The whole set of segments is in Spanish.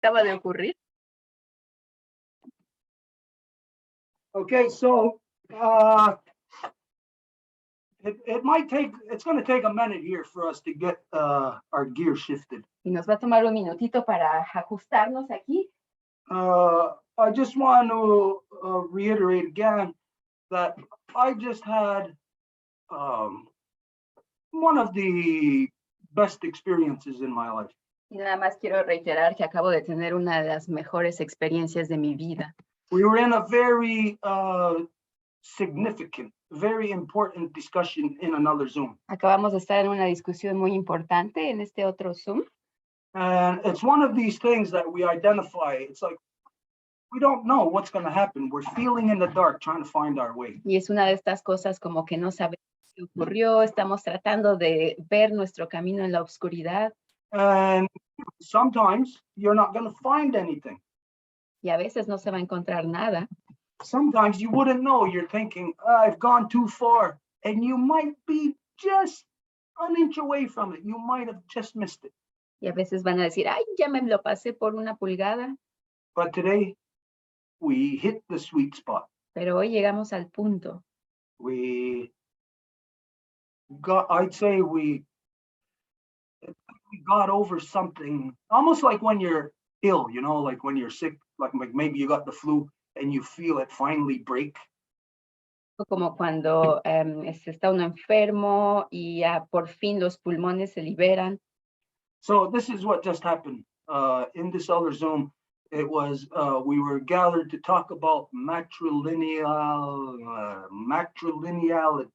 Acaba de ocurrir. Okay, so it's going to take a minute here for us to get our gear shifted. Y nos va a tomar un minutito para ajustarnos aquí. I just want to reiterate again that I just had one of the best experiences in my life. Y nada más quiero reiterar que acabo de tener una de las mejores experiencias de mi vida. We were in a very significant, very important discussion in another Zoom. Acabamos de estar en una discusión muy importante en este otro Zoom. And it's one of these things that we identify. It's like, we don't know what's going to happen. We're feeling in the dark, trying to find our way. Y es una de estas cosas como que no sabemos qué ocurrió. Estamos tratando de ver nuestro camino en la oscuridad. And sometimes you're not going to find anything. Y a veces no se va a encontrar nada. Sometimes you wouldn't know. You're thinking, I've gone too far. And you might be just an inch away from it. You might have just missed it. Y a veces van a decir, ay, ya me lo pasé por una pulgada. But today, we hit the sweet spot. Pero hoy llegamos al punto. I'd say we got over something, almost like when you're ill, you know, like when you're sick, like maybe you got the flu and you feel it finally break. Como cuando está uno enfermo y por fin los pulmones se liberan. So this is what just happened in this other Zoom. It was, we were gathered to talk about matrilineality.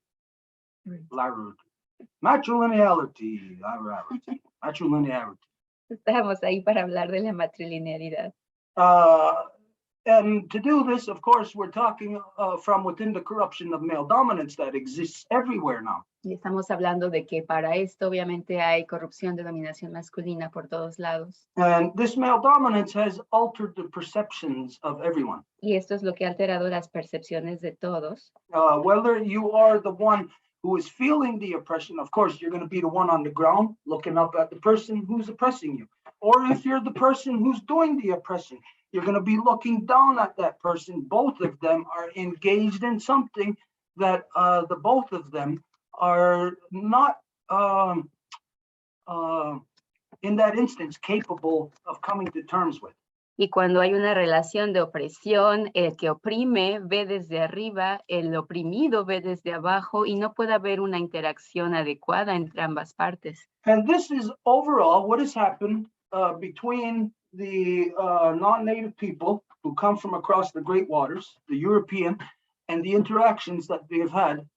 Estamos ahí para hablar de la matrilinealidad. And to do this, of course, we're talking from within the corruption of male dominance that exists everywhere now. Y estamos hablando de que para esto obviamente hay corrupción de dominación masculina por todos lados. And this male dominance has altered the perceptions of everyone. Y esto es lo que ha alterado las percepciones de todos. Whether you are the one who is feeling the oppression, of course, you're going to be the one on the ground looking up at the person who's oppressing you. Or if you're the person who's doing the oppression, you're going to be looking down at that person. Both of them are engaged in something that the both of them are not, in that instance, capable of coming to terms with. Y cuando hay una relación de opresión, el que oprime ve desde arriba, el oprimido ve desde abajo y no puede haber una interacción adecuada entre ambas partes. And this is overall what has happened between the non-native people who come from across the Great Waters, the European, and the interactions that they've had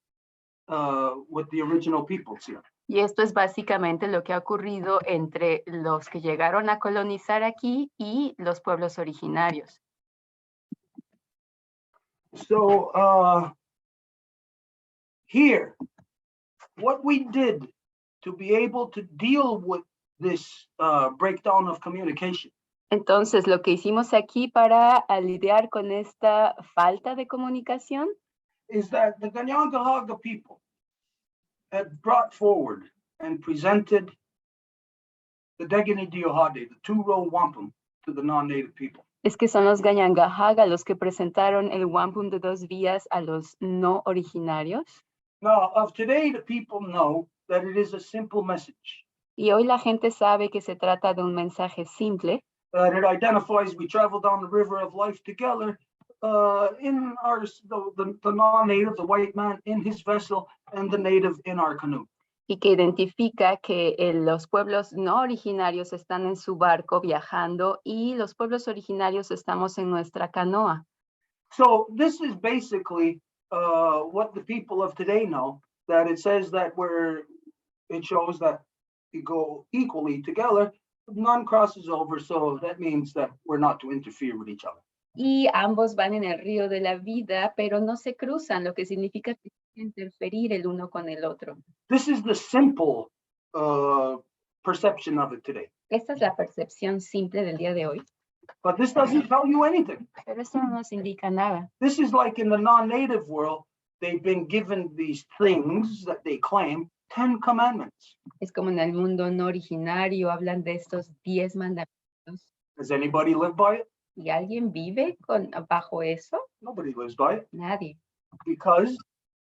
with the original peoples here. Y esto es básicamente lo que ha ocurrido entre los que llegaron a colonizar aquí y los pueblos originarios. So here, what we did to be able to deal with this breakdown of communication. Entonces, lo que hicimos aquí para lidiar con esta falta de comunicación is that the Ganyangahaga people had brought forward and presented the Degini Diohade, the two-row wampum, to the non-native people. Es que son los Ganyangahaga los que presentaron el wampum de 2 vías a los no originarios. Now, of today, the people know that it is a simple message. Y hoy la gente sabe que se trata de un mensaje simple. That it identifies, we travel down the river of life together, in our, the non-native, the white man in his vessel, and the native in our canoe. Y que identifica que los pueblos no originarios están en su barco viajando y los pueblos originarios estamos en nuestra canoa. So this is basically what the people of today know, that it says that it shows that we go equally together, none crosses over, so that means that we're not to interfere with each other. Y ambos van en el río de la vida, pero no se cruzan, lo que significa que interferir el uno con el otro. This is the simple perception of it today. Esta es la percepción simple del día de hoy. But this doesn't tell you anything. Pero esto no nos indica nada. This is like in the non-native world, they've been given these things that they claim, 10 commandments. Es como en el mundo no originario, hablan de estos 10 mandamientos. Does anybody live by it? ¿Y alguien vive bajo eso? Nobody lives by it Nadie. because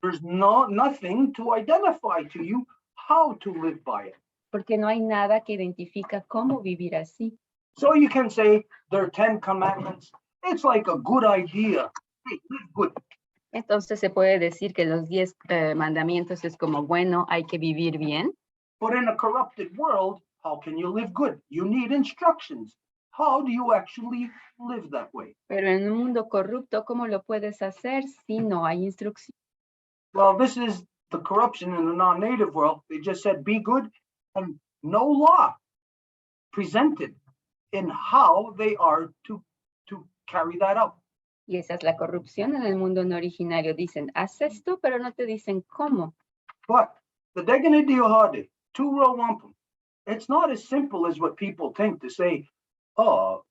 there's nothing to identify to you how to live by it. Porque no hay nada que identifica cómo vivir así. So you can say there are 10 commandments. It's like a good idea. Hey, live good. Entonces se puede decir que los 10 mandamientos es como, bueno, hay que vivir bien. But in a corrupted world, how can you live good? You need instructions. How do you actually live that way? Pero en un mundo corrupto, ¿cómo lo puedes hacer si no hay instrucción? Well, this is the corruption in the non-native world. They just said, be good, and no law presented in how they are to carry that out. Y esa es la corrupción en el mundo no originario. Dicen, haz esto, pero no te dicen cómo. But the Degane Diohade, 2-row wampum, it's not as simple as what people think to say, oh,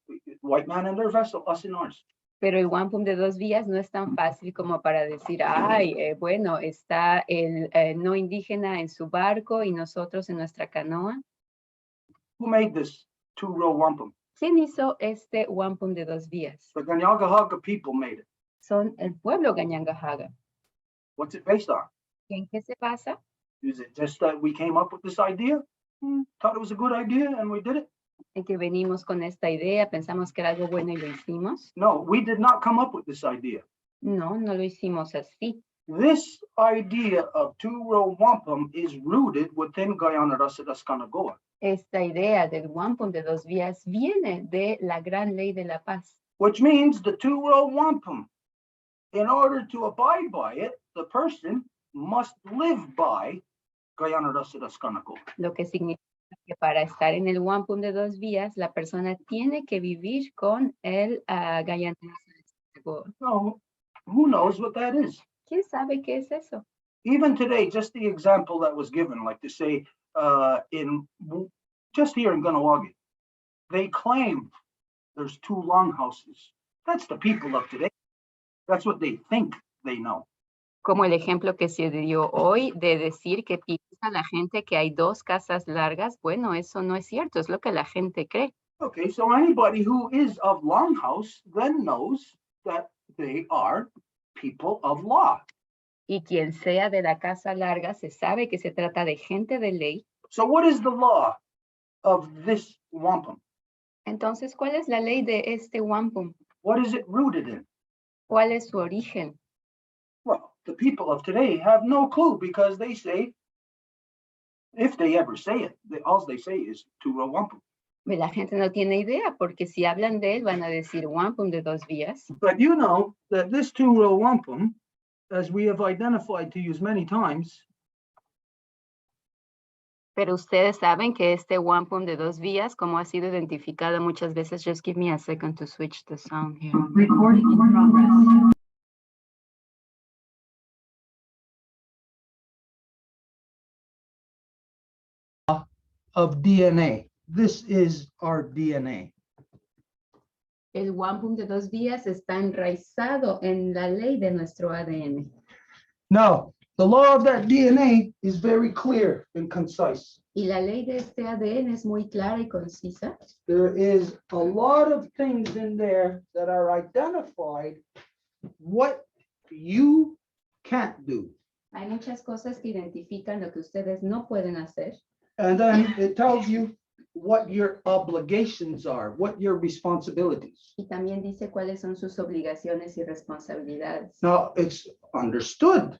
white man in their vessel, us in ours. Pero el wampum de 2 vías no es tan fácil como para decir, ay, bueno, está el no indígena en su barco y nosotros en nuestra canoa. Who made this 2-row wampum? ¿Quién hizo este wampum de 2 vías? The Ganyagahaga people made it. Son el pueblo Gañangajaga. What's it based on? ¿En qué se basa? Is it just that we came up with this idea? Thought it was a good idea and we did it? En que venimos con esta idea, pensamos que era algo bueno y lo hicimos. No, we did not come up with this idea. No, no lo hicimos así. This idea of 2-row wampum is rooted within Guyana Rasadascanagoa. Esta idea del wampum de 2 vías viene de la gran ley de la paz. Which means the 2-row wampum, in order to abide by it, the person must live by Guyana Rasadascanagoa. Lo que significa que para estar en el wampum de 2 vías, la persona tiene que vivir con el Guyana. No, who knows what that is? ¿Quién sabe qué es eso? Even today, just the example that was given, like to say, just here in Ganawagi, they claim there's 2 longhouses. That's the people of today. That's what they think they know. Como el ejemplo que se dio hoy de decir que piensa la gente que hay 2 casas largas, bueno, eso no es cierto, es lo que la gente cree. Okay, so anybody who is of longhouse then knows that they are people of law. Y quien sea de la casa larga se sabe que se trata de gente de ley. So what is the law of this wampum? Entonces, ¿cuál es la ley de este wampum? What is it rooted in? ¿Cuál es su origen? Well, the people of today have no clue because they say, if they ever say it, all they say is 2-row wampum. La gente no tiene idea porque si hablan de él van a decir wampum de 2 vías. But you know that this 2-row wampum, as we have identified to use many times, Pero ustedes saben que este wampum de 2 vías, como ha sido identificado muchas veces, just give me a second to switch the sound here. Recording in progress. of DNA. This is our DNA. El wampum de 2 vías está enraizado en la ley de nuestro ADN. Now, the law of that DNA is very clear and concise. Y la ley de este ADN es muy clara y concisa. There is a lot of things in there that are identified what you can't do. Hay muchas cosas que identifican lo que ustedes no pueden hacer. And then it tells you what your obligations are, what your responsibilities. Y también dice cuáles son sus obligaciones y responsabilidades. Now, it's understood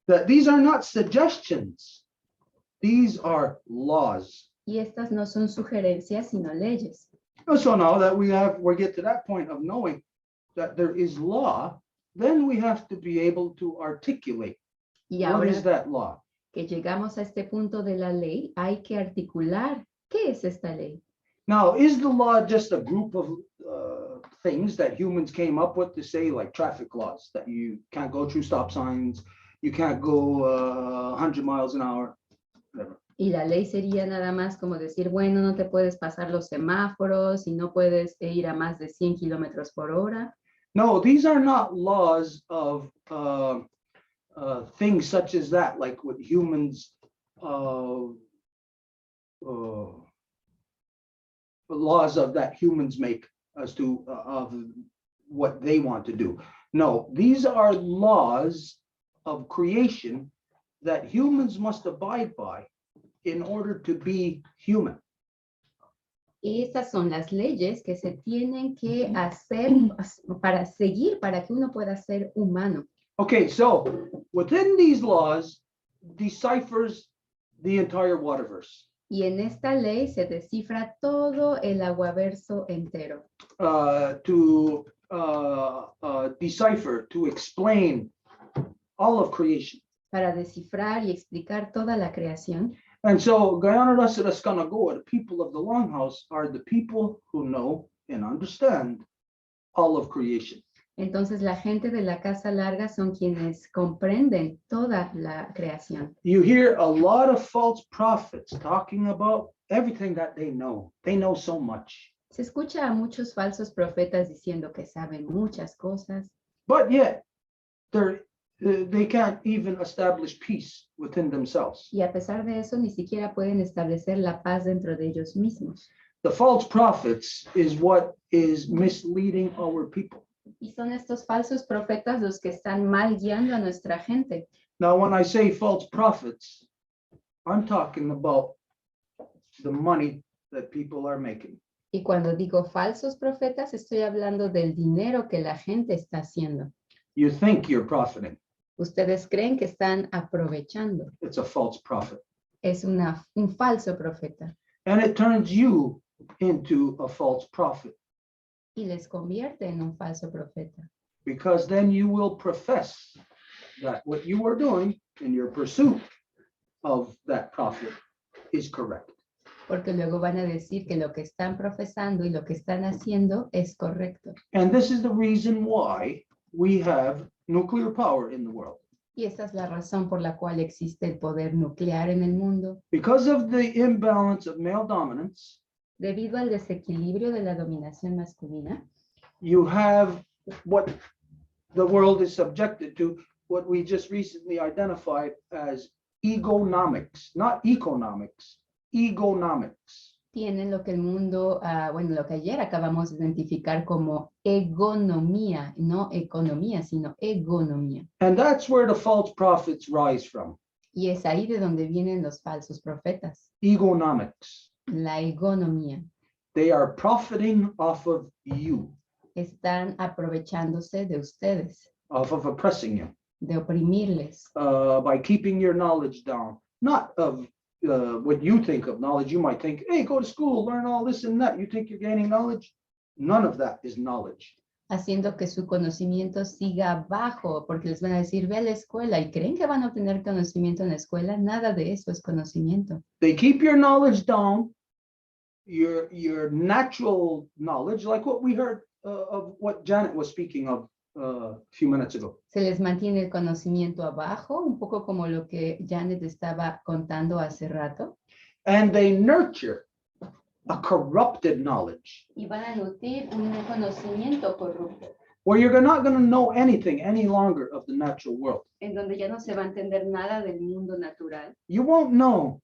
that these are not suggestions. These are laws. Y estas no son sugerencias, sino leyes. So now that we get to that point of knowing that there is law, then we have to be able to articulate Y what ahora is that law. que llegamos a este punto de la ley, hay que articular qué es esta ley. Now, is the law just a group of things that humans came up with to say, like traffic laws, that you can't go through stop signs, you can't go 100 miles an hour, whatever. Y la ley sería nada más como decir, bueno, no te puedes pasar los semáforos y no puedes ir a más de 100 kilómetros por hora. No, these are not laws of things such as that, like what humans laws of that humans make as to of what they want to do. No, these are laws of creation that humans must abide by in order to be human. Esas son las leyes que se tienen que hacer para seguir, para que uno pueda ser humano. Okay, so within these laws deciphers the entire waterverse. Y en esta ley se descifra todo el aguaverso entero. To decipher, to explain all of creation. Para descifrar y explicar toda la creación. And so Guyana Raskanagawa, the people of the Longhouse, are the people who know and understand all of creation. Entonces la gente de la Casa Larga son quienes comprenden toda la creación. You hear a lot of false prophets talking about everything that they know. They know so much. Se escucha a muchos falsos profetas diciendo que saben muchas cosas. But yet, they can't even establish peace within themselves. Y a pesar de eso, ni siquiera pueden establecer la paz dentro de ellos mismos. The false prophets is what is misleading our people. Y son estos falsos profetas los que están mal guiando a nuestra gente. Now, when I say false prophets, I'm talking about the money that people are making. Y cuando digo falsos profetas, estoy hablando del dinero que la gente está haciendo. You think you're profiting. Ustedes creen que están aprovechando. It's a false prophet. Es un falso profeta. And it turns you into a false prophet. Y les convierte en un falso profeta. Because then you will profess that what you are doing in your pursuit of that prophet is correct. Porque luego van a decir que lo que están profesando y lo que están haciendo es correcto. And this is the reason why we have nuclear power in the world. Y esa es la razón por la cual existe el poder nuclear en el mundo. Because of the imbalance of male dominance, Debido al desequilibrio de la dominación masculina, you have what the world is subjected to, what we just recently identified as egonomics, not economics, egonomics. tienen lo que el mundo, lo que ayer acabamos de identificar como egonomía, no economía, sino egonomía. And that's where the false prophets rise from, Y es ahí de donde vienen los falsos profetas, egonomics. la egonomía. They are profiting off of you, Están aprovechándose de ustedes, off of oppressing you, de oprimirles, by keeping your knowledge down, not of what you think of knowledge. You might think, hey, go to school, learn all this and that. You think you're gaining knowledge? None of that is knowledge. haciendo que su conocimiento siga bajo, porque les van a decir, ve a la escuela, y creen que van a obtener conocimiento en la escuela. Nada de eso es conocimiento. They keep your knowledge down, your natural knowledge, like what we heard of what Janet was speaking of a few minutes ago. Se les mantiene el conocimiento abajo, un poco como lo que Janet estaba contando hace rato. And they nurture a corrupted knowledge, Y van a nutrir un conocimiento corrupto, where you're not going to know anything any longer of the natural world. en donde ya no se va a entender nada del mundo natural. You won't know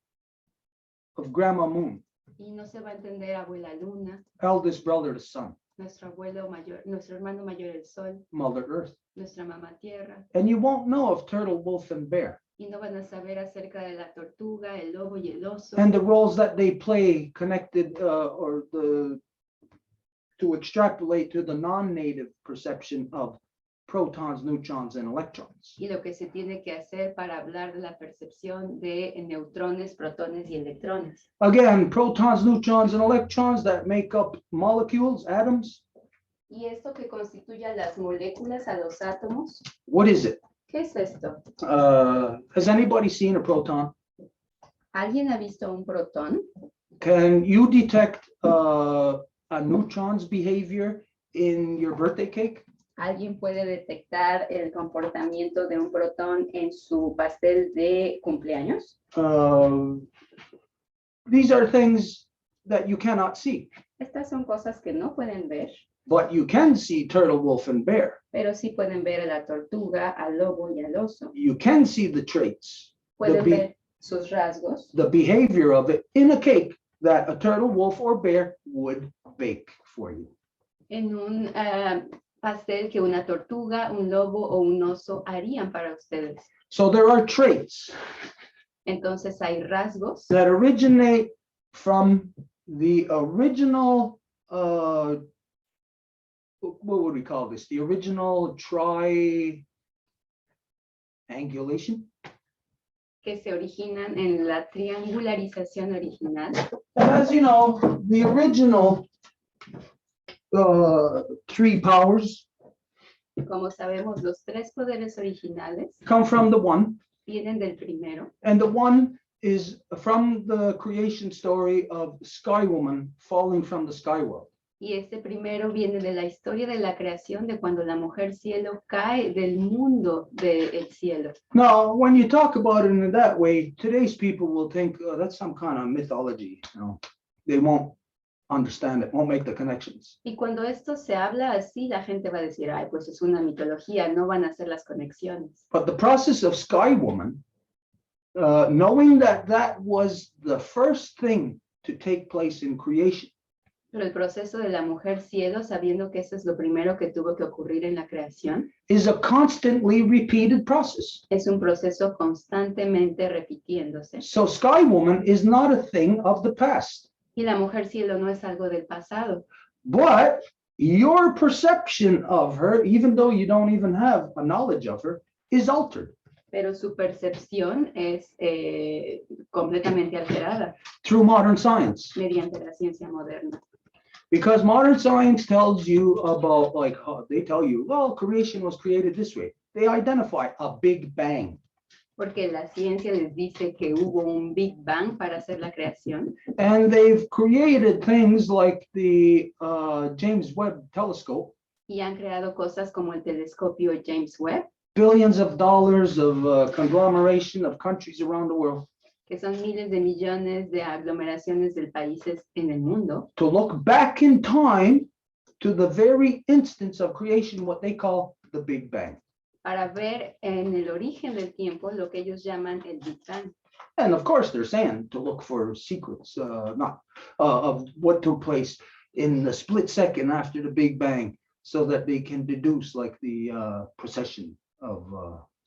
of Grandma Moon, Y no se va a entender abuela luna, eldest brother the sun, nuestro abuelo mayor, nuestro hermano mayor el sol, Mother Earth. nuestra mamá tierra. And you won't know of turtle, wolf, and bear, Y no van a saber acerca de la tortuga, el lobo y el oso. and the roles that they play connected to extrapolate to the non-native perception of protons, neutrons, and electrons. Y lo que se tiene que hacer para hablar de la percepción de neutrones, protones y electrones. Again, protons, neutrons, and electrons that make up molecules, atoms. Y esto que constituye a las moléculas, a los átomos, What is it? ¿qué es esto? Has anybody seen a proton? ¿Alguien ha visto un protón? Can you detect a neutron's behavior in your birthday cake? ¿Alguien puede detectar el comportamiento de un protón en su pastel de cumpleaños? These are things that you cannot see, Estas son cosas que no pueden ver, but you can see turtle, wolf, and bear. pero sí pueden ver a la tortuga, al lobo y al oso. You can see the traits, Pueden be- ver sus rasgos, the behavior of it in a cake that a turtle, wolf, or bear would bake for you. En un pastel que una tortuga, un lobo o un oso harían para ustedes. So there are traits Entonces hay rasgos that originate from the original, what would we call this? The original triangulation. que se originan en la triangularización original. As you know, the original three powers Como sabemos, los tres poderes originales come from the one, vienen del primero, and the one is from the creation story of Sky Woman falling from the sky world. y este primero viene de la historia de la creación de cuando la mujer cielo cae del mundo del cielo. Now, when you talk about it in that way, today's people will think, oh, that's some kind of mythology. You know, they won't understand it, won't make the connections. Y cuando esto se habla así, la gente va a decir, ay, pues es una mitología, no van a hacer las conexiones. But the process of Sky Woman, knowing that that was the first thing to take place in creation, Pero el proceso de la mujer cielo, sabiendo que eso es lo primero que tuvo que ocurrir en la creación, is a constantly repeated process. es un proceso constantemente repitiéndose. So Sky Woman is not a thing of the past, Y la mujer cielo no es algo del pasado, but your perception of her, even though you don't even have a knowledge of her, is altered pero su percepción es completamente alterada through modern science. mediante la ciencia moderna. Because modern science tells you about, like, they tell you, well, creation was created this way. They identify a Big Bang. Porque la ciencia les dice que hubo un Big Bang para hacer la creación. And they've created things like the James Webb telescope, Y han creado cosas como el telescopio James Webb, billions of dollars of conglomeration of countries around the world, que son miles de millones de aglomeraciones de países en el mundo, to look back in time to the very instance of creation, what they call the Big Bang. para ver en el origen del tiempo lo que ellos llaman el Big Bang. And of course, they're saying to look for secrets, of what took place in the split second after the Big Bang, so that they can deduce like the procession of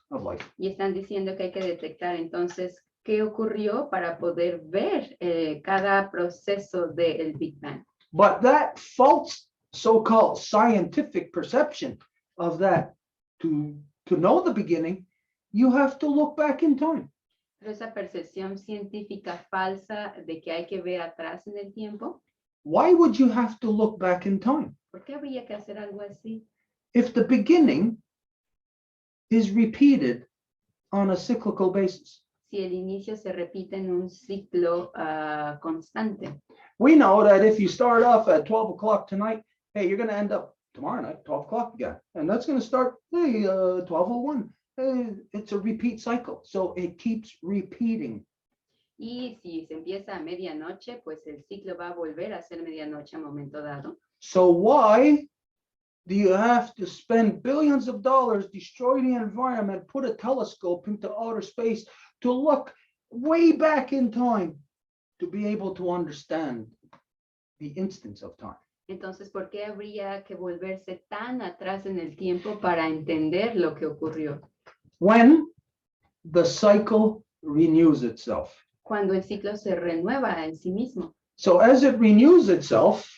life. Y están diciendo que hay que detectar entonces qué ocurrió para poder ver cada proceso del Big Bang. But that false so-called scientific perception of that, to know the beginning, you have to look back in time. Pero esa percepción científica falsa de que hay que ver atrás en el tiempo, Why would you have to look back in time? ¿por qué habría que hacer algo así? If the beginning is repeated on a cyclical basis. Si el inicio se repite en un ciclo constante. We know that if you start off at 12 o'clock tonight, hey, you're going to end up tomorrow night, 12 o'clock again. And that's going to start, hey, 12:01. It's a repeat cycle. So it keeps repeating. Y si se empieza a medianoche, pues el ciclo va a volver a ser medianoche a momento dado. So why do you have to spend billions of dollars, destroy the environment, put a telescope into outer space to look way back in time to be able to understand the instance of time? Entonces, ¿por qué habría que volverse tan atrás en el tiempo para entender lo que ocurrió? When the cycle renews itself. Cuando el ciclo se renueva en sí mismo. So as it renews itself,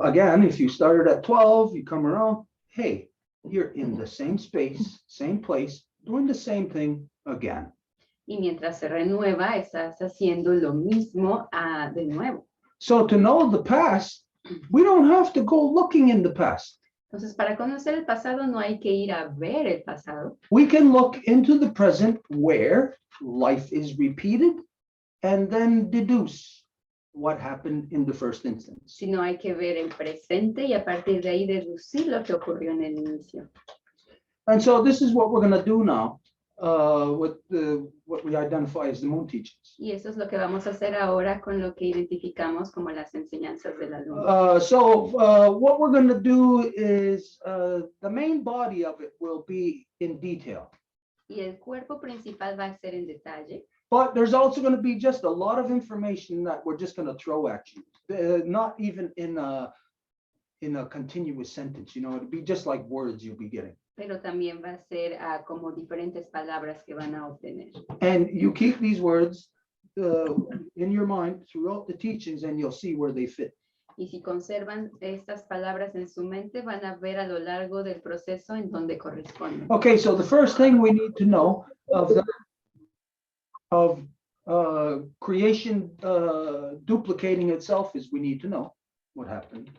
again, if you started at 12, you come around, hey, you're in the same space, same place, doing the same thing again. Y mientras se renueva, estás haciendo lo mismo de nuevo. So to know the past, we don't have to go looking in the past. Entonces, para conocer el pasado no hay que ir a ver el pasado. We can look into the present where life is repeated and then deduce what happened in the first instance. Sino hay que ver el presente y a partir de ahí deducir lo que ocurrió en el inicio. And so this is what we're going to do now with what we identify as the moon teachings. Y eso es lo que vamos a hacer ahora con lo que identificamos como las enseñanzas de la luna. So what we're going to do is the main body of it will be in detail. Y el cuerpo principal va a ser en detalle. But there's also going to be just a lot of information that we're just going to throw at you, not even in a continuous sentence. It'd be just like words you'll be getting. Pero también va a ser como diferentes palabras que van a obtener. And you keep these words in your mind throughout the teachings, and you'll see where they fit. Y si conservan estas palabras en su mente, van a ver a lo largo del proceso en donde corresponden. Okay, so the first thing we need to know of creation duplicating itself is we need to know what happened,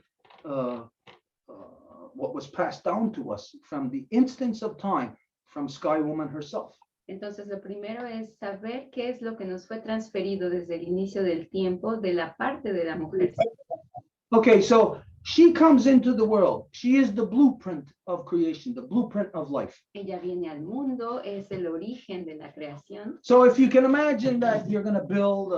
what was passed down to us from the instance of time from Sky Woman herself. Entonces, lo primero es saber qué es lo que nos fue transferido desde el inicio del tiempo de la parte de la mujer. Okay, so she comes into the world. She is the blueprint of creation, the blueprint of life. Ella viene al mundo, es el origen de la creación. So if you can imagine that you're going to build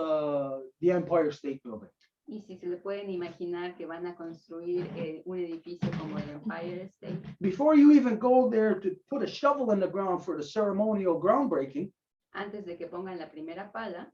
the Empire State Building. Y si se le pueden imaginar que van a construir un edificio como el Empire State. Before you even go there to put a shovel in the ground for the ceremonial groundbreaking, Antes de que pongan la primera pala,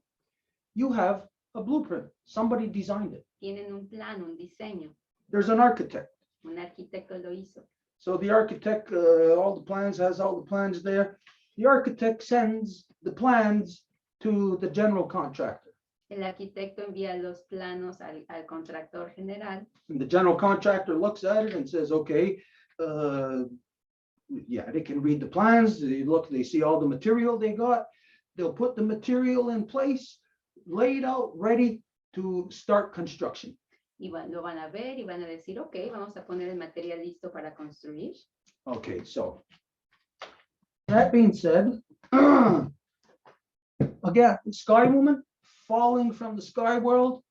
you have a blueprint. Somebody designed it. tienen un plan, un diseño. There's an architect. Un arquitecto lo hizo. So the architect, all the plans, has all the plans there. The architect sends the plans to the general contractor. El arquitecto envía los planos al contractor general. And the general contractor looks at it and says, okay, yeah, they can read the plans. They see all the material they got. They'll put the material in place, laid out, ready to start construction. Y lo van a ver y van a decir, ok, vamos a poner el material listo para construir. Okay, so that being said, again, Sky Woman falling from the sky world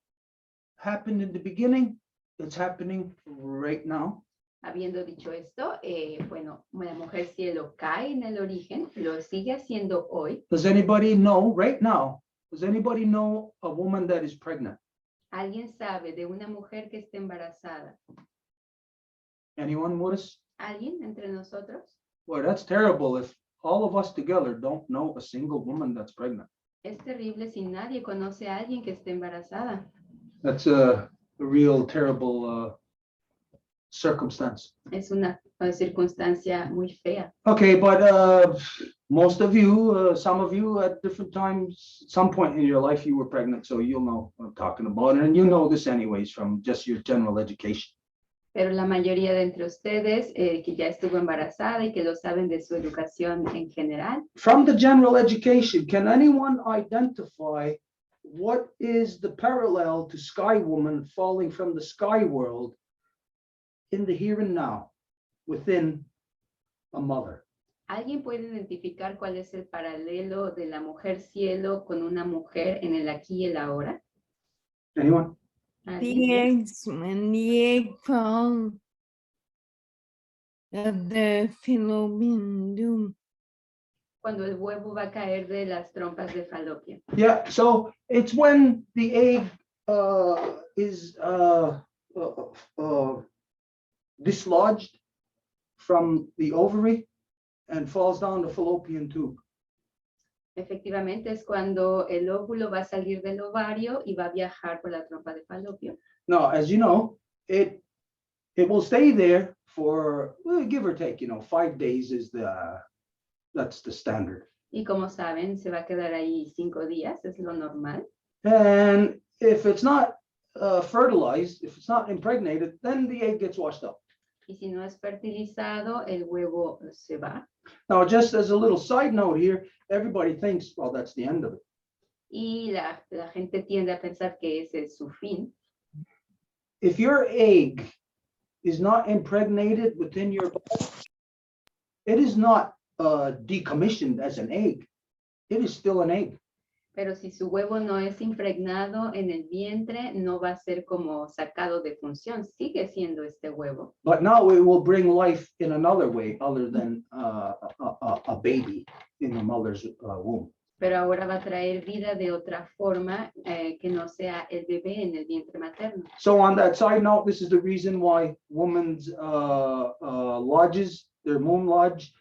happened in the beginning. It's happening right now. Habiendo dicho esto, bueno, la mujer cielo cae en el origen, lo sigue haciendo hoy. Does anybody know right now? Does anybody know a woman that is pregnant? ¿Alguien sabe de una mujer que esté embarazada? Anyone with us? ¿Alguien entre nosotros? Well, that's terrible if all of us together don't know a single woman that's pregnant. Es terrible si nadie conoce a alguien que esté embarazada. That's a real terrible circumstance. Es una circunstancia muy fea. Okay, but most of you, some of you at different times, some point in your life you were pregnant, so you'll know what I'm talking about. And you know this anyways from just your general education. Pero la mayoría de entre ustedes que ya estuvo embarazada y que lo saben de su educación en general. From the general education, can anyone identify what is the parallel to Sky Woman falling from the sky world in the here and now within a mother? ¿Alguien puede identificar cuál es el paralelo de la mujer cielo con una mujer en el aquí y el ahora? Anyone? ¿Alguien? When the egg falls of the fallopian tube. Cuando el huevo va a caer de las trompas de falopio. Yeah, so it's when the egg is dislodged from the ovary and falls down the fallopian tube. Efectivamente es cuando el óvulo va a salir del ovario y va a viajar por la trompa de falopio. Now, as you know, it will stay there for give or take, 5 days is that's the standard. Y como saben, se va a quedar ahí 5 días, es lo normal. And if it's not fertilized, if it's not impregnated, then the egg gets washed up. Y si no es fertilizado, el huevo se va. Now, just as a little side note here, everybody thinks, well, that's the end of it. Y la gente tiende a pensar que ese es su fin. If your egg is not impregnated within your body, it is not decommissioned as an egg. It is still an egg. Pero si su huevo no es impregnado en el vientre, no va a ser como sacado de función. Sigue siendo este huevo. But now it will bring life in another way other than a baby in the mother's womb. Pero ahora va a traer vida de otra forma que no sea el bebé en el vientre materno. So on that side note, this is the reason why women's lodges, their womb lodge,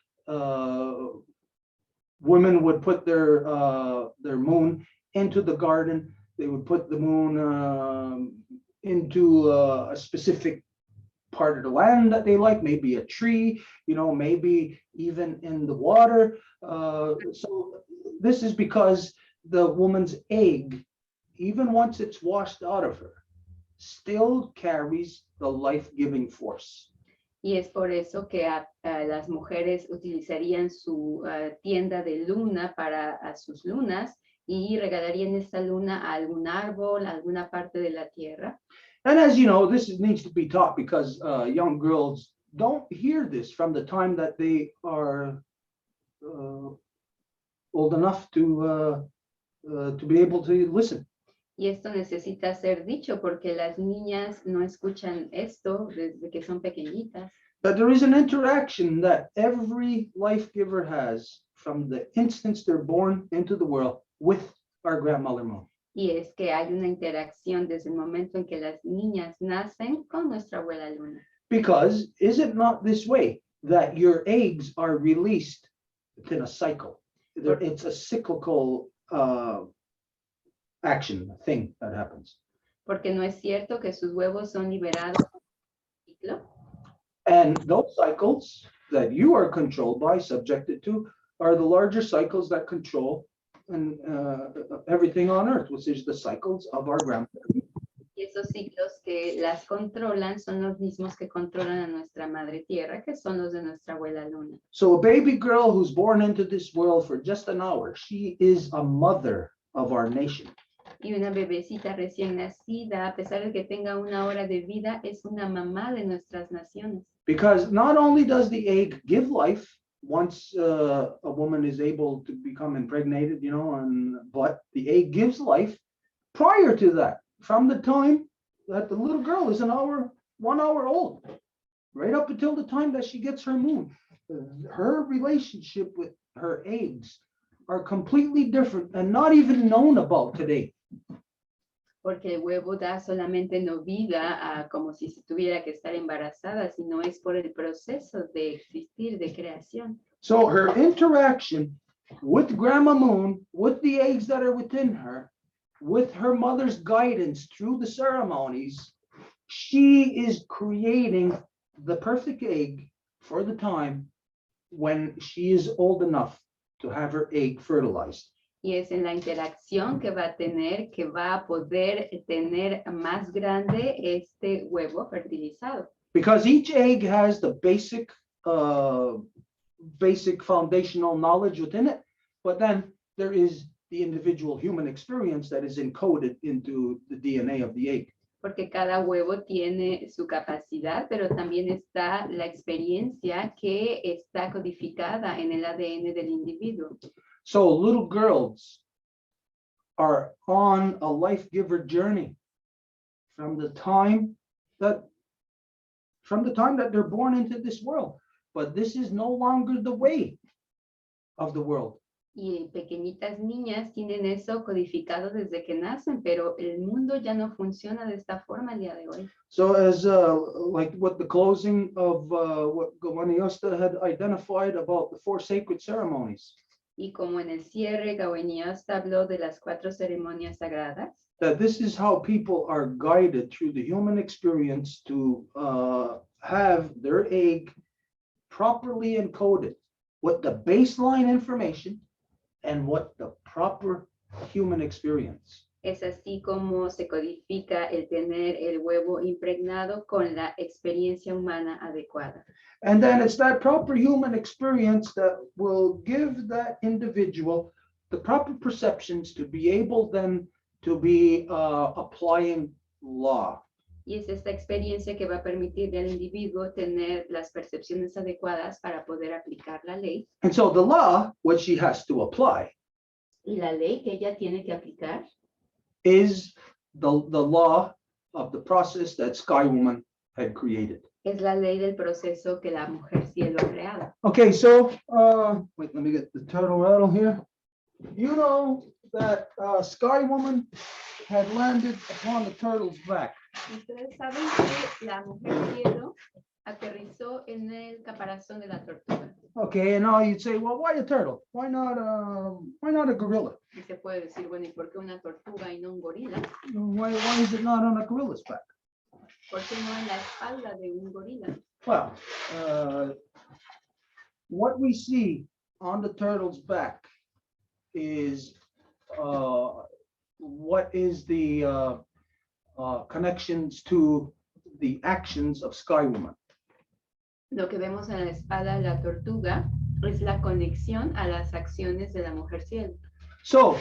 women would put their moon into the garden. They would put the moon into a specific part of the land that they like, maybe a tree, maybe even in the water. So this is because the woman's egg, even once it's washed out of her, still carries the life-giving force. Y es por eso que las mujeres utilizarían su tienda de luna para sus lunas y regalarían esta luna a algún árbol, a alguna parte de la tierra. And as you know, this needs to be taught because young girls don't hear this from the time that they are old enough to be able to listen. Y esto necesita ser dicho porque las niñas no escuchan esto desde que son pequeñitas. But there is an interaction that every life giver has from the instance they're born into the world with our grandmother moon. Y es que hay una interacción desde el momento en que las niñas nacen con nuestra abuela luna. Because is it not this way that your eggs are released in a cycle? It's a cyclical action, thing that happens. Porque no es cierto que sus huevos son liberados en un ciclo. And those cycles that you are controlled by, subjected to, are the larger cycles that control and everything on earth, which is the cycles of our grandmother. Y esos ciclos que las controlan son los mismos que controlan a nuestra madre tierra, que son los de nuestra abuela luna. So a baby girl who's born into this world for just an hour, she is a mother of our nation. Y una bebecita recién nacida, a pesar de que tenga una hora de vida, es una mamá de nuestras naciones. Because not only does the egg give life once a woman is able to become impregnated, but the egg gives life prior to that, from the time that the little girl is 1 hour old, right up until the time that she gets her moon. Her relationship with her eggs are completely different and not even known about today. Porque el huevo da solamente no vida como si se tuviera que estar embarazada, sino es por el proceso de existir, de creación. So her interaction with Grandma Moon, with the eggs that are within her, with her mother's guidance through the ceremonies, she is creating the perfect egg for the time when she is old enough to have her egg fertilized. Y es en la interacción que va a tener, que va a poder tener más grande este huevo fertilizado. Because each egg has the basic foundational knowledge within it, but then there is the individual human experience that is encoded into the DNA of the egg. Porque cada huevo tiene su capacidad, pero también está la experiencia que está codificada en el ADN del individuo. So little girls are on a life giver journey from the time that they're born into this world. But this is no longer the way of the world. Y pequeñitas niñas tienen eso codificado desde que nacen, pero el mundo ya no funciona de esta forma el día de hoy. So as like what the closing of what Gawaniosta had identified about the 4 sacred ceremonies. Y como en el cierre, Gawainiosta habló de las 4 ceremonias sagradas. That this is how people are guided through the human experience to have their egg properly encoded with the baseline information and what the proper human experience. Es así como se codifica el tener el huevo impregnado con la experiencia humana adecuada. And then it's that proper human experience that will give that individual the proper perceptions to be able then to be applying law. Y es esta experiencia que va a permitirle al individuo tener las percepciones adecuadas para poder aplicar la ley. And so the law, which she has to apply, Y la ley que ella tiene que aplicar is the law of the process that Sky Woman had created. es la ley del proceso que la mujer cielo ha creado. Okay, so wait, let me get the turtle rattle here. You know that Sky Woman had landed upon the turtle's back. Ustedes saben que la mujer cielo aterrizó en el caparazón de la tortuga. Okay, and now you'd say, well, why a turtle? Why not a gorilla? Y se puede decir, bueno, ¿y por qué una tortuga y no un gorila? Why is it not on a gorilla's back? ¿Por qué no en la espalda de un gorila? Well, what we see on the turtle's back is what is the connections to the actions of Sky Woman. Lo que vemos en la espalda de la tortuga es la conexión a las acciones de la mujer cielo. So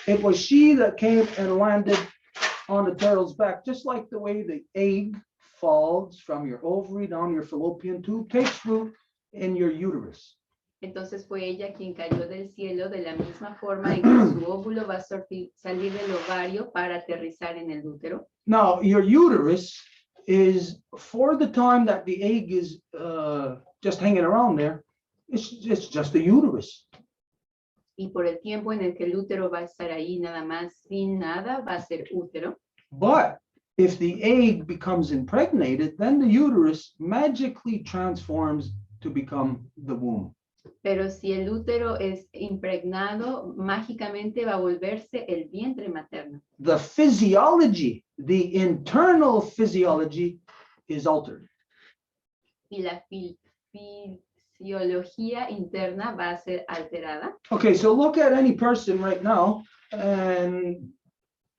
it was she that came and landed on the turtle's back, just like the way the egg falls from your ovary down your fallopian tube, takes root in your uterus. Entonces fue ella quien cayó del cielo de la misma forma en que su óvulo va a salir del ovario para aterrizar en el útero. Now, your uterus is, for the time that the egg is just hanging around there, it's just a uterus. Y por el tiempo en el que el útero va a estar ahí nada más sin nada, va a ser útero. But if the egg becomes impregnated, then the uterus magically transforms to become the womb. Pero si el útero es impregnado, mágicamente va a volverse el vientre materno. The physiology, the internal physiology is altered. Y la fisiología interna va a ser alterada. Okay, so look at any person right now, and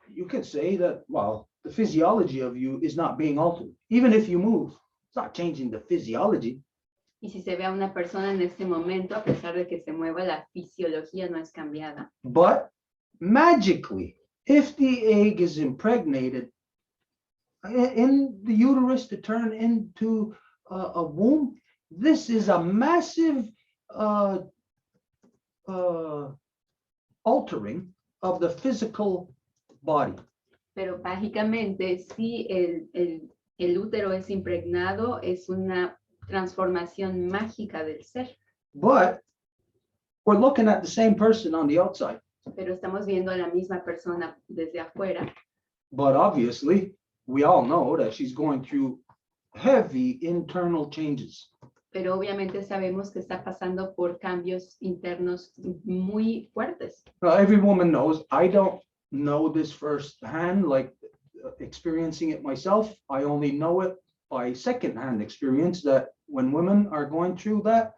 you could say that, well, the physiology of you is not being altered. Even if you move, it's not changing the physiology. Y si se ve a una persona en este momento, a pesar de que se mueva, la fisiología no es cambiada. But magically, if the egg is impregnated in the uterus to turn into a womb, this is a massive altering of the physical body. Pero mágicamente, si el útero es impregnado, es una transformación mágica del ser. But we're looking at the same person on the outside. Pero estamos viendo a la misma persona desde afuera. But obviously, we all know that she's going through heavy internal changes. Pero obviamente sabemos que está pasando por cambios internos muy fuertes. Every woman knows. I don't know this firsthand, like experiencing it myself. I only know it by secondhand experience, that when women are going through that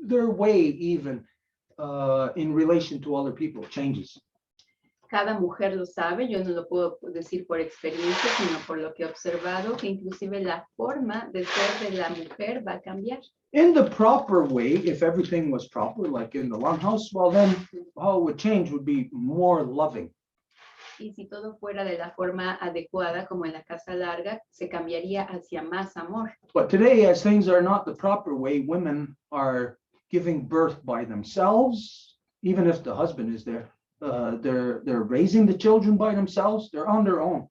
their way even in relation to other people changes. Cada mujer lo sabe, yo no lo puedo decir por experiencia, sino por lo que he observado, que inclusive la forma de ser de la mujer va a cambiar. In the proper way, if everything was proper, like in the longhouse, well then how it would change would be more loving. Y si todo fuera de la forma adecuada, como en la casa larga, se cambiaría hacia más amor. But today, as things are not the proper way, women are giving birth by themselves, even if the husband is there. They're raising the children by themselves. They're on their own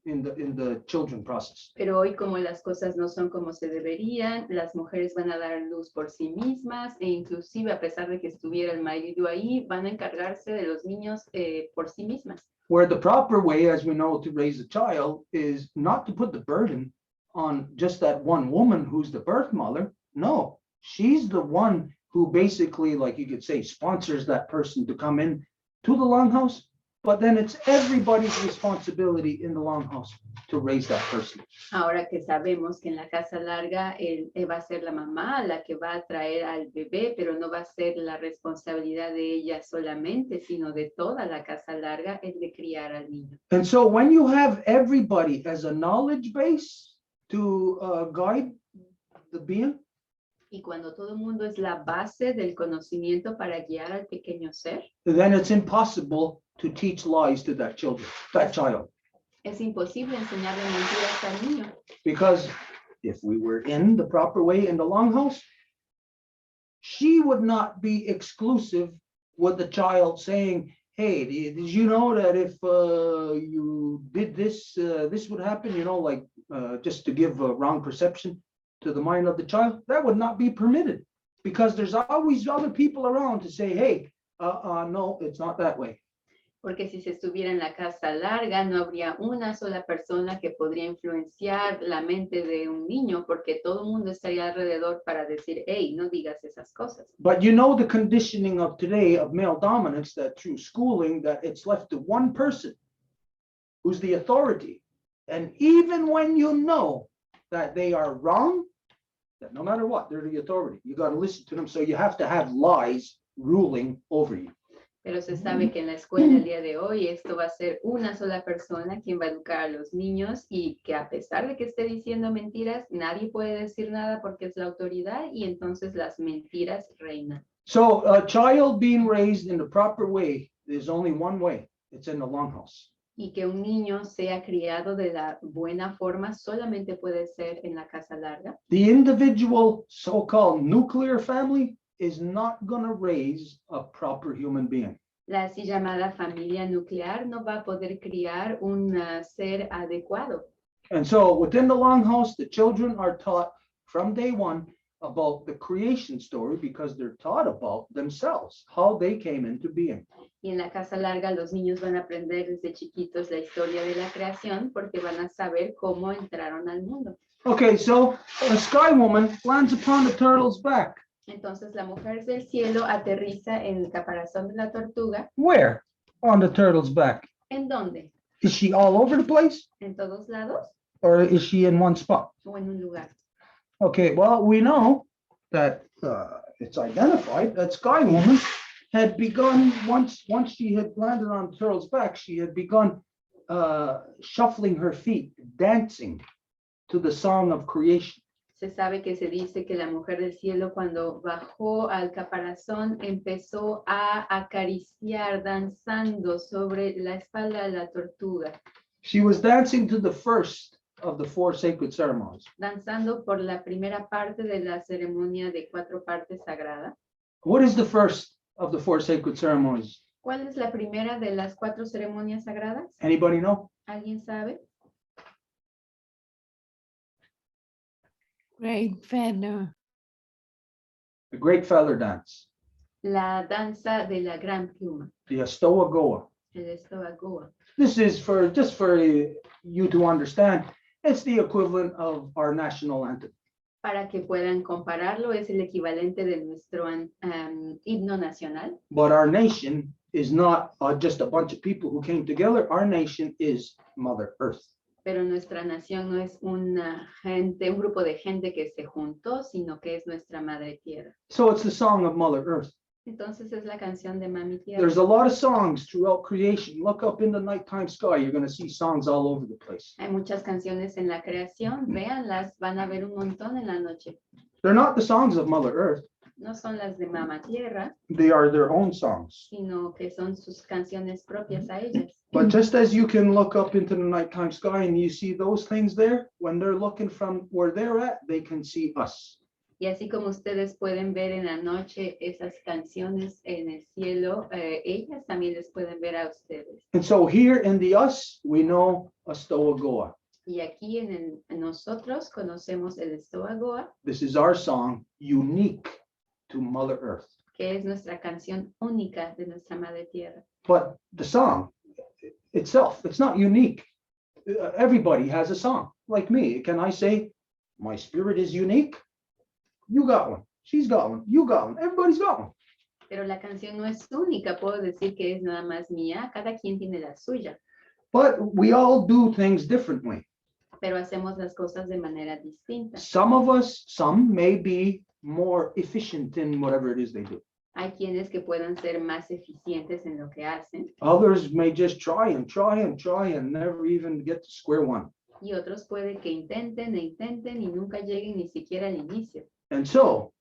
in the children process. Pero hoy, como las cosas no son como se deberían, las mujeres van a dar luz por sí mismas, e inclusive a pesar de que estuviera el marido ahí, van a encargarse de los niños por sí mismas. Where the proper way, as we know, to raise a child is not to put the burden on just that one woman who's the birth mother. No, she's the one who basically, like you could say, sponsors that person to come in to the longhouse, but then it's everybody's responsibility in the longhouse to raise that person. Ahora que sabemos que en la casa larga va a ser la mamá la que va a traer al bebé, pero no va a ser la responsabilidad de ella solamente, sino de toda la casa larga, el de criar al niño. And so when you have everybody as a knowledge base to guide the being, Y cuando todo el mundo es la base del conocimiento para guiar al pequeño ser, then it's impossible to teach lies to that child. es imposible enseñarle mentiras al niño. Because if we were in the proper way in the longhouse, she would not be exclusive with the child saying, hey, did you know that if you did this, this would happen, you know, like just to give a wrong perception to the mind of the child? That would not be permitted, because there's always other people around to say, hey, no, it's not that way. Porque si se estuviera en la casa larga, no habría una sola persona que podría influenciar la mente de un niño, porque todo el mundo estaría alrededor para decir, hey, no digas esas cosas. But you know the conditioning of today of male dominance, that through schooling, that it's left to one person who's the authority. And even when you know that they are wrong, that no matter what, they're the authority. You got to listen to them. So you have to have lies ruling over you. Pero se sabe que en la escuela el día de hoy esto va a ser una sola persona quien va a educar a los niños y que a pesar de que esté diciendo mentiras, nadie puede decir nada porque es la autoridad y entonces las mentiras reinan. So a child being raised in the proper way, there's only one way. It's in the longhouse. Y que un niño sea criado de la buena forma solamente puede ser en la casa larga. The individual so-called nuclear family is not going to raise a proper human being. La así llamada familia nuclear no va a poder criar un ser adecuado. And so within the longhouse, the children are taught from day one about the creation story because they're taught about themselves, how they came into being. Y en la casa larga los niños van a aprender desde chiquitos la historia de la creación porque van a saber cómo entraron al mundo. Okay, so a sky woman lands upon the turtle's back. Entonces la mujer del cielo aterriza en el caparazón de la tortuga. Where? On the turtle's back. ¿En dónde? Is she all over the place ¿En todos lados or is she in one spot? o en un lugar? Okay, well, we know that it's identified that Sky Woman had begun, once she had landed on the turtle's back, she had begun shuffling her feet, dancing to the song of creation. Se sabe que se dice que la mujer del cielo cuando bajó al caparazón empezó a acariciar danzando sobre la espalda de la tortuga. She was dancing to the first of the 4 sacred ceremonies. Danzando por la primera parte de la ceremonia de 4 partes sagrada. What is the first of the 4 sacred ceremonies? ¿Cuál es la primera de las 4 ceremonias sagradas? Anybody know? ¿Alguien sabe? Great feather. The great feather dance, La danza de la gran pluma, the Astoagoa. el estoagoa. This is just for you to understand. It's the equivalent of our national anthem. Para que puedan compararlo, es el equivalente de nuestro himno nacional. But our nation is not just a bunch of people who came together. Our nation is Mother Earth. Pero nuestra nación no es un grupo de gente que se juntó, sino que es nuestra madre tierra. So it's the song of Mother Earth. Entonces es la canción de Mami Tierra. There's a lot of songs throughout creation. Look up in the nighttime sky. You're going to see songs all over the place. Hay muchas canciones en la creación, véanlas, van a ver un montón en la noche. They're not the songs of Mother Earth. No son las de Mama Tierra, They are their own songs. sino que son sus canciones propias a ellas. But just as you can look up into the nighttime sky and you see those things there, when they're looking from where they're at, they can see us. Y así como ustedes pueden ver en la noche esas canciones en el cielo, ellas también les pueden ver a ustedes. And so here in the us, we know Astoagoa. Y aquí en nosotros conocemos el estoagoa, This is our song, unique to Mother Earth. que es nuestra canción única de nuestra madre tierra. But the song itself, it's not unique. Everybody has a song. Like me, can I say, my spirit is unique? You got one. She's got one. You got one. Everybody's got one. Pero la canción no es única, puedo decir que es nada más mía, cada quien tiene la suya, But we all do things differently. pero hacemos las cosas de manera distinta. Some may be more efficient in whatever it is they do. Hay quienes que puedan ser más eficientes en lo que hacen Others may just try and never even get to square one. y otros puede que intenten e intenten y nunca lleguen ni siquiera al inicio. And so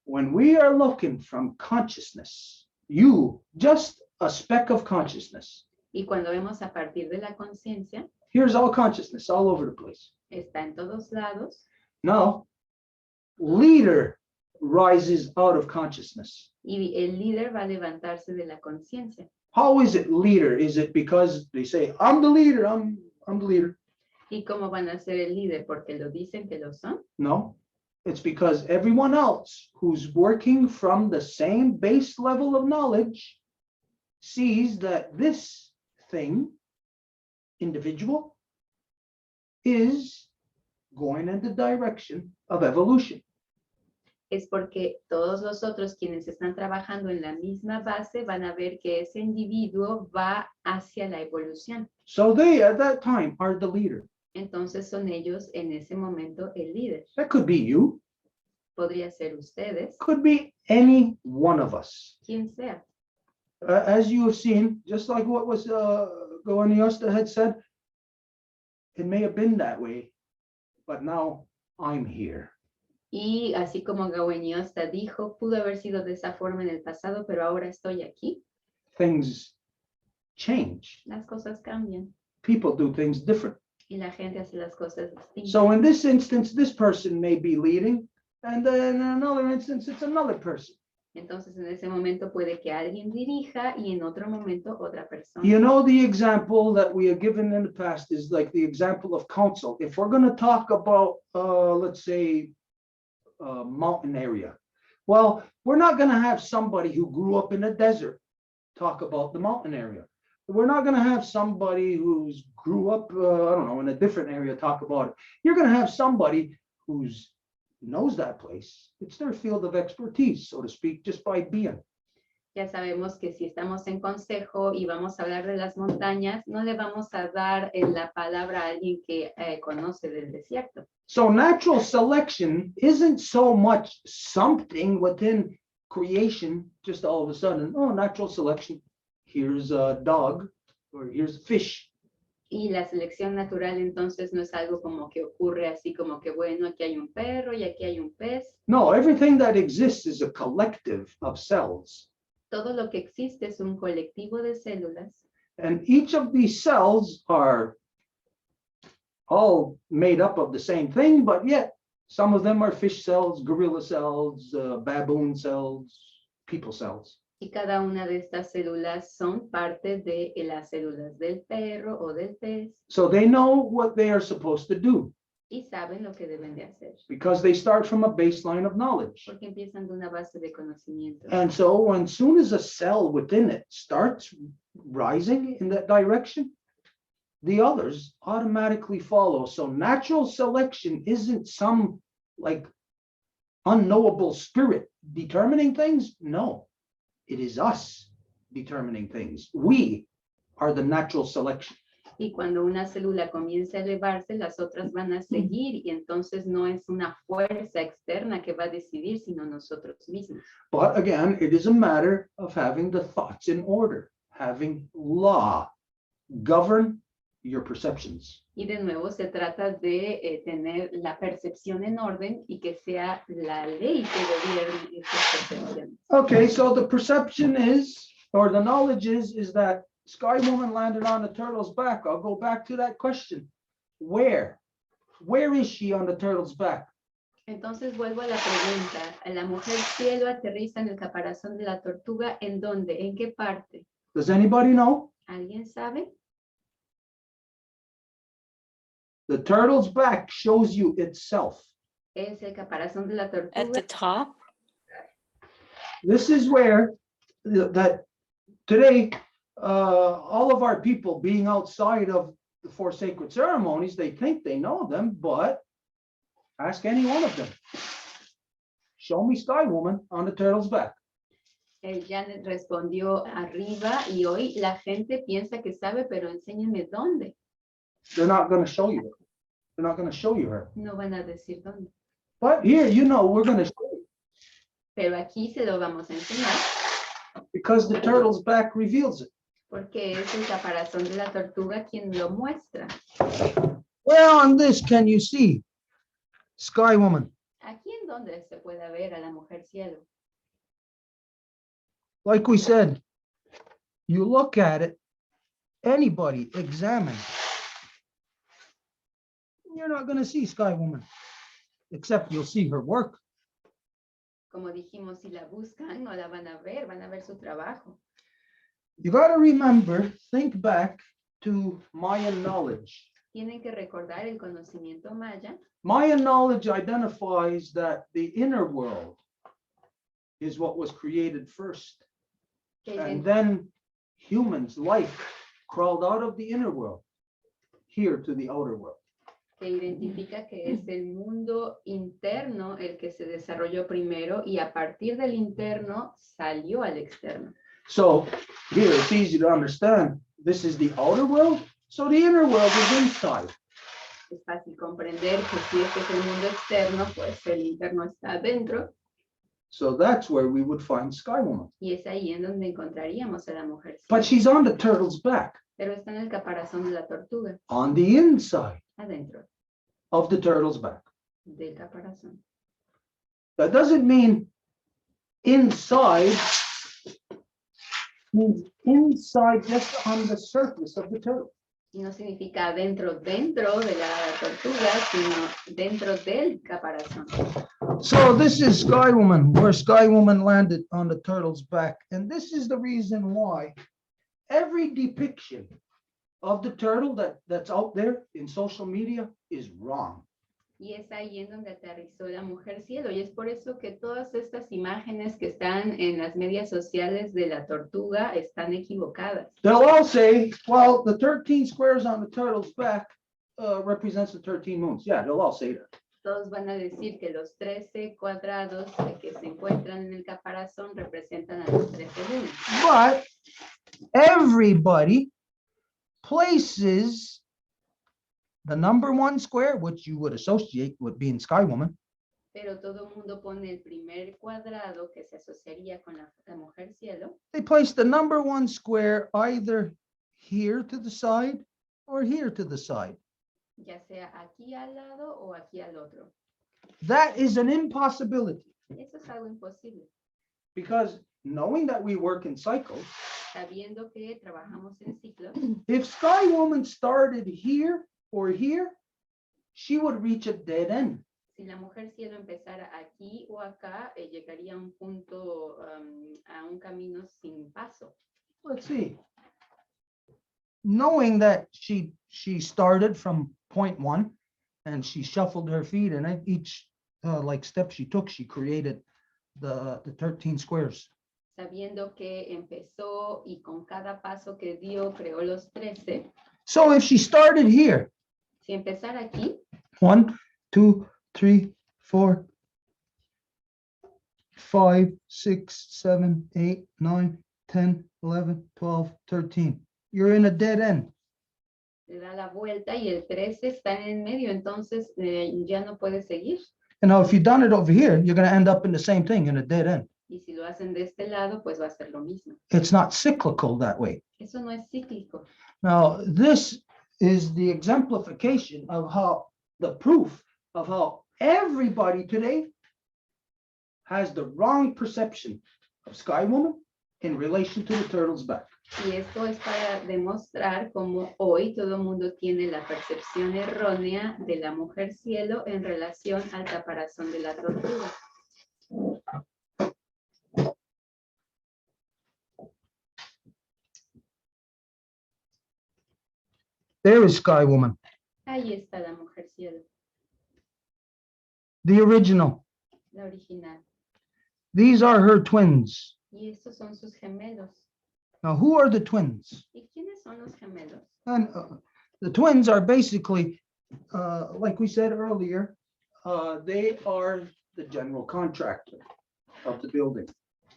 when we are looking from consciousness, you, just a speck of consciousness, Y cuando vemos a partir de la conciencia, here's all consciousness all over the place. está en todos lados Now, leader rises out of consciousness. y el líder va a levantarse de la conciencia. How is it leader? Is it because they say, I'm the leader, I'm the leader? ¿Y cómo van a ser el líder? ¿Porque lo dicen que lo son? No, it's because everyone else who's working from the same base level of knowledge sees that this thing, individual, is going in the direction of evolution. Es porque todos los otros quienes están trabajando en la misma base van a ver que ese individuo va hacia la evolución. So they, at that time, are the leader. Entonces son ellos en ese momento el líder. That could be you, Podría ser ustedes, could be any one of us. quien sea. As you have seen, just like what was Goaniosta had said, it may have been that way, but now I'm here. Y así como Gawainiosta dijo, pudo haber sido de esa forma en el pasado, pero ahora estoy aquí. Things change. Las cosas cambian People do things different. y la gente hace las cosas distintas. So in this instance, this person may be leading, and then in another instance, it's another person. Entonces en ese momento puede que alguien dirija y en otro momento otra persona. You know, the example that we have given in the past is like the example of council. If we're going to talk about, let's say, mountain area, well, we're not going to have somebody who grew up in a desert talk about the mountain area. We're not going to have somebody who's grew up, I don't know, in a different area talk about it. You're going to have somebody who's knows that place. It's their field of expertise, so to speak, just by being. Ya sabemos que si estamos en consejo y vamos a hablar de las montañas, no le vamos a dar la palabra a alguien que conoce del desierto. So natural selection isn't so much something within creation, just all of a sudden, oh, natural selection, here's a dog or here's a fish. Y la selección natural entonces no es algo como que ocurre así como que bueno, aquí hay un perro y aquí hay un pez. No, everything that exists is a collective of cells. Todo lo que existe es un colectivo de células And each of these cells are all made up of the same thing, but yet some of them are fish cells, gorilla cells, baboon cells, people cells. y cada una de estas células son parte de las células del perro o del pez So they know what they are supposed to do y saben lo que deben de hacer because they start from a baseline of knowledge. porque empiezan de una base de conocimiento. And so as soon as a cell within it starts rising in that direction, the others automatically follow. So natural selection isn't some like unknowable spirit determining things. No, it is us determining things. We are the natural selection. Y cuando una célula comienza a elevarse, las otras van a seguir y entonces no es una fuerza externa que va a decidir, sino nosotros mismos. But again, it is a matter of having the thoughts in order, having law govern your perceptions. Y de nuevo se trata de tener la percepción en orden y que sea la ley que gobierne esas percepciones. Okay, so the perception is, or the knowledge is that Sky Woman landed on the turtle's back. I'll go back to that question. Where? Where is she on the turtle's back? Entonces vuelvo a la pregunta. La mujer cielo aterriza en el caparazón de la tortuga. ¿En dónde? ¿En qué parte? Does anybody know? ¿Alguien sabe? The turtle's back shows you itself. Es el caparazón de la At the tortuga. top? This is where that today, all of our people being outside of the four sacred ceremonies, they think they know them, but ask any one of them. Show me Sky Woman on the turtle's back. Janet respondió arriba y hoy la gente piensa que sabe, pero enséñenme dónde. They're not going to show you. They're not going to show you her. No van a decir dónde. But here, you know, we're going to show you Pero aquí se lo vamos a enseñar because the turtle's back reveals it. porque es el caparazón de la tortuga quien lo muestra. Where on this can you see Sky Woman? Aquí en donde se puede ver a la mujer cielo. Like we said, you look at it, anybody examine. You're not going to see Sky Woman, except you'll see her work. Como dijimos, si la buscan, no la van a ver su trabajo. You got to remember, think back to Mayan knowledge. Tienen que recordar el conocimiento maya. Mayan knowledge identifies that the inner world is what was created first. Que And then humans, life, crawled out of the inner world here to the outer world. Que identifica que es el mundo interno el que se desarrolló primero y a partir del interno salió al externo. So here it's easy to understand. This is the outer world, so the inner world is inside. Es fácil comprender que si este es el mundo externo, pues el interno está adentro. So that's where we would find Sky Woman. Y es ahí en donde encontraríamos a la mujer. But she's on the turtle's back, Pero está en el caparazón de la tortuga, on the inside adentro of the turtle's back. del caparazón. That doesn't mean inside, means inside just on the surface of the turtle. Y no significa dentro de la tortuga, sino dentro del caparazón. So this is Sky Woman, where Sky Woman landed on the turtle's back. And this is the reason why every depiction of the turtle that's out there in social media is wrong. Y es ahí en donde aterrizó la mujer cielo. Y es por eso que todas estas imágenes que están en las medias sociales de la tortuga están equivocadas. They'll all say, well, the 13 squares on the turtle's back represents the 13 moons. Yeah, they'll all say that. Todos van a decir que los 13 cuadrados que se encuentran en el caparazón representan a los 13 lunas. But everybody places the number 1 square, which you would associate with being Sky Woman, Pero todo el mundo pone el primer cuadrado que se asociaría con la mujer cielo. they place the number 1 square either here to the side or here to the side. Ya sea aquí al lado o aquí al otro. That is an impossibility Eso es algo imposible. because knowing that we work in cycles, Sabiendo que trabajamos en ciclos, if Sky Woman started here or here, she would reach a dead end. si la mujer cielo empezara aquí o acá, llegaría a un punto, a un camino sin paso. Let's see. Knowing that she started from point 1 and she shuffled her feet, and at each like step she took, she created the 13 squares. Sabiendo que empezó y con cada paso que dio creó los 13. So if she started here, Si empezara aquí, 1, 2, 3, 4, 5, 6, 7, 8, 9, 10, 11, 12, 13. You're in a dead end. le da la vuelta y el 13 está en el medio, entonces ya no puede seguir. And now if you've done it over here, you're going to end up in the same thing, in a dead end. Y si lo hacen de este lado, pues va a ser lo mismo. It's not cyclical that way. Eso no es cíclico. Now, this is the exemplification of how, the proof of how everybody today has the wrong perception of Sky Woman in relation to the turtle's back. Y esto es para demostrar cómo hoy todo el mundo tiene la percepción errónea de la mujer cielo en relación al caparazón de la tortuga. There is Sky Woman, Ahí está la mujer cielo, the original. la original. These are her twins. Y estos son sus gemelos. Now, who are the twins? ¿Y quiénes son los gemelos? And the twins are basically, like we said earlier, they are the general contractor of the building.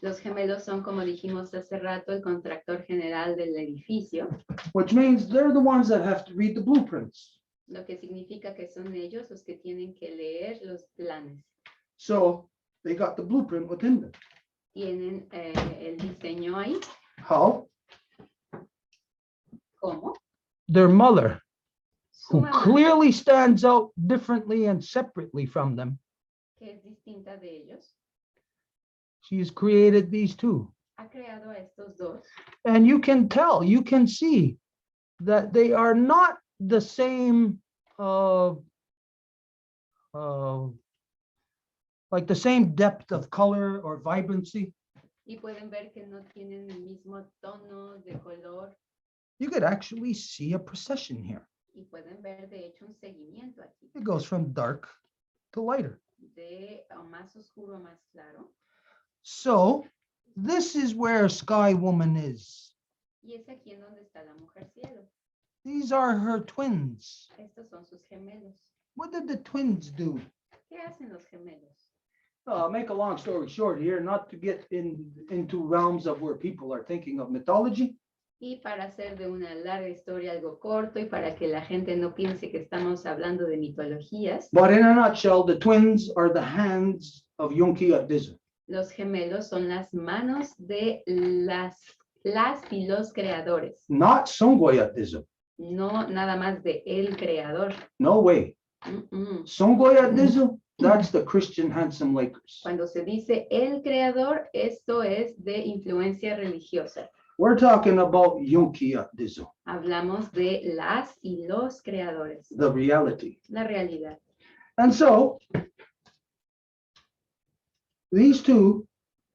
Los gemelos son, como dijimos hace rato, el contractor general del edificio, Which means they're the ones that have to read the blueprints. lo que significa que son ellos los que tienen que leer los planes. So they got the blueprint within them. Tienen el diseño ahí. How? ¿Cómo? Their mother, Su who mamá, clearly stands out differently and separately from them, que es distinta de ellos, she has created these two. ha creado a estos dos. And you can tell, you can see that they are not the same, like the same depth of color or vibrancy. Y pueden ver que no tienen el mismo tono de color You could actually see a procession here. y pueden ver de hecho un seguimiento aquí, It goes from dark to lighter. de más oscuro a más claro. So this is where Sky Woman is. Y es aquí en donde está la mujer cielo. These are her twins. Estos son sus gemelos. What did the twins do? ¿Qué hacen los gemelos? Make a long story short here, not to get into realms of where people are thinking of mythology. Y para hacer de una larga historia algo corto y para que la gente no piense que estamos hablando de mitologías, But in a nutshell, the twins are the hands of Yonki Adiza. los gemelos son las manos de las y los creadores, Not Songway Adiza. no nada más de el creador. No way. Songway Adiza, that's the Christian Handsome Lakers. Cuando se dice el creador, esto es de influencia religiosa. We're talking about Yonki Adiza, Hablamos de las y los creadores, the reality. la realidad. And so, these two,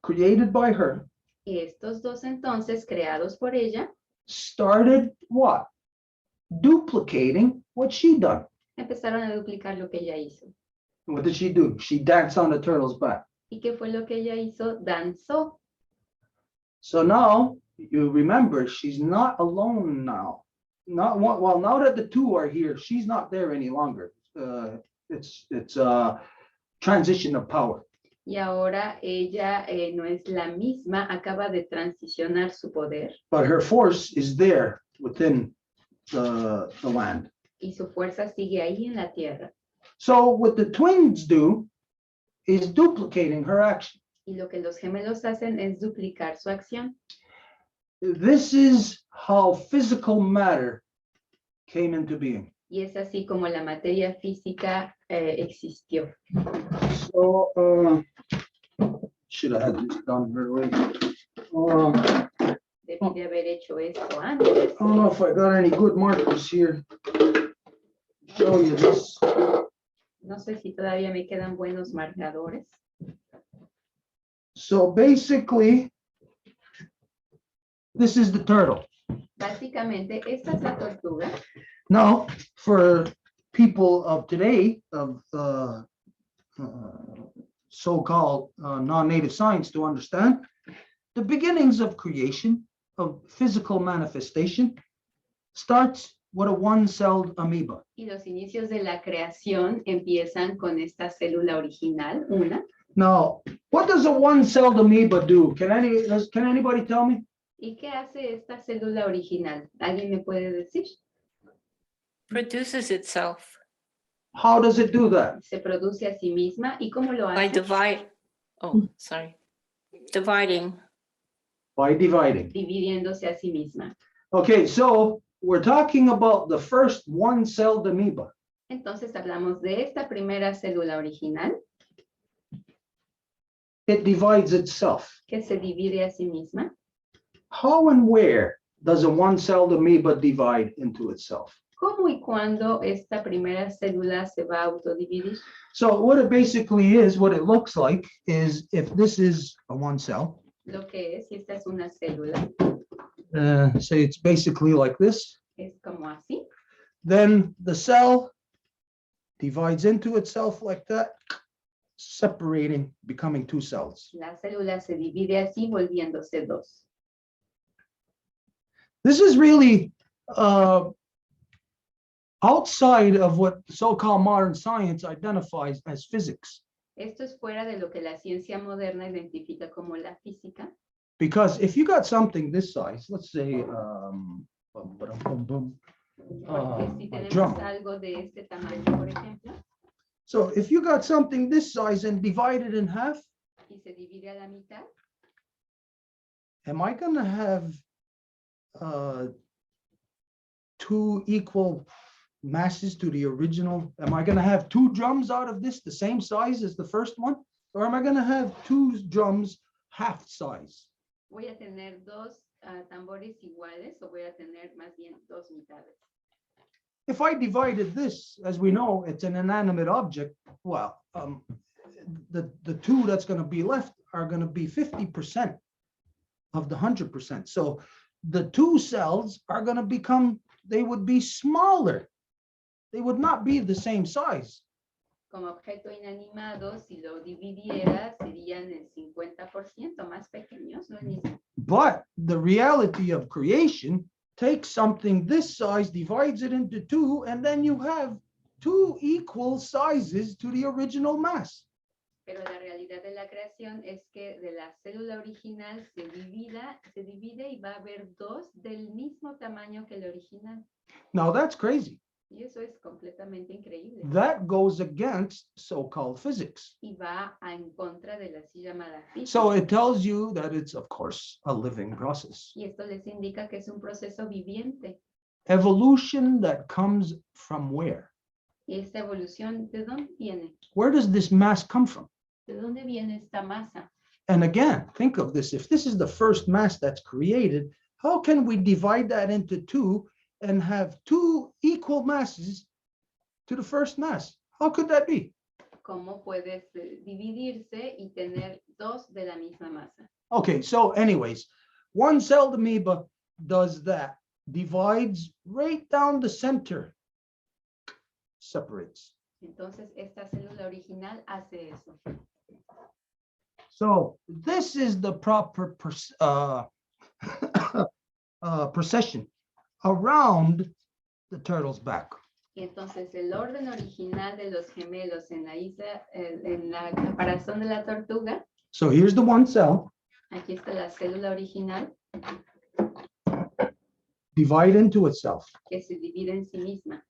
created by her, Estos dos entonces, creados por ella, started what? Duplicating what she done. empezaron a duplicar lo que ella hizo. What did she do? She danced on the turtle's back. ¿Y qué fue lo que ella hizo? Danzó. So now you remember she's not alone now. Not well, now that the two are here, she's not there any longer. It's transition of power. Y ahora ella no es la misma, acaba de transicionar su poder But her force is there within the land. y su fuerza sigue ahí en la tierra. So what the twins do is duplicating her action. Y lo que los gemelos hacen es duplicar su acción. This is how physical matter came into being. Y es así como la materia física existió. So should have had this done right away. Debí de haber hecho esto antes. I don't know if I got any good markers here. Show you this. No sé si todavía me quedan buenos marcadores. So basically, this is the turtle. Básicamente, esta es la tortuga. Now, for people of today, of so-called non-native science to understand, the beginnings of creation, of physical manifestation, starts with a one-celled amoeba. Y los inicios de la creación empiezan con esta célula original, una. Now, what does a one-celled amoeba do? Can anybody tell me? ¿Y qué hace esta célula original? ¿Alguien me puede decir? Produces itself How does it do that? Se produce a sí misma. ¿Y cómo lo by hace? dividing. By dividing. Dividiéndose a sí misma. Okay, so we're talking about the first one-celled amoeba. Entonces hablamos de esta primera célula original It divides itself. que se divide a sí misma. How and where does a one-celled amoeba divide into itself? ¿Cómo y cuándo esta primera célula se va a autodividir? So what it basically is, what it looks like is if this is a one cell, Lo que es, si esta es una célula, say it's basically like this, es como así. then the cell divides into itself like that, separating, becoming two cells. La célula se divide así, volviéndose dos. This is really outside of what so-called modern science identifies as physics. Esto es fuera de lo que la ciencia moderna identifica como la física. Because if you got something this size, let's say, Porque si a tenemos drum. algo de este tamaño, por ejemplo, So if you got something this size and divide it in half, y se divide a la mitad, am I gonna have two equal masses to the original? Am I gonna have two drums out of this the same size as the first one? Or am I gonna have two drums half size? voy a tener dos tambores iguales o voy a tener más bien dos mitades. If I divided this, as we know, it's an inanimate object, well, the two that's gonna be left are gonna be 50% of the 100%. So the two cells are gonna become, they would be smaller. They would not be the same size. Como objeto inanimado, si lo dividiera, serían el 50% más pequeños, ¿no? But the reality of creation takes something this size, divides it into two, and then you have two equal sizes to the original mass. Pero la realidad de la creación es que de la célula original se divide y va a haber dos del mismo tamaño que el original. Now that's crazy. Y eso es completamente increíble. That goes against so-called physics. Y va en contra de la así llamada física. So it tells you that it's, of course, a living process. Y esto les indica que es un proceso viviente. Evolution that comes from where? ¿Y esta evolución de dónde viene? Where does this mass come from? ¿De dónde viene esta masa? And again, think of this. If this is the first mass that's created, how can we divide that into two and have two equal masses to the first mass? How could that be? ¿Cómo puede dividirse y tener dos de la misma masa? Okay, so anyways, one-celled amoeba does that, divides right down the center, separates. Entonces, esta célula original hace eso. So this is the proper procession around the turtle's back. Y entonces, el orden original de los gemelos en la isla, en la caparazón de la tortuga, So here's the one cell, aquí está la célula original divide into itself. que se divide en sí misma.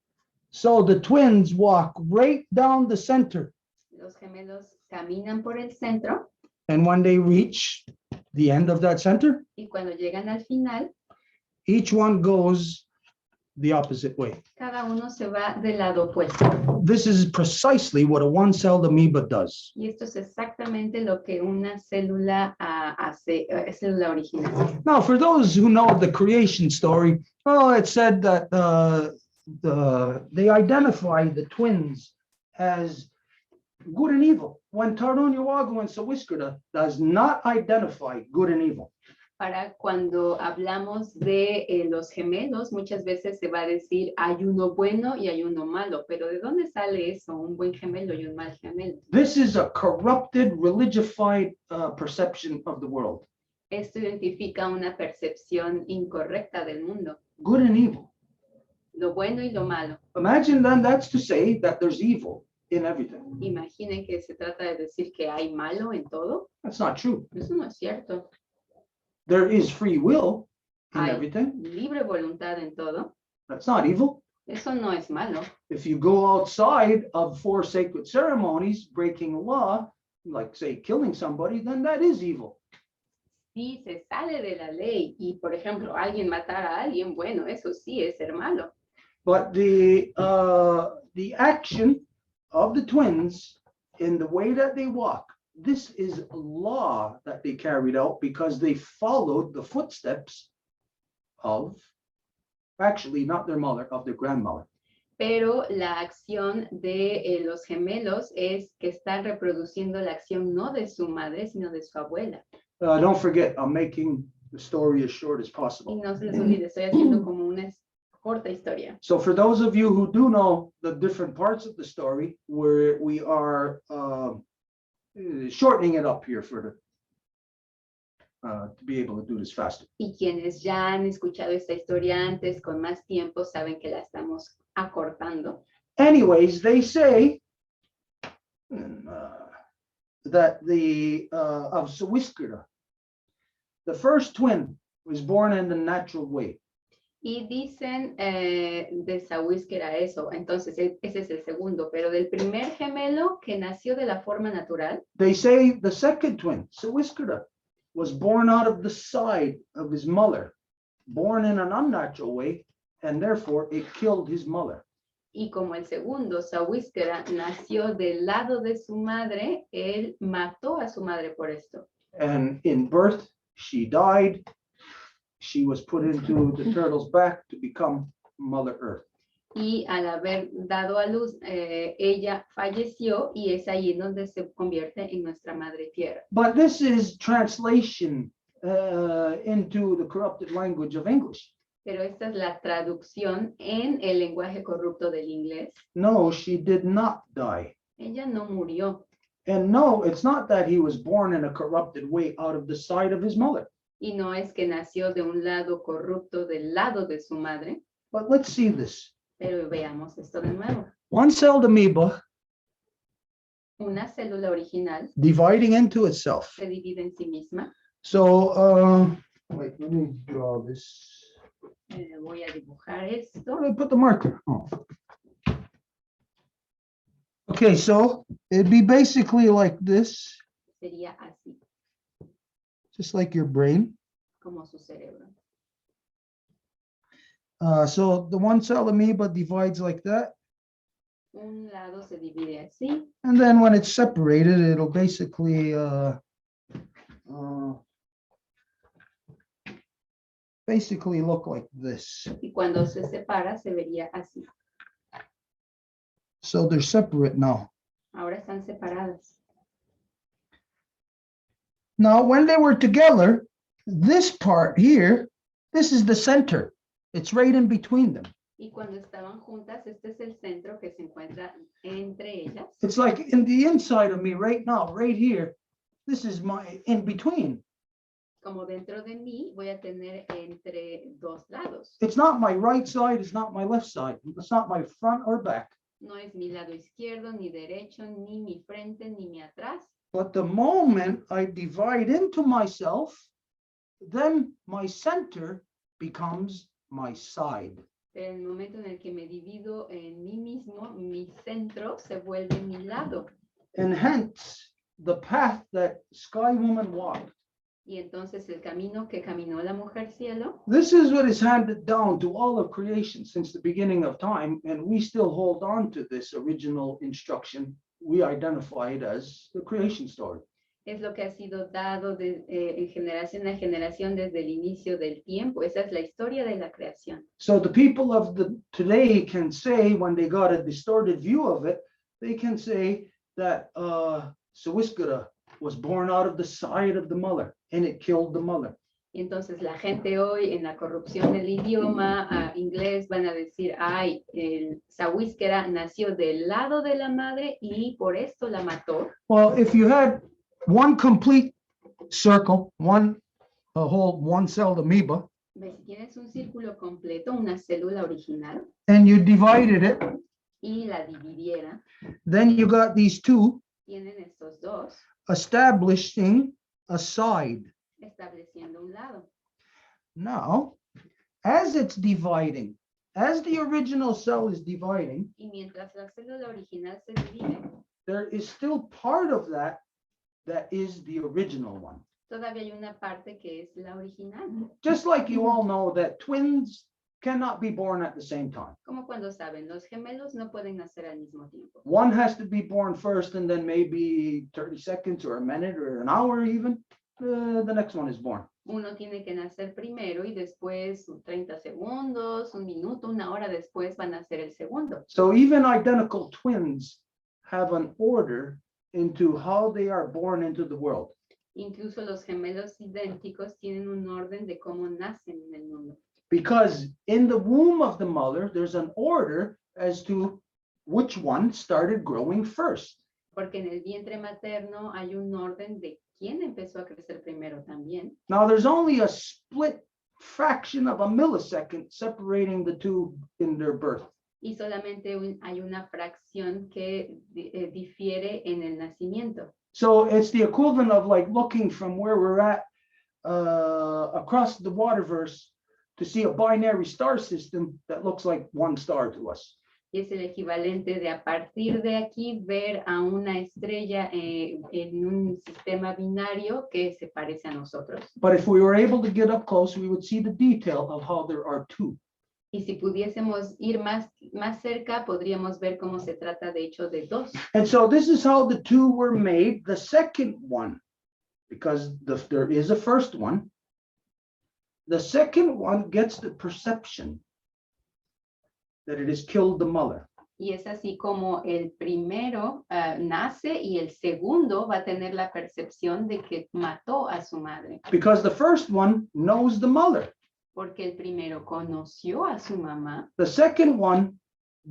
So the twins walk right down the center. Los gemelos caminan por el centro And when they reach the end of that center, y cuando llegan al final, each one goes the opposite way. cada uno se va del lado opuesto. This is precisely what a one-celled amoeba does. Y esto es exactamente lo que una célula hace, célula original. Now, for those who know the creation story, it said that they identify the twins as good and evil. When Tarunyuwagu and Sawiskrita does not identify good and evil. Para cuando hablamos de los gemelos, muchas veces se va a decir hay uno bueno y hay uno malo, pero ¿de dónde sale eso? Un buen gemelo y un mal gemelo. This is a corrupted, religified perception of the world. Esto identifica una percepción incorrecta del mundo, Good and evil. lo bueno y lo malo. Imagine then that's to say that there's evil in everything. Imaginen que se trata de decir que hay malo en todo. That's not true. Eso no es cierto. There is free will in Hay everything. libre voluntad en todo. That's not evil. Eso no es malo. If you go outside of 4 sacred ceremonies, breaking law, like say killing somebody, then that is evil. Si se sale de la ley y, por ejemplo, alguien matar a alguien, bueno, eso sí es ser malo. But the action of the twins in the way that they walk, this is a law that they carried out because they followed the footsteps of, actually not their mother, of their grandmother. Pero la acción de los gemelos es que están reproduciendo la acción no de su madre, sino de su abuela. Don't forget, I'm making the story as short as Y possible. no se les olvide, estoy haciendo como una corta historia. So for those of you who do know the different parts of the story, where we are shortening it up here for the to be able to do this faster. Y quienes ya han escuchado esta historia antes con más tiempo saben que la estamos acortando. Anyways, they say that the of Sawiskrita, the first twin was born in the natural way. Y dicen de Saúl que era eso, entonces ese es el segundo, pero del primer gemelo que nació de la forma natural, They say the second twin, Sawiskrita, was born out of the side of his mother, born in an unnatural way, and therefore it killed his mother. y como el segundo, Sahuísquera, nació del lado de su madre, él mató a su madre por esto. And in birth, she died. She was put into the turtle's back to become Mother Earth. Y al haber dado a luz, ella falleció y es ahí donde se convierte en nuestra madre tierra. But this is translation into the corrupted language of English. Pero esta es la traducción en el lenguaje corrupto del inglés. No, she did not die. Ella no murió. And no, it's not that he was born in a corrupted way out of the side of his mother. Y no es que nació de un lado corrupto del lado de su madre. But let's see this. Pero veamos esto de nuevo. One-celled amoeba Una célula original dividing into itself. se divide en sí misma. So, wait, let me draw this. Voy a dibujar esto. Where did I put the marker? Oh. Okay, so it'd be basically like this, Sería así, just like your brain. como su cerebro. So the one-cell amoeba divides like that. Un lado se divide así. And then when it's separated, it'll basically look like this. Y cuando se separa, se vería así. So they're separate now. Ahora están separadas. Now, when they were together, this part here, this is the center. It's right in between them. Y cuando estaban juntas, este es el centro que se encuentra entre ellas. It's like in the inside of me right now, right here. This is my in between. Como dentro de mí, voy a tener entre dos lados. It's not my right side, it's not my left side. It's not my front or back. No es mi lado izquierdo, ni derecho, ni mi frente, ni mi atrás. But the moment I divide into myself, then my center becomes my side. Pero en el momento en el que me divido en mí mismo, mi centro se vuelve mi lado. And hence the path that Sky Woman walked. Y entonces el camino que caminó la mujer cielo, This is what is handed down to all of creation since the beginning of time, and we still hold on to this original instruction we identified as the creation story. es lo que ha sido dado en generación a generación desde el inicio del tiempo. Esa es la historia de la creación. So the people of the today can say, when they got a distorted view of it, they can say that Sawiskara was born out of the side of the mother and it killed the mother. Y entonces la gente hoy en la corrupción del idioma inglés van a decir, ay, el Sawiskara nació del lado de la madre y por esto la mató. Well, if you had one complete circle, a whole one-celled amoeba, ¿Ves? Si tienes un círculo completo, una célula original, and you divided it, y la dividiera, then you got these two tienen estos dos establishing a side. estableciendo un lado. Now, as it's dividing, as the original cell is dividing, Y mientras la célula original se divide, there is still part of that is the original one. todavía hay una parte que es la original. Just like you all know that twins cannot be born at the same time. Como cuando saben, los gemelos no pueden nacer al mismo tiempo. One has to be born first, and then maybe 30 seconds or a minute or an hour even, the next one is born. Uno tiene que nacer primero y después 30 segundos, un minuto, una hora después van a nacer el segundo. So even identical twins have an order into how they are born into the world. Incluso los gemelos idénticos tienen un orden de cómo nacen en el mundo. Because in the womb of the mother, there's an order as to which one started growing first. Porque en el vientre materno hay un orden de quién empezó a crecer primero también. Now, there's only a split fraction of a millisecond separating the two in their birth. Y solamente hay una fracción que difiere en el nacimiento. So it's the equivalent of like looking from where we're at across the waterverse to see a binary star system that looks like one star to us. Y es el equivalente de a partir de aquí ver a una estrella en un sistema binario que se parece a nosotros. But if we were able to get up close, we would see the detail of how there are two. Y si pudiésemos ir más cerca, podríamos ver cómo se trata de hecho de dos. And so this is how the two were made. The second one, because there is a first one, the second one gets the perception that it has killed the mother. Y es así como el primero nace y el segundo va a tener la percepción de que mató a su madre. Because the first one knows the mother. Porque el primero conoció a su mamá. The second one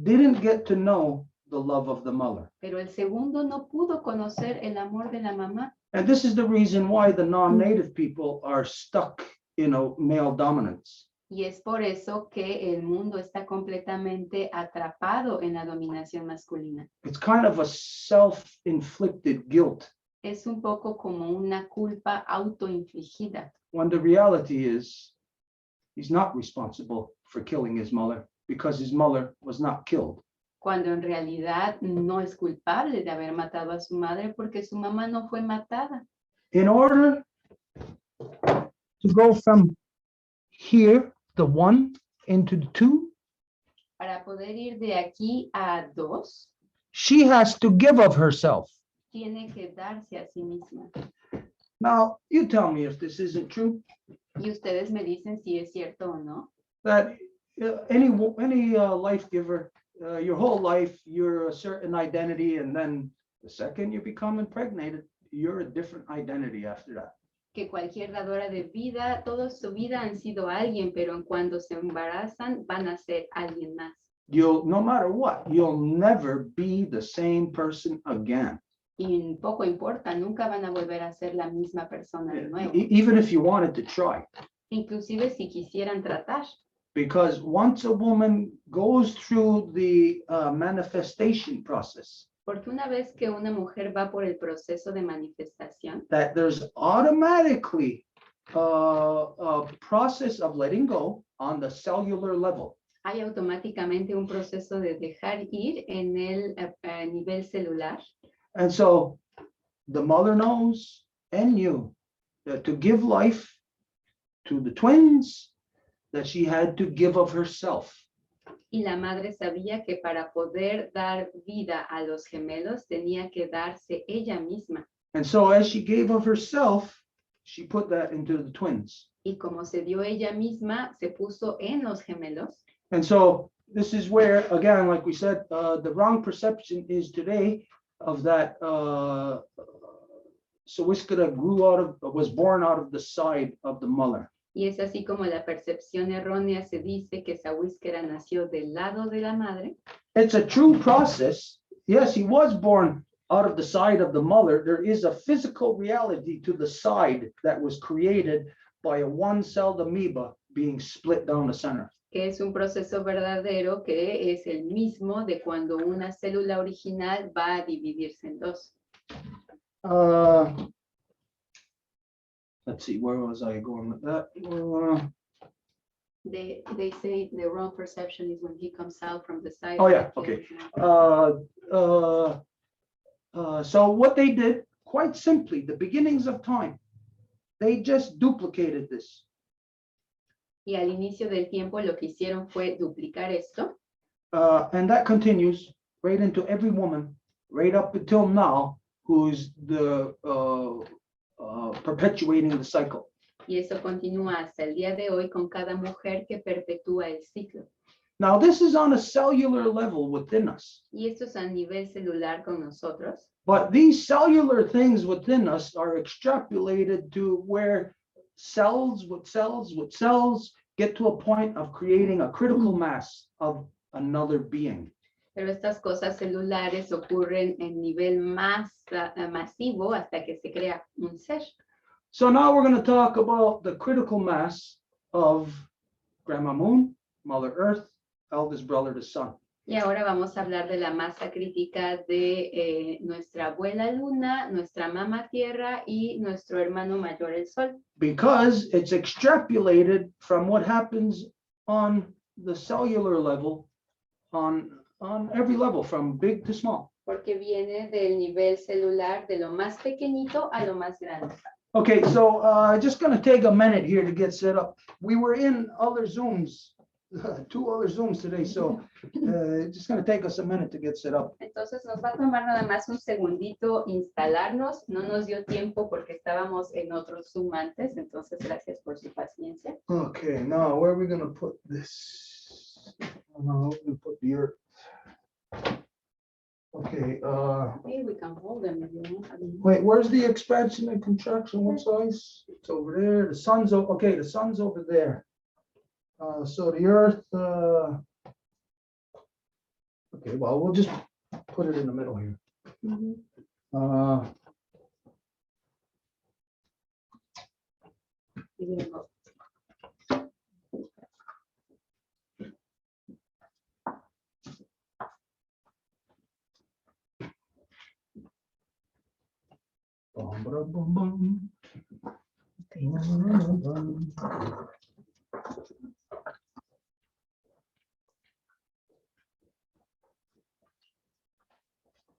didn't get to know the love of the mother. Pero el segundo no pudo conocer el amor de la mamá. And this is the reason why the non-native people are stuck in a male dominance. Y es por eso que el mundo está completamente atrapado en la dominación masculina. It's kind of a self-inflicted guilt, Es un poco como una culpa autoinfligida, when the reality is he's not responsible for killing his mother because his mother was not killed. cuando en realidad no es culpable de haber matado a su madre porque su mamá no fue matada. In order to go from here, the 1, into the 2, Para poder ir de aquí a 2, she has to give of herself. tiene que darse a sí misma. Now, you tell me if this isn't true, Y ustedes me dicen si es cierto o no. that any life giver, your whole life, you're a certain identity, and then the second you become impregnated, you're a different identity after that. Que cualquier dadora de vida, toda su vida han sido alguien, pero en cuando se embarazan van a ser alguien más. No matter what, you'll never be the same person again. Y poco importa, nunca van a volver a ser la misma persona de nuevo. Even if you wanted to try. Inclusive si quisieran tratar. Because once a woman goes through the manifestation process, Porque una vez que una mujer va por el proceso de manifestación, that there's automatically a process of letting go on the cellular level. hay automáticamente un proceso de dejar ir en el nivel celular. And so the mother knows and knew that to give life to the twins, that she had to give of herself. Y la madre sabía que para poder dar vida a los gemelos tenía que darse ella misma. And so as she gave of herself, she put that into the twins. Y como se dio ella misma, se puso en los gemelos. And so this is where, again, like we said, the wrong perception is today of that Sawiskara was born out of the side of the mother. Y es así como la percepción errónea se dice que Sawiskara nació del lado de la madre. It's a true process. Yes, he was born out of the side of the mother. There is a physical reality to the side that was created by a one-celled amoeba being split down the center. Que es un proceso verdadero que es el mismo de cuando una célula original va a dividirse en dos. Let's see, where was I going with that? They say the wrong perception is when he comes out from the side. Oh, yeah, okay. So what they did, quite simply, the beginnings of time, they just duplicated this. Y al inicio del tiempo lo que hicieron fue duplicar esto. And that continues right into every woman, right up until now, who's the perpetuating the cycle. Y eso continúa hasta el día de hoy con cada mujer que perpetúa el ciclo. Now, this is on a cellular level within us. Y esto es a nivel celular con nosotros. But these cellular things within us are extrapolated to where cells with cells with cells get to a point of creating a critical mass of another being. Pero estas cosas celulares ocurren en nivel más masivo hasta que se crea un ser. So now we're going to talk about the critical mass of Grandma Moon, Mother Earth, eldest brother, the sun. Y ahora vamos a hablar de la masa crítica de nuestra abuela Luna, nuestra mamá Tierra y nuestro hermano mayor el Sol. Because it's extrapolated from what happens on the cellular level, on every level, from big to small. Porque viene del nivel celular de lo más pequeñito a lo más grande. Okay, so just going to take a minute here to get set up. We were in other Zooms, 2 other Zooms today, so just going to take us a minute to get set up. Entonces nos va a tomar nada más un segundito instalarnos. No nos dio tiempo porque estábamos en otro Zoom antes, entonces gracias por su paciencia. Okay, now where are we going to put this? No, we're going to put the earth. Okay, Maybe we can hold them if you want. wait, where's the expansion and contraction? What size? It's over there. The sun's okay, the sun's over there. So the earth, okay, well, we'll just put it in the middle here. Mhm. Bum, ba, bum, bum.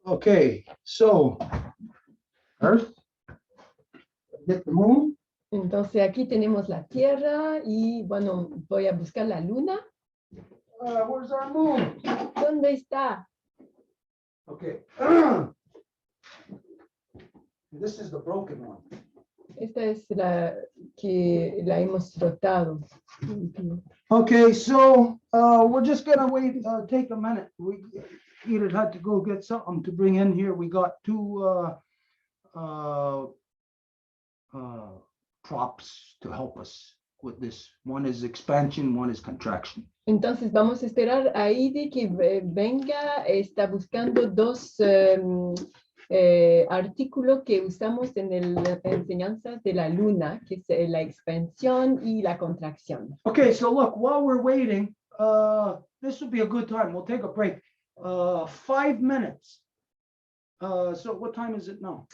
Okay, so Earth, get the moon. Entonces aquí tenemos la Tierra y bueno, voy a buscar la Luna. Where's our moon? ¿Dónde está? Okay. This is the broken one. Esta es la que la hemos rotado. Okay, so we're just gonna wait, take a minute. We Edith had to go get something to bring in here. We got two props to help us with this. One is expansion, one is contraction. Entonces vamos a esperar a Idi que venga. Está buscando dos artículos que usamos en la enseñanza de la Luna, que es la expansión y la contracción. Okay, so look, while we're waiting, this would be a good time. We'll take a break. 5 minutes. So what time is it now?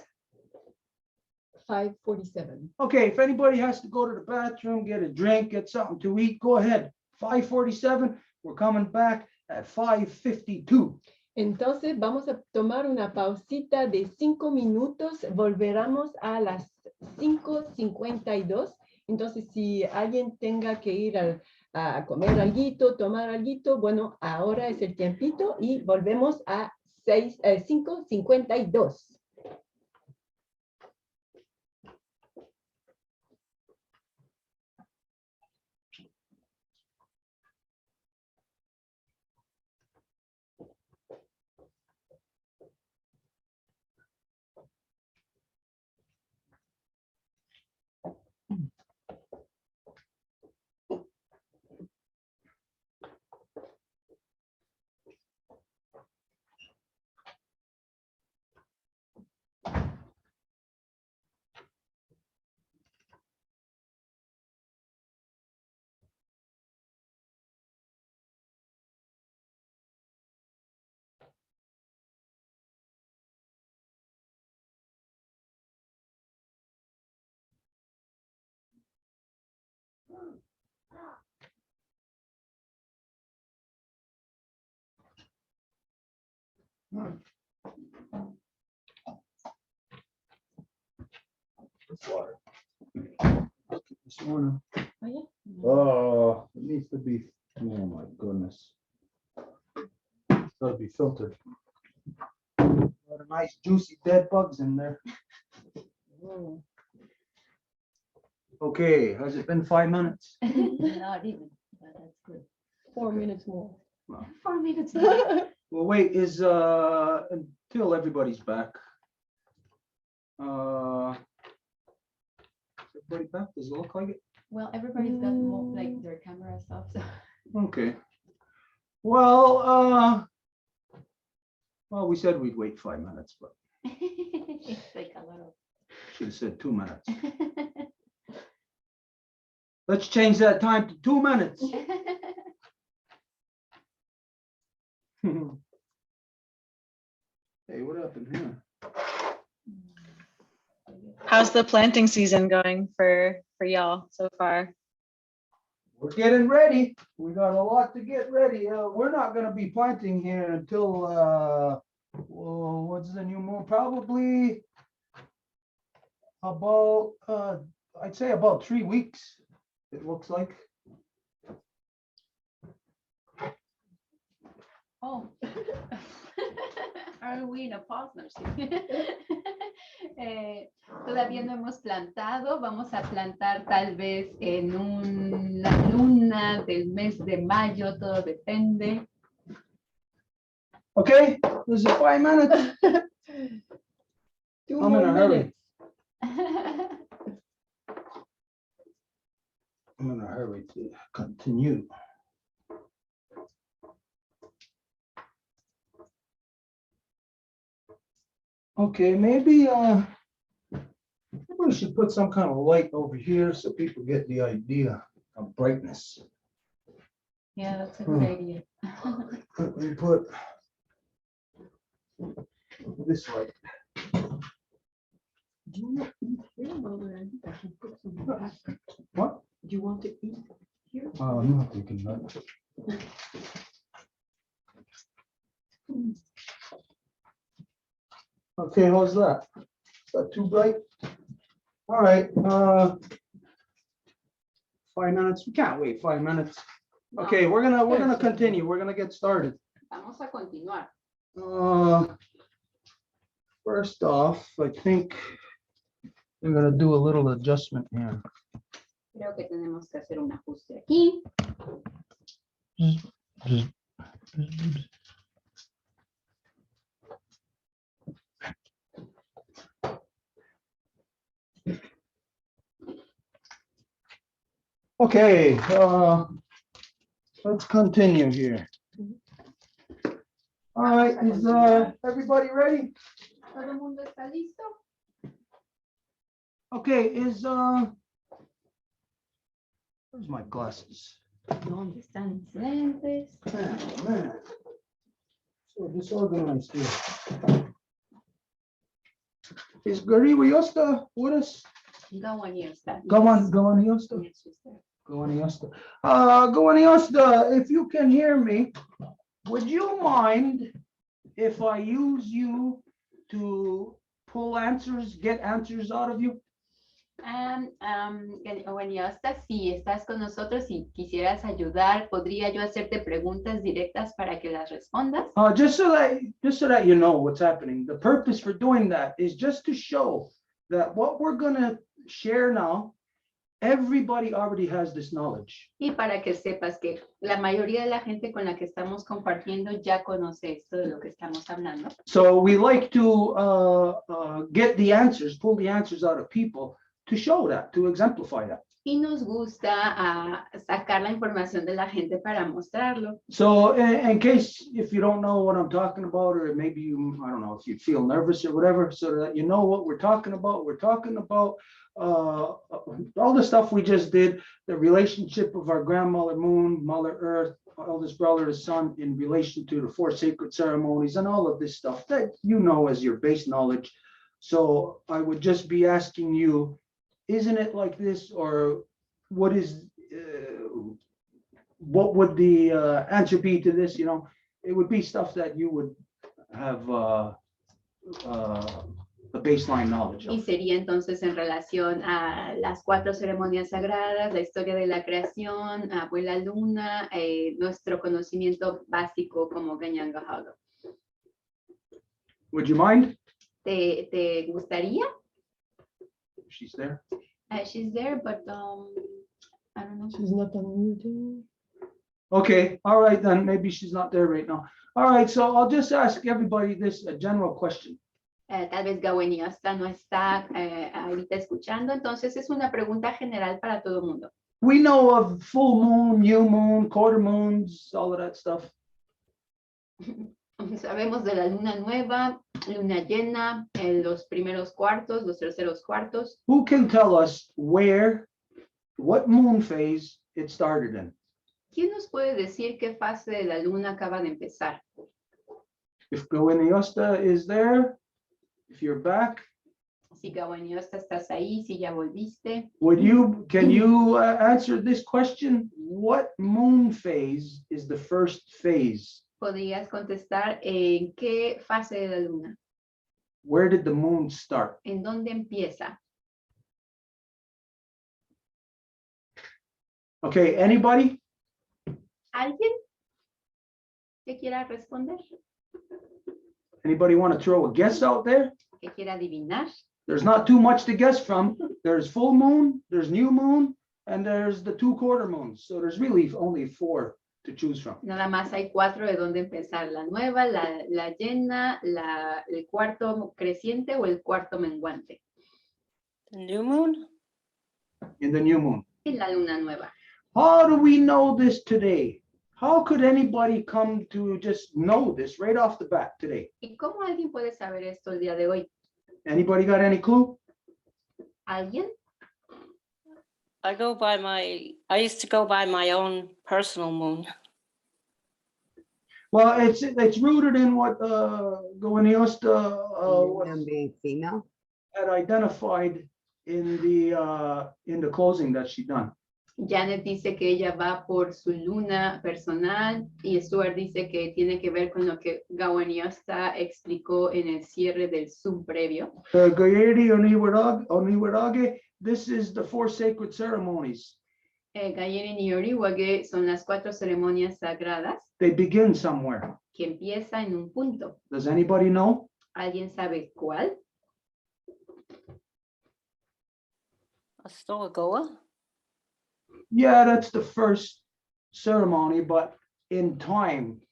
5:47. Okay, if anybody has to go to the bathroom, get a drink, get something to eat, go ahead. 5:47, we're coming back at 5:52. Entonces vamos a tomar una pausita de 5 minutos. Volveremos a las 5:52. Entonces, si alguien tenga que ir a comer alguito, tomar alguito, bueno, ahora es el tiempito y volvemos a 5:52. Water. This one. Oh, yeah? Oh, it needs to be, oh my goodness. It's gotta be filtered. Got a nice juicy dead bugs in there. Mm. Okay, has it been 5 minutes? Not even, but that's good. 4 minutes more. 4 minutes more. Well, wait, is until everybody's back. Is everybody back? Does it look like it? Well, everybody's got like their camera stuff. So. Okay. Well, we said we'd wait 5 minutes, but It's like a lot of. should have said 2 minutes. Let's change that time to 2 minutes. Hey, what happened here? How's the planting season going for y'all so far? We're getting ready. We got a lot to get ready. We're not gonna be planting here until, well, what's the new moon? Probably about, I'd say about 3 weeks, it looks like. Oh. Are we in a pause? No, sí. Todavía no hemos plantado. Vamos a plantar tal vez en una luna del mes de mayo. Todo depende. Okay, this is 5 minutes. 2 I'm in more a hurry. minutes. I'm in a hurry to continue. Okay, maybe we should put some kind of light over here so people get the idea of brightness. Yeah, that's a good idea. We put this light. Do you want to eat here while we're at it? I can put some back. What? Do you want to eat here? I'm not thinking that. Okay, how's that? Is that too bright? All right, 5 minutes. We can't wait 5 minutes. Okay, we're gonna continue. We're gonna get started. Vamos a continuar. First off, I think we're gonna do a little adjustment here. Creo que tenemos que hacer un ajuste aquí. Okay, let's continue here. All right, is everybody ready? ¿Todo el mundo está listo? Okay, where's my glasses? ¿Dónde están mis lentes? Oh, man. So disorganized here. Is Gariba Yosta with us? Gawani está. Go on, Yosta. Yes, she's there. Go on, Yosta, if you can hear me, would you mind if I use you to pull answers, get answers out of you? Hasta si estás con nosotros y quisieras ayudar, ¿podría yo hacerte preguntas directas para que las respondas? Just so that you know what's happening. The purpose for doing that is just to show that what we're gonna share now, everybody already has this knowledge. Y para que sepas que la mayoría de la gente con la que estamos compartiendo ya conoce esto de lo que estamos hablando. So we like to get the answers, pull the answers out of people to show that, to exemplify that. Y nos gusta sacar la información de la gente para mostrarlo. So in case if you don't know what I'm talking about, or maybe you, I don't know, if you feel nervous or whatever, so that you know what we're talking about all the stuff we just did, the relationship of our grandmother Moon, Mother Earth, eldest brother and son in relation to the 4 sacred ceremonies and all of this stuff that you know as your base knowledge. So I would just be asking you, isn't it like this, or what would the answer be to this? You know, it would be stuff that you would have the baseline knowledge Y of. sería entonces en relación a las 4 ceremonias sagradas, la historia de la creación, Abuela Luna, nuestro conocimiento básico como Ganyangahalo. Would you mind? ¿Te gustaría? She's there. She's there, but I don't know. She's not unmuted. Okay, all right then, maybe she's not there right now. All right, so I'll just ask everybody this, a general question. Tal vez Gawani hasta no está ahorita escuchando, entonces es una pregunta general para todo el mundo. We know of full moon, new moon, quarter moons, all of that stuff. Sabemos de la luna nueva, luna llena, los primeros cuartos, los terceros cuartos. Who can tell us what moon phase it started in? ¿Quién nos puede decir qué fase de la luna acaba de empezar? If Goeniosta is there, if you're back, Si Gawani hasta estás ahí, si ya volviste. can you answer this question? What moon phase is the first phase? ¿Podrías contestar en qué fase de la luna? Where did the moon start? ¿En dónde empieza? Okay, anybody? ¿Alguien que quiera responder? Anybody want to throw a guess out there? ¿Que quiera adivinar? There's not too much to guess from. There's full moon, there's new moon, and there's the 2 quarter moons. So there's really only 4 to choose from. Nada más hay 4 de dónde empezar. La nueva, la llena, el cuarto creciente o el cuarto menguante. The new moon? In the new moon. Y la luna nueva. How do we know this today? How could anybody come to just know this right off the bat today? ¿Y cómo alguien puede saber esto el día de hoy? Anybody got any clue? ¿Alguien? I used to go by my own personal moon. Well, it's rooted in what Gowaniosta Them being female. had identified in the closing that she done. Janet dice que ella va por su luna personal y Stuart dice que tiene que ver con lo que Gawaniosta explicó en el cierre del Zoom previo. Gayeri Oniwarage, this is the 4 sacred ceremonies. Gayeri y Oriwage son las 4 ceremonias sagradas They begin somewhere. que empieza en un punto. Does anybody know? ¿Alguien sabe cuál? Astoagoa? Yeah, that's the first ceremony, but in time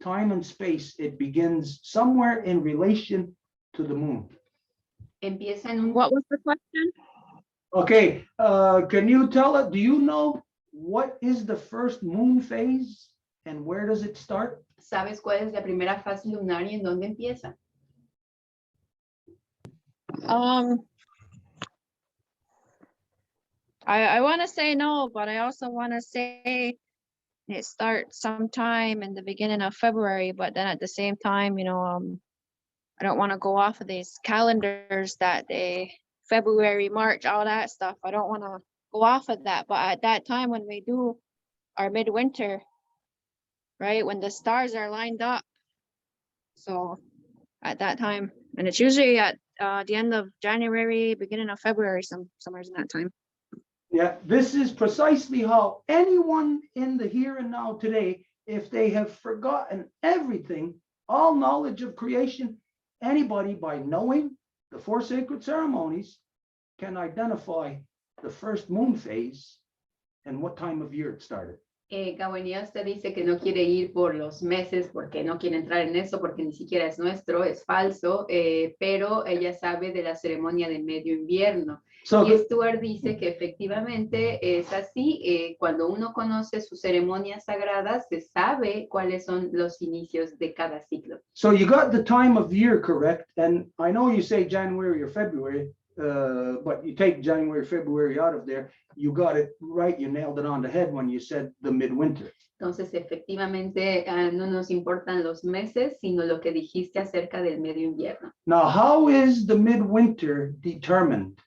and space, it begins somewhere in relation to the moon. Empieza en un... What was the question? Okay, can you tell it? Do you know what is the first moon phase and where does it start? ¿Sabes cuál es la primera fase lunar y en dónde empieza? I want to say no, but I also want to say it starts sometime in the beginning of February, but then at the same time, I don't want to go off of these calendars that February, March, all that stuff. I don't want to go off of that. But at that time when we do our midwinter, right, when the stars are lined up, so at that time, and it's usually at the end of January, beginning of February, somewhere in that time. Yeah, this is precisely how anyone in the here and now today, if they have forgotten everything, all knowledge of creation, anybody by knowing the 4 sacred ceremonies can identify the first moon phase and what time of year it started. Gawaniosta dice que no quiere ir por los meses porque no quiere entrar en eso porque ni siquiera es nuestro, es falso, pero ella sabe de la ceremonia de medio invierno. So Y Stuart dice que efectivamente es así, cuando uno conoce sus ceremonias sagradas, se sabe cuáles son los inicios de cada ciclo. so you got the time of year correct, and I know you say January or February, but you take January, February out of there, you got it right, you nailed it on the head when you said the midwinter. Entonces, efectivamente, no nos importan los meses, sino lo que dijiste acerca del medio invierno. Now, how is the midwinter determined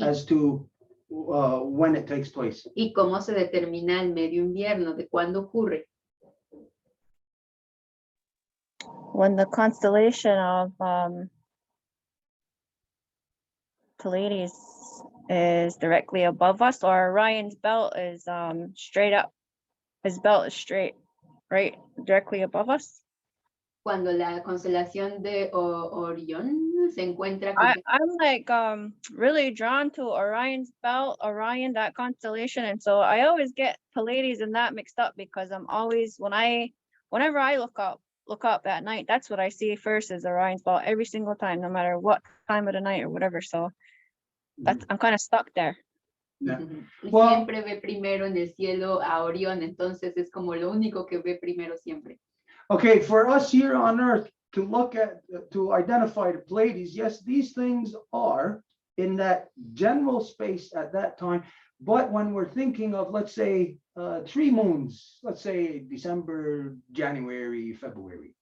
as to when it takes place? ¿Y cómo se determina el medio invierno? ¿De cuándo ocurre? When the constellation of Pleiades is directly above us, or Orion's belt is straight up. His belt is straight, right, directly above us. Cuando la constelación de Orión se encuentra... I'm like really drawn to Orion's belt, Orion, that constellation, and so I always get Pleiades and that mixed up because I'm always whenever I look up at night, that's what I see first is Orion's belt every single time, no matter what time of the night or whatever. So that's I'm kind of stuck there. Yeah. Well, siempre ve primero en el cielo a Orión, entonces es como lo único que ve primero siempre. Okay, for us here on Earth to look at, to identify the Pleiades, yes, these things are in that general space at that time. But when we're thinking of, let's say, 3 moons, let's say December, January, February.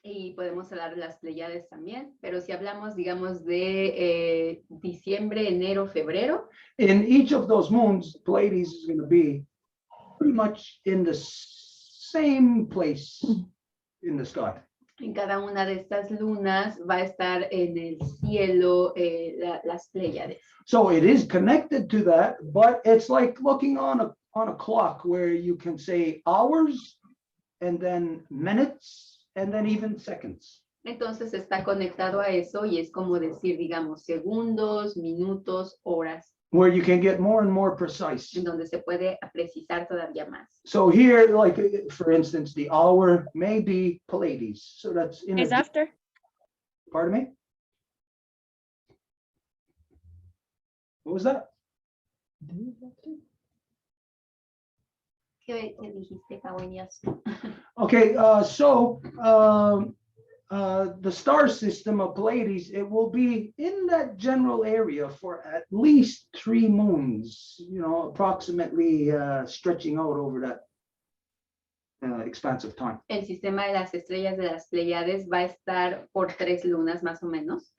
Y podemos hablar de las Pleiades también, pero si hablamos, digamos, de diciembre, enero, febrero. In each of those moons, Pleiades is going to be pretty much in the same place in the sky. En cada una de estas lunas va a estar en el cielo las Pleiades. So it is connected to that, but it's like looking on a clock where you can say hours and then minutes and then even seconds. Entonces está conectado a eso y es como decir, digamos, segundos, minutos, horas. Where you can get more and more precise. En donde se puede precisar todavía más. So here, like for instance, the hour may be Pleiades. So that's in Days after. Pardon me? What was that? ¿Qué dijiste, Cabañas? Okay, the star system of Pleiades, it will be in that general area for at least 3 moons, approximately stretching out over that expanse of time. El sistema de las estrellas de las Pleiades va a estar por 3 lunas más o menos.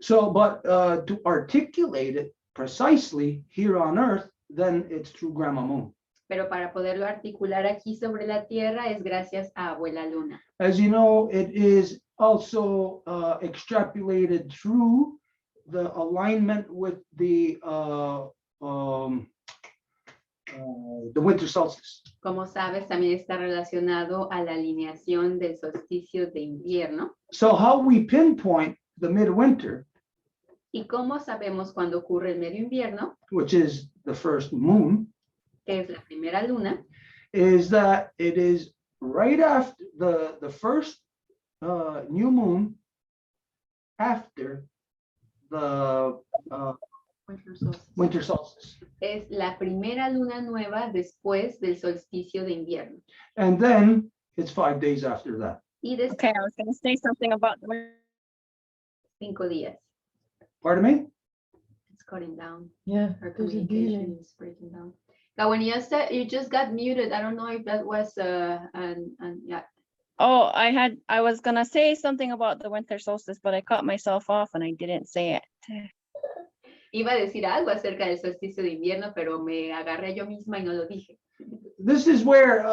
So, but to articulate it precisely here on Earth, then it's through Grandma Moon. Pero para poderlo articular aquí sobre la Tierra es gracias a Abuela Luna. As you know, it is also extrapolated through the alignment with the winter solstice. Como sabes, también está relacionado a la alineación del solsticio de invierno. So how we pinpoint the midwinter, ¿Y cómo sabemos cuándo ocurre el medio invierno, which is the first moon, que es la primera luna? is that it is right after the first new moon after the winter solstice. Es la primera luna nueva después del solsticio de invierno. And then it's 5 days after that. Y después Okay, I was gonna say something about the 5 días. Pardon me? It's cutting down. Yeah, Our there's a communication delay. is breaking down. Kawaniasta, you just got muted. I don't know if that was yeah. Oh, I was gonna say something about the winter solstice, but I cut myself off and I didn't say it. Iba a decir algo acerca del solsticio de invierno, pero me agarré yo misma y no lo dije. This is where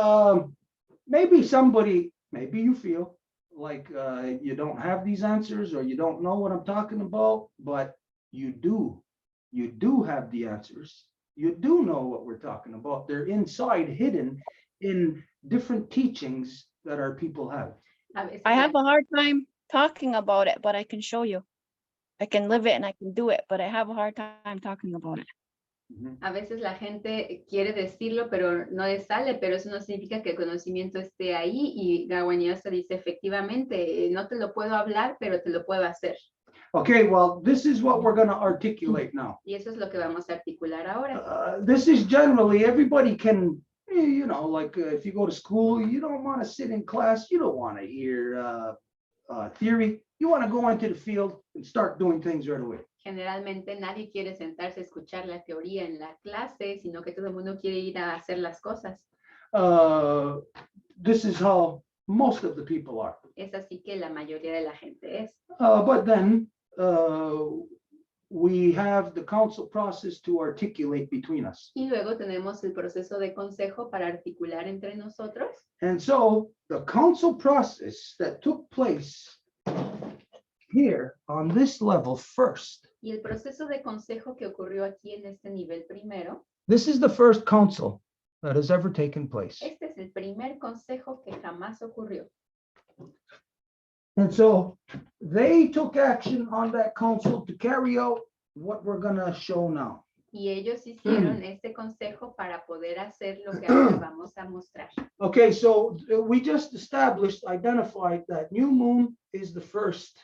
maybe you feel like you don't have these answers or you don't know what I'm talking about, but you do have the answers. You do know what we're talking about. They're inside, hidden in different teachings that our people have. A veces, I have a hard time talking about it, but I can show you. I can live it and I can do it, but I have a hard time talking about it. a veces la gente quiere decirlo, pero no le sale, pero eso no significa que el conocimiento esté ahí. Y Gawaniasta dice, efectivamente, no te lo puedo hablar, pero te lo puedo hacer. Okay, well, this is what we're going to articulate now. Y eso es lo que vamos a articular ahora. This is generally, everybody can, like if you go to school, you don't want to sit in class, you don't want to hear theory, you want to go into the field and start doing things right away. Generalmente nadie quiere sentarse a escuchar la teoría en la clase, sino que todo el mundo quiere ir a hacer las cosas. This is how most of the people are. Es así que la mayoría de la gente es. But then we have the council process to articulate between us. Y luego tenemos el proceso de consejo para articular entre nosotros. And so the council process that took place here on this level first, Y el proceso de consejo que ocurrió aquí en este nivel primero, this is the first council that has ever taken place. este es el primer consejo que jamás ocurrió. And so they took action on that council to carry out what we're going to show now. Y ellos hicieron este consejo para poder hacer lo que ahora vamos a mostrar. Okay, so we just identified that new moon is the first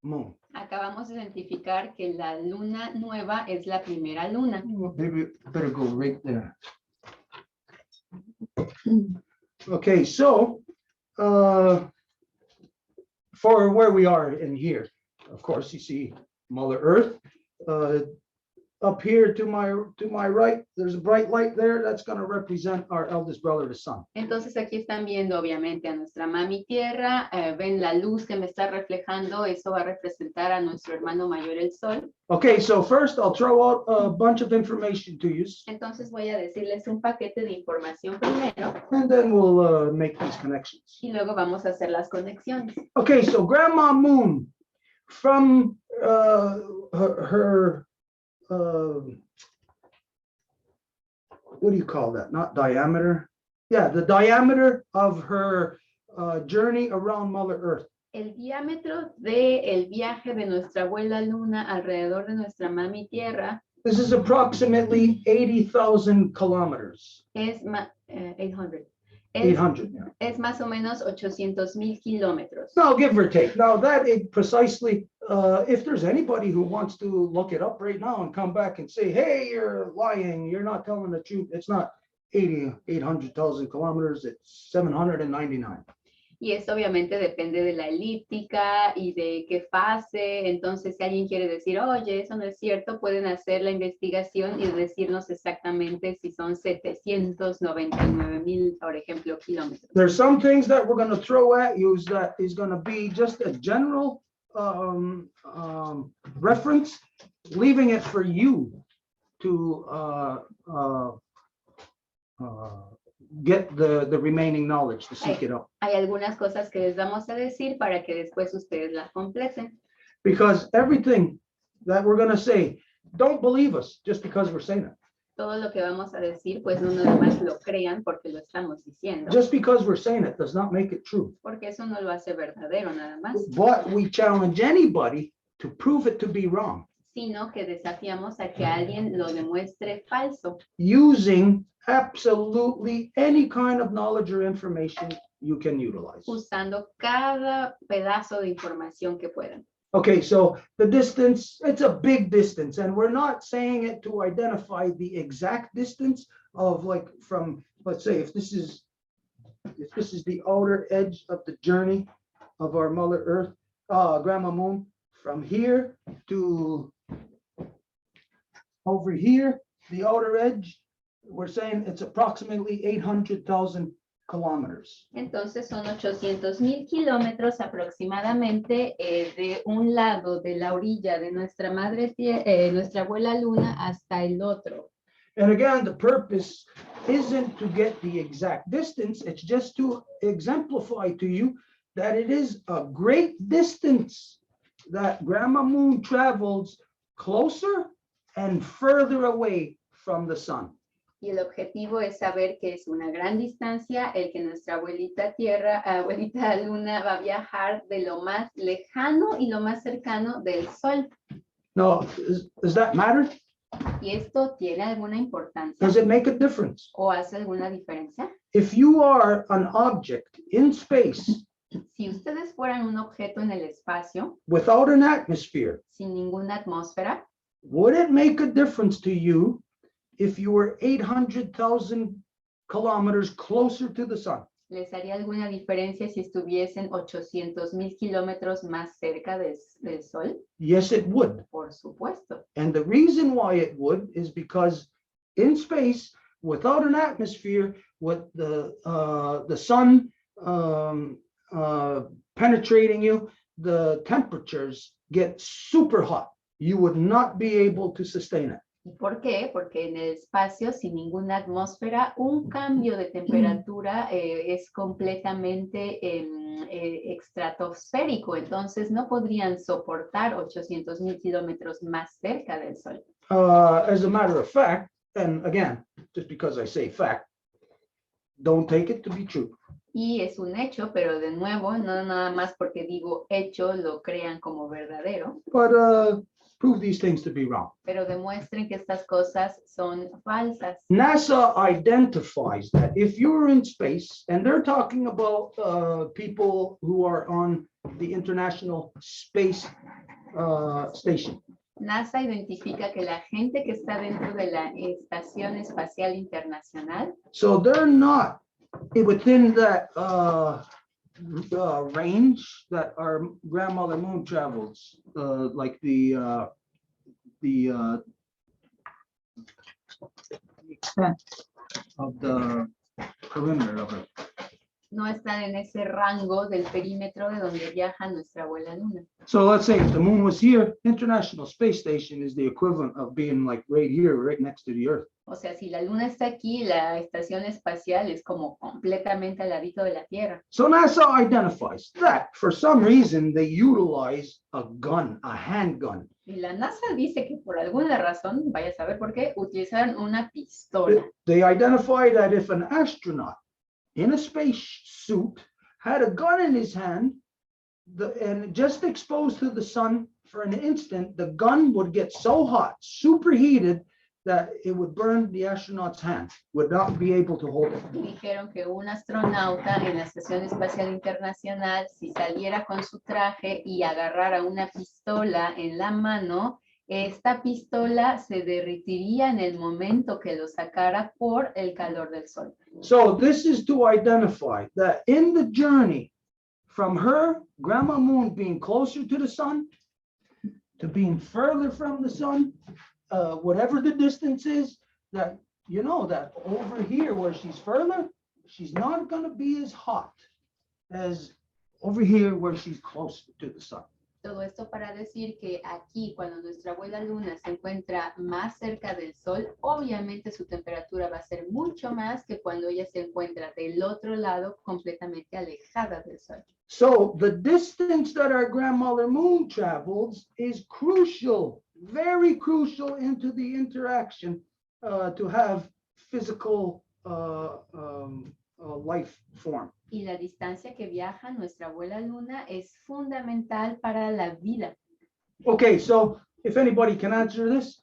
moon. Acabamos de identificar que la luna nueva es la primera luna. Maybe better go right there. Okay, so for where we are in here, of course, you see Mother Earth. Up here to my right, there's a bright light there. That's going to represent our eldest brother, the sun. Entonces aquí están viendo obviamente a nuestra mami tierra, ven la luz que me está reflejando, eso va a representar a nuestro hermano mayor el sol. Okay, so first I'll throw out a bunch of information to you, Entonces voy a decirles un paquete de información primero and then we'll make these connections. y luego vamos a hacer las conexiones. Okay, so Grandma Moon, from her what do you call that? Not diameter. Yeah, the diameter of her journey around Mother Earth. El diámetro del viaje de nuestra abuela luna alrededor de nuestra mami tierra This is approximately 80,000 kilometers. es 800. Es, 800, yeah. es más o menos 800,000 kilómetros. No, give or take. Now that it precisely, if there's anybody who wants to look it up right now and come back and say, hey, you're lying, you're not telling the truth. It's not 800,000 kilometers, it's 799. Y eso obviamente depende de la elíptica y de qué fase. Entonces, si alguien quiere decir, oye, eso no es cierto, pueden hacer la investigación y decirnos exactamente si son 799,000, por ejemplo, kilómetros. There's some things that we're going to throw at you that is going to be just a general reference, leaving it for you to get the remaining knowledge, to seek it out. Hay algunas cosas que les vamos a decir para que después ustedes las completen. Because everything that we're going to say, don't believe us just because we're saying it. Todo lo que vamos a decir, pues no nada más lo crean porque lo estamos diciendo. Just because we're saying it does not make it true. Porque eso no lo hace verdadero nada más. But we challenge anybody to prove it to be wrong Sino que desafiamos a que alguien lo demuestre falso. using absolutely any kind of knowledge or information you can utilize. Usando cada pedazo de información que puedan. Okay, so the distance, it's a big distance, and we're not saying it to identify the exact distance of, like, from, let's say, if this is the outer edge of the journey of our Mother Earth, Grandma Moon, from here to over here, the outer edge, we're saying it's approximately 800,000 kilometers. Entonces son 800,000 kilómetros aproximadamente de un lado de la orilla de nuestra nuestra abuela luna hasta el otro. And again, the purpose isn't to get the exact distance, it's just to exemplify to you that it is a great distance that Grandma Moon travels closer and further away from the sun. Y el objetivo es saber que es una gran distancia el que nuestra abuelita abuelita luna va a viajar de lo más lejano y lo más cercano del sol. Now, does that matter? ¿Y esto tiene alguna importancia? Does it make a difference? ¿O hace alguna diferencia? If you are an object in space Si ustedes fueran un objeto en el espacio, without an atmosphere, sin ninguna atmósfera, would it make a difference to you if you were 800,000 kilometers closer to the sun? ¿les haría alguna diferencia si estuviesen 800,000 kilómetros más cerca del sol? Yes, it would. Por supuesto. And the reason why it would is because in space, without an atmosphere, with the sun penetrating you, the temperatures get super hot. You would not be able to sustain it. ¿Y por qué? Porque en el espacio, sin ninguna atmósfera, un cambio de temperatura es completamente estratosférico. Entonces, no podrían soportar 800,000 kilómetros más cerca del sol. As a matter of fact, and again, just because I say fact, don't take it to be true. Y es un hecho, pero de nuevo, no nada más porque digo hecho, lo crean como verdadero. But prove these things to be wrong. Pero demuestren que estas cosas son falsas. NASA identifies that if you're in space, and they're talking about people who are on the International Space Station. NASA identifica que la gente que está dentro de la Estación Espacial Internacional, So they're not within that range that our grandmother moon travels, like the extent of the perimeter of it. no están en ese rango del perímetro de donde viaja nuestra abuela luna. So let's say if the moon was here, International Space Station is the equivalent of being like right here, right next to the Earth. O sea, si la luna está aquí, la estación espacial es como completamente al ladito de la Tierra. So NASA identifies that for some reason they utilize a gun, a handgun. Y la NASA dice que por alguna razón, vaya a saber por qué, utilizaron una pistola. They identify that if an astronaut in a space suit had a gun in his hand and just exposed to the sun for an instant, the gun would get so hot, superheated, that it would burn the astronaut's hand, would not be able to hold it. Y dijeron que un astronauta en la Estación Espacial Internacional, si saliera con su traje y agarrara una pistola en la mano, esta pistola se derritiría en el momento que lo sacara por el calor del sol. So this is to identify that in the journey from her, Grandma Moon, being closer to the sun, to being further from the sun, whatever the distance is, that you know that over here where she's further, she's not going to be as hot as over here where she's closer to the sun. Todo esto para decir que aquí, cuando nuestra abuela luna se encuentra más cerca del sol, obviamente su temperatura va a ser mucho más que cuando ella se encuentra del otro lado, completamente alejada del sol. So the distance that our grandmother Moon travels is crucial, very crucial into the interaction to have physical life form. Y la distancia que viaja nuestra abuela luna es fundamental para la vida. Okay, so if anybody can answer this,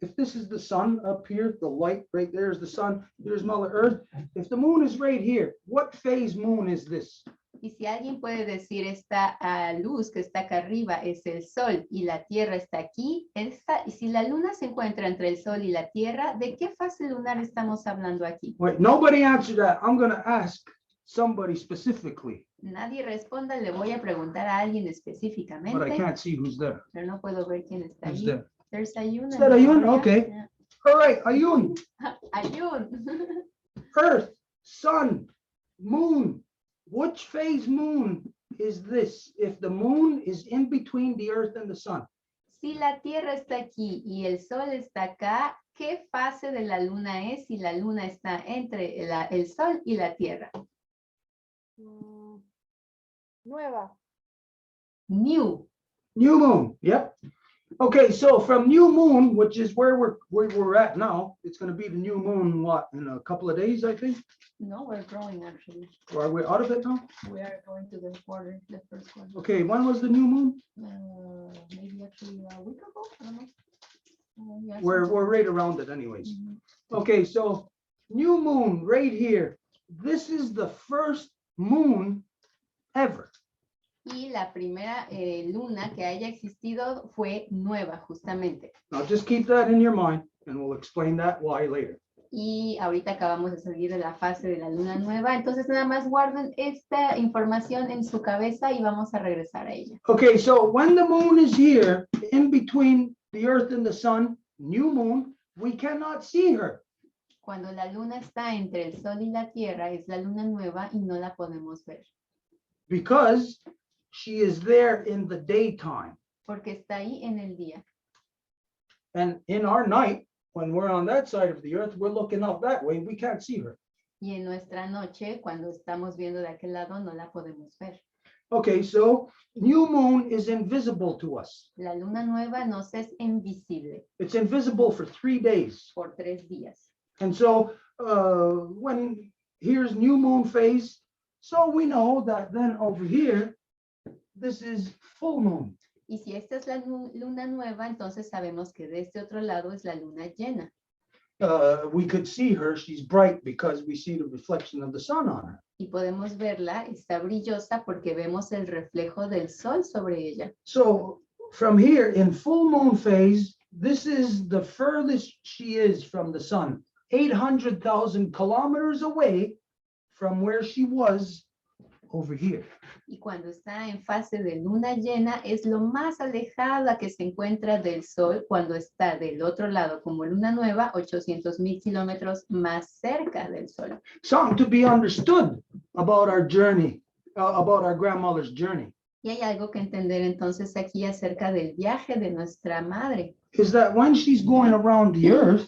if this is the sun up here, the light right there is the sun, here's Mother Earth. If the moon is right here, what phase moon is this? Y si alguien puede decir esta luz que está acá arriba es el sol y la tierra está aquí, y si la luna se encuentra entre el sol y la tierra, ¿de qué fase lunar estamos hablando aquí? Wait, nobody answered that. I'm going to ask somebody specifically, Nadie responda, le voy a preguntar a alguien but I específicamente, can't see who's there. pero no puedo ver quién está Who's ahí. there? There's Ayun. Is that Ayun? Yeah. Okay. Yeah. All right, Ayun, Ayun. Earth, sun, moon. Which phase moon is this? If the moon is in between the earth and the sun. Si la tierra está aquí y el sol está acá, ¿qué fase de la luna es si la luna está entre el sol y la tierra? Nueva. New. New moon, yep. Okay, so from new moon, which is where we're at now, it's going to be the new moon, what, in a couple of days, I think? No, we're growing actually. Or are we out of it now? We are going to the quarter, the first one. Okay, when was the new moon? Maybe actually a week ago, I don't know. Yeah, We're sometime. right around it anyways. Mhm. Okay, so new moon right here. This is the first moon ever. Y la primera luna que haya existido fue nueva, justamente. Now just keep that in your mind and we'll explain that why later. Y ahorita acabamos de salir de la fase de la luna nueva, entonces nada más guarden esta información en su cabeza y vamos a regresar a ella. Okay, so when the moon is here in between the earth and the sun, new moon, we cannot see her. Cuando la luna está entre el sol y la tierra, es la luna nueva y no la podemos ver, Because she is there in the daytime. porque está ahí en el día. And in our night, when we're on that side of the earth, we're looking up that way, we can't see her. Y en nuestra noche, cuando estamos viendo de aquel lado, no la podemos ver. Okay, so new moon is invisible to us. La luna nueva nos es invisible It's invisible for 3 days. por 3 días. And so when here's new moon phase, so we know that then over here, this is full moon. Y si esta es la luna nueva, entonces sabemos que de este otro lado es la luna llena. We could see her, she's bright because we see the reflection of the sun on her. Y podemos verla, está brillosa porque vemos el reflejo del sol sobre ella. So from here in full moon phase, this is the furthest she is from the sun, 800,000 kilometers away from where she was over here. Y cuando está en fase de luna llena, es lo más alejada que se encuentra del sol cuando está del otro lado como luna nueva, 800,000 kilómetros más cerca del sol. Something to be understood about our journey, about our grandmother's journey, Y hay algo que entender entonces aquí acerca del viaje de nuestra madre. is that when she's going around the earth,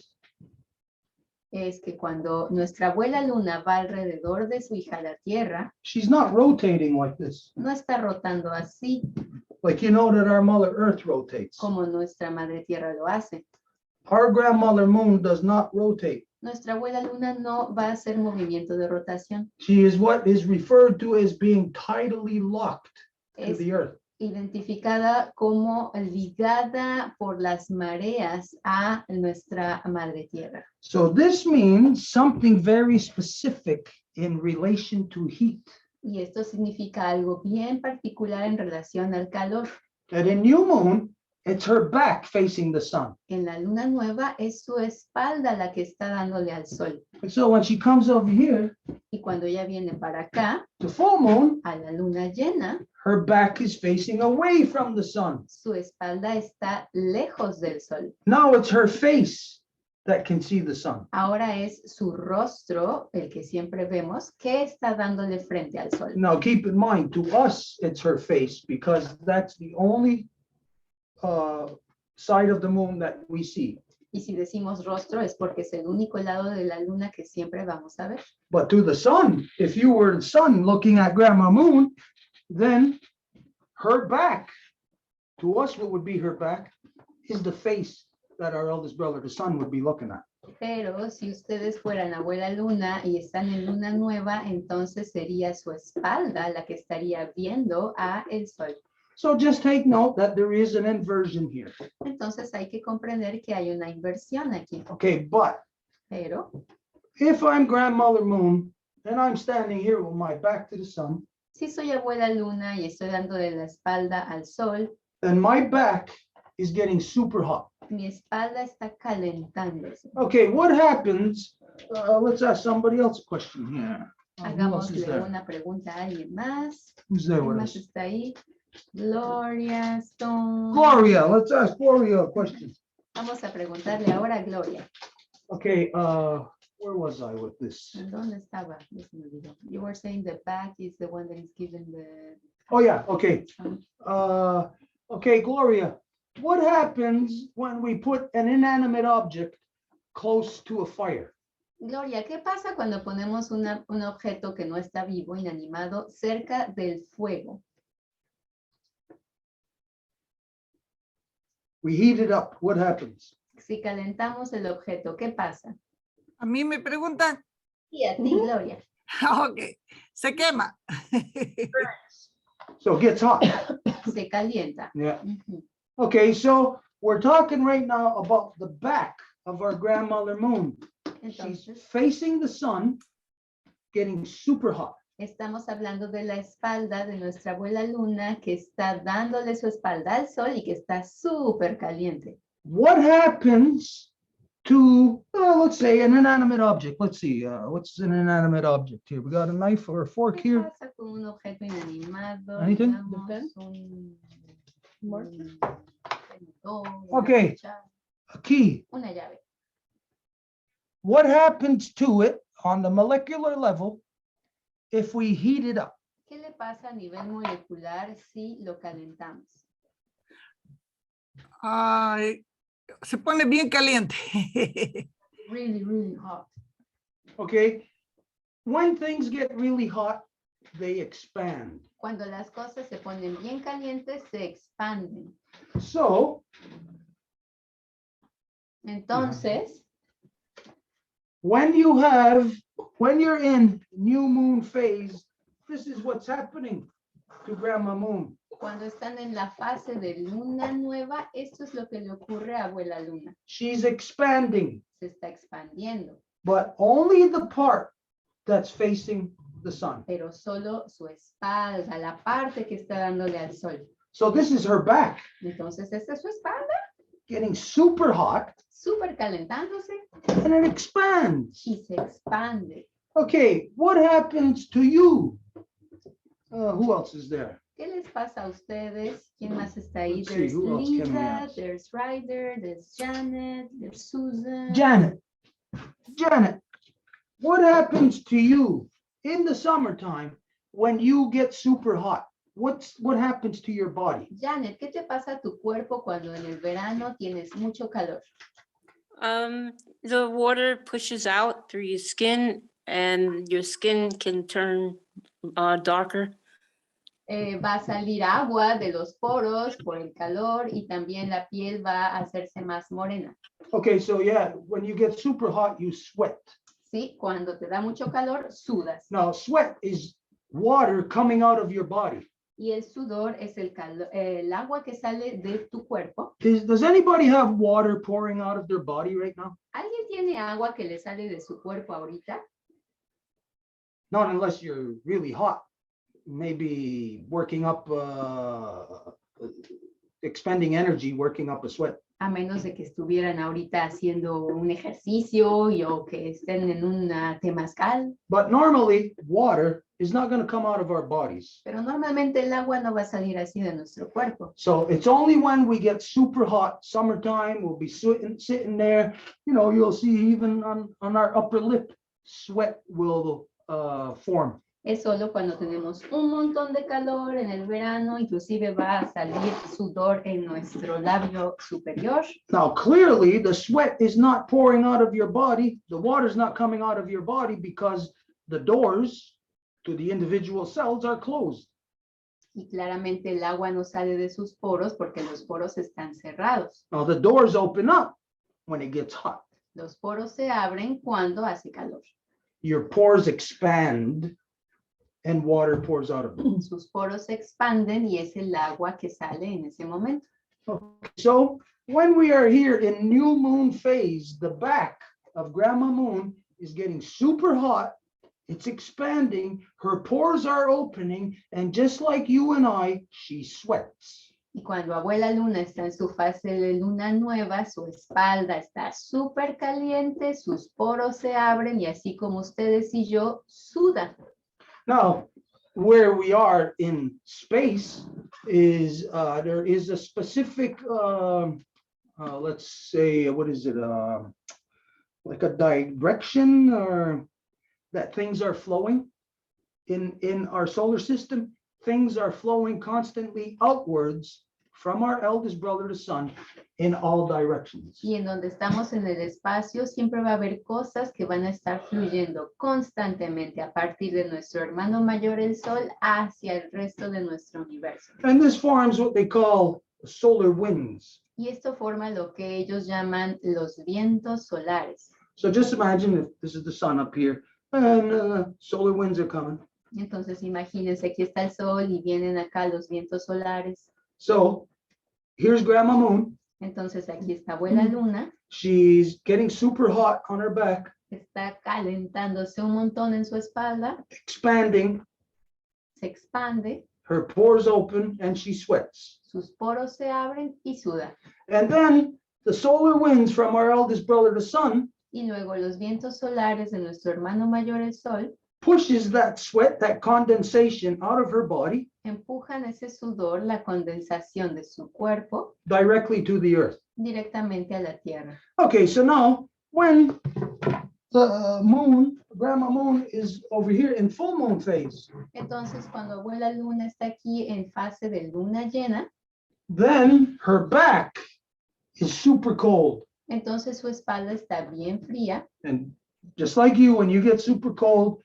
Es que cuando nuestra abuela luna va alrededor de su hija la tierra, she's not rotating like this, no está rotando así like you know that our mother earth rotates. como nuestra madre tierra lo hace. Our grandmother moon does not rotate. Nuestra abuela luna no va a hacer movimiento de rotación. She is what is referred to as being tidally locked to Es, the earth. Identificada como ligada por las mareas a nuestra madre tierra. So this means something very specific in relation to heat. Y esto significa algo bien particular en relación al calor. That in new moon, it's her back facing the sun. En la luna nueva es su espalda la que está dándole al sol. And so when she comes over here, Y cuando ella viene para acá, to full moon, a la luna llena, her back is facing away from the sun. su espalda está lejos del sol. Now it's her face that can see the sun. Ahora es su rostro, el que siempre vemos, que está dándole frente al sol. Now keep in mind, to us, it's her face because that's the only side of the moon that we see. Y si decimos rostro es porque es el único lado de la luna que siempre vamos a ver. But to the sun, if you were the sun looking at Grandma Moon, then her back, to us, what would be her back, is the face that our eldest brother, the sun, would be looking at. Pero si ustedes fueran abuela luna y están en luna nueva, entonces sería su espalda la que estaría viendo a el sol. So just take note that there is an inversion here. Entonces hay que comprender que hay una inversión aquí. Okay, but Pero if I'm Grandmother Moon and I'm standing here with my back to the sun, si soy abuela luna y estoy dándole la espalda al sol, then my back is getting super hot. mi espalda está calentándose. Okay, what happens? Let's ask somebody else a question here. Who else is Hagámosle there? una pregunta a alguien más. Who's there ¿Quién with más us? está ahí? Gloria, Stone. Gloria, let's ask Gloria a question. Vamos a preguntarle ahora a Gloria. Okay, where was I with this? ¿Dónde estaba? Ya se me olvidó. You were saying the back is the one that is given the... Oh yeah, okay. Okay, Gloria, what happens when we put an inanimate object close to a fire? Gloria, ¿qué pasa cuando ponemos un objeto que no está vivo, inanimado, cerca del fuego? We heat it up, what happens? Si calentamos el objeto, ¿qué pasa? A mí me preguntan, Y a ti, Gloria. ok, se quema. So it gets hot. Se calienta. Yeah. Ujú. Okay, so we're talking right now about the back of our grandmother moon. She's Entonces, facing the sun, getting super hot. estamos hablando de la espalda de nuestra abuela luna que está dándole su espalda al sol y que está súper caliente. What happens to, let's say, an inanimate object? Let's see, what's an inanimate object here? We got a knife or a fork ¿Qué here. pasa con un objeto inanimado? Anything? Digamos, un tenedor, Okay. una cuchara, A key. una llave. What happens to it on the molecular level if we heat it up? ¿Qué le pasa a nivel molecular si lo calentamos? Ay, se pone bien caliente. Really, really hot. Okay, when things get really hot, they expand. Cuando las cosas se ponen bien calientes, se expanden. So Entonces, when you're in new moon phase, this is what's happening to Grandma Moon. cuando están en la fase de luna nueva, esto es lo que le ocurre a abuela luna. She's expanding, Se está expandiendo, but only the part that's facing the sun. pero solo su espalda, la parte que está dándole al sol. So this is her back Entonces, esta es su espalda, getting super hot súper calentándose and it expands. y se expande. Okay, what happens to you? Who else is there? ¿Qué les pasa a ustedes? ¿Quién más está ahí? Let's see, There's who else can we Lisa, ask? there's Ryder, there's Janet, there's Susan. Janet. Janet, what happens to you in the summertime when you get super hot? What happens to your body? Janet, ¿qué te pasa a tu cuerpo cuando en el verano tienes mucho calor? The water pushes out through your skin and your skin can turn darker. Va a salir agua de los poros por el calor y también la piel va a hacerse más morena. Okay, so yeah, when you get super hot, you sweat. ¿Sí? Cuando te da mucho calor, sudas. Now, sweat is water coming out of your body. Y el sudor es el agua que sale de tu cuerpo. Does anybody have water pouring out of their body right now? ¿Alguien tiene agua que le sale de su cuerpo ahorita? Not unless you're really hot. Maybe working up, expending energy, working up a sweat. A menos de que estuvieran ahorita haciendo un ejercicio o que estén en un temazcal. But normally, water is not going to come out of our bodies. Pero normalmente el agua no va a salir así de nuestro cuerpo. So it's only when we get super hot, summertime, we'll be sitting there, you know, you'll see even on our upper lip, sweat will form. Es solo cuando tenemos un montón de calor en el verano, inclusive va a salir sudor en nuestro labio superior. Now, clearly, the sweat is not pouring out of your body. The water is not coming out of your body because the doors to the individual cells are closed. Y claramente el agua no sale de sus poros porque los poros están cerrados. Now, the doors open up when it gets hot. Los poros se abren cuando hace calor. Your pores expand and water pours out of them. Sus poros se expanden y es el agua que sale en ese momento. Okay, so when we are here in new moon phase, the back of Grandma Moon is getting super hot. It's expanding. Her pores are opening. And just like you and I, she sweats. Y cuando Abuela Luna está en su fase de luna nueva, su espalda está súper caliente, sus poros se abren y así como ustedes y yo, sudan. Now, where we are in space is there is a specific, let's say, what is it, like a direction or that things are flowing in our solar system. Things are flowing constantly outwards from our eldest brother, the sun, in all directions. Y en donde estamos en el espacio, siempre va a haber cosas que van a estar fluyendo constantemente a partir de nuestro hermano mayor, el Sol, hacia el resto de nuestro universo. And this forms what they call solar winds. Y esto forma lo que ellos llaman los vientos solares. So just imagine if this is the sun up here and solar winds are coming. Entonces imagínense, aquí está el Sol y vienen acá los vientos solares. So here's Grandma Moon. Entonces aquí está Abuela Luna, She's getting super hot on her back, está calentándose un montón en su espalda, expanding, se expande, her pores open, and she sweats. sus poros se abren y suda. And then the solar winds from our eldest brother, the sun, Y luego los vientos solares de nuestro hermano mayor, el Sol, pushes that sweat, that condensation out of her body empujan ese sudor, la condensación de su cuerpo, directly to the earth. directamente a la Tierra. Okay, so now when the moon, Grandma Moon, is over here in full moon phase, Entonces, cuando Abuela Luna está aquí en fase de luna llena, then her back is super cold. entonces su espalda está bien fría. And just like you, when you get super cold,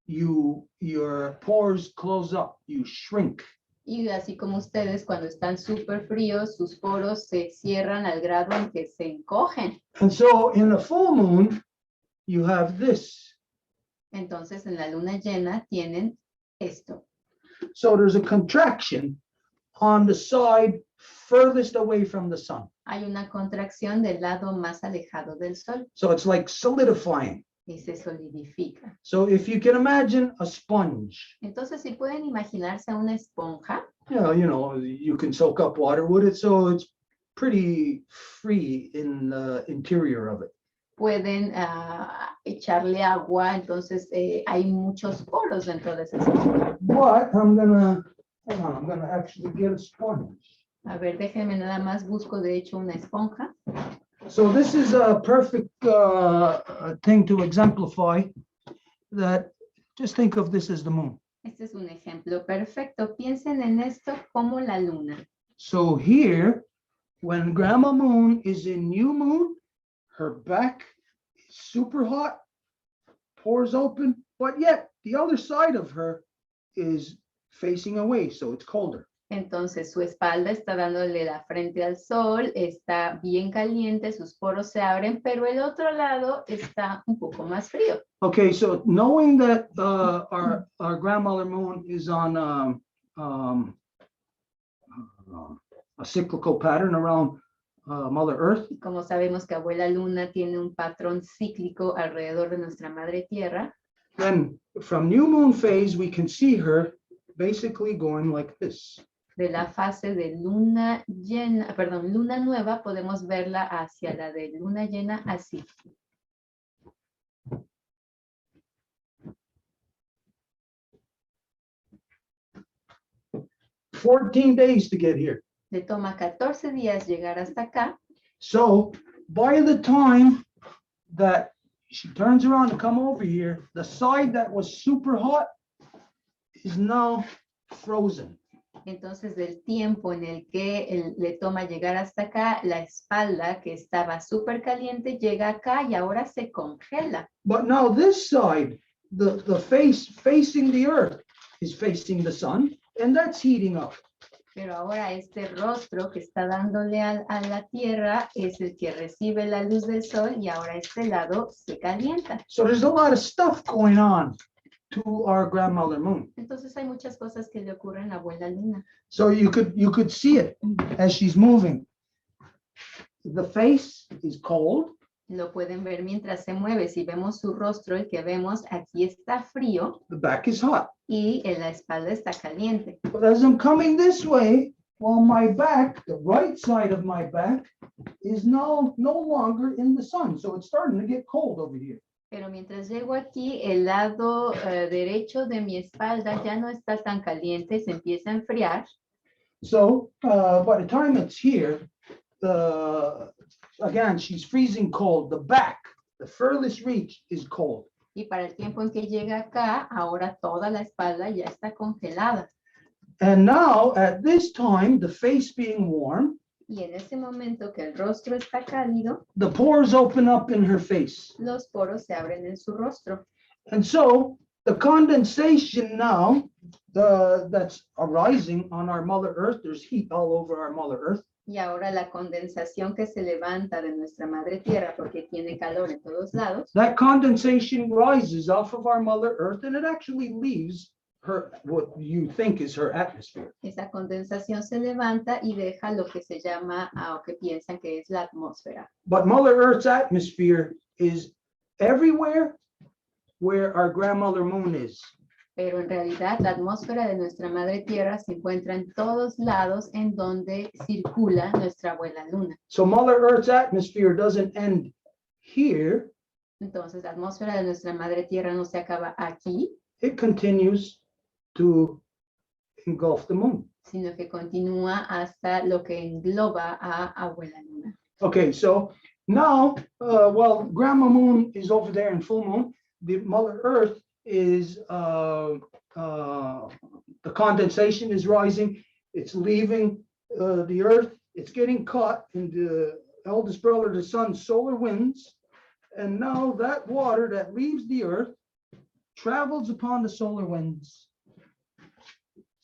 your pores close up, you shrink. Y así como ustedes, cuando están súper fríos, sus poros se cierran al grado en que se encogen. And so in the full moon, you have this. Entonces, en la luna llena tienen esto. So there's a contraction on the side furthest away from the sun. Hay una contracción del lado más alejado del Sol So it's like solidifying. y se solidifica. So if you can imagine a sponge, Entonces, si pueden imaginarse una esponja, you can soak up water with it. So it's pretty free in the interior of it. pueden echarle agua, entonces hay muchos poros dentro de esa esponja. But I'm gonna actually get a sponge. A ver, déjenme nada más, busco de hecho una esponja. So this is a perfect thing to exemplify that. Just think of this as the moon. Este es un ejemplo perfecto. Piensen en esto como la luna. So here, when Grandma Moon is in new moon, her back is super hot, pores open, but yet the other side of her is facing away, so it's colder. Entonces su espalda está dándole la frente al sol, está bien caliente, sus poros se abren, pero el otro lado está un poco más frío. Okay, so knowing that our grandmother moon is on um, a cyclical pattern around Mother Earth. Y como sabemos que abuela luna tiene un patrón cíclico alrededor de nuestra madre tierra, Then from new moon phase, we can see her basically going like this. de la fase de luna llena, perdón, luna nueva, podemos verla hacia la de luna llena así. "14 days to get here." Le toma 14 días llegar hasta acá. So by the time that she turns around to come over here, the side that was super hot is now frozen. Entonces, del tiempo en el que le toma llegar hasta acá, la espalda que estaba súper caliente llega acá y ahora se congela. But now this side, the face facing the earth is facing the sun, and that's heating up. Pero ahora este rostro que está dándole a la tierra es el que recibe la luz del sol y ahora este lado se calienta. So there's a lot of stuff going on to our grandmother moon. Entonces hay muchas cosas que le ocurren a abuela luna. So you could see it as she's moving. The face is cold. Lo pueden ver mientras se mueve. Si vemos su rostro, el que vemos aquí está frío The back is hot. y en la espalda está caliente. But as I'm coming this way, well, my back, the right side of my back, is no longer in the sun. So it's starting to get cold over here. Pero mientras llego aquí, el lado derecho de mi espalda ya no está tan caliente, se empieza a enfriar. So by the time it's here, again, she's freezing cold. The back, the furthest reach is cold. Y para el tiempo en que llega acá, ahora toda la espalda ya está congelada. And now at this time, the face being warm, Y en ese momento que el rostro está cálido, the pores open up in her face. los poros se abren en su rostro. And so the condensation now that's arising on our Mother Earth, there's heat all over our Mother Earth. Y ahora la condensación que se levanta de nuestra madre tierra porque tiene calor en todos lados, That condensation rises off of our Mother Earth and it actually leaves her, what you think is her atmosphere. esa condensación se levanta y deja lo que se llama, o que piensan que es la atmósfera. But Mother Earth's atmosphere is everywhere where our grandmother moon is. Pero en realidad la atmósfera de nuestra madre tierra se encuentra en todos lados en donde circula nuestra abuela luna. So Mother Earth's atmosphere doesn't end here. Entonces la atmósfera de nuestra madre tierra no se acaba aquí, It continues to engulf the moon. sino que continúa hasta lo que engloba a abuela luna. Okay, so now, well, Grandma Moon is over there in full moon. The Mother Earth is, the condensation is rising. It's leaving the Earth. It's getting caught in the eldest brother, the sun's solar winds. And now that water that leaves the Earth travels upon the solar winds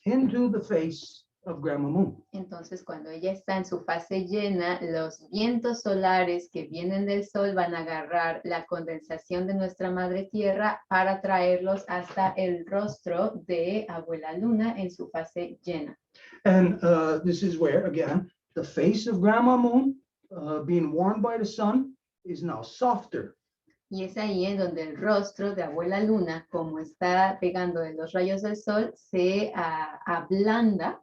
into the face of Grandma Moon. Entonces, cuando ella está en su fase llena, los vientos solares que vienen del sol van a agarrar la condensación de nuestra madre tierra para traerlos hasta el rostro de abuela luna en su fase llena. And this is where, again, the face of Grandma Moon, being warmed by the sun, is now softer. Y es ahí en donde el rostro de abuela luna, como está pegando de los rayos del sol, se ablanda.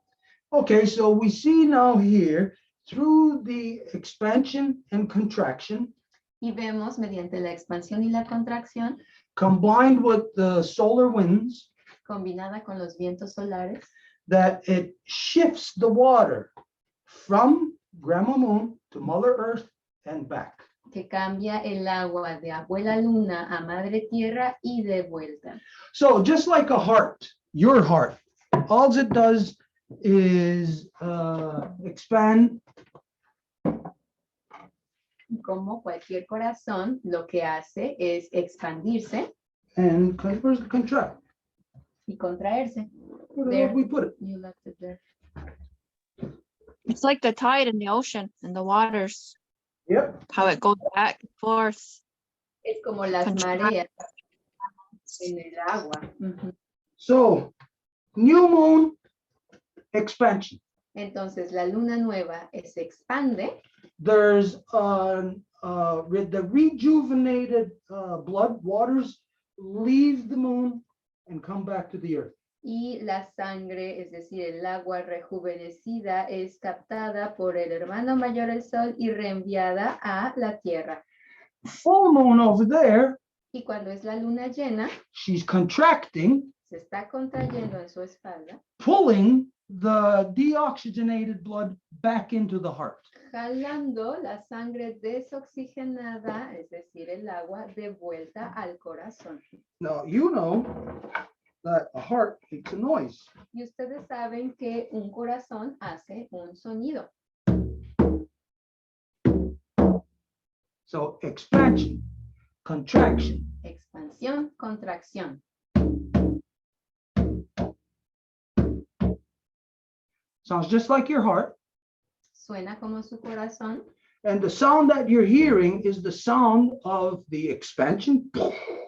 Okay, so we see now here, through the expansion and contraction, Y vemos mediante la expansión y la contracción, combined with the solar winds, combinada con los vientos solares, that it shifts the water from Grandma Moon to Mother Earth and back. que cambia el agua de abuela luna a madre tierra y de vuelta. So just like a heart, your heart, all it does is expand. Como cualquier corazón, lo que hace es expandirse And where's the contract? y contraerse. Where the There. hell we put it? You left it there. It's like the tide in the ocean and the waters, Yep. how it goes back and forth. Es como las Contract. mareas en el agua. Ujú. So new moon expansion. Entonces la luna nueva se expande. There's the rejuvenated blood waters leave the moon and come back to the earth. Y la sangre, es decir, el agua rejuvenecida, es captada por el hermano mayor el sol y reenviada a la tierra. Full moon over there, Y cuando es la luna llena, she's contracting, se está contrayendo en su espalda, pulling the deoxygenated blood back into the heart. jalando la sangre desoxigenada, es decir, el agua, de vuelta al corazón. Now, you know that a heart makes a noise. Y ustedes saben que un corazón hace un sonido. So expansion, contraction. Expansión, contracción. Sounds just like your heart. Suena como su corazón. And the sound that you're hearing is the sound of the expansion,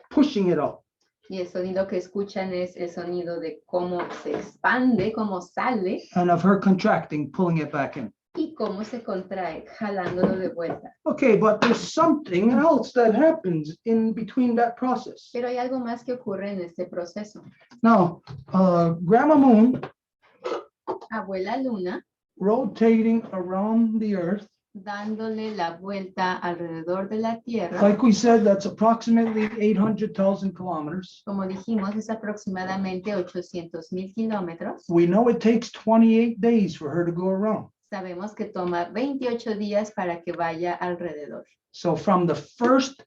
pushing it up. Y el sonido que escuchan es el sonido de cómo se expande, cómo sale And of her contracting, pulling it back in. y cómo se contrae, jalándolo de vuelta. Okay, but there's something else that happens in between that process. Pero hay algo más que ocurre en este proceso. Now, Grandma Moon Abuela Luna, rotating around the earth. dándole la vuelta alrededor de la Tierra. Like we said, that's approximately 800,000 kilometers. Como dijimos, es aproximadamente 800,000 kilómetros. We know it takes 28 days for her to go around. Sabemos que toma 28 días para que vaya alrededor. So from the first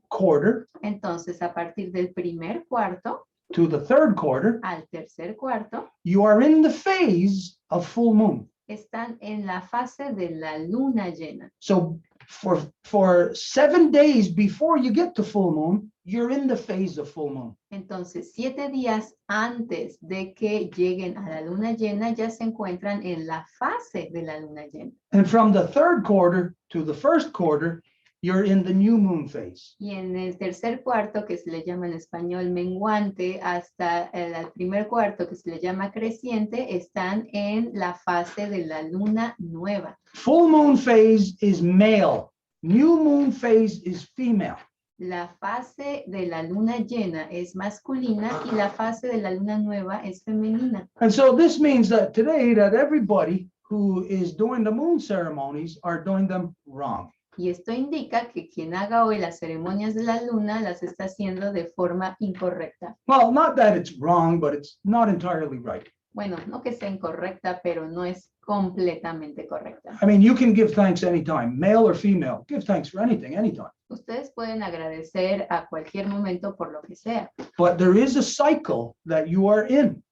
quarter Entonces, a partir del primer cuarto to the third quarter, al tercer cuarto, you are in the phase of full moon. están en la fase de la luna llena. So for 7 days before you get to full moon, you're in the phase of full moon. Entonces, 7 días antes de que lleguen a la luna llena, ya se encuentran en la fase de la luna llena. And from the third quarter to the first quarter, you're in the new moon phase. Y en el tercer cuarto, que se le llama en español menguante, hasta el primer cuarto, que se le llama creciente, están en la fase de la luna nueva. Full moon phase is male. New moon phase is female. La fase de la luna llena es masculina y la fase de la luna nueva es femenina. And so this means that today that everybody who is doing the moon ceremonies are doing them wrong. Y esto indica que quien haga hoy las ceremonias de la luna las está haciendo de forma incorrecta. Well, not that it's wrong, but it's not entirely right. Bueno, no que sea incorrecta, pero no es completamente correcta. I mean, you can give thanks anytime, male or female. Give thanks for anything, anytime. Ustedes pueden agradecer a cualquier momento por lo que sea, But there is a cycle that you are in.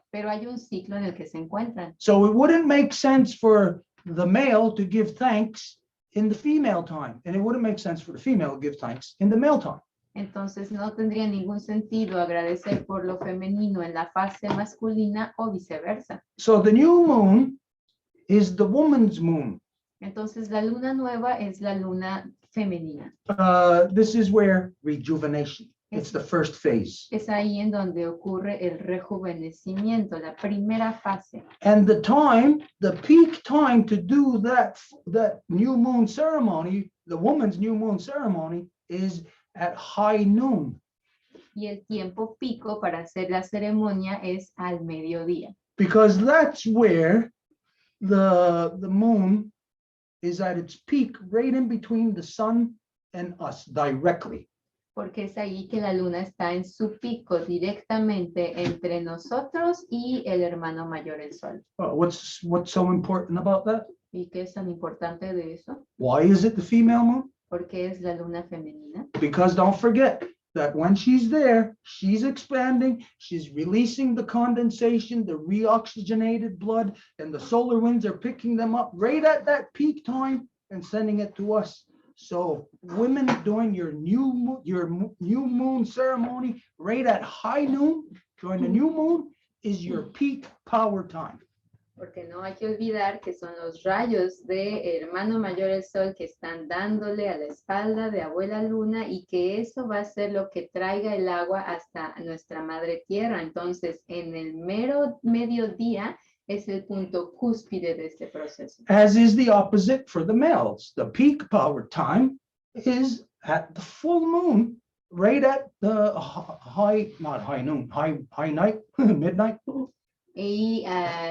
pero hay un ciclo en el que se encuentran. So it wouldn't make sense for the male to give thanks in the female time, and it wouldn't make sense for the female to give thanks in the male time. Entonces no tendría ningún sentido agradecer por lo femenino en la fase masculina o viceversa. So the new moon is the woman's moon. Entonces la luna nueva es la luna femenina. This is where rejuvenation. It's the first phase. Es ahí en donde ocurre el rejuvenecimiento, la primera fase. And the peak time to do that new moon ceremony, the woman's new moon ceremony, is at high noon. Y el tiempo pico para hacer la ceremonia es al mediodía. Because that's where the moon is at its peak, right in between the sun and us directly. Porque es ahí que la luna está en su pico directamente entre nosotros y el hermano mayor, el sol. What's so important about that? ¿Y qué es tan importante de eso? Why is it the female moon? Porque es la luna femenina. Because don't forget that when she's there, she's expanding, she's releasing the condensation, the reoxygenated blood, and the solar winds are picking them up right at that peak time and sending it to us. So women doing your new moon ceremony right at high noon during the new moon is your peak power time. Porque no hay que olvidar que son los rayos de hermano mayor el sol que están dándole a la espalda de abuela luna y que eso va a ser lo que traiga el agua hasta nuestra madre tierra. Entonces, en el mero mediodía es el punto cúspide de este proceso. As is the opposite for the males. The peak power time is at the full moon, right at the not high noon, high night, midnight. Y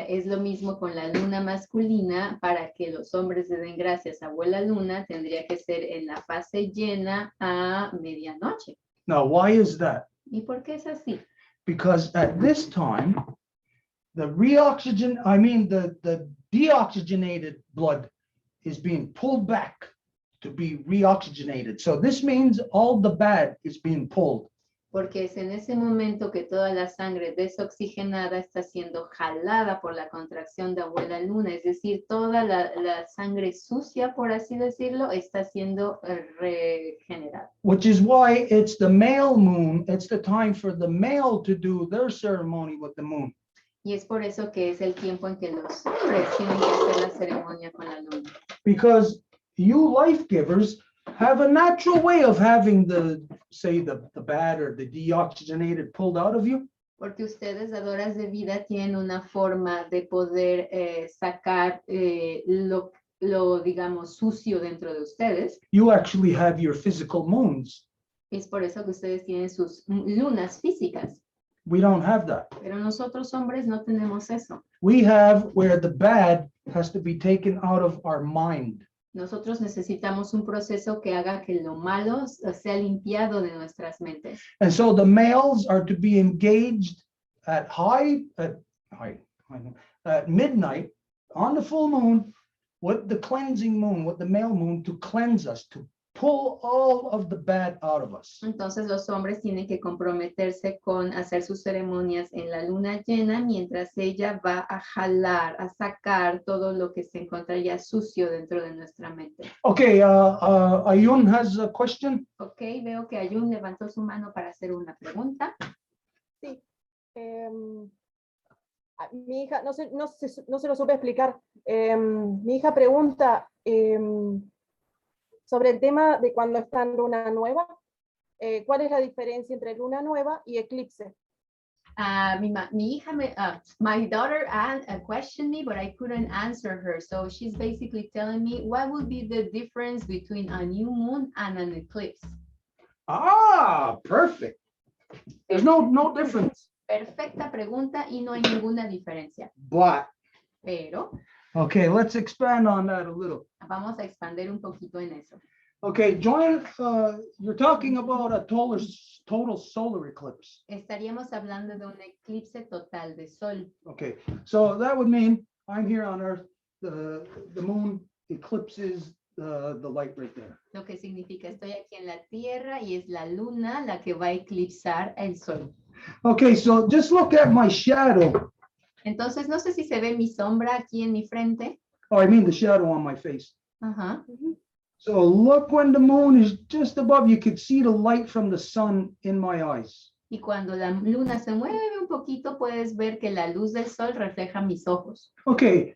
es lo mismo con la luna masculina. Para que los hombres le den gracias a abuela luna, tendría que ser en la fase llena a medianoche. Now, why is that? ¿Y por qué es así? Because at this time, the deoxygenated blood is being pulled back to be reoxygenated. So this means all the bad is being pulled. Porque es en ese momento que toda la sangre desoxigenada está siendo jalada por la contracción de abuela luna, es decir, toda la sangre sucia, por así decirlo, está siendo regenerada. Which is why it's the male moon. It's the time for the male to do their ceremony with the moon. Y es por eso que es el tiempo en que los hombres tienen que hacer la ceremonia con la luna. Because you life givers have a natural way of having the bad or the deoxygenated pulled out of you. Porque ustedes, dadoras de vida, tienen una forma de poder sacar lo, digamos, sucio dentro de ustedes. You actually have your physical moons. Es por eso que ustedes tienen sus lunas físicas. We don't have that. Pero nosotros hombres no tenemos eso. We have where the bad has to be taken out of our mind. Nosotros necesitamos un proceso que haga que lo malo sea limpiado de nuestras mentes. And so the males are to be engaged at midnight on the full moon with the cleansing moon, with the male moon, to cleanse us, to pull all of the bad out of us. Entonces los hombres tienen que comprometerse con hacer sus ceremonias en la luna llena, mientras ella va a jalar, a sacar todo lo que se encontraría sucio dentro de nuestra mente. Okay, Ayun has a question. Ok, veo que Ayun levantó su mano para hacer una pregunta. Sí. Mi hija, no se lo supe explicar. Mi hija pregunta sobre el tema de cuando está en luna nueva. ¿Cuál es la diferencia entre luna nueva y eclipse? My daughter questioned me, but I couldn't answer her. So she's basically telling me what would be the difference between a new moon and an eclipse. Ah, perfect. There's no difference. Perfecta pregunta y no hay ninguna diferencia. But, Pero okay, let's expand on that a little. vamos a expandir un poquito en eso. Okay, Joanne, you're talking about a total solar eclipse. Estaríamos hablando de un eclipse total de sol. Okay, so that would mean I'm here on Earth, the moon eclipses the light right there. Lo que significa estoy aquí en la Tierra y es la luna la que va a eclipsar el sol. Okay, so just look at my shadow. Entonces, no sé si se ve mi sombra aquí en mi frente. Oh, I mean the shadow on my face. Ajá. So look, when the moon is just above, you could see the light from the sun in my eyes. Y cuando la luna se mueve un poquito, puedes ver que la luz del sol refleja mis ojos. Okay,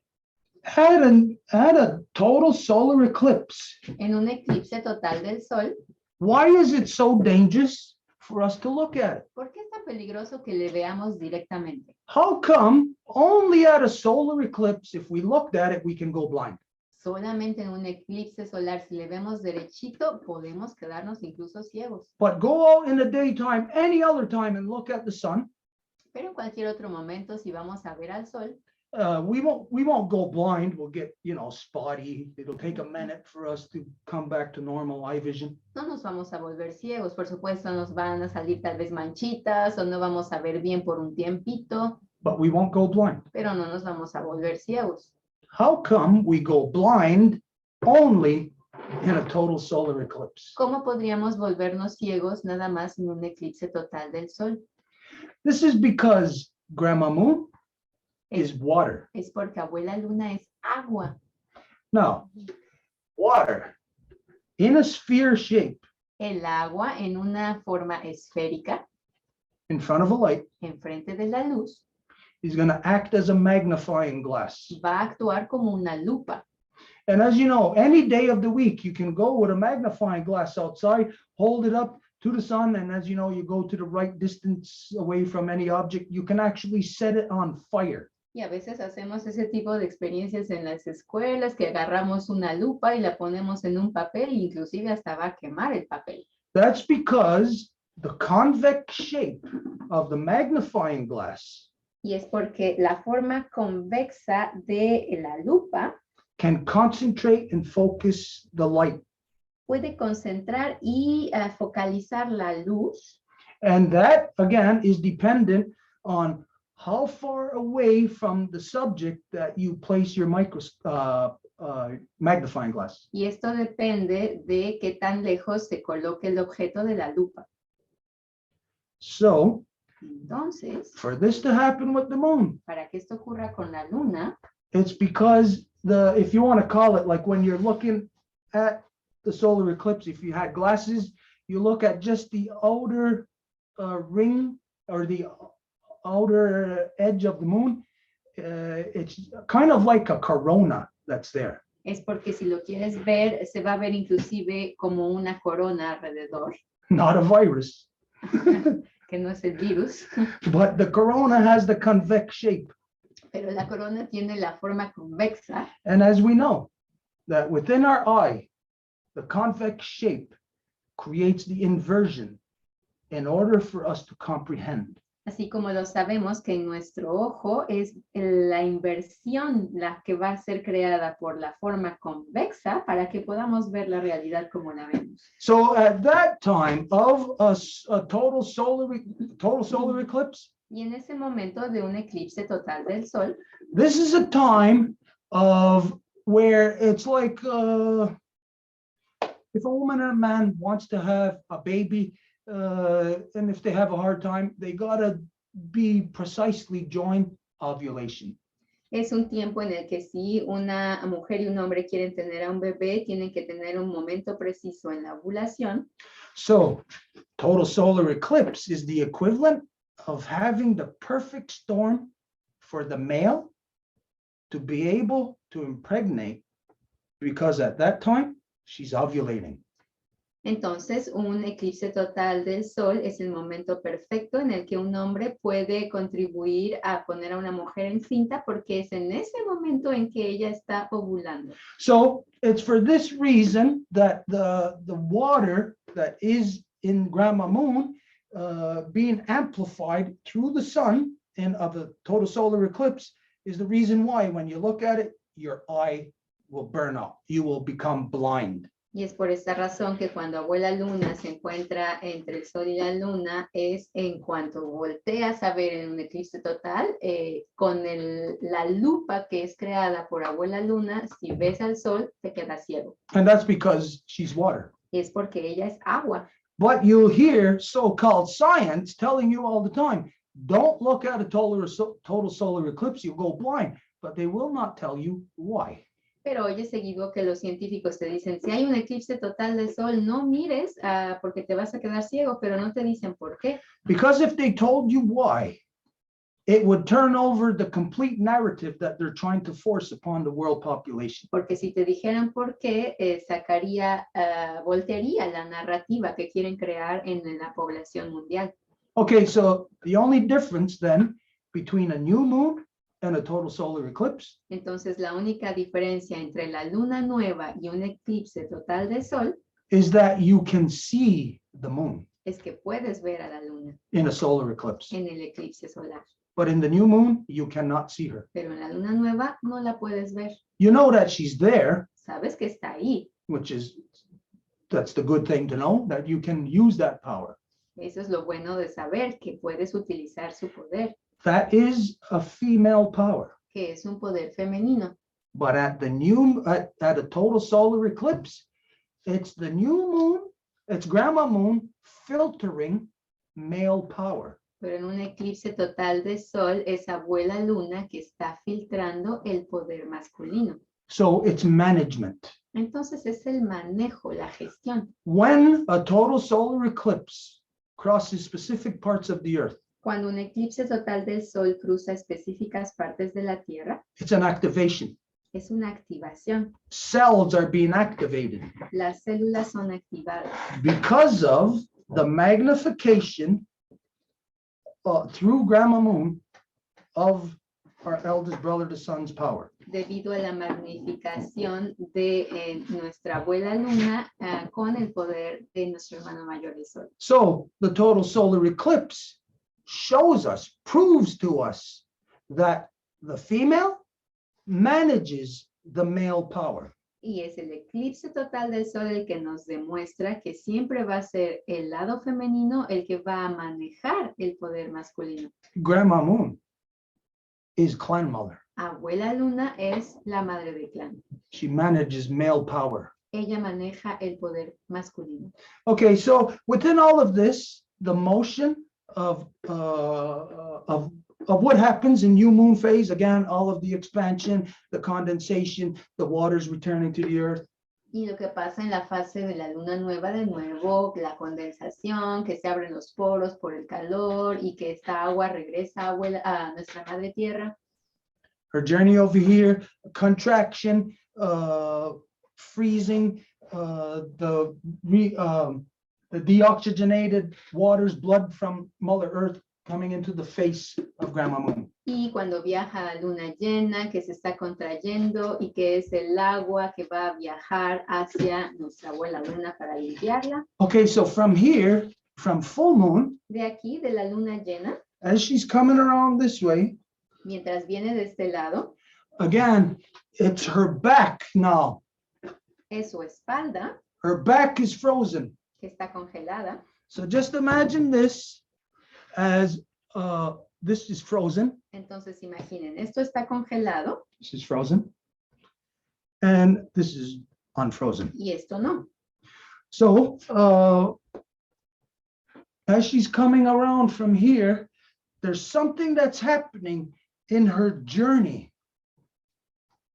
at a total solar eclipse, En un eclipse total del sol, why is it so dangerous for us to look at it? ¿por qué es tan peligroso que le veamos directamente? How come only at a solar eclipse, if we looked at it, we can go blind? Solamente en un eclipse solar, si le vemos derechito, podemos quedarnos incluso ciegos. But go out in the daytime, any other time, and look at the sun. Pero en cualquier otro momento, si vamos a ver al sol, We won't go blind. We'll get, spotty. It'll take a minute for us to come back to normal eye vision. no nos vamos a volver ciegos. Por supuesto, nos van a salir tal vez manchitas o no vamos a ver bien por un tiempito, But we won't go blind. pero no nos vamos a volver ciegos. How come we go blind only in a total solar eclipse? ¿Cómo podríamos volvernos ciegos nada más en un eclipse total del sol? This is because Grandma Moon is water. Es porque abuela luna es agua. Now, water in a sphere shape El agua en una forma esférica, in front of a light enfrente de la luz, is going to act as a magnifying glass. va a actuar como una lupa. And as you know, any day of the week, you can go with a magnifying glass outside, hold it up to the sun, and as you know, you go to the right distance away from any object, you can actually set it on fire. Y a veces hacemos ese tipo de experiencias en las escuelas, que agarramos una lupa y la ponemos en un papel, inclusive hasta va a quemar el papel. That's because the convex shape of the magnifying glass Y es porque la forma convexa de la lupa can concentrate and focus the light. puede concentrar y focalizar la luz. And that, again, is dependent on how far away from the subject that you place your magnifying glass. Y esto depende de qué tan lejos se coloque el objeto de la lupa. So, Entonces, for this to happen with the moon, para que esto ocurra con la luna, it's because if you want to call it, like when you're looking at the solar eclipse, if you had glasses, you look at just the outer ring or the outer edge of the moon. It's kind of like a corona that's there. es porque si lo quieres ver, se va a ver inclusive como una corona alrededor, Not a virus, que no es el virus, but the corona has the convex shape. pero la corona tiene la forma convexa. And as we know, that within our eye, the convex shape creates the inversion in order for us to comprehend. Así como lo sabemos que en nuestro ojo es la inversión la que va a ser creada por la forma convexa para que podamos ver la realidad como la vemos. So at that time of a total solar eclipse, Y en ese momento de un eclipse total del sol, this is a time of where it's like if a woman and a man wants to have a baby, and if they have a hard time, they gotta be precisely joined ovulation. es un tiempo en el que si una mujer y un hombre quieren tener a un bebé, tienen que tener un momento preciso en la ovulación. So total solar eclipse is the equivalent of having the perfect storm for the male to be able to impregnate, because at that time she's ovulating. Entonces, un eclipse total del sol es el momento perfecto en el que un hombre puede contribuir a poner a una mujer encinta, porque es en ese momento en que ella está ovulando. So it's for this reason that the water that is in Grandma Moon being amplified through the sun in of a total solar eclipse is the reason why when you look at it, your eye will burn out. You will become blind. Y es por esta razón que cuando abuela luna se encuentra entre el sol y la luna, es en cuanto volteas a ver en un eclipse total, con la lupa que es creada por abuela luna, si ves al sol, te quedas ciego. And that's because she's water. Y es porque ella es agua. But you'll hear so-called science telling you all the time, don't look at a total solar eclipse, you'll go blind. But they will not tell you why. Pero oye seguido que los científicos te dicen, si hay un eclipse total del sol, no mires porque te vas a quedar ciego, pero no te dicen por qué. Because if they told you why, it would turn over the complete narrative that they're trying to force upon the world population. Porque si te dijeran por qué, voltearía la narrativa que quieren crear en la población mundial. Okay, so the only difference then between a new moon and a total solar eclipse Entonces, la única diferencia entre la luna nueva y un eclipse total de sol is that you can see the moon es que puedes ver a la luna in a solar eclipse. en el eclipse solar. But in the new moon, you cannot see her. Pero en la luna nueva no la puedes ver. You know that she's there, Sabes que está ahí. that's the good thing to know, that you can use that power. Eso es lo bueno de saber, que puedes utilizar su poder, That is a female power. que es un poder femenino. But at a total solar eclipse, it's the new moon, it's Grandma Moon filtering male power. Pero en un eclipse total de sol es abuela luna que está filtrando el poder masculino. So it's management. Entonces es el manejo, la gestión. When a total solar eclipse crosses specific parts of the earth, Cuando un eclipse total del sol cruza específicas partes de la Tierra, it's an activation. es una activación. Cells are being activated Las células son activadas because of the magnification through Grandma Moon of our eldest brother, the sun's power. debido a la magnificación de nuestra abuela luna con el poder de nuestro hermano mayor el sol. So the total solar eclipse shows us, proves to us that the female manages the male power. Y es el eclipse total del sol el que nos demuestra que siempre va a ser el lado femenino el que va a manejar el poder masculino. Grandma Moon is clan mother. Abuela luna es la madre del clan. She manages male power. Ella maneja el poder masculino. Okay, so within all of this, the motion of what happens in new moon phase, again, all of the expansion, the condensation, the waters returning to the earth. Y lo que pasa en la fase de la luna nueva, de nuevo, la condensación, que se abren los poros por el calor y que esta agua regresa a nuestra madre tierra. Her journey over here, contraction, freezing, the deoxygenated waters, blood from Mother Earth coming into the face of Grandma Moon. Y cuando viaja a luna llena, que se está contrayendo y que es el agua que va a viajar hacia nuestra abuela luna para limpiarla. Okay, so from here, from full moon, De aquí, de la luna llena, as she's coming around this way, mientras viene de este lado, again, it's her back now. es su espalda, Her back is frozen. que está congelada. So just imagine this as this is frozen. Entonces, imaginen, esto está congelado This is frozen. And this is unfrozen. y esto no. So as she's coming around from here, there's something that's happening in her journey.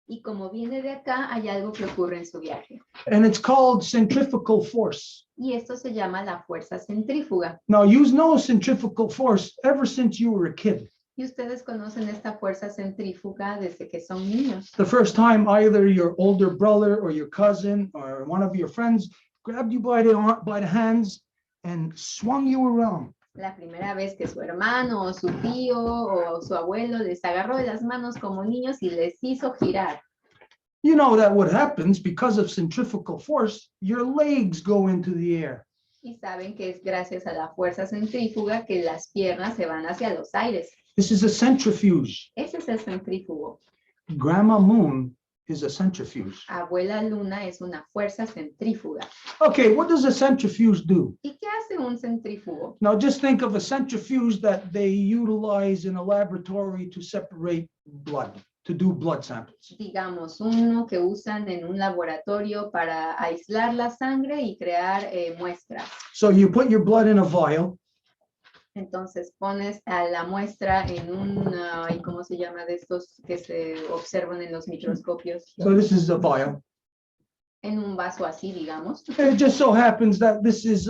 Y como viene de acá, hay algo que ocurre en su viaje. And it's called centrifugal force. Y esto se llama la fuerza centrífuga. Now, you know centrifugal force ever since you were a kid. Y ustedes conocen esta fuerza centrífuga desde que son niños. The first time either your older brother or your cousin or one of your friends grabbed you by the hands and swung you around. La primera vez que su hermano o su tío o su abuelo les agarró de las manos como niños y les hizo girar. You know that what happens because of centrifugal force, your legs go into the air. Y saben que es gracias a la fuerza centrífuga que las piernas se van hacia los aires. This is a centrifuge. Ese es el centrífugo. Grandma Moon is a centrifuge. Abuela luna es una fuerza centrífuga. Okay, what does a centrifuge do? ¿Y qué hace un centrífugo? Now just think of a centrifuge that they utilize in a laboratory to separate blood, to do blood samples. Digamos, uno que usan en un laboratorio para aislar la sangre y crear muestras. So you put your blood in a vial. Entonces pones a la muestra en un, ¿cómo se llama de estos que se observan en los microscopios? So this is a vial. En un vaso así, digamos. It just so happens that this is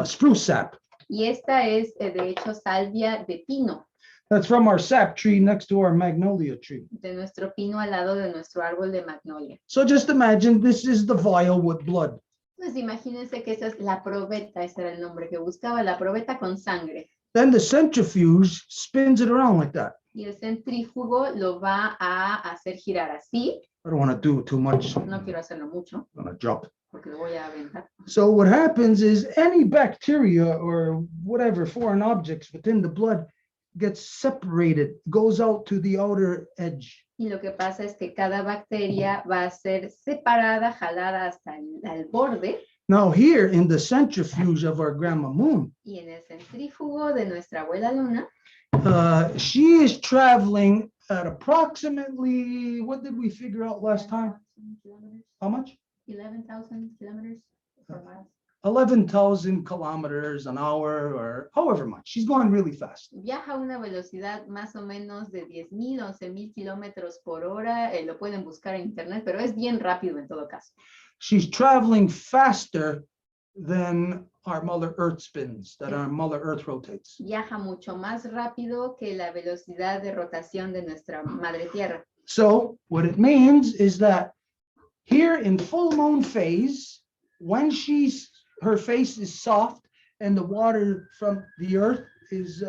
spruce sap. Y esta es, de hecho, salvia de pino, That's from our sap tree next to our magnolia tree. de nuestro pino al lado de nuestro árbol de magnolia. So just imagine this is the vial with blood. Entonces imagínense que esa es la probeta, ese era el nombre que buscaba, la probeta con sangre. Then the centrifuge spins it around like that. Y el centrífugo lo va a hacer girar así. I don't want to do it too much. I'm No quiero hacerlo mucho going to drop it. porque lo voy a aventar. So what happens is any bacteria or whatever foreign objects within the blood gets separated, goes out to the outer edge. Y lo que pasa es que cada bacteria va a ser separada, jalada hasta el borde. Now here in the centrifuge of our Grandma Moon, Y en el centrífugo de nuestra abuela luna, she is traveling at approximately, what did we figure out last time? How much? 11,000 kilometers per mile. 11,000 kilometers an hour or however much. She's going really fast. Viaja a una velocidad más o menos de 10,000, 11,000 kilómetros por hora. Lo pueden buscar en internet, pero es bien rápido en todo caso. She's traveling faster than our Mother Earth spins, that our Mother Earth rotates. Viaja mucho más rápido que la velocidad de rotación de nuestra madre tierra. So what it means is that here in full moon phase, when her face is soft and the water from the earth is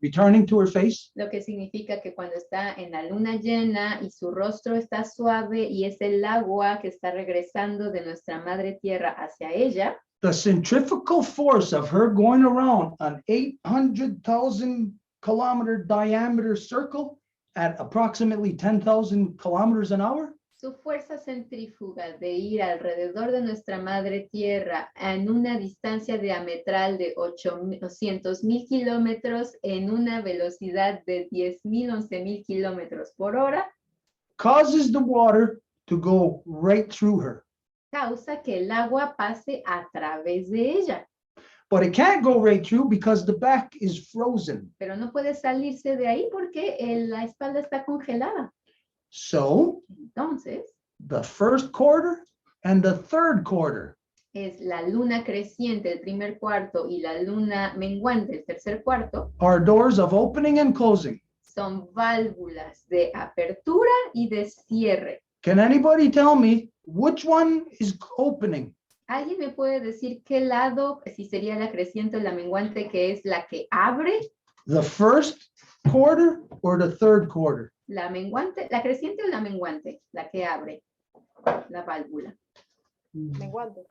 returning to her face, Lo que significa que cuando está en la luna llena y su rostro está suave y es el agua que está regresando de nuestra madre tierra hacia ella, the centrifugal force of her going around an 800,000 kilometer diameter circle at approximately 10,000 kilometers an hour su fuerza centrífuga de ir alrededor de nuestra madre tierra en una distancia diametral de 800,000 kilómetros en una velocidad de 10,000, 11,000 kilómetros por hora, causes the water to go right through her. causa que el agua pase a través de ella. But it can't go right through because the back is frozen. Pero no puede salirse de ahí porque la espalda está congelada. So Entonces, the first quarter and the third quarter es la luna creciente, el primer cuarto, y la luna menguante, el tercer cuarto, are doors of opening and closing. son válvulas de apertura y de cierre. Can anybody tell me which one is opening? ¿Alguien me puede decir qué lado, si sería la creciente o la menguante, que es la que abre? The first quarter or the third quarter? ¿La menguante, la creciente o la menguante? La que abre la válvula. Menguante.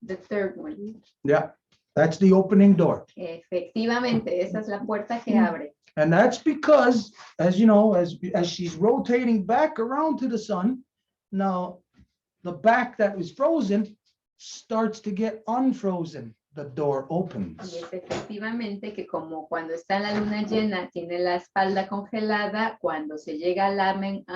The third one. Yeah, that's the opening door. Efectivamente, esa es la puerta que abre. And that's because, as you know, as she's rotating back around to the sun, now the back that was frozen starts to get unfrozen. The door Y opens. es efectivamente que como cuando está en la luna llena tiene la espalda congelada, cuando se llega a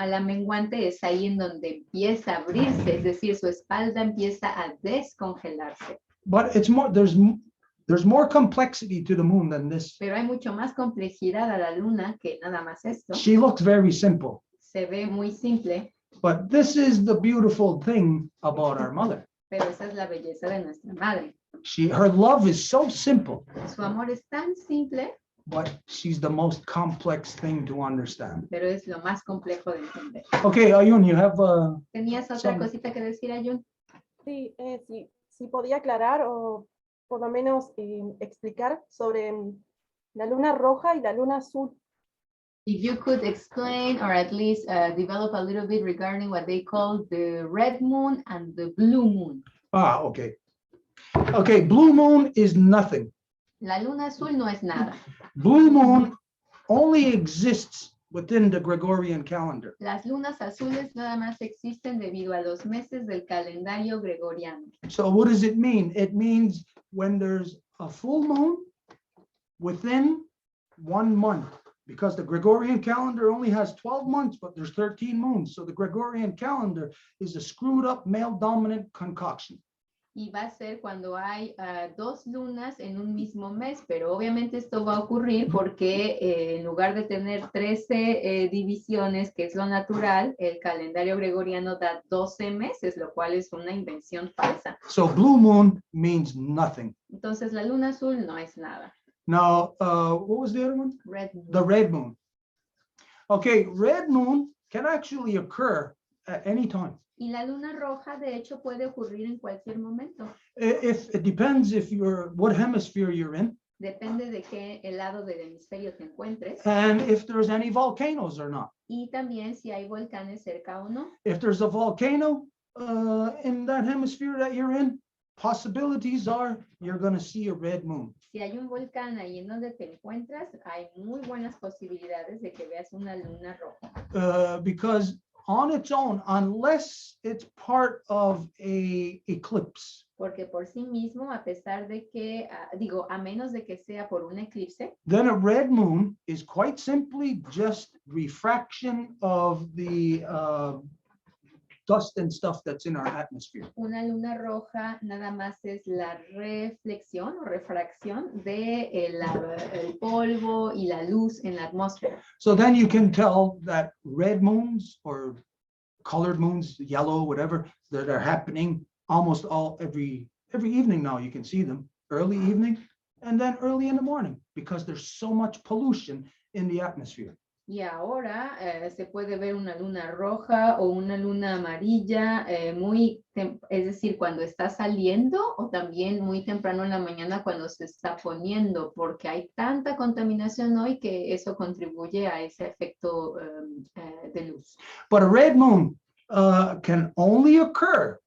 la menguante es ahí en donde empieza a abrirse, es decir, su espalda empieza a descongelarse. But it's more, there's more complexity to the moon than this. Pero hay mucho más complejidad a la luna que nada más esto. She looks very simple, Se ve muy simple, but this is the beautiful thing about our mother. pero esa es la belleza de nuestra madre. Her love is so simple, Su amor es tan simple, but she's the most complex thing to understand. pero es lo más complejo de entender. Okay, Ayun, you have ¿Tenías otra Some- cosita que decir, Ayun? Sí, sí podía aclarar o por lo menos explicar sobre la luna roja y la luna azul. If you could explain or at least develop a little bit regarding what they call the red moon and the blue moon. okay. Okay, blue moon is nothing. La luna azul no es nada. Blue moon only exists within the Gregorian calendar. Las lunas azules nada más existen debido a los meses del calendario gregoriano. So what does it mean? It means when there's a full moon within 1 month, because the Gregorian calendar only has 12 months, but there's 13 moons. So the Gregorian calendar is a screwed up male dominant concoction. Y va a ser cuando hay dos lunas en un mismo mes, pero obviamente esto va a ocurrir porque en lugar de tener 13 divisiones, que es lo natural, el calendario gregoriano da 12 meses, lo cual es una invención falsa. So blue moon means nothing. Entonces la luna azul no es nada. Now, what was the other one? Red moon. The red moon. Okay, red moon can actually occur at any time. Y la luna roja, de hecho, puede ocurrir en cualquier momento. If it depends what hemisphere you're in, Depende de qué lado del hemisferio te encuentres. and if there's any volcanoes or not. Y también si hay volcanes cerca o no. If there's a volcano in that hemisphere that you're in, possibilities are you're going to see a red moon. Si hay un volcán ahí en donde te encuentras, hay muy buenas posibilidades de que veas una luna roja. Because on its own, unless it's part of a eclipse, Porque por sí mismo, a pesar de que, a menos de que sea por un eclipse, then a red moon is quite simply just refraction of the dust and stuff that's in our atmosphere. una luna roja nada más es la reflexión o refracción de el polvo y la luz en la atmósfera. So then you can tell that red moons or colored moons, yellow, whatever, that are happening almost every evening now. You can see them early evening and then early in the morning because there's so much pollution in the atmosphere. Y ahora se puede ver una luna roja o una luna amarilla, es decir, cuando está saliendo o también muy temprano en la mañana cuando se está poniendo, porque hay tanta contaminación hoy que eso contribuye a ese efecto de luz. But a red moon can only occur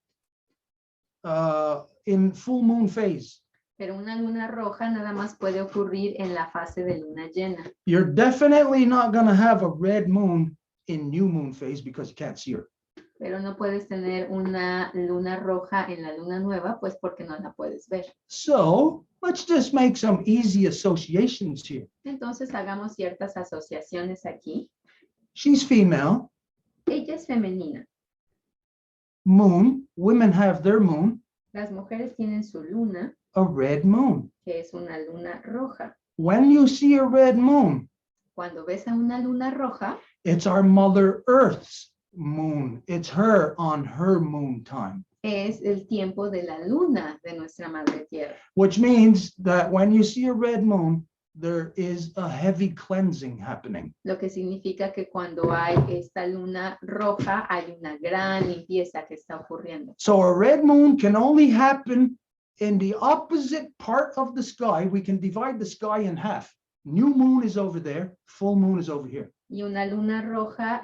in full moon phase. Pero una luna roja nada más puede ocurrir en la fase de luna llena. You're definitely not going to have a red moon in new moon phase because you can't see her. Pero no puedes tener una luna roja en la luna nueva, pues porque no la puedes ver. So let's just make some easy associations here. Entonces hagamos ciertas asociaciones aquí. She's female. Ella es femenina. Moon, women have their moon, Las mujeres tienen su luna, a red moon. que es una luna roja. When you see a red moon, Cuando ves a una luna roja, it's our Mother Earth's moon. It's her on her moon time, es el tiempo de la luna de nuestra madre tierra. which means that when you see a red moon, there is a heavy cleansing happening. Lo que significa que cuando hay esta luna roja, hay una gran limpieza que está ocurriendo. So a red moon can only happen in the opposite part of the sky. We can divide the sky in half. New moon is over there, full moon is over here. Y una luna roja,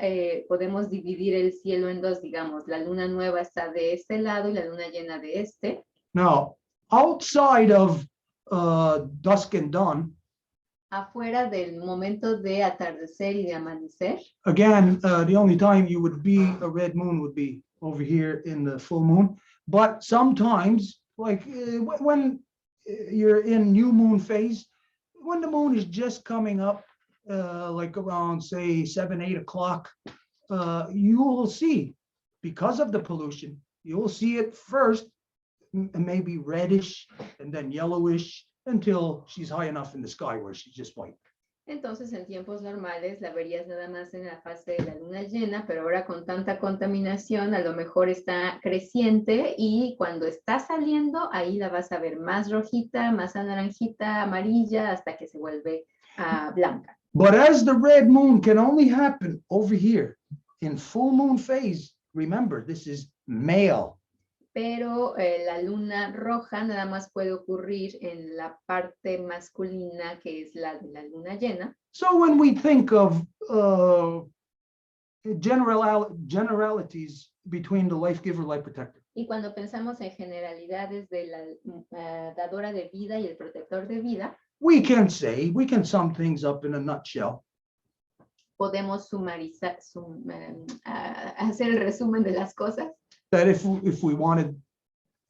podemos dividir el cielo en dos, digamos. La luna nueva está de este lado y la luna llena de este. Now, outside of dusk and dawn, Afuera del momento de atardecer y de amanecer, again, the only time you would be a red moon would be over here in the full moon. But sometimes, like when you're in new moon phase, when the moon is just coming up, like around, say, 7, 8 o'clock, you will see, because of the pollution, you will see it first, maybe reddish and then yellowish, until she's high enough in the sky where she's just white. entonces en tiempos normales la verías nada más en la fase de la luna llena, pero ahora con tanta contaminación a lo mejor está creciente y cuando está saliendo ahí la vas a ver más rojita, más anaranjita, amarilla, hasta que se vuelve blanca. But as the red moon can only happen over here in full moon phase, remember, this is male. Pero la luna roja nada más puede ocurrir en la parte masculina, que es la de la luna llena. So when we think of generalities between the life giver, life protector, Y cuando pensamos en generalidades de la dadora de vida y el protector de vida, we can sum things up in a nutshell. podemos sumarizar, hacer el resumen de las cosas. That if we wanted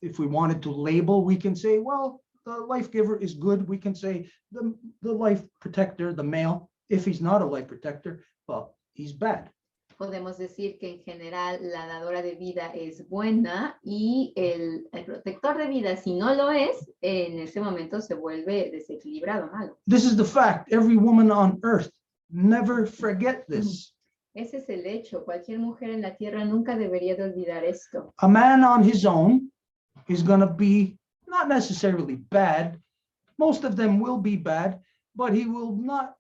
to label, we can say, well, the life giver is good. We can say the life protector, the male, if he's not a life protector, well, he's bad. Podemos decir que en general la dadora de vida es buena y el protector de vida, si no lo es, en ese momento se vuelve desequilibrado, malo. This is the fact. Every woman on earth, never forget this. Ese es el hecho. Cualquier mujer en la tierra nunca debería de olvidar esto. A man on his own is going to be not necessarily bad. Most of them will be bad, but he will not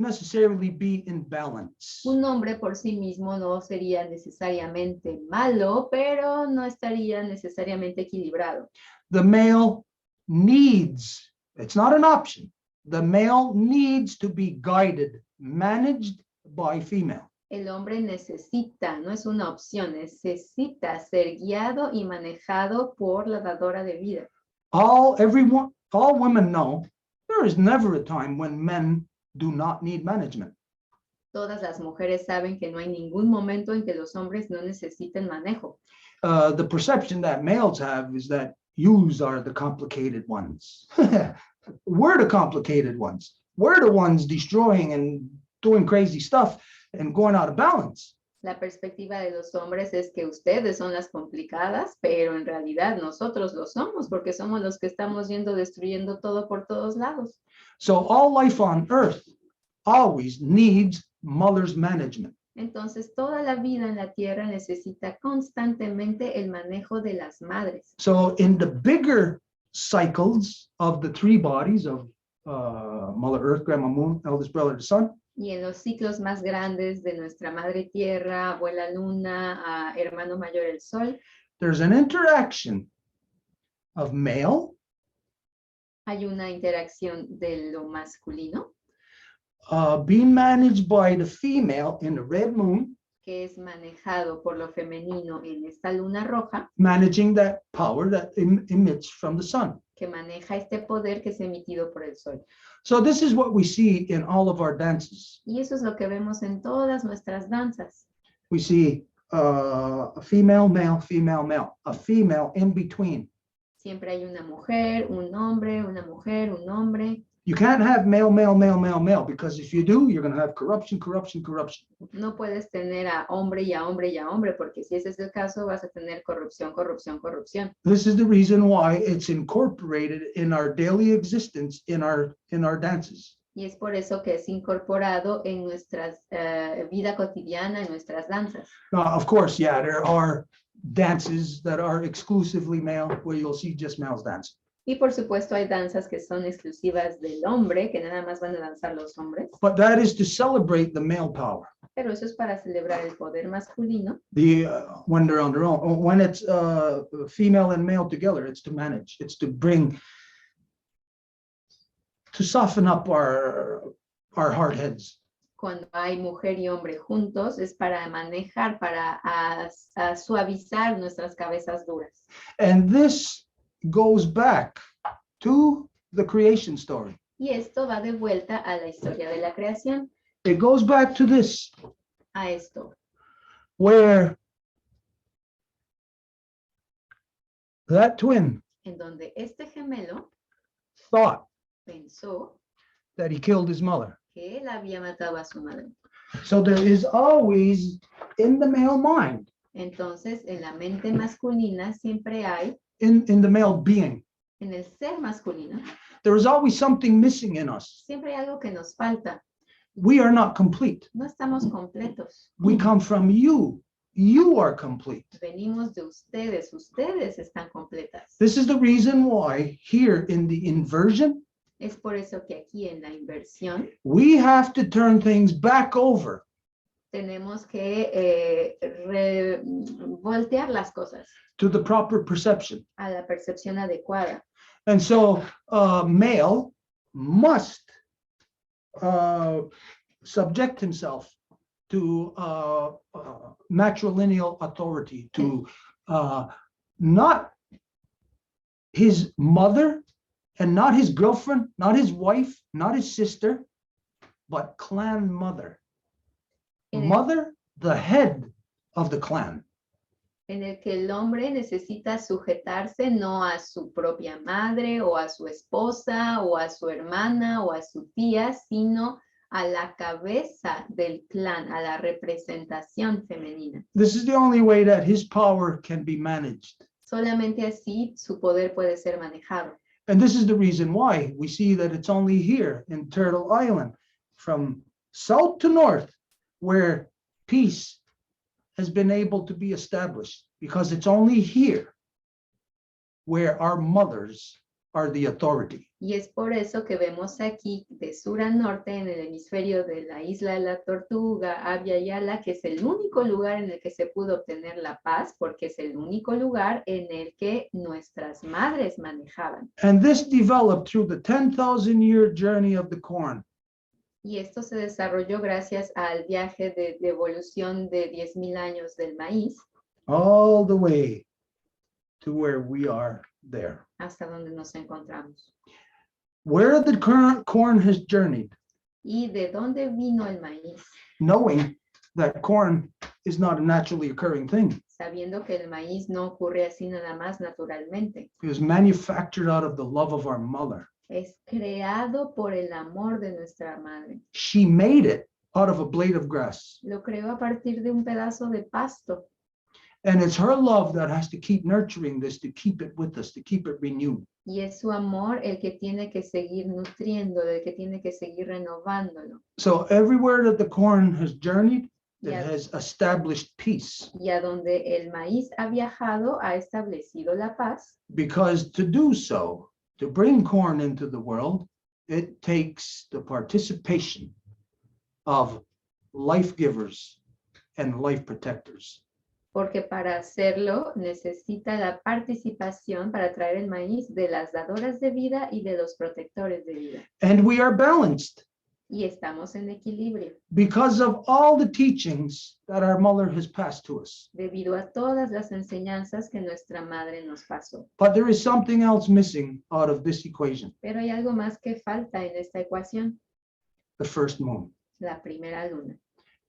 necessarily be in balance. Un hombre por sí mismo no sería necesariamente malo, pero no estaría necesariamente equilibrado. The male needs, it's not an option. The male needs to be guided, managed by female. El hombre necesita, no es una opción, necesita ser guiado y manejado por la dadora de vida. All women know there is never a time when men do not need management. Todas las mujeres saben que no hay ningún momento en que los hombres no necesiten manejo. The perception that males have is that yous are the complicated ones. We're the complicated ones. We're the ones destroying and doing crazy stuff and going out of balance. La perspectiva de los hombres es que ustedes son las complicadas, pero en realidad nosotros lo somos porque somos los que estamos yendo destruyendo todo por todos lados. So all life on earth always needs mother's management. Entonces toda la vida en la tierra necesita constantemente el manejo de las madres. So in the bigger cycles of the three bodies of Mother Earth, Grandma Moon, eldest brother, the sun, Y en los ciclos más grandes de nuestra madre tierra, abuela luna, hermano mayor el sol, there's an interaction of male hay una interacción de lo masculino being managed by the female in the red moon, que es manejado por lo femenino en esta luna roja, managing that power that emits from the sun. que maneja este poder que es emitido por el sol. So this is what we see in all of our dances. Y eso es lo que vemos en todas nuestras danzas. We see a female, male, female, male, a female in between. Siempre hay una mujer, un hombre, una mujer, un hombre. You can't have male, male, male, male, male, because if you do, you're going to have corruption, corruption, corruption. No puedes tener a hombre y a hombre y a hombre, porque si ese es el caso, vas a tener corrupción, corrupción, corrupción. This is the reason why it's incorporated in our daily existence in our dances. Y es por eso que es incorporado en nuestra vida cotidiana, en nuestras danzas. Of course, yeah, there are dances that are exclusively male where you'll see just males dancing. Y por supuesto hay danzas que son exclusivas del hombre, que nada más van a danzar los hombres. But that is to celebrate the male power. Pero eso es para celebrar el poder masculino. When they're on their own, when it's female and male together, it's to manage, it's to bring, to soften up our hard heads. Cuando hay mujer y hombre juntos, es para manejar, para suavizar nuestras cabezas duras. And this goes back to the creation story. Y esto va de vuelta a la historia de la creación, It goes back to this, a esto, where that twin en donde este gemelo thought pensó that he killed his mother. que él había matado a su madre. So there is always in the male mind, Entonces, en la mente masculina siempre hay, in the male being, en el ser masculino, there is always something missing in us. siempre hay algo que nos falta. We are not complete. No estamos completos. We come from you. You are complete. Venimos de ustedes, ustedes están completas. This is the reason why here in the inversion, Es por eso que aquí en la inversión we have to turn things back over tenemos que voltear las cosas to the proper perception. a la percepción adecuada. And so male must subject himself to matrilineal authority, to not his mother and not his girlfriend, not his wife, not his sister, but clan mother. Mother, the head of the clan. En el que el hombre necesita sujetarse no a su propia madre o a su esposa o a su hermana o a su tía, sino a la cabeza del clan, a la representación femenina. This is the only way that his power can be managed. Solamente así su poder puede ser manejado. And this is the reason why we see that it's only here in Turtle Island, from south to north, where peace has been able to be established, because it's only here where our mothers are the authority. Y es por eso que vemos aquí de sur a norte en el hemisferio de la isla de la Tortuga, Abya y Ala, que es el único lugar en el que se pudo obtener la paz, porque es el único lugar en el que nuestras madres manejaban. And this developed through the 10,000-year journey of the corn. Y esto se desarrolló gracias al viaje de evolución de 10,000 años del maíz, all the way to where we are there. hasta donde nos encontramos. Where the current corn has journeyed, ¿Y de dónde vino el maíz? knowing that corn is not a naturally occurring thing. Sabiendo que el maíz no ocurre así nada más naturalmente. It was manufactured out of the love of our mother. Es creado por el amor de nuestra madre. She made it out of a blade of grass. Lo creó a partir de un pedazo de pasto. And it's her love that has to keep nurturing this, to keep it with us, to keep it renewed. Y es su amor el que tiene que seguir nutriendo, el que tiene que seguir renovándolo. So everywhere that the corn has journeyed, it Yeah. has established peace. Y a donde el maíz ha viajado, ha establecido la paz. Because to do so, to bring corn into the world, it takes the participation of life givers and life protectors. Porque para hacerlo necesita la participación para traer el maíz de las dadoras de vida y de los protectores de vida. And we are balanced Y estamos en equilibrio because of all the teachings that our mother has passed to us. debido a todas las enseñanzas que nuestra madre nos pasó. But there is something else missing out of this equation, Pero hay algo más que falta en esta ecuación, the first moon. la primera luna.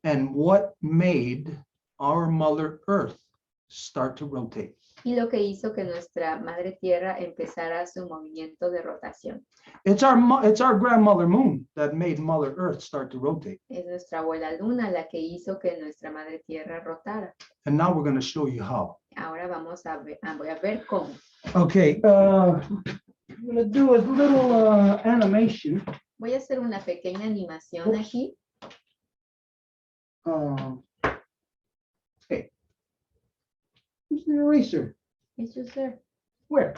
And what made our Mother Earth start to rotate? Y lo que hizo que nuestra madre tierra empezara su movimiento de rotación. It's our grandmother moon that made Mother Earth start to rotate. Es nuestra abuela luna la que hizo que nuestra madre tierra rotara. And now we're going to show you how. Ahora vamos a ver, voy a ver cómo. Okay, I'm going to do a little animation. Voy a hacer una pequeña animación aquí. Hey, who's the eraser? It's just there. Where?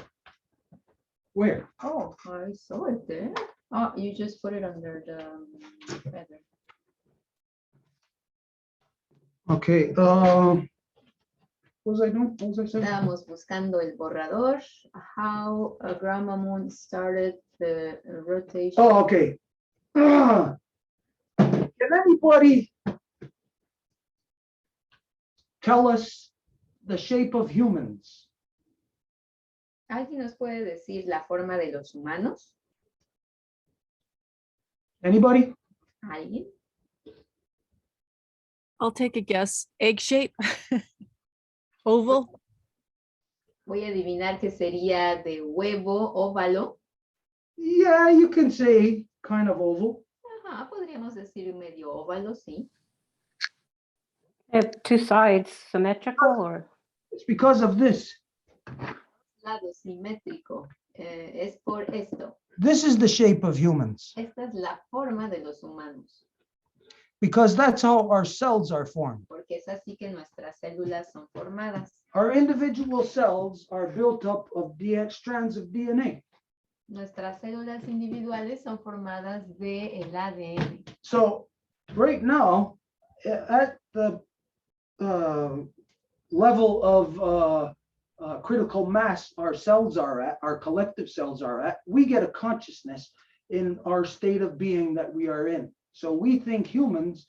Where? Oh, I saw it there. Oh, you just put it under the feather. Okay, what was I doing? What was I saying? Estábamos buscando el borrador. How Grandma Moon started the rotation. Oh, okay. Can anybody tell us the shape of humans? ¿Alguien nos puede decir la forma de los humanos? Anybody? ¿Alguien? I'll take a guess. Egg shape. Oval. Voy a adivinar que sería de huevo óvalo. Yeah, you can say kind of oval. Ajá, podríamos decir medio óvalo, sí. Have two sides symmetrical or? It's because of this. Lado simétrico. Es por esto. This is the shape of humans Esta es la forma de los humanos. because that's how our cells are formed. Porque es así que nuestras células son formadas. Our individual cells are built up of strands of DNA. Nuestras células individuales son formadas de el ADN. So right now, at the level of critical mass our cells are at, our collective cells are at, we get a consciousness in our state of being that we are in. So we think humans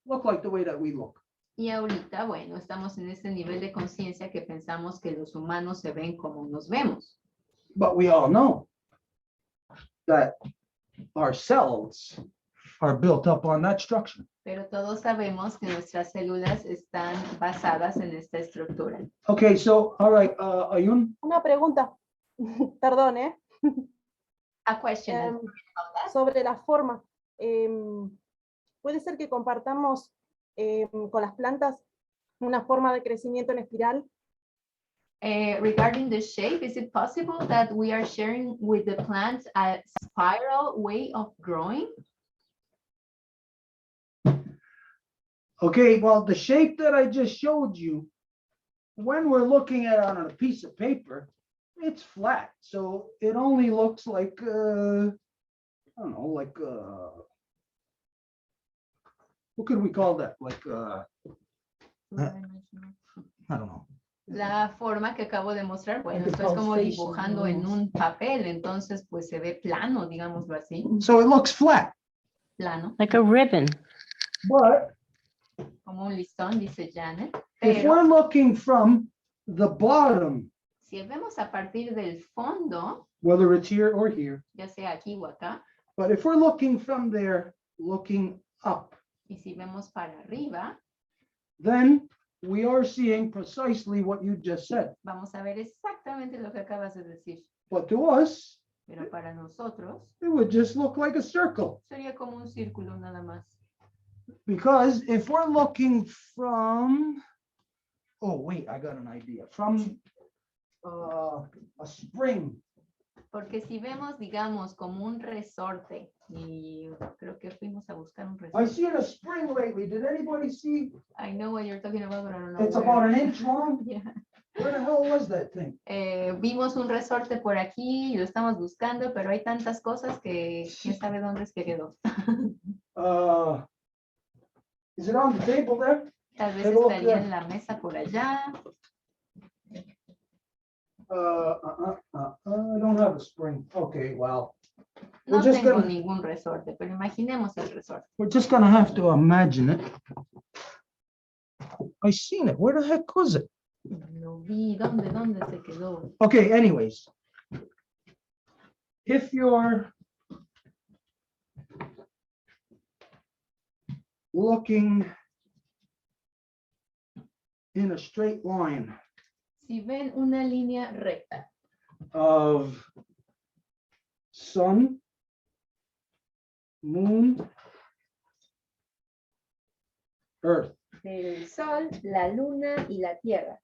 look like the way that we look. Y ahorita, bueno, estamos en este nivel de conciencia que pensamos que los humanos se ven como nos vemos. But we all know that our cells are built up on that structure. Pero todos sabemos que nuestras células están basadas en esta estructura. Okay, so, all right, Ayun, Una pregunta, perdón, A question. sobre la forma. ¿Puede ser que compartamos con las plantas una forma de crecimiento en espiral? Regarding the shape, is it possible that we are sharing with the plants a spiral way of growing? okay, well, the shape that I just showed you, when we're looking at it on a piece of paper, it's flat. So it only looks like, I don't know, like, what could we call that? Like, I don't know. La forma que acabo de mostrar, bueno, Like esto es como pulsation, dibujando en un papel, entonces pues se ve plano, digámoslo así, So it looks flat, plano, Like a ribbon. but como un listón, dice Janet. if Pero we're looking from the bottom, si vemos a partir del fondo, whether it's here or here, ya sea aquí o acá, but if we're looking from there, looking up, y si vemos para arriba, then we are seeing precisely what you just said. vamos a ver exactamente lo que acabas de decir. But to us, Pero para nosotros it would just look like a circle. sería como un círculo nada más. Because if we're looking from, oh, wait, I got an idea. From a spring, Porque si vemos, digamos, como un resorte, y creo que fuimos a buscar un I resorte. seen a spring lately. Did anybody see? I know what you're talking about, but I don't know It's where. about an inch long. Yeah. Where the hell was that thing? Vimos un resorte por aquí y lo estamos buscando, pero hay tantas cosas que quién sabe dónde es que quedó. Is it on the table there? Tal vez Pero, estaría en la mesa por allá. I don't have a spring. Okay, well, No We're just tengo gonna- ningún resorte, pero imaginemos el resorte. we're just gonna have to imagine it. I seen it. Where the heck was it? Lo vi. ¿Dónde se quedó? Okay, anyways. If you're looking in a straight line Si ven una línea recta of sun, moon, earth. del sol, la luna y la tierra.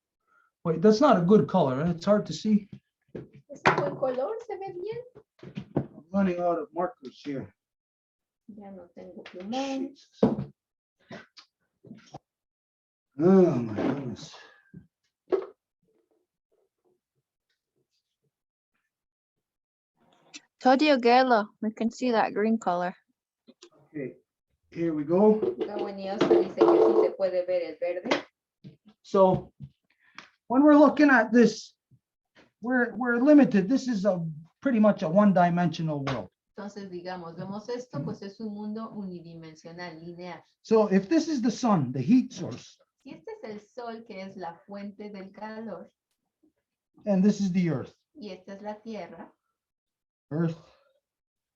Wait, that's not a good color. It's hard to see. ¿Es un buen color? ¿Se ve bien? I'm running out of markers here. Ya no tengo plumón. Jesus. Oh my goodness. Todio Gelo, we can see that green color. Okay, here we go. Gawanios dice que sí se puede ver el verde. So when we're looking at this, we're limited. This is a pretty much a one-dimensional world. Entonces, digamos, vemos esto, pues es un mundo unidimensional, lineal. So if this is the sun, the heat source, Si este es el sol, que es la fuente del calor, and this is the earth, y esta es la tierra, earth,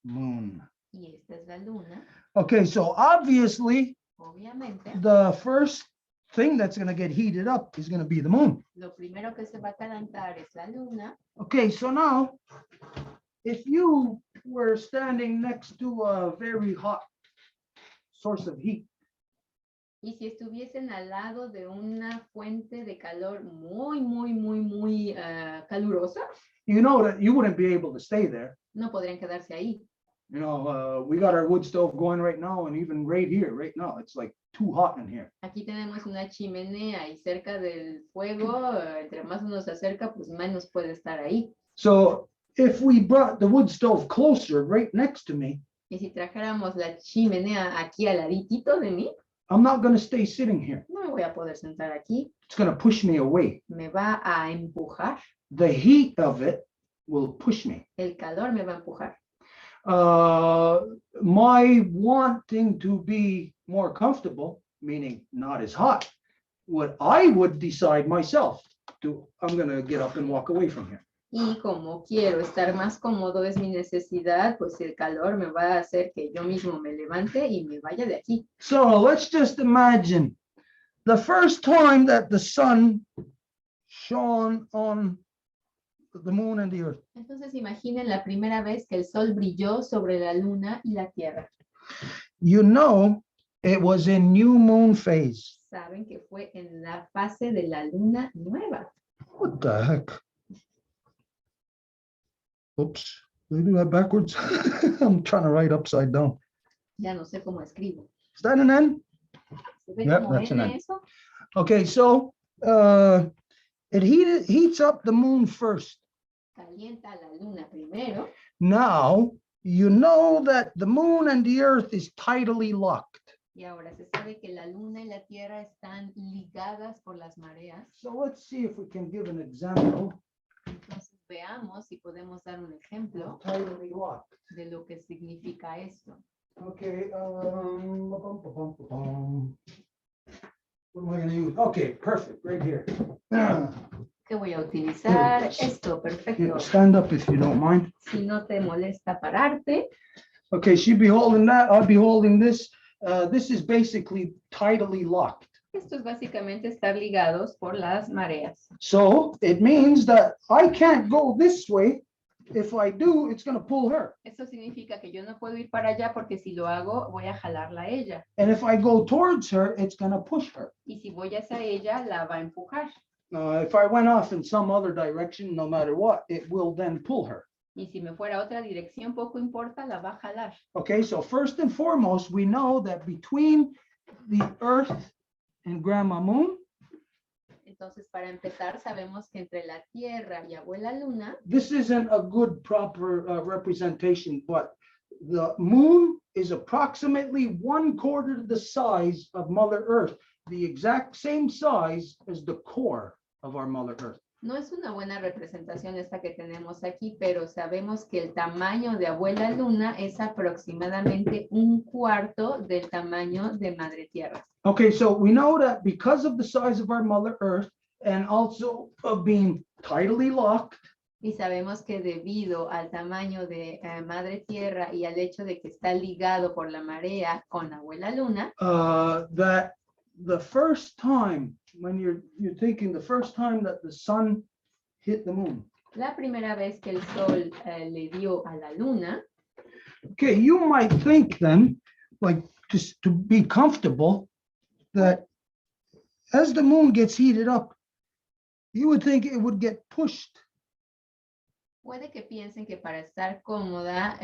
moon. y esta es la luna, Okay, so obviously obviamente, the first thing that's going to get heated up is going to be the moon. lo primero que se va a calentar es la luna. Okay, so now if you were standing next to a very hot source of heat, Y si estuviesen al lado de una fuente de calor muy calurosa, you know that you wouldn't be able to stay there. no podrían quedarse ahí. You know, we got our wood stove going right now, and even right here, right now, it's like too hot in here. Aquí tenemos una chimenea y cerca del fuego, entre más uno se acerca, pues menos puede estar ahí. So if we brought the wood stove closer, right next to me, Y si trajéramos la chimenea aquí al ladito de mí, I'm not going to stay sitting here. no me voy a poder sentar aquí. It's going to push me away. Me va a empujar. The heat of it will push me. El calor me va a empujar. My wanting to be more comfortable, meaning not as hot, what I would decide myself to, I'm going to get up and walk away from here. Y como quiero estar más cómodo, es mi necesidad, pues el calor me va a hacer que yo mismo me levante y me vaya de aquí. So let's just imagine the first time that the sun shone on the moon and the earth. Entonces imaginen la primera vez que el sol brilló sobre la luna y la tierra. You know, it was in new moon phase. Saben que fue en la fase de la luna nueva. What the heck? Oops, did I do that backwards? I'm trying to write upside down. Ya no sé cómo escribo. Is that an N? ¿Se ve Yep, como that's an N N. eso? Okay, so it heats up the moon first. Calienta la luna primero. Now, you know that the moon and the earth is tidally locked. Y ahora se sabe que la luna y la tierra están ligadas por las mareas. So let's see if we can give an example. Entonces veamos si podemos dar un ejemplo Tidally locked. de lo que significa esto. Okay, what am I going to use? Okay, perfect, right here. ¿Qué voy a utilizar? Esto, perfecto. Stand up if you don't mind. Si no te molesta pararte. Okay, she'd be holding that, I'll be holding this. This is basically tidally locked. Esto es básicamente estar ligados por las mareas. So it means that I can't go this way. If I do, it's going to pull her. Esto significa que yo no puedo ir para allá porque si lo hago voy a jalarla a ella. And if I go towards her, it's going to push her. Y si voy hacia ella, la va a empujar. If I went off in some other direction, no matter what, it will then pull her. Y si me fuera a otra dirección, poco importa, la va a jalar. Okay, so first and foremost, we know that between the earth and Grandma Moon, Entonces, para empezar, sabemos que entre la Tierra y Abuela Luna, this isn't a good proper representation, but The moon is approximately 1/4 the size of Mother Earth, the exact same size as the core of our Mother Earth. No es una buena representación esta que tenemos aquí, pero sabemos que el tamaño de Abuela Luna es aproximadamente 1/4 del tamaño de Madre Tierra. Okay, so we know that because of the size of our Mother Earth and also of being tidally locked, Y sabemos que debido al tamaño de Madre Tierra y al hecho de que está ligado por la marea con Abuela Luna, that the first time when you're thinking the first time that the sun hit the moon, la primera vez que el sol le dio a la luna, okay, you might think then, like just to be comfortable, that as the moon gets heated up, you would think it would get pushed. puede que piensen que para estar cómoda,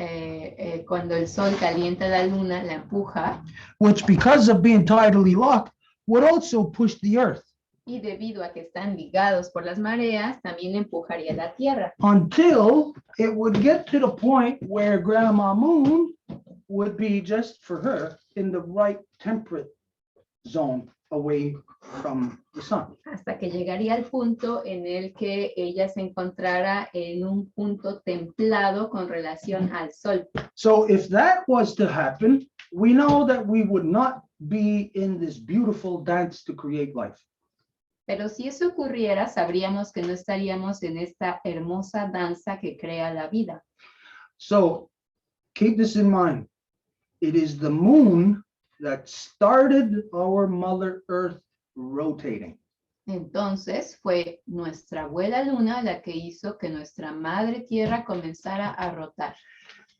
cuando el sol calienta la luna, la empuja, Which, because of being tidally locked, would also push the earth y debido a que están ligados por las mareas, también empujaría la tierra, until it would get to the point where Grandma Moon would be, just for her, in the right temperate zone away from the sun. hasta que llegaría al punto en el que ella se encontrara en un punto templado con relación al sol. So if that was to happen, we know that we would not be in this beautiful dance to create life. Pero si eso ocurriera, sabríamos que no estaríamos en esta hermosa danza que crea la vida. So keep this in mind. It is the moon that started our Mother Earth rotating. Entonces fue nuestra abuela luna la que hizo que nuestra madre tierra comenzara a rotar.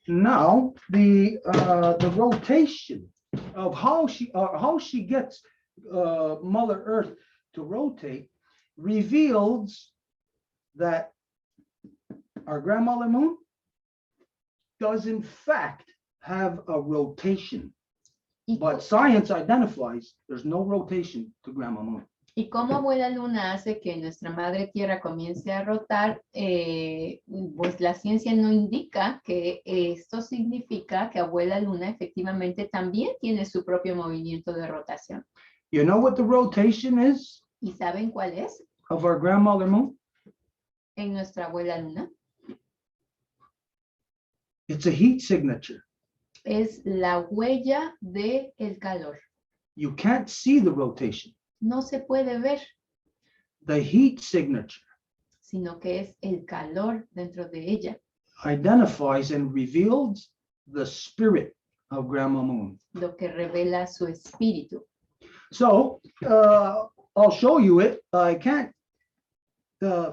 Now the rotation of how she gets Mother Earth to rotate reveals that our grandmother moon does in fact have a rotation, but science identifies there's no rotation to Grandma Moon. Y como abuela luna hace que nuestra madre tierra comience a rotar, pues la ciencia no indica que esto significa que abuela luna efectivamente también tiene su propio movimiento de rotación. You know what the rotation is ¿Y saben cuál es? of our grandmother moon? En nuestra abuela luna. It's a heat signature. Es la huella de el calor. You can't see the rotation. No se puede ver, The heat signature sino que es el calor dentro de ella. identifies and reveals the spirit of Grandma Moon. Lo que revela su espíritu. So I'll show you it. I can't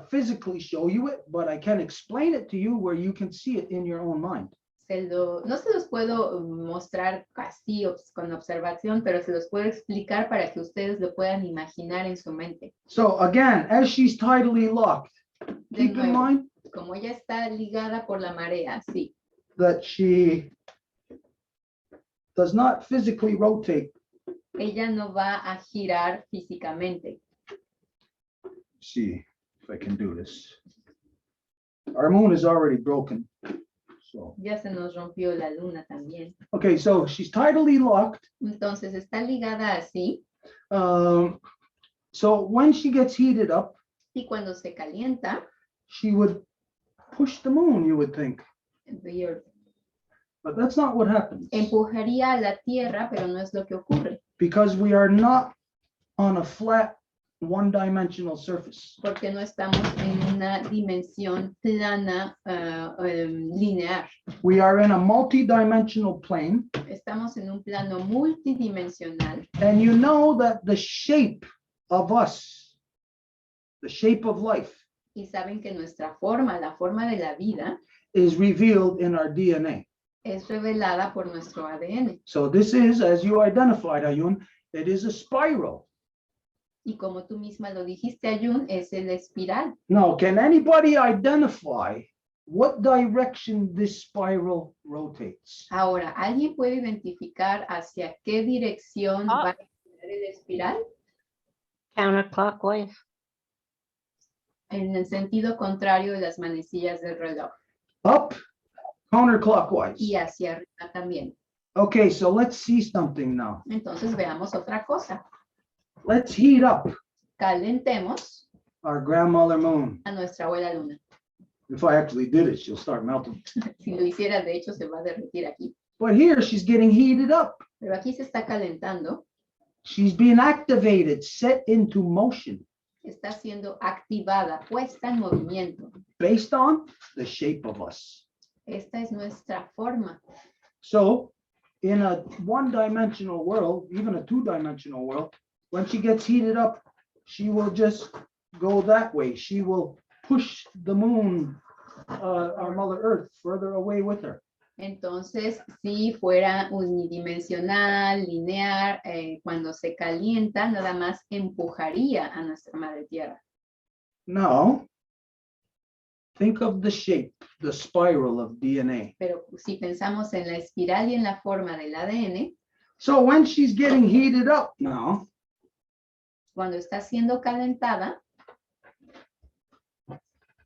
physically show you it, but I can explain it to you where you can see it in your own mind. No se los puedo mostrar así con observación, pero se los puedo explicar para que ustedes lo puedan imaginar en su mente. So again, as she's tidally locked, De keep in nuevo, mind como ella está ligada por la marea, sí, that she does not physically rotate. ella no va a girar físicamente. See if I can do this. Our moon is already broken. So, Ya se nos rompió la luna también. okay, so she's tidally locked. Entonces está ligada así So when she gets heated up, y cuando se calienta, she would push the moon, you would think. But that's not what happens. Empujaría a la tierra, pero no es lo que ocurre. Because we are not on a flat, one-dimensional surface. Porque no estamos en una dimensión plana linear. We are in a multi-dimensional plane. Estamos en un plano multidimensional. And you know that the shape of us, the shape of life, Y saben que nuestra forma, la forma de la vida, is revealed in our DNA. es revelada por nuestro ADN. So this is, as you identified, Ayun, it is a spiral. Y como tú misma lo dijiste, Ayun, es el espiral. Now, can anybody identify what direction this spiral rotates? Ahora, ¿alguien puede identificar hacia qué dirección va a girar el espiral? Counterclockwise. En el sentido contrario de las manecillas del reloj. Up Counterclockwise. y hacia arriba también. Okay, so let's see something now. Entonces veamos otra cosa. Let's heat up Calentemos our grandmother moon. a nuestra abuela luna. If I actually did it, she'll start melting. Si lo hiciera, de hecho, se va a derretir aquí. But here she's getting heated up. Pero aquí se está calentando, She's being activated, set into motion está siendo activada, puesta en movimiento. based on the shape of us. Esta es nuestra forma. So in a one-dimensional world, even a two-dimensional world, when she gets heated up, she will just go that way. She will push the moon, our Mother Earth, further away with her. Entonces, si fuera unidimensional, lineal, cuando se calienta, nada más empujaría a nuestra madre tierra. Now, think of the shape, the spiral of DNA. Pero si pensamos en la espiral y en la forma del ADN, So when she's getting heated up now, cuando está siendo calentada,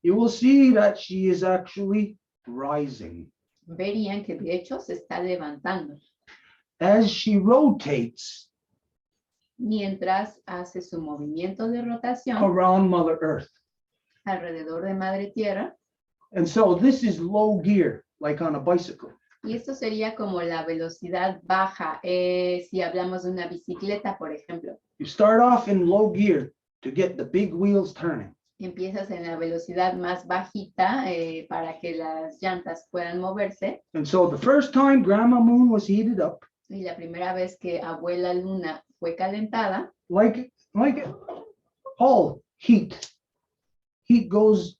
you will see that she is actually rising. verían que de hecho se está levantando. As she rotates Mientras hace su movimiento de rotación around Mother Earth. alrededor de madre tierra. And so this is low gear, like on a bicycle. Y esto sería como la velocidad baja, si hablamos de una bicicleta, por ejemplo. You start off in low gear to get the big wheels turning. Empiezas en la velocidad más bajita para que las llantas puedan moverse. And so the first time Grandma Moon was heated up, Y la primera vez que abuela luna fue calentada, like all heat goes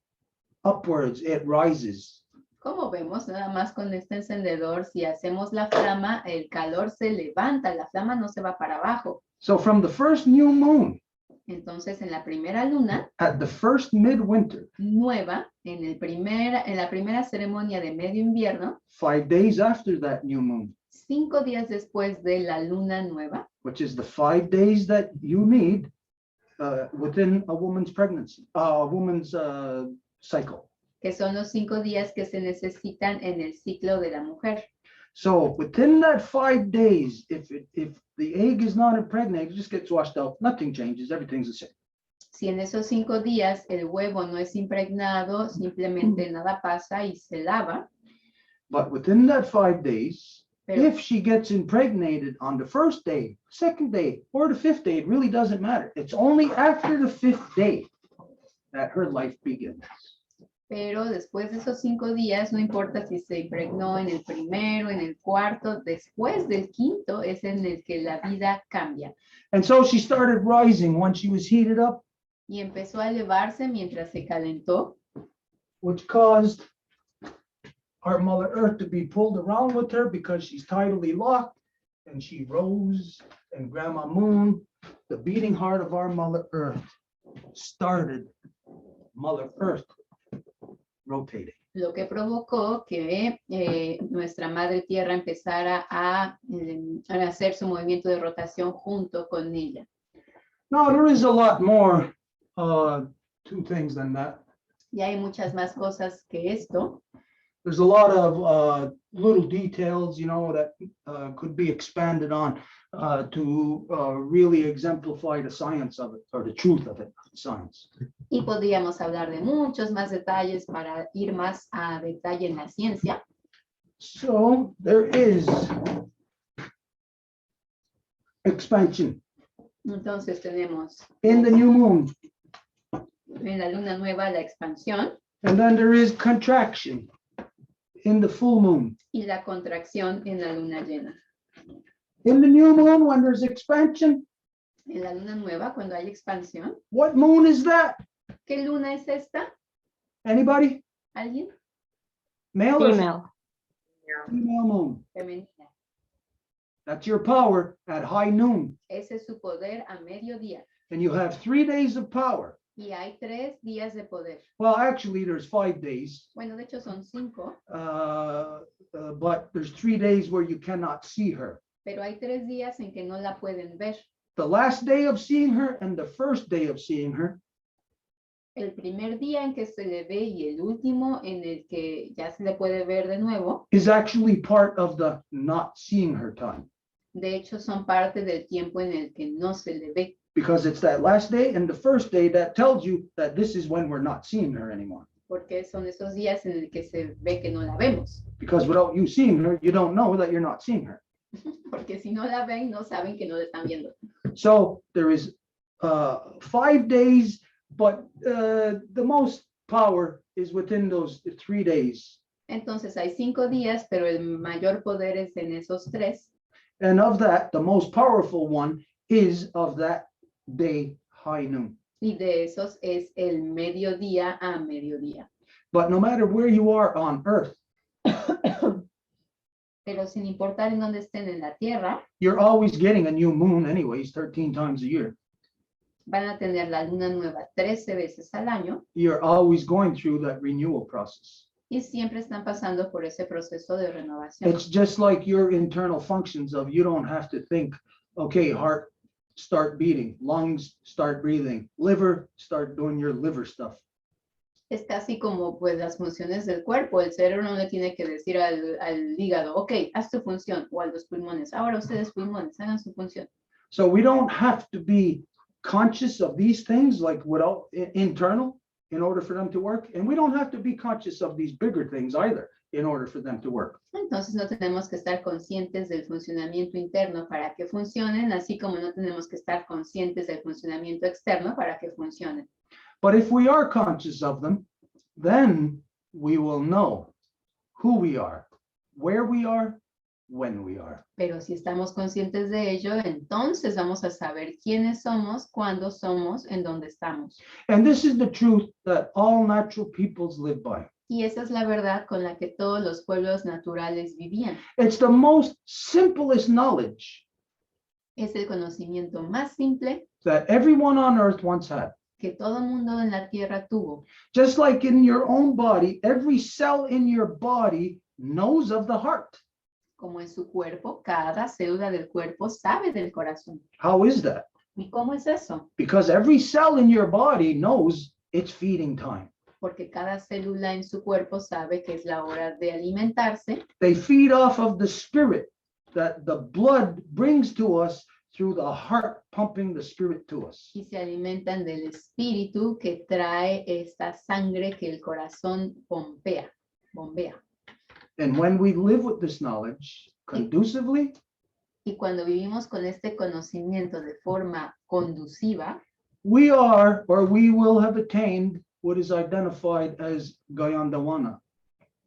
upwards, it rises. como vemos, nada más con este encendedor, si hacemos la flama, el calor se levanta, la flama no se va para abajo. So from the first new moon Entonces, en la primera luna at the first midwinter, nueva, en la primera ceremonia de medio invierno, 5 days after that new moon, 5 días después de la luna nueva, which is the 5 days that you need within a woman's pregnancy, a woman's cycle. que son los 5 días que se necesitan en el ciclo de la mujer. So within that 5 days, if the egg is not impregnated, it just gets washed out. Nothing changes. Everything's the same. Si en esos 5 días el huevo no es impregnado, simplemente nada pasa y se lava. But within that 5 days, Pero, if she gets impregnated on the first day, second day, or the 5th day, it really doesn't matter. It's only after the 5th day that her life begins. pero después de esos 5 días, no importa si se impregnó en el primero, en el cuarto, después del quinto es en el que la vida cambia. And so she started rising when she was heated up, Y empezó a elevarse mientras se calentó, which caused our Mother Earth to be pulled around with her because she's tidally locked, and she rose, and Grandma Moon, the beating heart of our Mother Earth, started Mother Earth rotating. lo que provocó que nuestra madre tierra empezara a hacer su movimiento de rotación junto con ella. Now, there is a lot more to things than that. Y hay muchas más cosas que esto. There's a lot of little details, you know, that could be expanded on to really exemplify the science of it, or the truth of it, science. Y podríamos hablar de muchos más detalles para ir más a detalle en la ciencia. So there is expansion Entonces tenemos in the new moon, en la luna nueva la expansión and then there is contraction in the full moon. y la contracción en la luna llena. In the new moon, when there's expansion, En la luna nueva, cuando hay expansión, what moon is that? ¿qué luna es esta? Anybody? ¿Alguien? Male or Female. female moon? Femenina. That's your power at high noon. Ese es su poder a mediodía. And you have 3 days of power. Y hay 3 días de poder. Well, actually, there's 5 days, Bueno, de hecho son 5, but there's 3 days where you cannot see her. pero hay 3 días en que no la pueden ver. The last day of seeing her and the first day of seeing her El primer día en que se le ve y el último en el que ya se le puede ver de nuevo, is actually part of the not seeing her time, de hecho son parte del tiempo en el que no se le ve, because it's that last day and the first day that tells you that this is when we're not seeing her anymore. porque son esos días en el que se ve que no la vemos, Because without you seeing her, you don't know that you're not seeing her. porque si no la ven, no saben que no la están viendo. So there is 5 days, but the most power is within those 3 days. Entonces hay 5 días, pero el mayor poder es en esos 3. And of that, the most powerful one is of that day, high noon. Y de esos es el mediodía a mediodía. But no matter where you are on earth, Pero sin importar en dónde estén en la tierra, you're always getting a new moon anyways, 13 times a year. van a tener la luna nueva 13 veces al año You're always going through that renewal process. y siempre están pasando por ese proceso de renovación. It's just like your internal functions of you don't have to think, okay, heart, start beating, lungs, start breathing, liver, start doing your liver stuff. Es casi como pues las funciones del cuerpo. El cerebro no le tiene que decir al hígado, ok, haz tu función, o a los pulmones. Ahora ustedes pulmones, hagan su función. So we don't have to be conscious of these things like without internal in order for them to work. And we don't have to be conscious of these bigger things either in order for them to work. Entonces no tenemos que estar conscientes del funcionamiento interno para que funcionen, así como no tenemos que estar conscientes del funcionamiento externo para que funcionen. But if we are conscious of them, then we will know who we are, where we are, when we are. Pero si estamos conscientes de ello, entonces vamos a saber quiénes somos, cuándo somos, en dónde estamos. And this is the truth that all natural peoples live by. Y esa es la verdad con la que todos los pueblos naturales vivían. It's the most simplest knowledge Es el conocimiento más simple that everyone on earth once had. que todo mundo en la tierra tuvo. Just like in your own body, every cell in your body knows of the heart. Como en su cuerpo, cada célula del cuerpo sabe del corazón. How is that? ¿Y cómo es eso? Because every cell in your body knows it's feeding time. Porque cada célula en su cuerpo sabe que es la hora de alimentarse. They feed off of the spirit that the blood brings to us through the heart pumping the spirit to us. Y se alimentan del espíritu que trae esta sangre que el corazón bombea. And when we live with this knowledge conducively, Y cuando vivimos con este conocimiento de forma conduciva, we are or we will have attained what is identified as Gayandawana.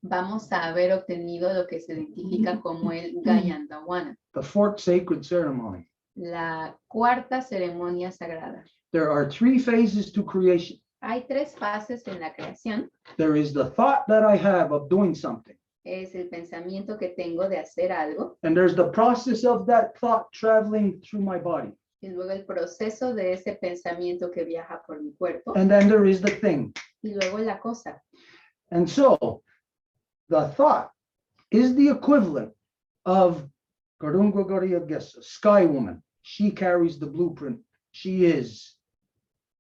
vamos a haber obtenido lo que se identifica como el Gayandawana, The fourth sacred ceremony. la cuarta ceremonia sagrada. There are 3 phases to creation. Hay 3 fases en la creación. There is the thought that I have of doing something. Es el pensamiento que tengo de hacer algo And there's the process of that thought traveling through my body. y luego el proceso de ese pensamiento que viaja por mi cuerpo And then there is the thing. y luego la cosa. And so the thought is the equivalent of Garunga Garia Gesa, Sky Woman. She carries the blueprint. She is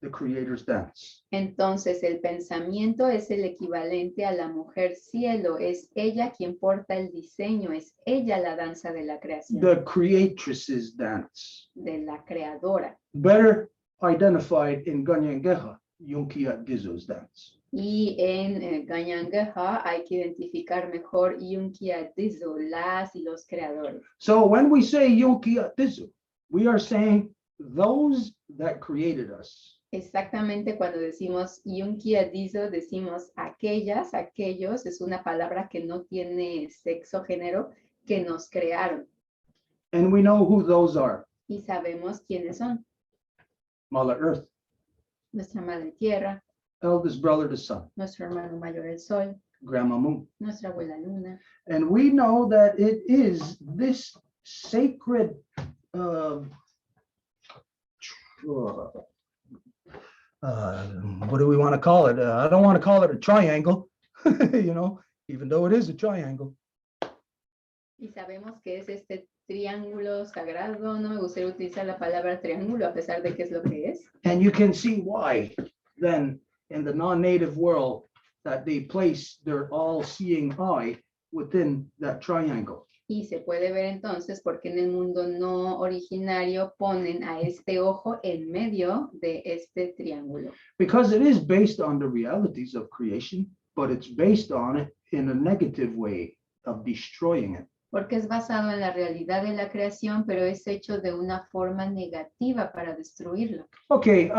the creator's dance. Entonces el pensamiento es el equivalente a la mujer cielo, es ella quien porta el diseño, es ella la danza de la creación, The creatress's dance. de la creadora. Better identified in Ganyangeha, Yunkia Gizo's dance. Y en Ganyangeha hay que identificar mejor Yunkia Dizo, las y los creadores. So when we say Yunkia Gizo, we are saying those that created us. Exactamente cuando decimos Yunkia Dizo, decimos aquellas, aquellos, es una palabra que no tiene sexo, género, que nos crearon. And we know who those are. Y sabemos quiénes son. Mother Earth, Nuestra madre tierra, eldest brother the sun, nuestro hermano mayor el sol, Grandma Moon. nuestra abuela luna. And we know that it is this sacred what do we want to call it? I don't want to call it a triangle, even though it is a triangle. Y sabemos que es este triángulo sagrado. No me gustaría utilizar la palabra triángulo a pesar de que es lo que es. And you can see why then and the non-native world, that they place their all-seeing eye within that triangle. Y se puede ver entonces porque en el mundo no originario ponen a este ojo en medio de este triángulo. Because it is based on the realities of creation, but it's based on it in a negative way of destroying it. Porque es basado en la realidad de la creación, pero es hecho de una forma negativa para destruirlo. Okay,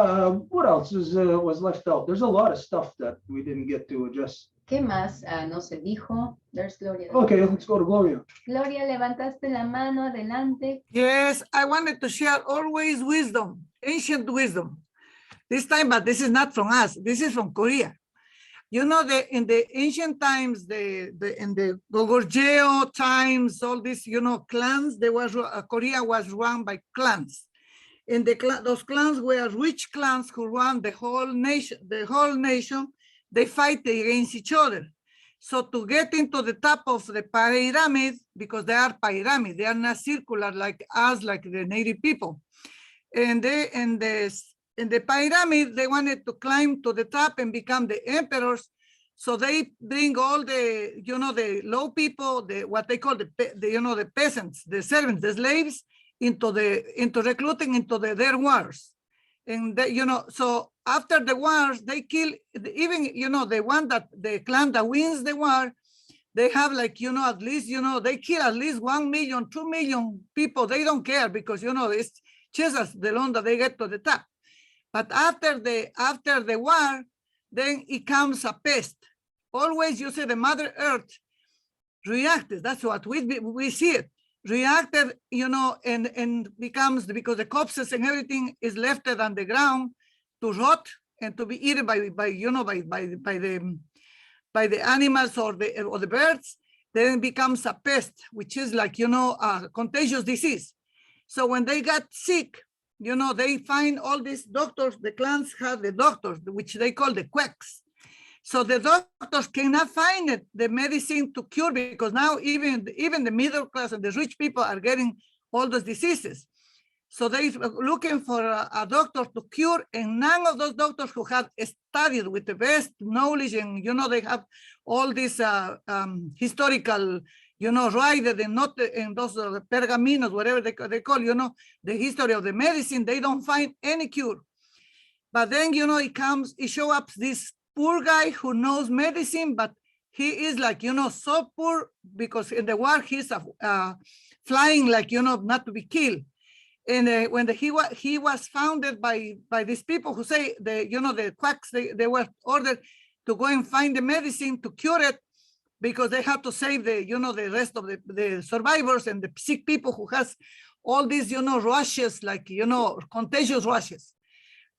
what else was left out? There's a lot of stuff that we didn't get to address. ¿Qué más no se dijo? There's Gloria. Okay, let's go to Gloria. Gloria, levantaste la mano, adelante. Yes, I wanted to share always wisdom, ancient wisdom. This time, but this is not from us. This is from Korea. You know, in the ancient times, in the Goguryeo times, all these, you know, clans, Korea was run by clans. And those clans were rich clans who run the whole nation, they fight against each other. So to get into the top of the pyramid, because they are pyramid, they are not circular like us, like the native people. And in the pyramid, they wanted to climb to the top and become the emperors. So they bring all the, you know, the low people, what they call the peasants, the servants, the slaves, into recruiting into their wars. And you know, so after the wars, they kill even, you know, the clan that wins the war, they have like, you know, at least, you know, they kill at least 1 million, 2 million people. They don't care because, you know, it's just as the long that they get to the top. But after the war, then it comes a pest. Always you see the Mother Earth reacted. That's what we see it. Reacted, you know, and becomes, because the corpses and everything is left on the ground to rot and to be eaten by the animals or the birds. Then it becomes a pest, which is like, you know, a contagious disease. So when they got sick, you know, they find all these doctors, the clans have the doctors, which they call the quacks. So the doctors cannot find the medicine to cure, because now even the middle class and the rich people are getting all those diseases. So they're looking for a doctor to cure, and none of those doctors who have studied with the best knowledge, and, you know, they have all this historical, you know, writer and not in those pergaminos, whatever they call, you know, the history of the medicine, they don't find any cure. But then, you know, it shows up this poor guy who knows medicine, but he is like, you know, so poor because in the war he's flying like, you know, not to be killed. And when he was founded by these people who say, you know, the quacks, they were ordered to go and find the medicine to cure it, because they have to save you know, the rest of the survivors and the sick people who has all these, you know, rushes, like, you know, contagious rushes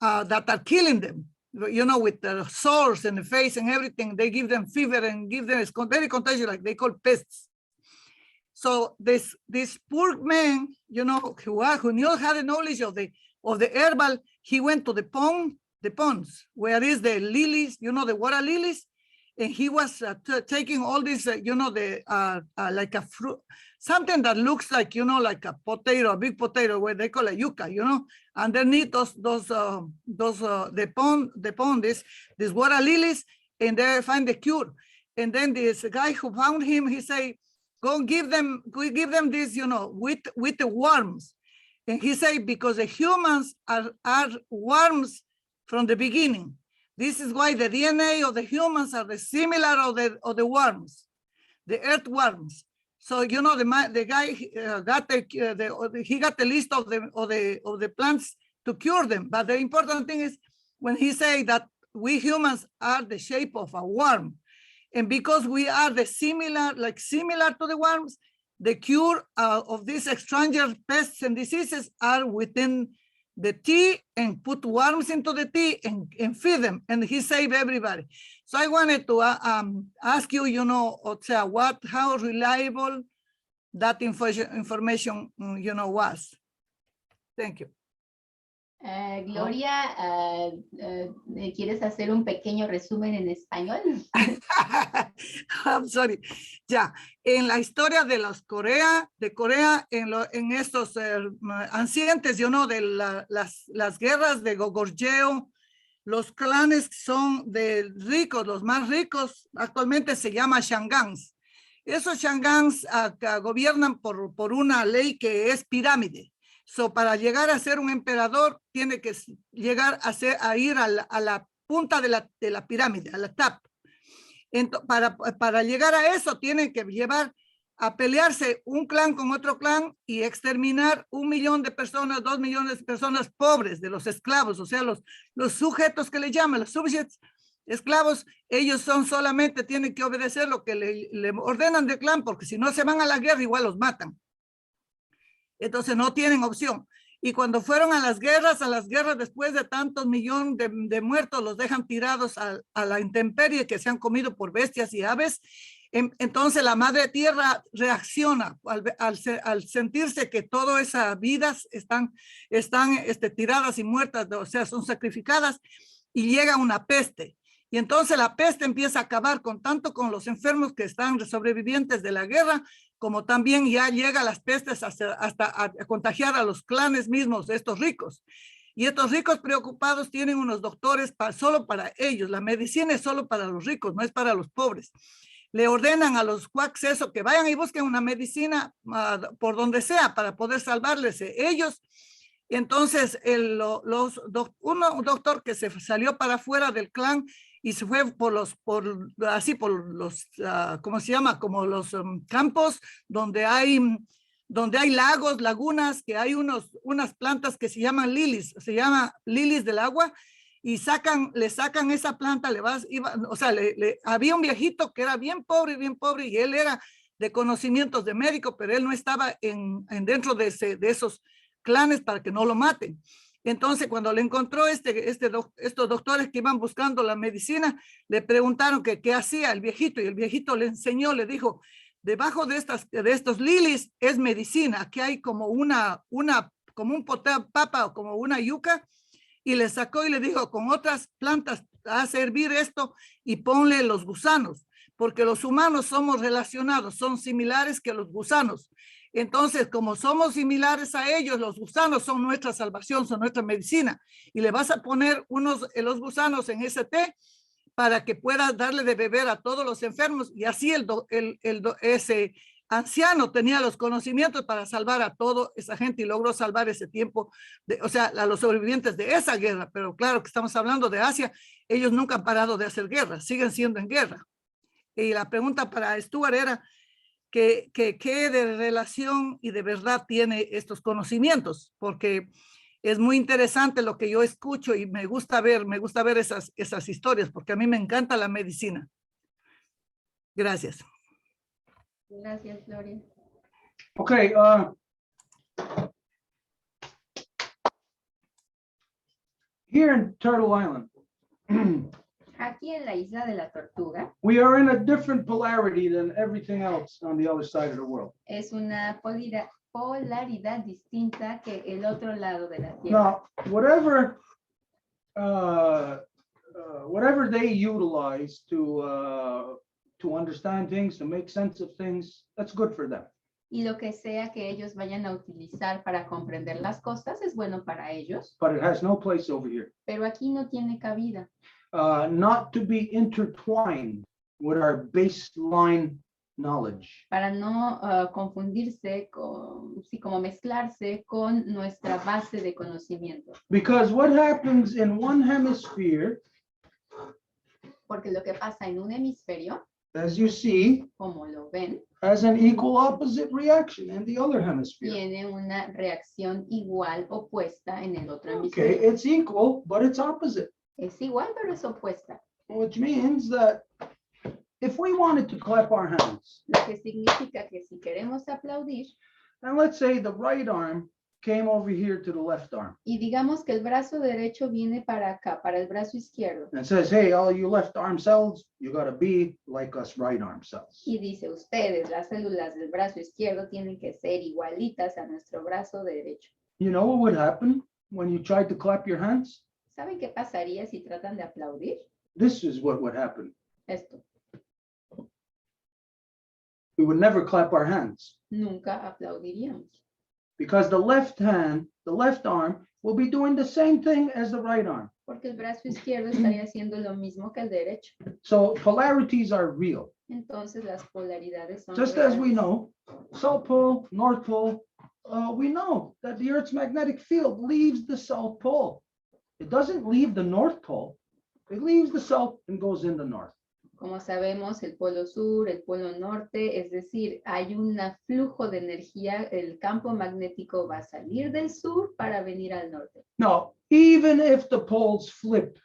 that are killing them. You know, with the sores in the face and everything, they give them fever and give them, it's very contagious, like they call pests. So this poor man, you know, who knew, had the knowledge of the herbal, he went to the ponds, where is the lilies, you know, the water lilies, and he was taking all this, you know, like a fruit, something that looks like, you know, like a potato, a big potato, where they call it yucca, you know, underneath the pond, this water lilies, and they find the cure. And then this guy who found him, he say, go give them this, you know, with the worms. And he say, because the humans are worms from the beginning. This is why the DNA of the humans are the similar of the worms, the earthworms. So, you know, the guy got the list of the plants to cure them. But the important thing is when he say that we humans are the shape of a worm, and because we are similar to the worms, the cure of these stranger pests and diseases are within the tea, and put worms into the tea and feed them, and he saved everybody. So I wanted to ask you, you know, how reliable that information, you know, was. Thank you. Gloria, ¿quieres hacer un pequeño resumen en español? I'm sorry. Ya, en la historia de Corea, en estos ancientes, you know, de las guerras de Goguryeo, los clanes son de ricos, los más ricos, actualmente se llama Shangangs. Esos Shangangs gobiernan por una ley que es pirámide. So, para llegar a ser un emperador, tiene que llegar a ir a la punta de la pirámide, a la top. Para llegar a eso, tienen que llevar a pelearse un clan con otro clan y exterminar 1 millón de personas, 2 millones de personas pobres, de los esclavos, o sea, los sujetos que le llaman, los subjects, esclavos, ellos solamente tienen que obedecer lo que le ordenan del clan, porque si no se van a la guerra, igual los matan. Entonces no tienen opción. Y cuando fueron a las guerras después de tantos millones de muertos, los dejan tirados a la intemperie, que se han comido por bestias y aves. Entonces la madre tierra reacciona al sentirse que todas esas vidas están tiradas y muertas, o sea, son sacrificadas, y llega una peste. Y entonces la peste empieza a acabar tanto con los enfermos que están sobrevivientes de la guerra, como también ya llega las pestes hasta a contagiar a los clanes mismos de estos ricos. Y estos ricos preocupados tienen unos doctores solo para ellos. La medicina es solo para los ricos, no es para los pobres. Le ordenan a los quacks eso, que vayan y busquen una medicina por donde sea para poder salvarles ellos. Entonces, un doctor que se salió para afuera del clan y se fue por los, ¿cómo se llama? Como los campos donde hay lagos, lagunas, que hay unas plantas que se llaman lilies, del agua, y le sacan esa planta, había un viejito que era bien pobre, y él era de conocimientos de médico, pero él no estaba dentro de esos clanes para que no lo maten. Entonces, cuando le encontró estos doctores que iban buscando la medicina, le preguntaron que qué hacía el viejito, y el viejito le enseñó, le dijo, debajo de estos lilies es medicina, aquí hay como como un papa o como una yuca, y le sacó y le dijo, con otras plantas, haz hervir esto y ponle los gusanos, porque los humanos somos relacionados, son similares que los gusanos. Entonces, como somos similares a ellos, los gusanos son nuestra salvación, son nuestra medicina. Y le vas a poner los gusanos en ese té para que puedas darle de beber a todos los enfermos. Y así ese anciano tenía los conocimientos para salvar a toda esa gente y logró salvar ese tiempo, a los sobrevivientes de esa guerra. Pero claro que estamos hablando de Asia, ellos nunca han parado de hacer guerra, siguen siendo en guerra. Y la pregunta para Stuart era, ¿qué de relación y de verdad tiene estos conocimientos? Porque es muy interesante lo que yo escucho y me gusta ver esas historias, porque a mí me encanta la medicina. Gracias. Gracias, Gloria. Okay, here in Turtle Island, Aquí en la isla de la Tortuga we are in a different polarity than everything else on the other side of the world. es una polaridad distinta que el otro lado de la Tierra. Now, whatever they utilize to understand things, to make sense of things, that's good for them. Y lo que sea que ellos vayan a utilizar para comprender las cosas es bueno para ellos. But it has no place over here. Pero aquí no tiene cabida. Not to be intertwined with our baseline knowledge. Para no confundirse, como mezclarse con nuestra base de conocimiento. Because what happens in one hemisphere, Porque lo que pasa en un hemisferio, as you see, como lo ven, has an equal opposite reaction in the other hemisphere. tiene una reacción igual opuesta en el otro Okay, hemisferio. it's equal, but it's opposite. Es igual, pero es opuesta. Which means that if we wanted to clap our hands, Lo que significa que si queremos aplaudir, and let's say the right arm came over here to the left arm y digamos que el brazo derecho viene para acá, para el brazo izquierdo, and says, hey, all you left arm cells, you got to be like us right arm cells. y dice, ustedes, las células del brazo izquierdo, tienen que ser igualitas a nuestro brazo derecho. You know what would happen when you tried to clap your hands? ¿Saben qué pasaría si tratan de aplaudir? This is what would happen. Esto. We would never clap our hands Nunca aplaudiríamos. because the left arm will be doing the same thing as the right arm. Porque el brazo izquierdo estaría haciendo lo mismo que el derecho. So polarities are real. Entonces las polaridades son Just as we reales. know, South Pole, North Pole, we know that the Earth's magnetic field leaves the South Pole. It doesn't leave the North Pole. It leaves the South and goes in the North. Como sabemos, el polo sur, el polo norte, es decir, hay un flujo de energía, el campo magnético va a salir del sur para venir al norte. Now, even if the poles flip,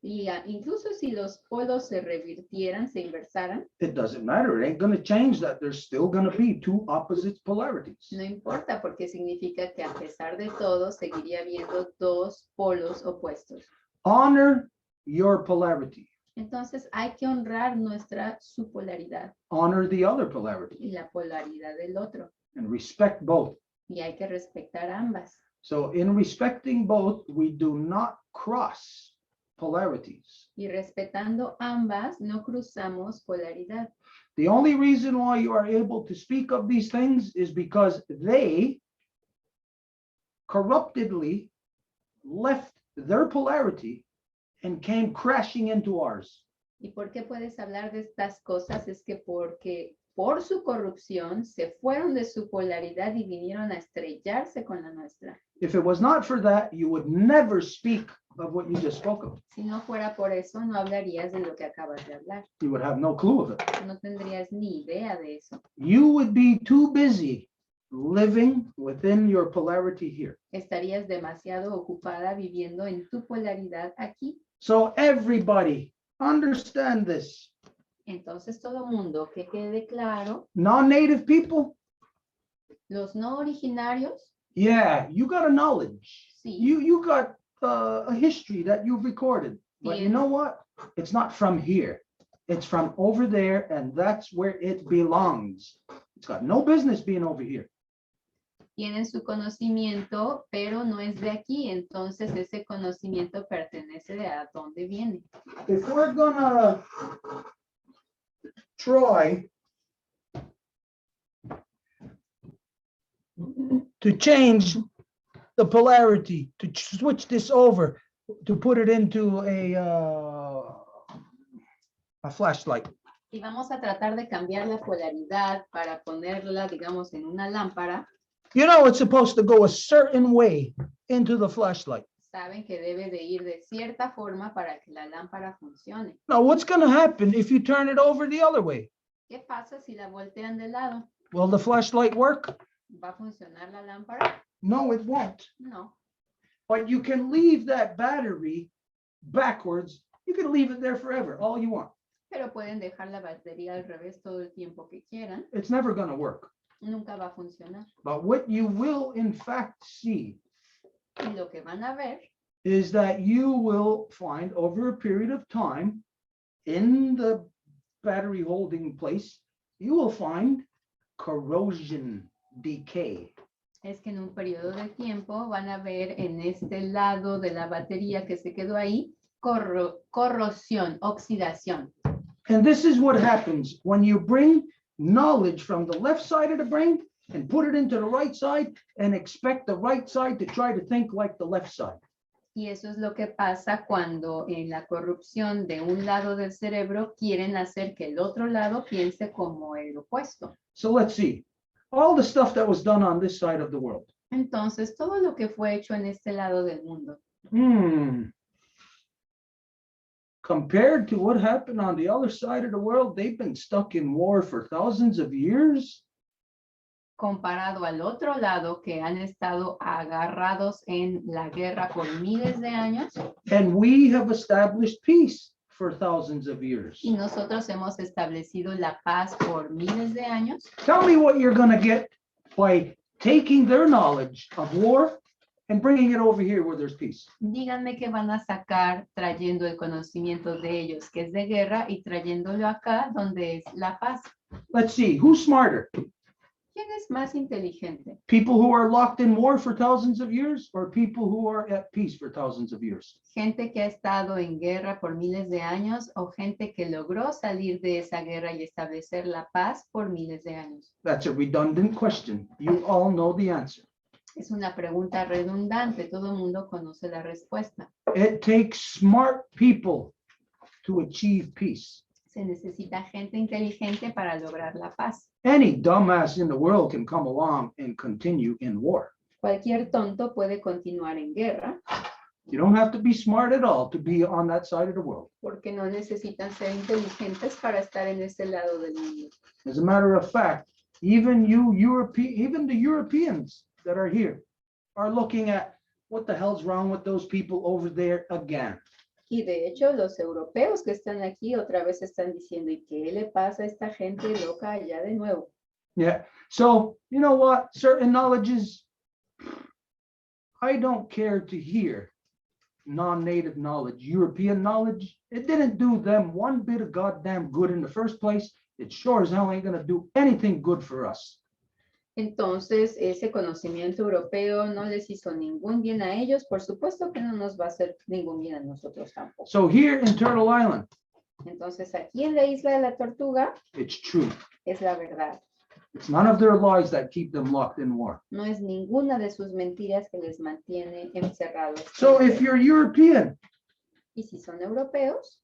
Y incluso si los polos se revirtieran, se inversaran, it doesn't matter. It ain't going to change that. There's still going to be two opposite polarities. no importa porque significa que a pesar de todo, seguiría habiendo dos polos opuestos. Honor your polarity. Entonces hay que honrar su polaridad Honor the other polarity y la polaridad del otro. and respect both. Y hay que respetar ambas. So in respecting both, we do not cross polarities. Y respetando ambas, no cruzamos polaridad. The only reason why you are able to speak of these things is because they corruptedly left their polarity and came crashing into ours. ¿Y por qué puedes hablar de estas cosas? Es que porque por su corrupción se fueron de su polaridad y vinieron a estrellarse con la nuestra. If it was not for that, you would never speak of what you just spoke of. Si no fuera por eso, no hablarías de lo que acabas de hablar. You would have no clue of it. No tendrías ni idea de eso. You would be too busy living within your polarity here. Estarías demasiado ocupada viviendo en tu polaridad aquí. So everybody understand this. Entonces todo mundo que quede claro, Non-native people, los no originarios, yeah, you got a knowledge. sí, You got a history that you've recorded. But you know what? It's not from here. It's from over there, and that's where it belongs. It's got no business being over here. tienen su conocimiento, pero no es de aquí, entonces ese conocimiento pertenece de a dónde viene. If we're gonna try to change the polarity, to switch this over, to put it into a flashlight. Y vamos a tratar de cambiar la polaridad para ponerla, digamos, en una lámpara. You know, it's supposed to go a certain way into the flashlight. Saben que debe de ir de cierta forma para que la lámpara funcione. Now, what's going to happen if you turn it over the other way? ¿Qué pasa si la voltean de lado? Will the flashlight work? ¿Va a funcionar la lámpara? No, it won't. No. But you can leave that battery backwards. You can leave it there forever, all you want. Pero pueden dejar la batería al revés todo el tiempo que quieran. It's never going to work. Nunca va a funcionar. But what you will in fact see Y lo que van a ver is that you will find over a period of time in the battery holding place, you will find corrosion, decay. es que en un periodo de tiempo van a ver en este lado de la batería que se quedó ahí corrosión, oxidación. And this is what happens when you bring knowledge from the left side of the brain and put it into the right side and expect the right side to try to think like the left side. Y eso es lo que pasa cuando en la corrupción de un lado del cerebro quieren hacer que el otro lado piense como el opuesto. So let's see. All the stuff that was done on this side of the world. Entonces, todo lo que fue hecho en este lado del mundo, Compared to what happened on the other side of the world, they've been stuck in war for thousands of years. comparado al otro lado que han estado agarrados en la guerra por miles de años, And we have established peace for thousands of years. y nosotros hemos establecido la paz por miles de años. Tell me what you're going to get by taking their knowledge of war and bringing it over here where there's peace. Díganme qué van a sacar trayendo el conocimiento de ellos, que es de guerra, y trayéndolo acá donde es la paz. Let's see, who's smarter? ¿Quién es más inteligente? People who are locked in war for thousands of years or people who are at peace for thousands of years? ¿Gente que ha estado en guerra por miles de años o gente que logró salir de esa guerra y establecer la paz por miles de años? That's a redundant question. You all know the answer. Es una pregunta redundante, todo el mundo conoce la respuesta. It takes smart people to achieve peace. Se necesita gente inteligente para lograr la paz. Any dumbass in the world can come along and continue in war. Cualquier tonto puede continuar en guerra You don't have to be smart at all to be on that side of the world. porque no necesitan ser inteligentes para estar en ese lado del mundo. As a matter of fact, even the Europeans that are here are looking at what the hell's wrong with those people over there again. Y de hecho, los europeos que están aquí otra vez están diciendo, ¿y qué le pasa a esta gente loca allá de nuevo? Yeah. So, you know what? Certain knowledges, I don't care to hear non-native knowledge, European knowledge. It didn't do them one bit of goddamn good in the first place. It sure as hell ain't gonna do anything good for us. Entonces, ese conocimiento europeo no les hizo ningún bien a ellos. Por supuesto que no nos va a hacer ningún bien a nosotros tampoco. So here in Turtle Island, Entonces, aquí en la isla de la Tortuga it's true. es la verdad. It's none of their lies that keep them locked in war. No es ninguna de sus mentiras que les mantiene encerrados. So if you're European, Y si son europeos,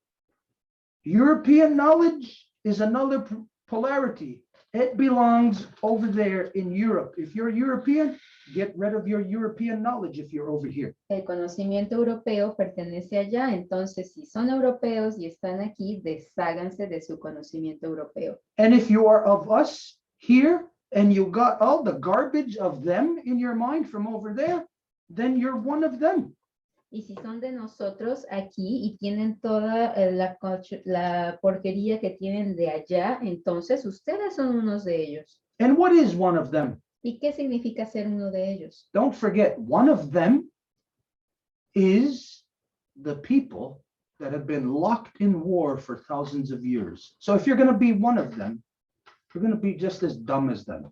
European knowledge is another polarity. It belongs over there in Europe. If you're European, get rid of your European knowledge if you're over here. el conocimiento europeo pertenece allá. Entonces, si son europeos y están aquí, desháganse de su conocimiento europeo. And if you are of us here and you got all the garbage of them in your mind from over there, then you're one of them. Y si son de nosotros aquí y tienen toda la porquería que tienen de allá, entonces ustedes son unos de ellos. And what is one of them? ¿Y qué significa ser uno de ellos? Don't forget, one of them is the people that have been locked in war for thousands of years. So if you're going to be one of them, you're going to be just as dumb as them.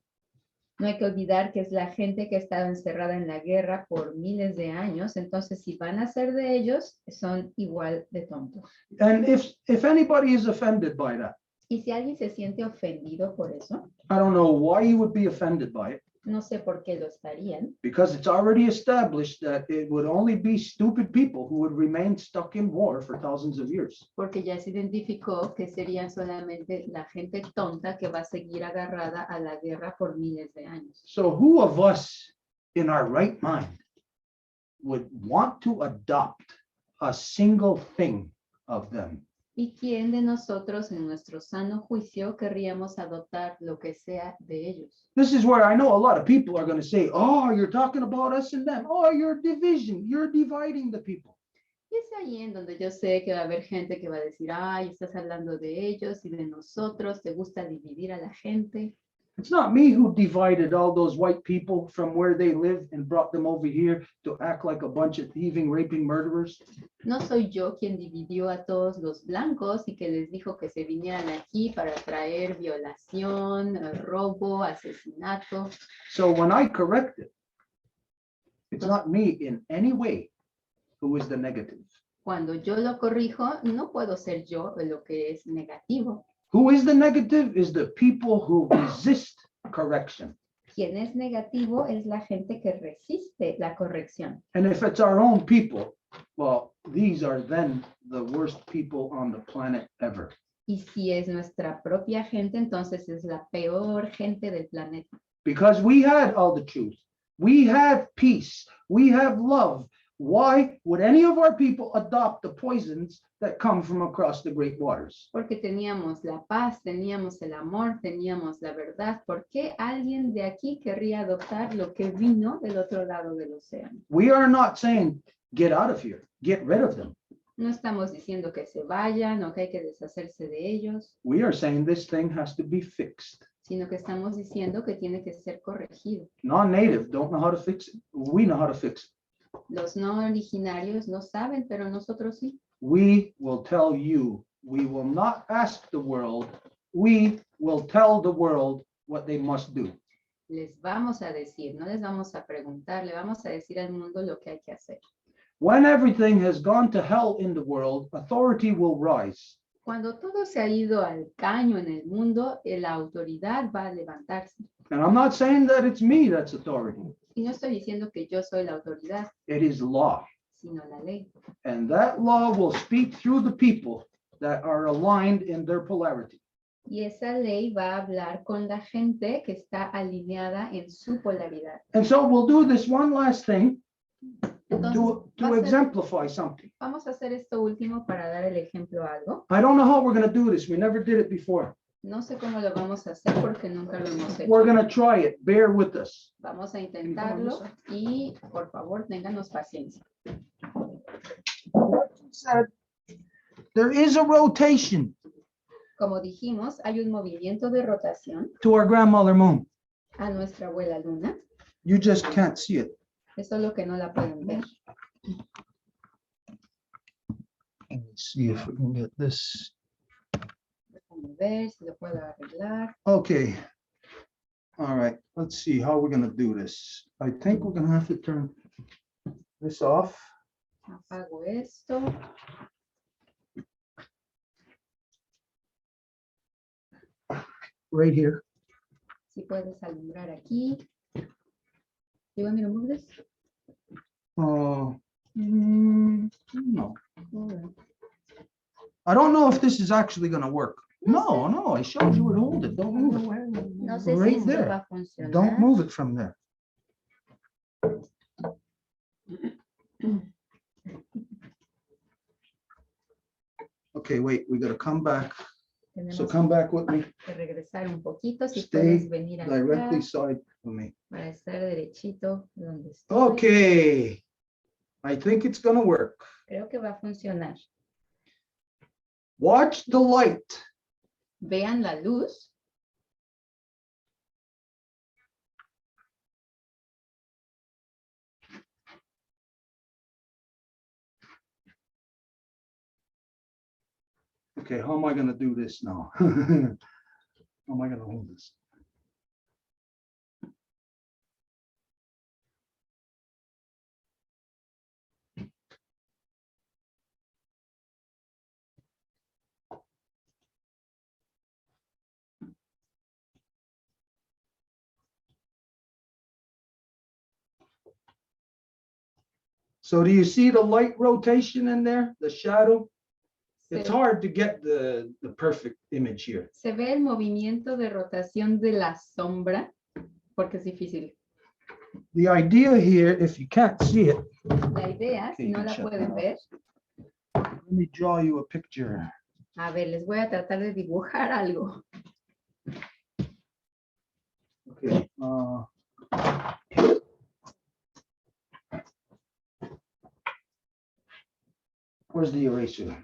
No hay que olvidar que es la gente que ha estado encerrada en la guerra por miles de años. Entonces, si van a ser de ellos, son igual de tontos. And if anybody is offended by that, Y si alguien se siente ofendido por eso, I don't know why you would be offended by it, no sé por qué lo estarían, because it's already established that it would only be stupid people who would remain stuck in war for thousands of years. porque ya se identificó que serían solamente la gente tonta que va a seguir agarrada a la guerra por miles de años. So who of us in our right mind would want to adopt a single thing of them? ¿Y quién de nosotros en nuestro sano juicio querríamos adoptar lo que sea de ellos? This is where I know a lot of people are going to say, oh, you're talking about us and them. Oh, you're division. You're dividing the people. Y es ahí en donde yo sé que va a haber gente que va a decir, ay, estás hablando de ellos y de nosotros, te gusta dividir a la gente. It's not me who divided all those white people from where they live and brought them over here to act like a bunch of thieving, raping murderers. No soy yo quien dividió a todos los blancos y que les dijo que se vinieran aquí para traer violación, robo, asesinato. So when I correct it, it's not me in any way who is the negative. Cuando yo lo corrijo, no puedo ser yo lo que es negativo. Who is the negative is the people who resist correction. Quien es negativo es la gente que resiste la corrección. And if it's our own people, well, these are then the worst people on the planet ever. Y si es nuestra propia gente, entonces es la peor gente del planeta. Because we had all the truth. We have peace. We have love. Why would any of our people adopt the poisons that come from across the great waters? Porque teníamos la paz, teníamos el amor, teníamos la verdad. ¿Por qué alguien de aquí querría adoptar lo que vino del otro lado del océano? We are not saying, get out of here, get rid of them. No estamos diciendo que se vayan o que hay que deshacerse de ellos, We are saying this thing has to be fixed. sino que estamos diciendo que tiene que ser corregido. Non-native don't know how to fix it. We know how to fix it. Los no originarios no saben, pero nosotros sí. We will tell you. We will not ask the world. We will tell the world what they must do. Les vamos a decir, no les vamos a preguntar, le vamos a decir al mundo lo que hay que hacer. When everything has gone to hell in the world, authority will rise. Cuando todo se ha ido al caño en el mundo, la autoridad va a levantarse. And I'm not saying that it's me that's authority. Y no estoy diciendo que yo soy la autoridad, It is law. sino la ley. And that law will speak through the people that are aligned in their polarity. Y esa ley va a hablar con la gente que está alineada en su polaridad. And so we'll do this one last thing Entonces, to exemplify something. vamos a hacer esto último para dar el ejemplo a algo. I don't know how we're going to do this. We never did it before. No sé cómo lo vamos a hacer porque nunca lo hemos hecho. We're going to try it. Bear with us. Vamos a intentarlo y por favor ténganos paciencia. There is a rotation Como dijimos, hay un movimiento de rotación to our grandmother moon. a nuestra abuela luna. You just can't see it. Es solo que no la pueden ver. Let's see if we can get this. Déjame ver si lo puedo arreglar. Okay. All right. Let's see how we're going to do this. I think we're going to have to turn this off. Apago esto. Right here. Si puedes alumbrar aquí. You want me to move this? No. All right. I don't know if this is actually going to work. No, I showed you where to hold it. Don't move it. No sé si Right esto there. va a funcionar. Don't move it from there. Okay, wait, we got to come back. So Tenemos come back with me. que regresar un poquito. Si Stay puedes venir acá directly side of me. para estar derechito donde estoy. Okay. I think it's going to work. Creo que va a funcionar. Watch the light. Vean la luz. Okay, how am I going to do this now? How am I going to hold this? So do you see the light rotation in there, the shadow? It's hard to get the perfect image here. Se ve el movimiento de rotación de la sombra porque es difícil. The idea here, if you can't see it, La idea, si no la pueden ver, let me draw you a picture. a ver, les voy a tratar de dibujar algo. Okay. Where's the eraser?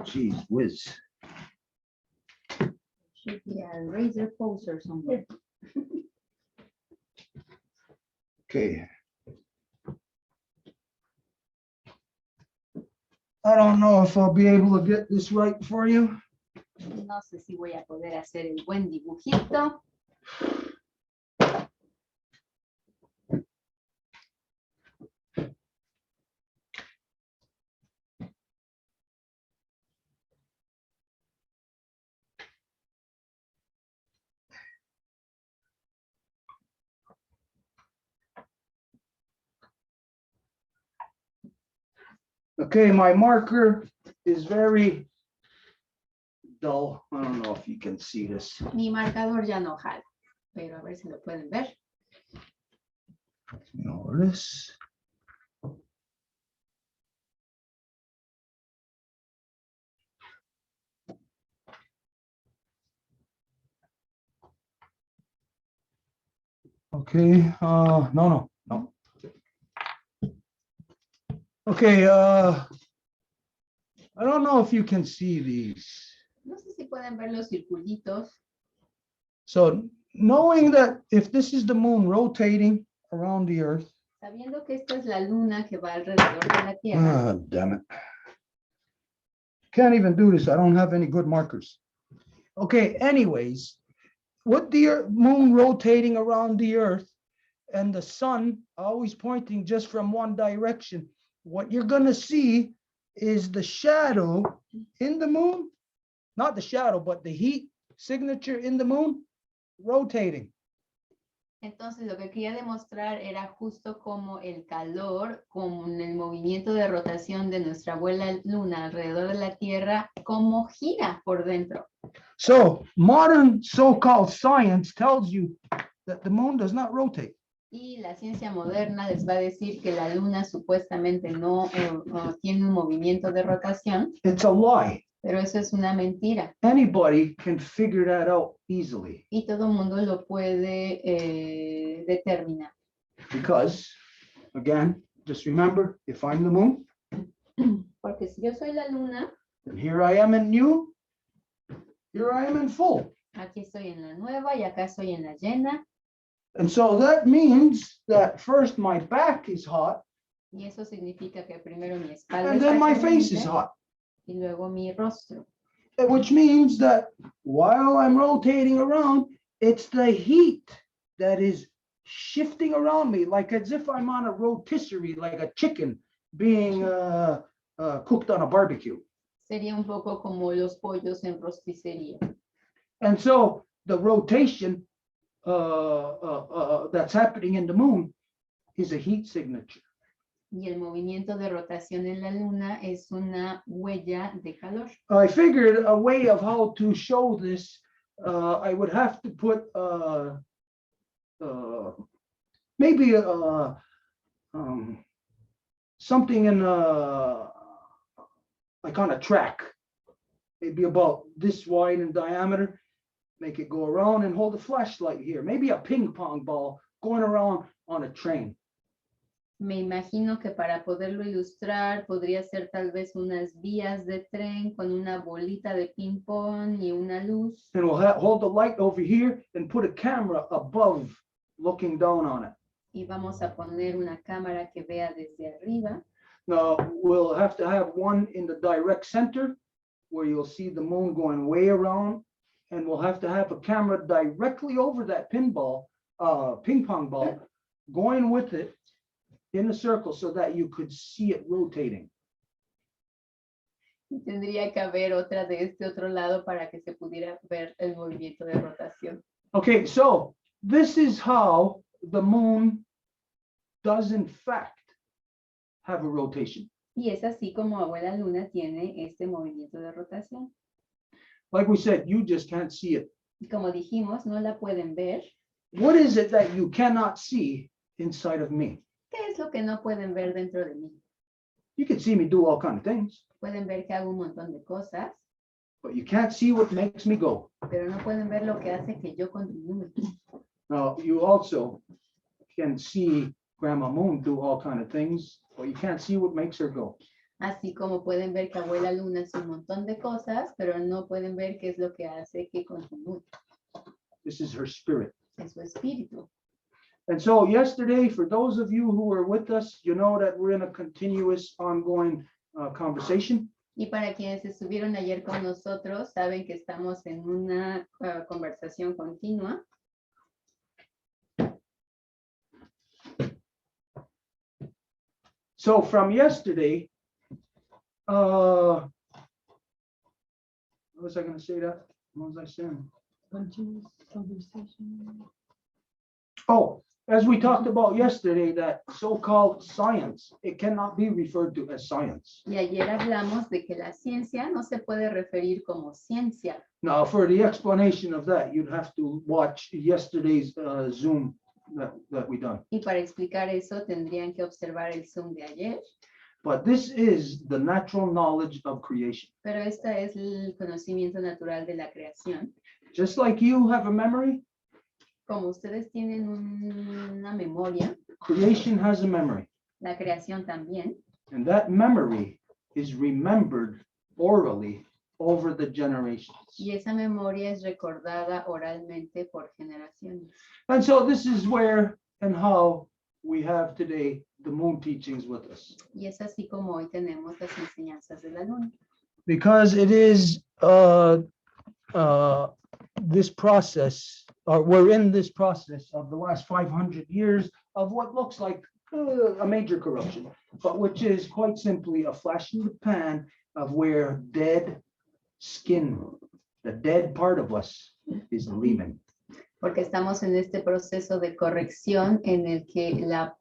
Geez whiz. Should be a razor poster somewhere. Okay. I don't know if I'll be able to get this right for you. No sé si voy a poder hacer el buen dibujito. Okay, my marker is very dull. I don't know if you can see this. Mi marcador ya no jala, pero a ver si lo pueden ver. You know this. Okay, no. Okay, I don't know if you can see these. No sé si pueden ver los circulitos. So knowing that if this is the moon rotating around the earth. Sabiendo que esta es la luna que va alrededor de la Tierra. Ah, damn it. Can't even do this. I don't have any good markers. Okay, anyways, with the moon rotating around the earth and the sun always pointing just from one direction, what you're going to see is the shadow in the moon, not the shadow, but the heat signature in the moon rotating. Entonces lo que quería demostrar era justo como el calor, con el movimiento de rotación de nuestra abuela luna alrededor de la Tierra, cómo gira por dentro. So modern so-called science tells you that the moon does not rotate. Y la ciencia moderna les va a decir que la luna supuestamente no tiene un movimiento de rotación. It's a lie. Pero eso es una mentira. Anybody can figure that out easily. Y todo el mundo lo puede determinar. Because, again, just remember, if I'm the moon, Porque si yo soy la luna, then here I am in new, here I am in full. aquí estoy en la nueva y acá estoy en la llena. And so that means that first my back is hot, Y eso significa que primero mi espalda and está then my face caliente is hot. y luego mi rostro. Which means that while I'm rotating around, it's the heat that is shifting around me, like as if I'm on a rotisserie, like a chicken being cooked on a barbecue. Sería un poco como los pollos en rosticería. And so the rotation that's happening in the moon is a heat signature. Y el movimiento de rotación en la luna es una huella de calor. I figured a way of how to show this, I would have to put maybe something in like on a track, maybe about this wide in diameter, make it go around and hold a flashlight here, maybe a ping pong ball going around on a train. Me imagino que para poderlo ilustrar podría ser tal vez unas vías de tren con una bolita de ping pong y una luz. And we'll hold the light over here and put a camera above looking down on it. Y vamos a poner una cámara que vea desde arriba. Now, we'll have to have one in the direct center where you'll see the moon going way around, and we'll have to have a camera directly over that ping pong ball, going with it in a circle so that you could see it rotating. Y tendría que haber otra de este otro lado para que se pudiera ver el movimiento de rotación. Okay, so this is how the moon does in fact have a rotation. Y es así como Abuela Luna tiene este movimiento de rotación. Like we said, you just can't see it. Y como dijimos, no la pueden ver. What is it that you cannot see inside of me? ¿Qué es lo que no pueden ver dentro de mí? You can see me do all kinds of things, Pueden ver que hago un montón de cosas, but you can't see what makes me go. pero no pueden ver lo que hace que yo continúe. Now, you also can see Grandma Moon do all kinds of things, but you can't see what makes her go. Así como pueden ver que Abuela Luna hace un montón de cosas, pero no pueden ver qué es lo que hace que continúe. This is her spirit. Es su espíritu. And so yesterday, for those of you who were with us, you know that we're in a continuous ongoing conversation. Y para quienes estuvieron ayer con nosotros, saben que estamos en una conversación continua. So from yesterday, what was I going to say that? What was I saying? Continuous conversation. Oh, as we talked about yesterday, that so-called science, it cannot be referred to as science. Y ayer hablamos de que la ciencia no se puede referir como ciencia. Now, for the explanation of that, you'd have to watch yesterday's Zoom that we done. Y para explicar eso tendrían que observar el Zoom de ayer. But this is the natural knowledge of creation. Pero esta es el conocimiento natural de la creación. Just like you have a memory, Como ustedes tienen una memoria, creation has a memory. la creación también. And that memory is remembered orally over the generations. Y esa memoria es recordada oralmente por generaciones. And so this is where and how we have today the moon teachings with us. Y es así como hoy tenemos las enseñanzas de la luna. Because it is this process, or we're in this process of the last 500 years of what looks like a major corruption, but which is quite simply a flash in the pan of where dead skin, the dead part of us, is leaving. Porque estamos en este proceso de corrección en el que la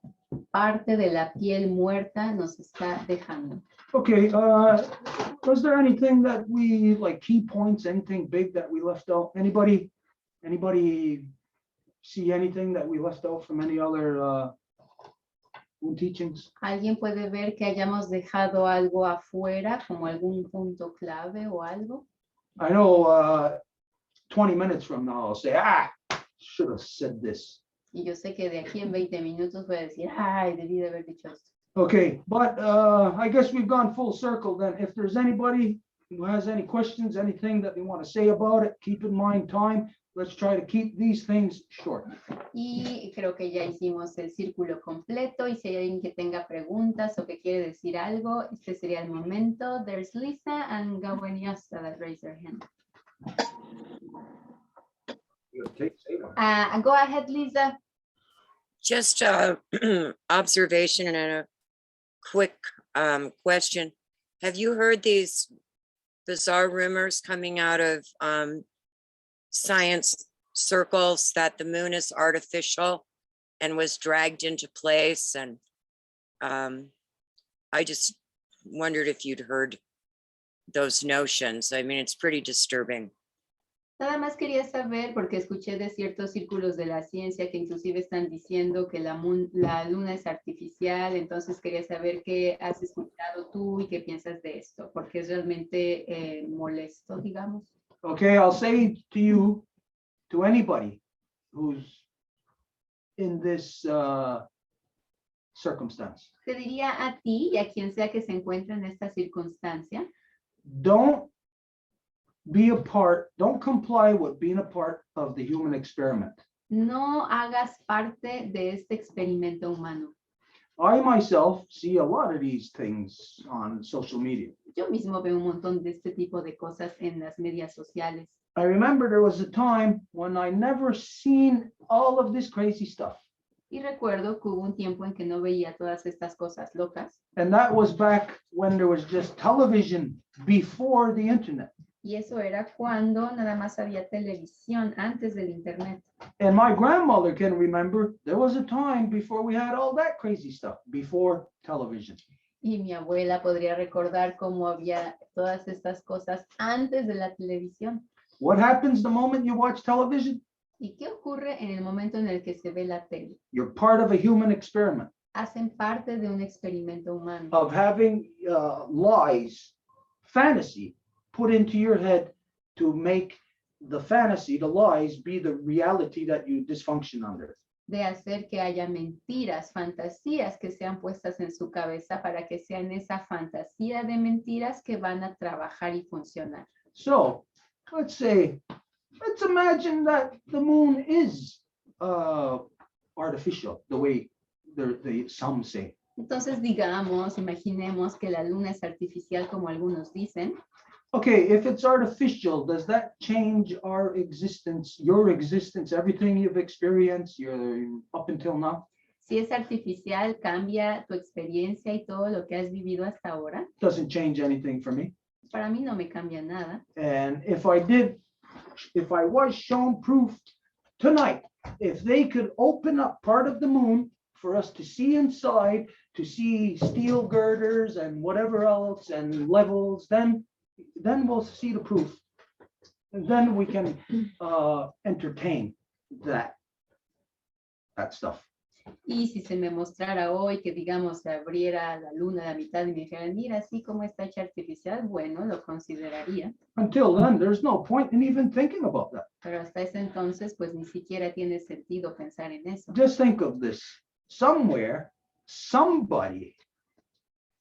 parte de la piel muerta nos está dejando. Okay, was there anything that we, like key points, anything big that we left out? Anybody see anything that we left out from any other teachings? ¿Alguien puede ver que hayamos dejado algo afuera, como algún punto clave o algo? I know 20 minutes from now, I'll say, should have said this. Y yo sé que de aquí en 20 minutos voy a decir, ay, debí de haber dicho esto. Okay, but I guess we've gone full circle then. If there's anybody who has any questions, anything that they want to say about it, keep in mind time. Let's try to keep these things short. Y creo que ya hicimos el círculo completo y si hay alguien que tenga preguntas o que quiere decir algo, este sería el momento. There's Lisa and Gawaniasta that raise their hand. Go ahead, Lisa. Just a observation and a quick question. Have you heard these bizarre rumors coming out of science circles that the moon is artificial and was dragged into place? And I just wondered if you'd heard those notions. I mean, it's pretty disturbing. Nada más quería saber, porque escuché de ciertos círculos de la ciencia que inclusive están diciendo que la luna es artificial, entonces quería saber qué has escuchado tú y qué piensas de esto, porque es realmente molesto, digamos. Okay, I'll say to you, to anybody who's in this circumstance, Te diría a ti y a quien sea que se encuentre en esta circunstancia, don't comply with being a part of the human experiment. no hagas parte de este experimento humano. I myself see a lot of these things on social media. Yo mismo veo un montón de este tipo de cosas en las medias sociales. I remember there was a time when I never seen all of this crazy stuff. Y recuerdo que hubo un tiempo en que no veía todas estas cosas locas. And that was back when there was just television before the internet. Y eso era cuando nada más había televisión antes del internet. And my grandmother can remember there was a time before we had all that crazy stuff, before television. Y mi abuela podría recordar cómo había todas estas cosas antes de la televisión. What happens the moment you watch television? ¿Y qué ocurre en el momento en el que se ve la tele? You're part of a human experiment Hacen parte de un experimento humano. of having lies, fantasy put into your head to make the fantasy, the lies, be the reality that you dysfunction under. De hacer que haya mentiras, fantasías que sean puestas en su cabeza para que sean esa fantasía de mentiras que van a trabajar y funcionar. So let's imagine that the moon is artificial, the way some say. Entonces digamos, imaginemos que la luna es artificial como algunos dicen. Okay, if it's artificial, does that change our existence, your existence, everything you've experienced up until now? Si es artificial, cambia tu experiencia y todo lo que has vivido hasta ahora. Doesn't change anything for me. Para mí no me cambia nada. And if I was shown proof tonight, if they could open up part of the moon for us to see inside, to see steel girders and whatever else and levels, then we'll see the proof. And then we can entertain that stuff. Y si se me mostrara hoy que, digamos, se abriera la luna a la mitad y me dijeran, mira, así como está hecha artificial, bueno, lo consideraría. Until then, there's no point in even thinking about that. Pero hasta ese entonces, pues ni siquiera tiene sentido pensar en eso. Just think of this. Somewhere, somebody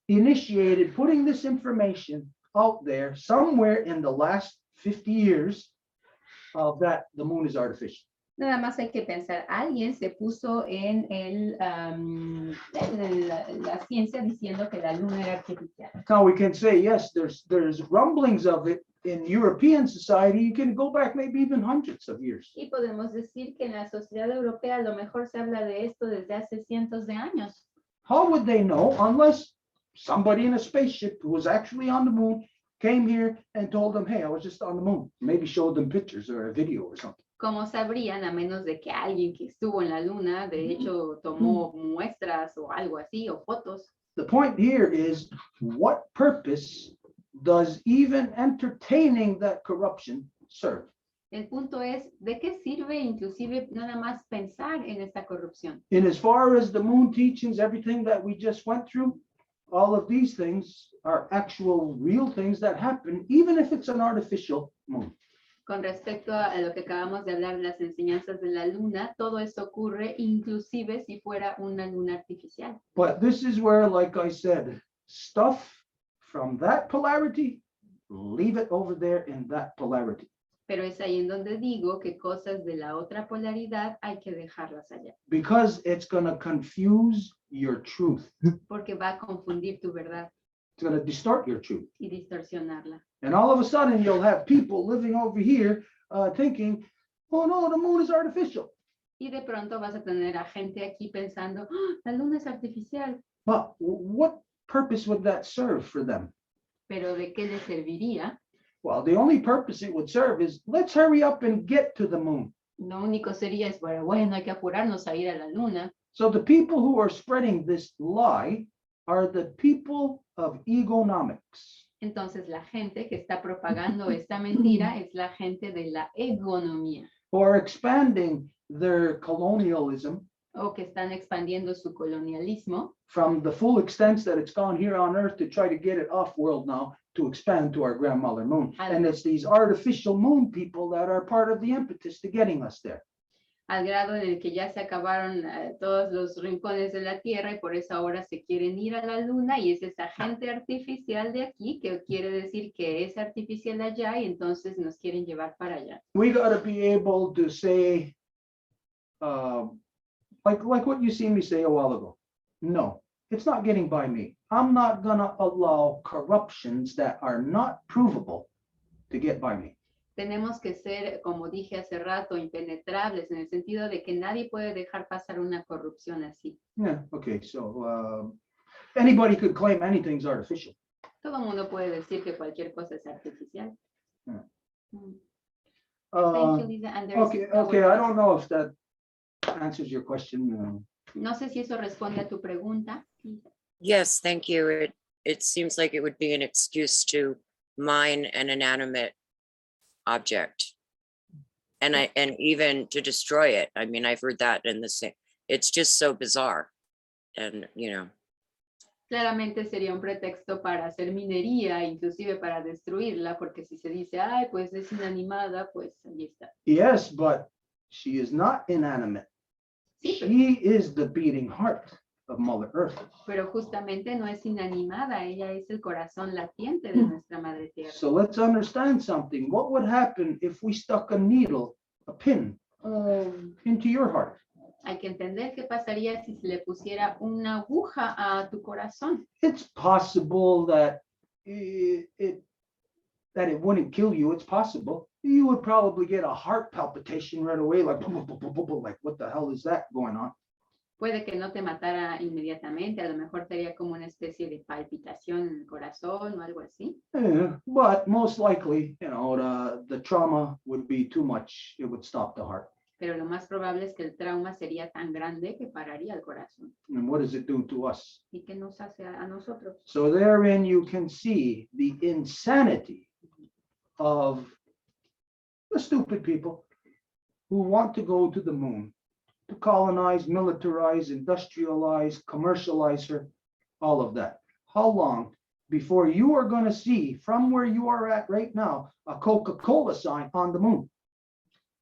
initiated putting this information out there somewhere in the last 50 years of that the moon is artificial. Nada más hay que pensar, alguien se puso en la ciencia diciendo que la luna era artificial. Now we can say, yes, there's rumblings of it in European society. You can go back maybe even hundreds of years. Y podemos decir que en la sociedad europea a lo mejor se habla de esto desde hace cientos de años. How would they know unless somebody in a spaceship who was actually on the moon came here and told them, hey, I was just on the moon, maybe showed them pictures or a video or something? ¿Cómo sabrían a menos de que alguien que estuvo en la luna, de hecho, tomó muestras o algo así, o fotos? The point here is, what purpose does even entertaining that corruption serve? El punto es, ¿de qué sirve inclusive nada más pensar en esta corrupción? In as far as the moon teachings, everything that we just went through, all of these things are actual real things that happen, even if it's an artificial moon. Con respecto a lo que acabamos de hablar de las enseñanzas de la luna, todo esto ocurre inclusive si fuera una luna artificial. But this is where, like I said, stuff from that polarity, leave it over there in that polarity. Pero es ahí en donde digo que cosas de la otra polaridad hay que dejarlas allá, Because it's going to confuse your truth. porque va a confundir tu verdad It's going to distort your truth. y distorsionarla. And all of a sudden, you'll have people living over here thinking, oh no, the moon is artificial. Y de pronto vas a tener a gente aquí pensando, "Ah, la luna es artificial", But what purpose would that serve for them? pero ¿de qué les serviría? Well, the only purpose it would serve is, let's hurry up and get to the moon. Lo único sería es, bueno, hay que apurarnos a ir a la luna. So the people who are spreading this lie are the people of egonomics. Entonces la gente que está propagando esta mentira es la gente de la economía, Who are expanding their colonialism o que están expandiendo su colonialismo from the full extent that it's gone here on Earth to try to get it off world now to expand to our grandmother moon. And it's these artificial moon people that are part of the impetus to getting us there. al grado en el que ya se acabaron todos los rincones de la Tierra y por eso ahora se quieren ir a la luna, y es esa gente artificial de aquí que quiere decir que es artificial allá y entonces nos quieren llevar para allá. We got to be able to say, like what you see me say a while ago. No, it's not getting by me. I'm not gonna allow corruptions that are not provable to get by me. Tenemos que ser, como dije hace rato, impenetrables en el sentido de que nadie puede dejar pasar una corrupción así. Yeah, okay, so anybody could claim anything's artificial. Todo el mundo puede decir que cualquier cosa es artificial. Yeah. Mm. Uh, Thank you, Lisa. And there's okay, no okay, one I else. don't know if that answers your question. No sé si eso responde a tu pregunta. Yes, thank you. It seems like it would be an excuse to mine an inanimate object. And even to destroy it. I mean, I've heard that in the same, it's just so bizarre. And, you know. Claramente sería un pretexto para hacer minería, inclusive para destruirla, porque si se dice, ay, pues es inanimada, pues ahí está. Yes, but she is not inanimate. Sí, She is the beating heart of Mother Earth. pero justamente no es inanimada, ella es el corazón latiente de nuestra Madre Tierra. So let's understand something. What would happen if we stuck a needle, a pin, into your heart? Hay que entender qué pasaría si se le pusiera una aguja a tu corazón. It's possible that it wouldn't kill you. It's possible. You would probably get a heart palpitation right away, like what the hell is that going on? Puede que no te matara inmediatamente, a lo mejor sería como una especie de palpitación en el corazón o algo así. Yeah, but most likely, the trauma would be too much. It would stop the heart. Pero lo más probable es que el trauma sería tan grande que pararía el corazón. And what does it do to us? ¿Y qué nos hace a nosotros? So therein you can see the insanity of the stupid people who want to go to the moon, to colonize, militarize, industrialize, commercialize her, all of that. How long before you are going to see from where you are at right now a Coca-Cola sign on the moon?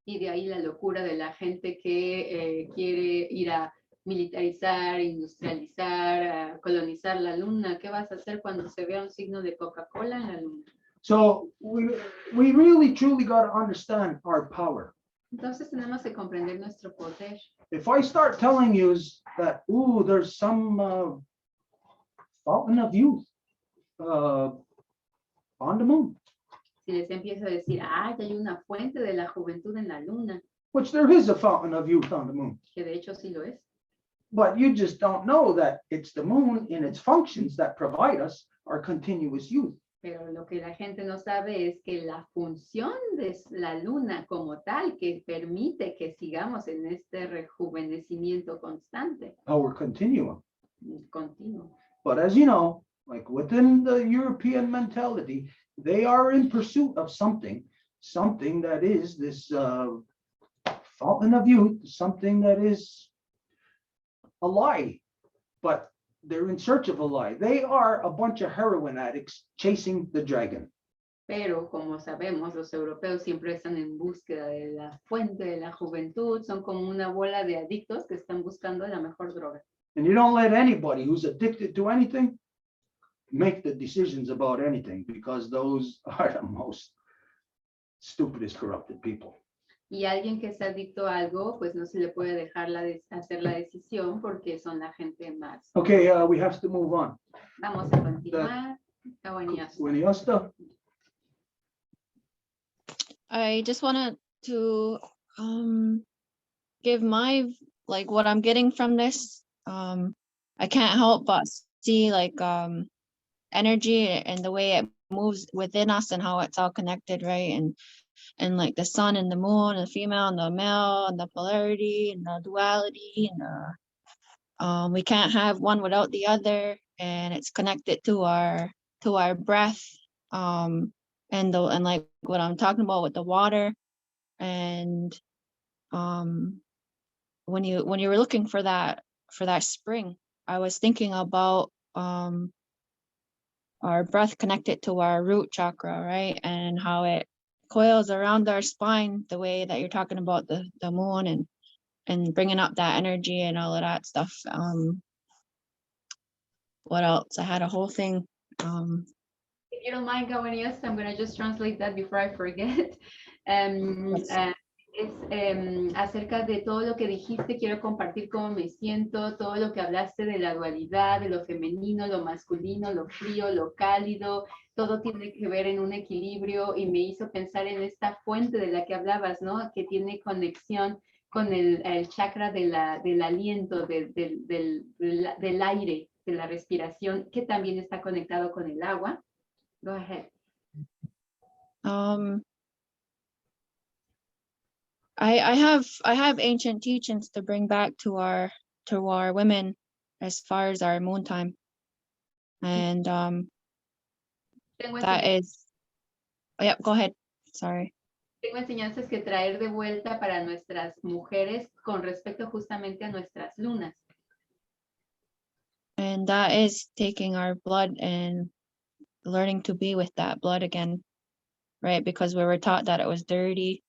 Y de ahí la locura de la gente que quiere ir a militarizar, industrializar, a colonizar la luna. ¿Qué vas a hacer cuando se vea un signo de Coca-Cola en la luna? So we really truly got to understand our power. Entonces tenemos que comprender nuestro poder. If I start telling you that, there's some fountain of youth on the moon, Si les empiezo a decir, hay una fuente de la juventud en la luna, which there is a fountain of youth on the moon, que de hecho sí lo es, but you just don't know that it's the moon in its functions that provide us our continuous youth. Pero lo que la gente no sabe es que la función de la luna como tal, que permite que sigamos en este rejuvenecimiento constante, our continuum. continuo. But as you know, like within the European mentality, they are in pursuit of something that is this fountain of youth, something that is a lie, but they're in search of a lie. They are a bunch of heroin addicts chasing the dragon. Pero como sabemos, los europeos siempre están en búsqueda de la fuente de la juventud, son como una bola de adictos que están buscando la mejor droga. And you don't let anybody who's addicted to anything make the decisions about anything, because those are the most stupidest, corrupted people. Y alguien que está adicto a algo, pues no se le puede dejar hacer la decisión porque son la gente más. Okay, we have to move on. Vamos a continuar. Kawaniasu. Winiosta? I just wanted to give my like what I'm getting from this. I can't help but see like energy and the way it moves within us and how it's all connected, right? And like the sun and the moon and the female and the male and the polarity and the duality and we can't have one without the other, and it's connected to our breath, and like what I'm talking about with the water. And when you were looking for that spring, I was thinking about our breath connected to our root chakra, right? And how it coils around our spine, the way that you're talking about the moon and bringing up that energy and all of that stuff. What else? I had a whole thing. If you don't mind, Kawaniasu, I'm going to just translate that before I forget. Es acerca de todo lo que dijiste, quiero compartir cómo me siento, todo lo que hablaste de la dualidad, de lo femenino, lo masculino, lo frío, lo cálido, todo tiene que ver en un equilibrio y me hizo pensar en esta fuente de la que hablabas, ¿no? Que tiene conexión con el chakra del aliento, del aire, de la respiración, que también está conectado con el agua. Go ahead. I have ancient teachings to bring back to our women as far as our moon time, and that is, yeah, go ahead, sorry. Tengo enseñanzas que traer de vuelta para nuestras mujeres con respecto justamente a nuestras lunas. And that is taking our blood and learning to be with that blood again, right? Because we were taught that it was dirty.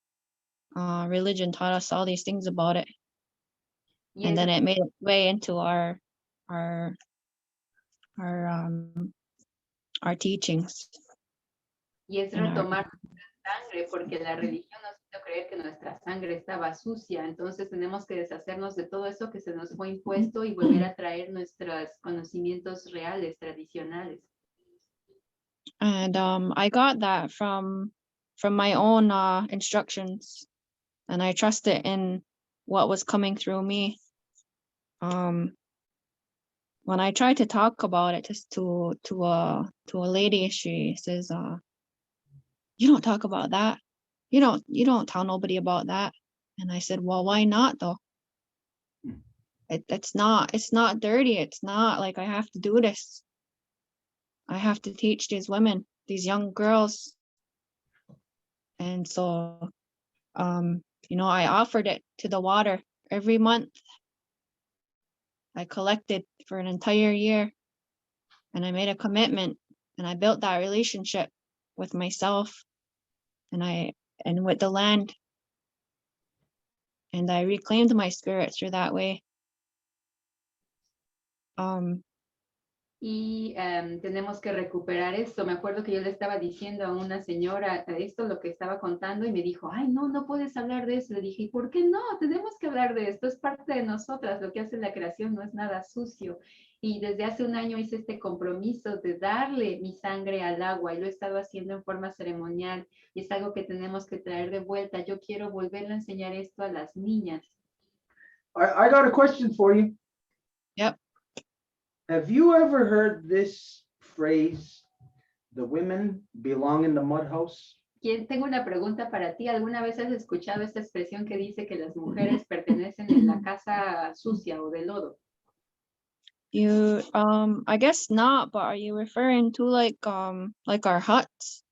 Religion taught us all these things about it, and then it made its way into our teachings. Y es retomar sangre, porque la religión nos hizo creer que nuestra sangre estaba sucia, entonces tenemos que deshacernos de todo eso que se nos fue impuesto y volver a traer nuestros conocimientos reales, tradicionales. And I got that from my own instructions, and I trusted in what was coming through me. When I tried to talk about it just to a lady, she says, "You don't talk about that. You don't tell nobody about that." And I said, "Well, why not though? It's not dirty. It's not like I have to do this. I have to teach these women, these young girls." And so, I offered it to the water every month. I collected for an entire year, and I made a commitment, and I built that relationship with myself and with the land. And I reclaimed my spirit through that way. Y tenemos que recuperar esto. Me acuerdo que yo le estaba diciendo a una señora esto, lo que estaba contando, y me dijo, ay, no puedes hablar de eso. Le dije, ¿por qué no? Tenemos que hablar de esto, es parte de nosotras, lo que hace la creación no es nada sucio. Y desde hace un año hice este compromiso de darle mi sangre al agua, y lo he estado haciendo en forma ceremonial, y es algo que tenemos que traer de vuelta. Yo quiero volverle a enseñar esto a las niñas. I got a question for you. Yep. Have you ever heard this phrase, the women belong in the mud house? Tengo una pregunta para ti. ¿Alguna vez has escuchado esta expresión que dice que las mujeres pertenecen en la casa sucia o de lodo? You, I guess not, but are you referring to like our huts?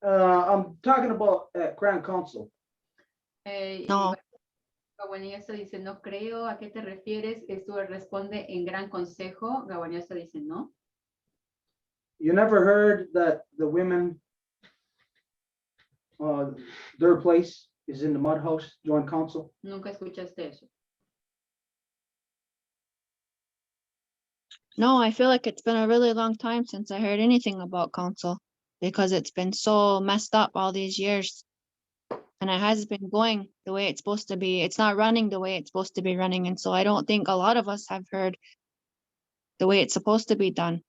I'm talking about at Grand Council. No. Gawaniosa dice, no creo. ¿A qué te refieres? Esto responde en Gran Consejo. Gawaniosa dice, no. You never heard that the women, their place is in the mud house, joint council? Nunca escuchaste eso. No, I feel like it's been a really long time since I heard anything about council because it's been so messed up all these years. And it hasn't been going the way it's supposed to be. It's not running the way it's supposed to be running. And so I don't think a lot of us have heard the way it's supposed to be done.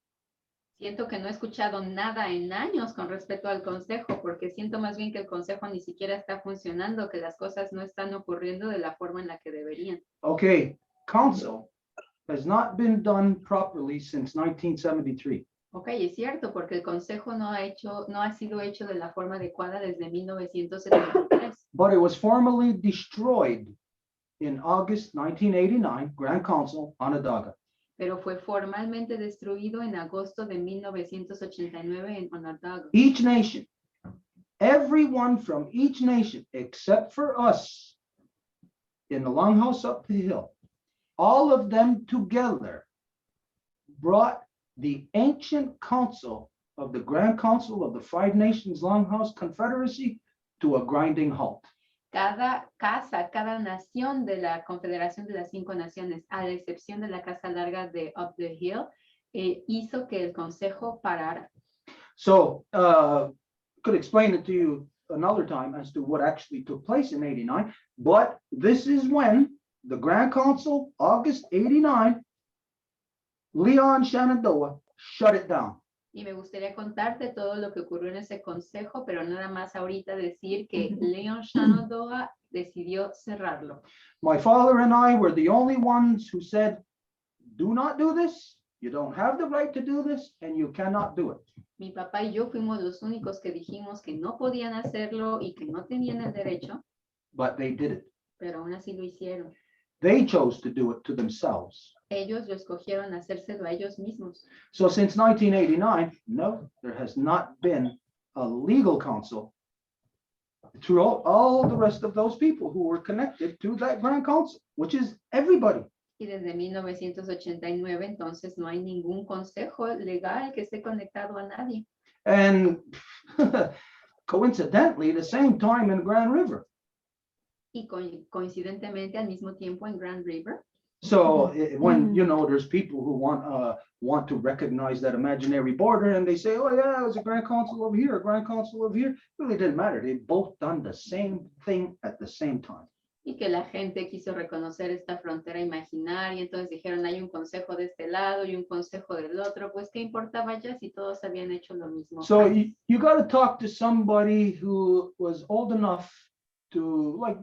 Siento que no he escuchado nada en años con respecto al consejo, porque siento más bien que el consejo ni siquiera está funcionando, que las cosas no están ocurriendo de la forma en la que deberían. Okay, council has not been done properly since 1973. Ok, es cierto, porque el consejo no ha sido hecho de la forma adecuada desde 1973. But it was formally destroyed in August 1989, Grand Council, Onondaga. Pero fue formalmente destruido en agosto de 1989 en Onondaga. Each nation, everyone from each nation, except for us, in the longhouse up the hill, all of them together brought the ancient council of the Grand Council of the Five Nations Longhouse Confederacy to a grinding halt. Cada casa, cada nación de la Confederación de las Cinco Naciones, a la excepción de la Casa Larga de Up the Hill, hizo que el consejo parara. So, could explain it to you another time as to what actually took place in 89, but this is when the Grand Council, August 89, Leon Shenandoah shut it down. Y me gustaría contarte todo lo que ocurrió en ese consejo, pero nada más ahorita decir que Leon Shenandoah decidió cerrarlo. My father and I were the only ones who said, do not do this. You don't have the right to do this, and you cannot do it. Mi papá y yo fuimos los únicos que dijimos que no podían hacerlo y que no tenían el derecho, But they did it. pero aún así lo hicieron. They chose to do it to themselves. Ellos lo escogieron hacérselo a ellos mismos. So since 1989, no, there has not been a legal council throughout all the rest of those people who were connected to that Grand Council, which is everybody. Y desde 1989, entonces, no hay ningún consejo legal que esté conectado a nadie. And coincidentally, the same time in Grand River. Y coincidentemente, al mismo tiempo en Grand River. So when, you know, there's people who want to recognize that imaginary border and they say, oh yeah, it was a Grand Council over here, a Grand Council over here. Really didn't matter. They both done the same thing at the same time. Y que la gente quiso reconocer esta frontera imaginaria, entonces dijeron, hay un consejo de este lado y un consejo del otro, pues qué importaba ya si todos habían hecho lo mismo. So you got to talk to somebody who was old enough to like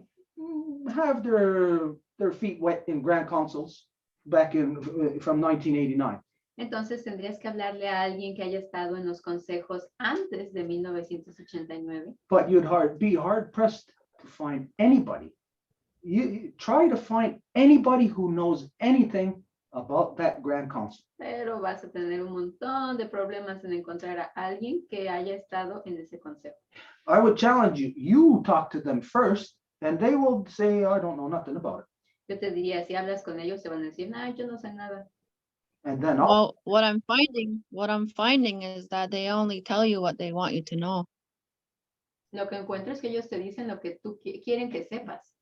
have their feet wet in Grand Councils back in from 1989. Entonces tendrías que hablarle a alguien que haya estado en los consejos antes de 1989. But you'd be hard pressed to find anybody. You try to find anybody who knows anything about that Grand Council. Pero vas a tener un montón de problemas en encontrar a alguien que haya estado en ese consejo. I would challenge you. You talk to them first, and they will say, I don't know nothing about it. Yo te diría, si hablas con ellos, se van a decir, no, yo no sé nada. And then Well, what I'm finding is that they only tell you what they want you to know. Lo que encuentro es que ellos te dicen lo que tú quieren que sepas.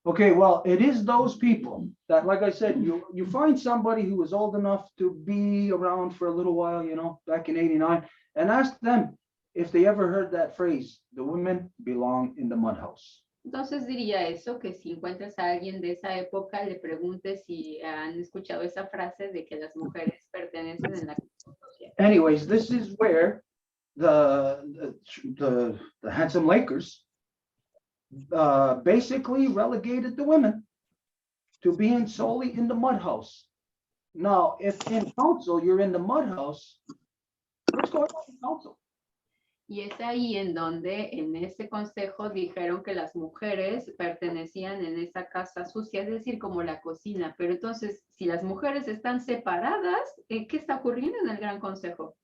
okay, well, it is those people that, like I said, you find somebody who is old enough to be around for a little while, you know, back in 89, and ask them if they ever heard that phrase, the women belong in the mud house. Entonces diría eso, que si encuentras a alguien de esa época, le preguntes si han escuchado esa frase de que las mujeres pertenecen en la casa social. Anyways, this is where the handsome Lakers basically relegated the women to being solely in the mud house. Now, if in council you're in the mud house, What's going on in council? Y es ahí en donde en ese consejo dijeron que las mujeres pertenecían en esa casa sucia, es decir, como la cocina. Pero entonces, si las mujeres están separadas, ¿qué está ocurriendo en el Gran Consejo?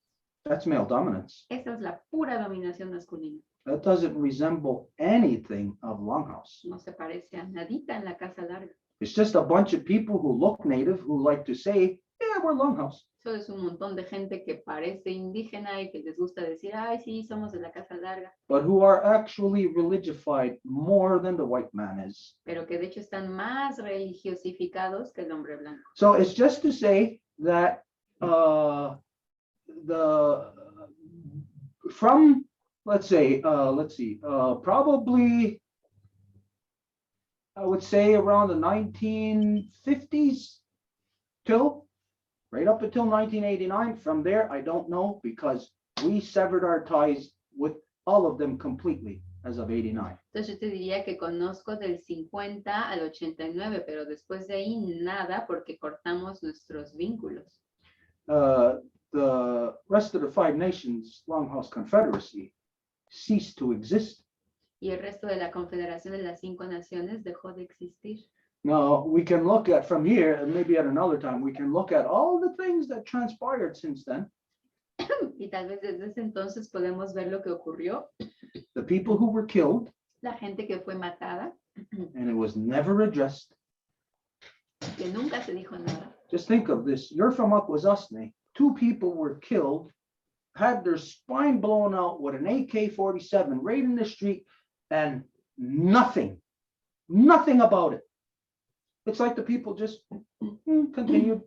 That's male dominance. Esa es la pura dominación masculina. That doesn't resemble anything of Longhouse. No se parece a nadita en la Casa Larga. It's just a bunch of people who look native who like to say, yeah, we're Longhouse. Solo es un montón de gente que parece indígena y que les gusta decir, ay, sí, somos de la Casa Larga. But who are actually religified more than the white man is. Pero que de hecho están más religiosificados que el hombre blanco. So it's just to say that from, let's see, probably, I would say around the 1950s till right up until 1989. From there, I don't know, because we severed our ties with all of them completely as of 89. Entonces yo te diría que conozco del 50 al 89, pero después de ahí nada porque cortamos nuestros vínculos. The rest of the Five Nations Longhouse Confederacy ceased to exist. Y el resto de la Confederación de las 5 Naciones dejó de existir. Now, we can look at from here, and maybe at another time, we can look at all the things that transpired since then. Y tal vez desde ese entonces podemos ver lo que ocurrió. The people who were killed, La gente que fue matada, and it was never addressed. que nunca se dijo nada. Just think of this. You're from Akwesasne. 2 people were killed, had their spine blown out with an AK-47 right in the street, and nothing about it. It's like the people just continued.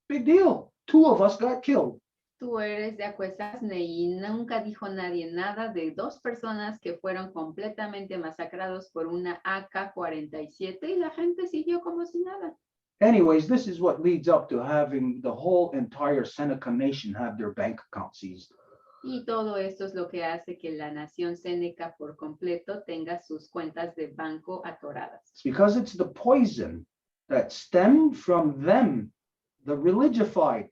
Big deal. 2 of us got killed. Tú eres de Akwesasne y nunca dijo nadie nada de 2 personas que fueron completamente masacrados por una AK-47 y la gente siguió como si nada. Anyways, this is what leads up to having the whole entire Seneca nation have their bank account seized. Y todo esto es lo que hace que la nación Seneca por completo tenga sus cuentas de banco atoradas. It's because it's the poison that stemmed from them, the religified,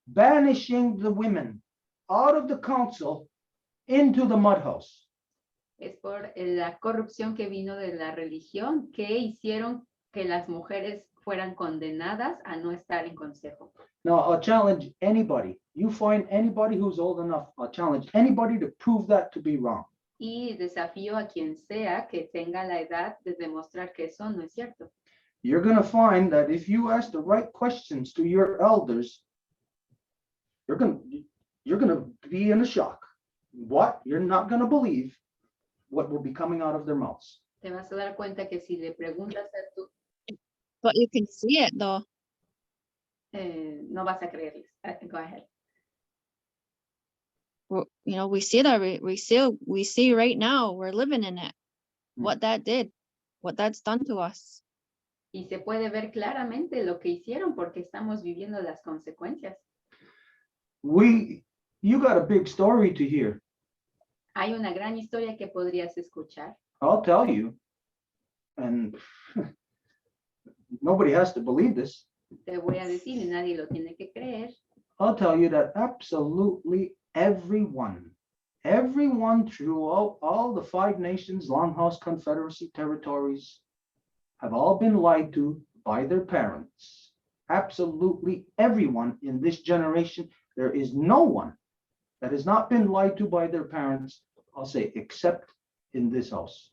banishing the women out of the council into the mud house. Es por la corrupción que vino de la religión que hicieron que las mujeres fueran condenadas a no estar en consejo. Now, I'll challenge anybody. You find anybody who's old enough, I'll challenge anybody to prove that to be wrong. Y desafío a quien sea que tenga la edad de demostrar que eso no es cierto. You're going to find that if you ask the right questions to your elders, you're going to be in a shock. What? You're not going to believe what will be coming out of their mouths. Te vas a dar cuenta que si le preguntas a tu, But you can see it though. no vas a creerles. Go ahead. You know, we see that we see right now, we're living in it. What that did, what that's done to us. Y se puede ver claramente lo que hicieron porque estamos viviendo las consecuencias. You got a big story to hear. Hay una gran historia que podrías escuchar. I'll tell you. And nobody has to believe this. Te voy a decir y nadie lo tiene que creer. I'll tell you that absolutely everyone throughout all the 5 nations, Longhouse Confederacy territories, have all been lied to by their parents. Absolutely everyone in this generation. There is no one that has not been lied to by their parents, I'll say, except in this house.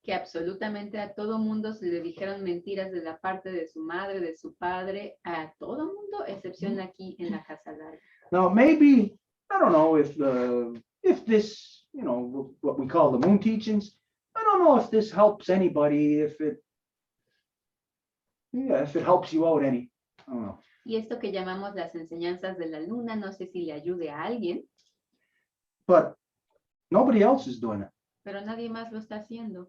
Que absolutamente a todo mundo se le dijeron mentiras de la parte de su madre, de su padre, a todo mundo, excepción aquí en la Casa Larga. Now, maybe, I don't know if this, what we call the moon teachings, I don't know if this helps anybody, if it helps you out any, I don't know. Y esto que llamamos las enseñanzas de la luna, no sé si le ayude a alguien, But nobody else is doing it. pero nadie más lo está haciendo.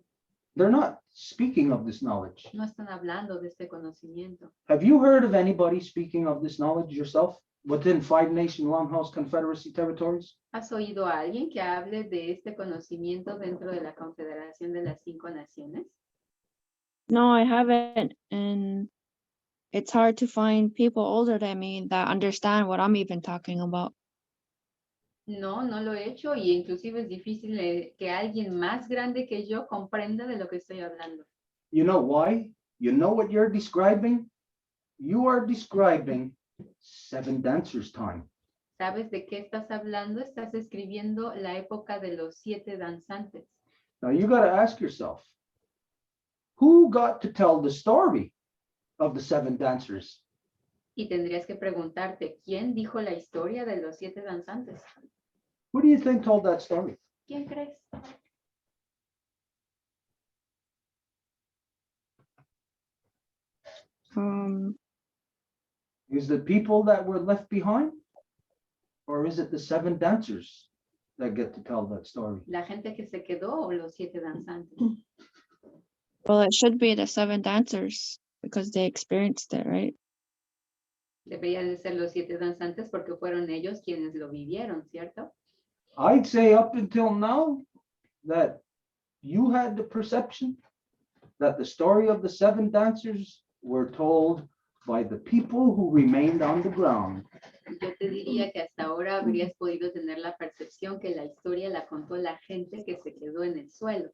They're not speaking of this knowledge. No están hablando de este conocimiento. Have you heard of anybody speaking of this knowledge yourself within 5 Nation Longhouse Confederacy territories? ¿Has oído a alguien que hable de este conocimiento dentro de la Confederación de las 5 Naciones? No, I haven't. And it's hard to find people older than me that understand what I'm even talking about. No, no lo he hecho y inclusive es difícil que alguien más grande que yo comprenda de lo que estoy hablando. You know why? You know what you're describing? You are describing seven dancers' time. ¿Sabes de qué estás hablando? Estás escribiendo la época de los 7 danzantes. Now you got to ask yourself, who got to tell the story of the seven dancers? Y tendrías que preguntarte, ¿quién dijo la historia de los 7 danzantes? Who do you think told that story? ¿Quién crees? Is it people that were left behind? Or is it the seven dancers that get to tell that story? ¿La gente que se quedó o los 7 danzantes? Well, it should be the 7 dancers because they experienced it, right? Deberían de ser los 7 danzantes porque fueron ellos quienes lo vivieron, ¿cierto? I'd say up until now that you had the perception that the story of the seven dancers were told by the people who remained on the ground. Yo te diría que hasta ahora habrías podido tener la percepción que la historia la contó la gente que se quedó en el suelo,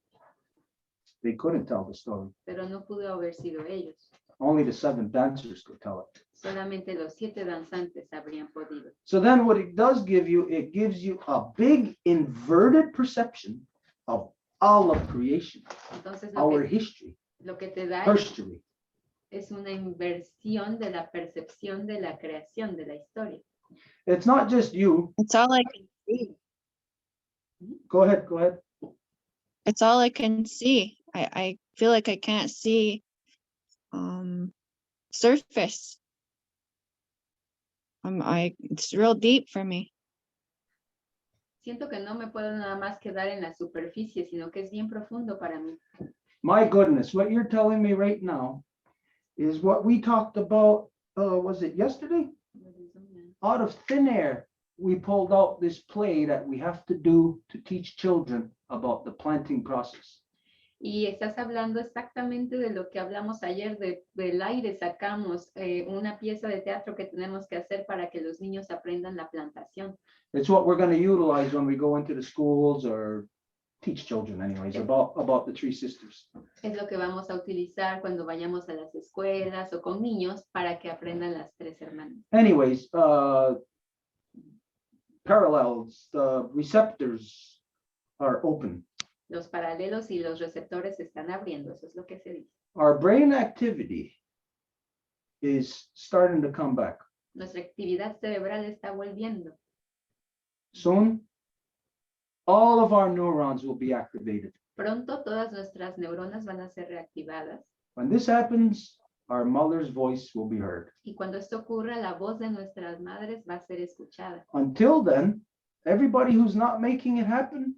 They couldn't tell the story. pero no pudo haber sido ellos. Only the seven dancers could tell it. Solamente los 7 danzantes habrían podido. So then what it does give you, it gives you a big inverted perception of all of creation, Entonces our history, lo que te da history. es una inversión de la percepción de la creación de la historia. It's not just you. It's all I can see. Go ahead, go ahead. It's all I can see. I feel like I can't see surface. It's real deep for me. Siento que no me puedo nada más quedar en la superficie, sino que es bien profundo para mí. My goodness, what you're telling me right now is what we talked about, was it yesterday? Out of thin air, we pulled out this play that we have to do to teach children about the planting process. Y estás hablando exactamente de lo que hablamos ayer, del aire sacamos una pieza de teatro que tenemos que hacer para que los niños aprendan la plantación. It's what we're going to utilize when we go into the schools or teach children anyways about the three sisters. Es lo que vamos a utilizar cuando vayamos a las escuelas o con niños para que aprendan las 3 hermanas. Anyways, parallels, the receptors are open. Los paralelos y los receptores se están abriendo, eso es lo que se dice. Our brain activity is starting to come back. Nuestra actividad cerebral está volviendo. Soon, all of our neurons will be activated. Pronto todas nuestras neuronas van a ser reactivadas. When this happens, our mother's voice will be heard. Y cuando esto ocurra, la voz de nuestras madres va a ser escuchada. Until then, everybody who's not making it happen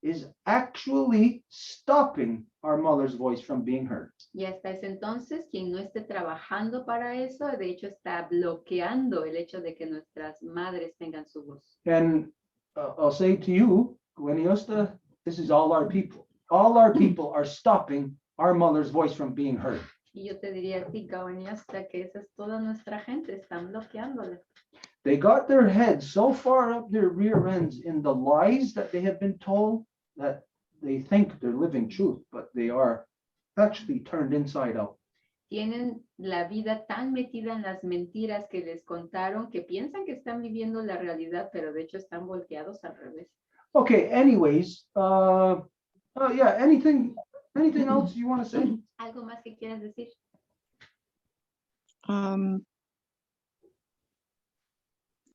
is actually stopping our mother's voice from being heard. Y hasta ese entonces, quien no esté trabajando para eso, de hecho está bloqueando el hecho de que nuestras madres tengan su voz. And I'll say to you, Gweniosta, this is all our people. All our people are stopping our mother's voice from being heard. Y yo te diría a ti, Gawain, hasta que esa es toda nuestra gente, están bloqueándola. They got their heads so far up their rear ends in the lies that they have been told that they think they're living truth, but they are actually turned inside out. Tienen la vida tan metida en las mentiras que les contaron que piensan que están viviendo la realidad, pero de hecho están volteados al revés. Okay, anyways, yeah, anything else you want to say? ¿Algo más que quieras decir?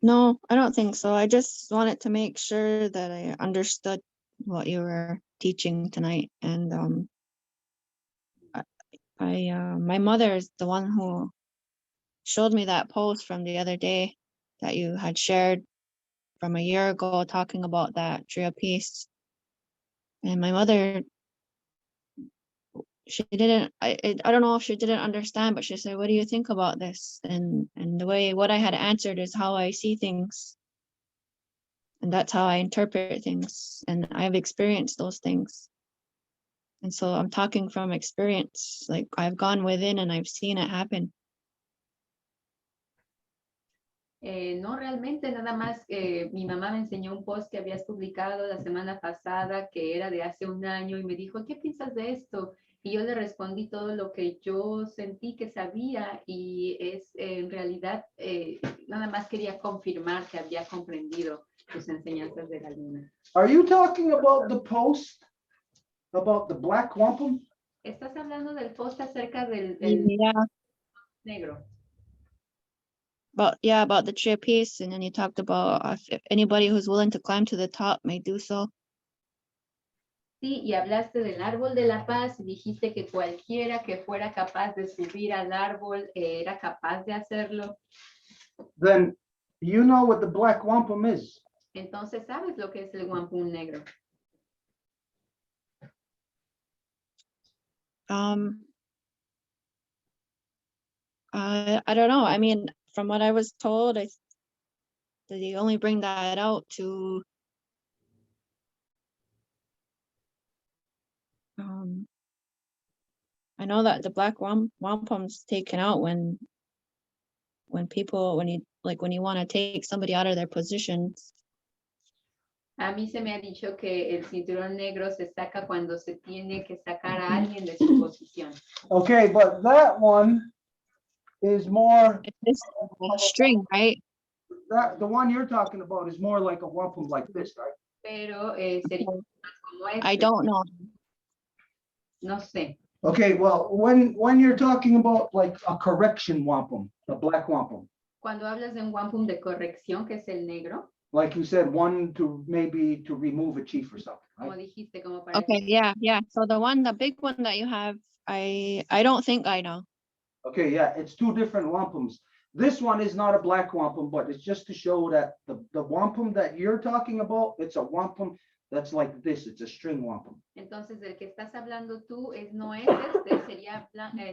No, I don't think so. I just wanted to make sure that I understood what you were teaching tonight. And my mother is the one who showed me that post from the other day that you had shared from a year ago talking about that trio piece. And my mother, she didn't, I don't know if she didn't understand, but she said, what do you think about this? And the way what I had answered is how I see things. And that's how I interpret things. And I've experienced those things. And so I'm talking from experience, like I've gone within and I've seen it happen. No realmente, nada más mi mamá me enseñó un post que habías publicado la semana pasada que era de hace un año y me dijo, ¿qué piensas de esto? Y yo le respondí todo lo que yo sentí que sabía y es en realidad nada más quería confirmar que había comprendido tus enseñanzas de la luna. Are you talking about the post about the black wampum? ¿Estás hablando del post acerca del Yeah, negro? about the trapeze, and then you talked about if anybody who's willing to climb to the top may do so. Sí, y hablaste del árbol de la paz y dijiste que cualquiera que fuera capaz de subir al árbol era capaz de hacerlo. Then you know what the black wampum is. Entonces, ¿sabes lo que es el wampum negro? I don't know. I mean, from what I was told, that they only bring that out to I know that the black wampum's taken out when you want to take somebody out of their positions. A mí se me ha dicho que el cinturón negro se saca cuando se tiene que sacar a alguien de su posición. Okay, but that one is more, It's a string, right? that the one you're talking about is more like a wampum like this, right? Pero sería más como este. I don't know. No sé. Okay, well, when you're talking about like a correction wampum, a black wampum, Cuando hablas de un wampum de corrección, que es el negro, like you said, one to maybe to remove a chief or something, como right? dijiste, como para... Okay, yeah. So the big one that you have, I don't think I know. Okay, yeah, it's two different wampums. This one is not a black wampum, but it's just to show that the wampum that you're talking about, it's a wampum that's like this, it's a string wampum. Entonces, del que estás hablando tú no es este, sería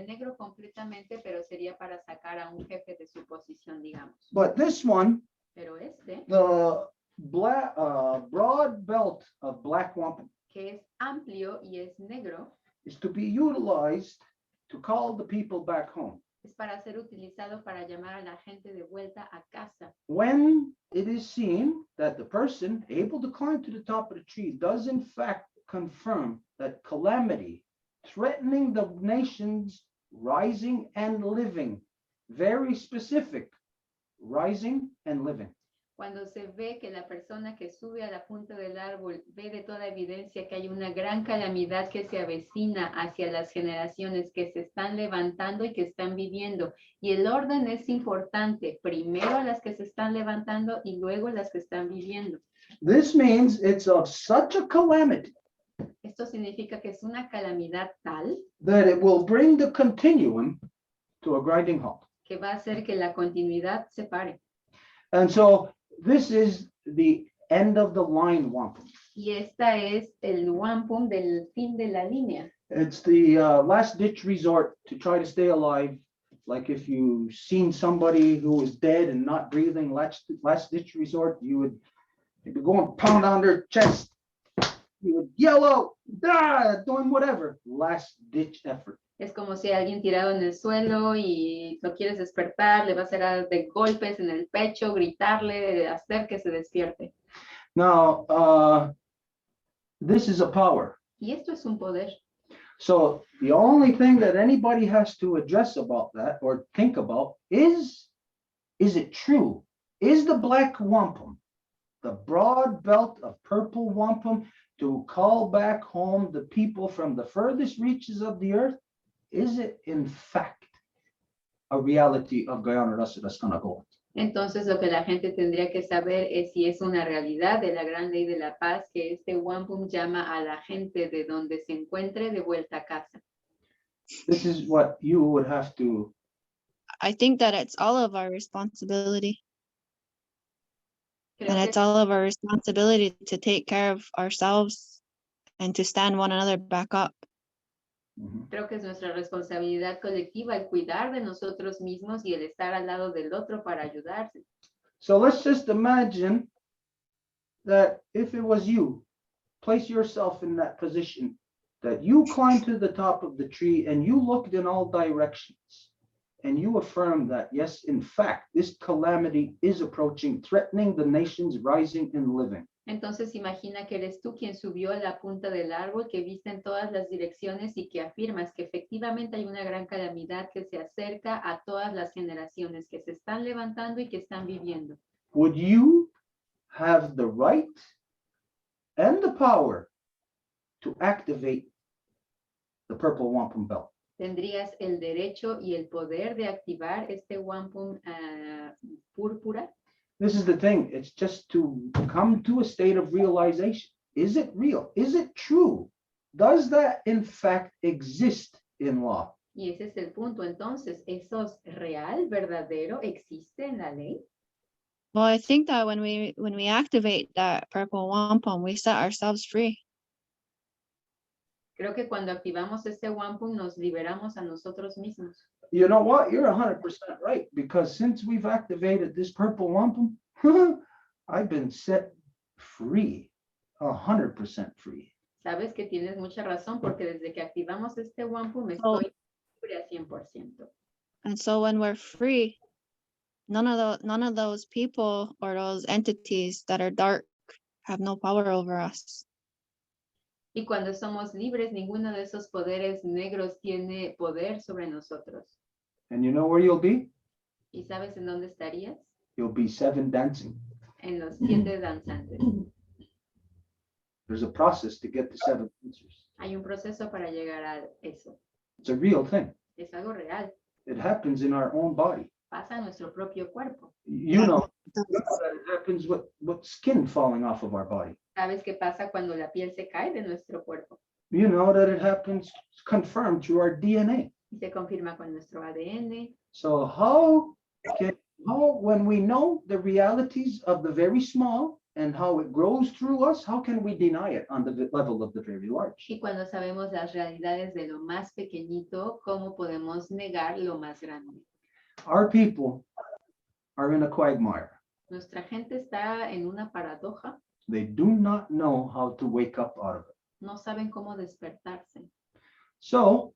negro completamente, pero sería para sacar a un jefe de su posición, digamos. But this one, Pero este, the black broad belt of black wampum, que es amplio y es negro, is to be utilized to call the people back home. es para ser utilizado para llamar a la gente de vuelta a casa. When it is seen that the person able to climb to the top of the tree does in fact confirm that calamity threatening the nations rising and living, very specific, rising and living. Cuando se ve que la persona que sube a la punta del árbol ve de toda evidencia que hay una gran calamidad que se avecina hacia las generaciones que se están levantando y que están viviendo. Y el orden es importante, primero a las que se están levantando y luego las que están viviendo. This means it's of such a calamity Esto significa que es una calamidad tal that it will bring the continuum to a grinding halt. que va a hacer que la continuidad se pare. And so this is the end of the line wampum. Y esta es el wampum del fin de la línea. It's the last ditch resort to try to stay alive. Like if you've seen somebody who is dead and not breathing, last ditch resort, you'd go and pound on their chest. You would yell out, "Ah," doing whatever. Last ditch effort. Es como si alguien tirado en el suelo y lo quieres despertar, le vas a dar de golpes en el pecho, gritarle, hacer que se despierte. Now, this is a power. Y esto es un poder. So the only thing that anybody has to address about that or think about is it true? Is the black wampum, the broad belt of purple wampum, to call back home the people from the furthest reaches of the earth? Is it in fact a reality of Guyana Rasudaskanagol? Entonces lo que la gente tendría que saber es si es una realidad de la gran ley de la paz que este wampum llama a la gente de donde se encuentre de vuelta a casa. This is what you would have to. I think that it's all of our responsibility. Creo And que, it's all of our responsibility to take care of ourselves and to stand one another back up. creo que es nuestra responsabilidad colectiva el cuidar de nosotros mismos y el estar al lado del otro para ayudarse. So let's just imagine that if it was you, place yourself in that position, that you climbed to the top of the tree and you looked in all directions. and you affirm that, yes, in fact, this calamity is approaching, threatening the nations rising and living. Entonces imagina que eres tú quien subió a la punta del árbol, que viste en todas las direcciones y que afirmas que efectivamente hay una gran calamidad que se acerca a todas las generaciones que se están levantando y que están viviendo. Would you have the right and the power to activate the purple wampum belt? ¿Tendrías el derecho y el poder de activar este wampum púrpura? This is the thing. It's just to come to a state of realization. Is it real? Is it true? Does that in fact exist in law? Y ese es el punto. Entonces, ¿eso es real, verdadero, existe en la ley? Well, I think that when we activate that purple wampum, we set ourselves free. Creo que cuando activamos este wampum nos liberamos a nosotros mismos. You know what? You're 100% right, because since we've activated this purple wampum, I've been set free, 100% free. Sabes que tienes mucha razón porque desde que activamos este wampum Oh. estoy libre a 100%. And so when we're free, none of those people or those entities that are dark have no power over us. Y cuando somos libres, ninguno de esos poderes negros tiene poder sobre nosotros. And you know where you'll be? ¿Y sabes en dónde estarías? You'll be 7 dancing. En los 7 danzantes. There's a process to get to 7 dancers. Hay un proceso para llegar a eso. It's a real thing. Es algo real. It happens in our own body. Pasa en nuestro propio cuerpo. You know that it happens with skin falling off of our body. ¿Sabes qué pasa cuando la piel se cae de nuestro cuerpo? You know that it happens confirmed through our DNA. Y se confirma con nuestro ADN. So how when we know the realities of the very small and how it grows through us, how can we deny it on the level of the very large? Y cuando sabemos las realidades de lo más pequeñito, ¿cómo podemos negar lo más grande? Our people are in a quagmire. Nuestra gente está en una paradoja. They do not know how to wake up out of it. No saben cómo despertarse. So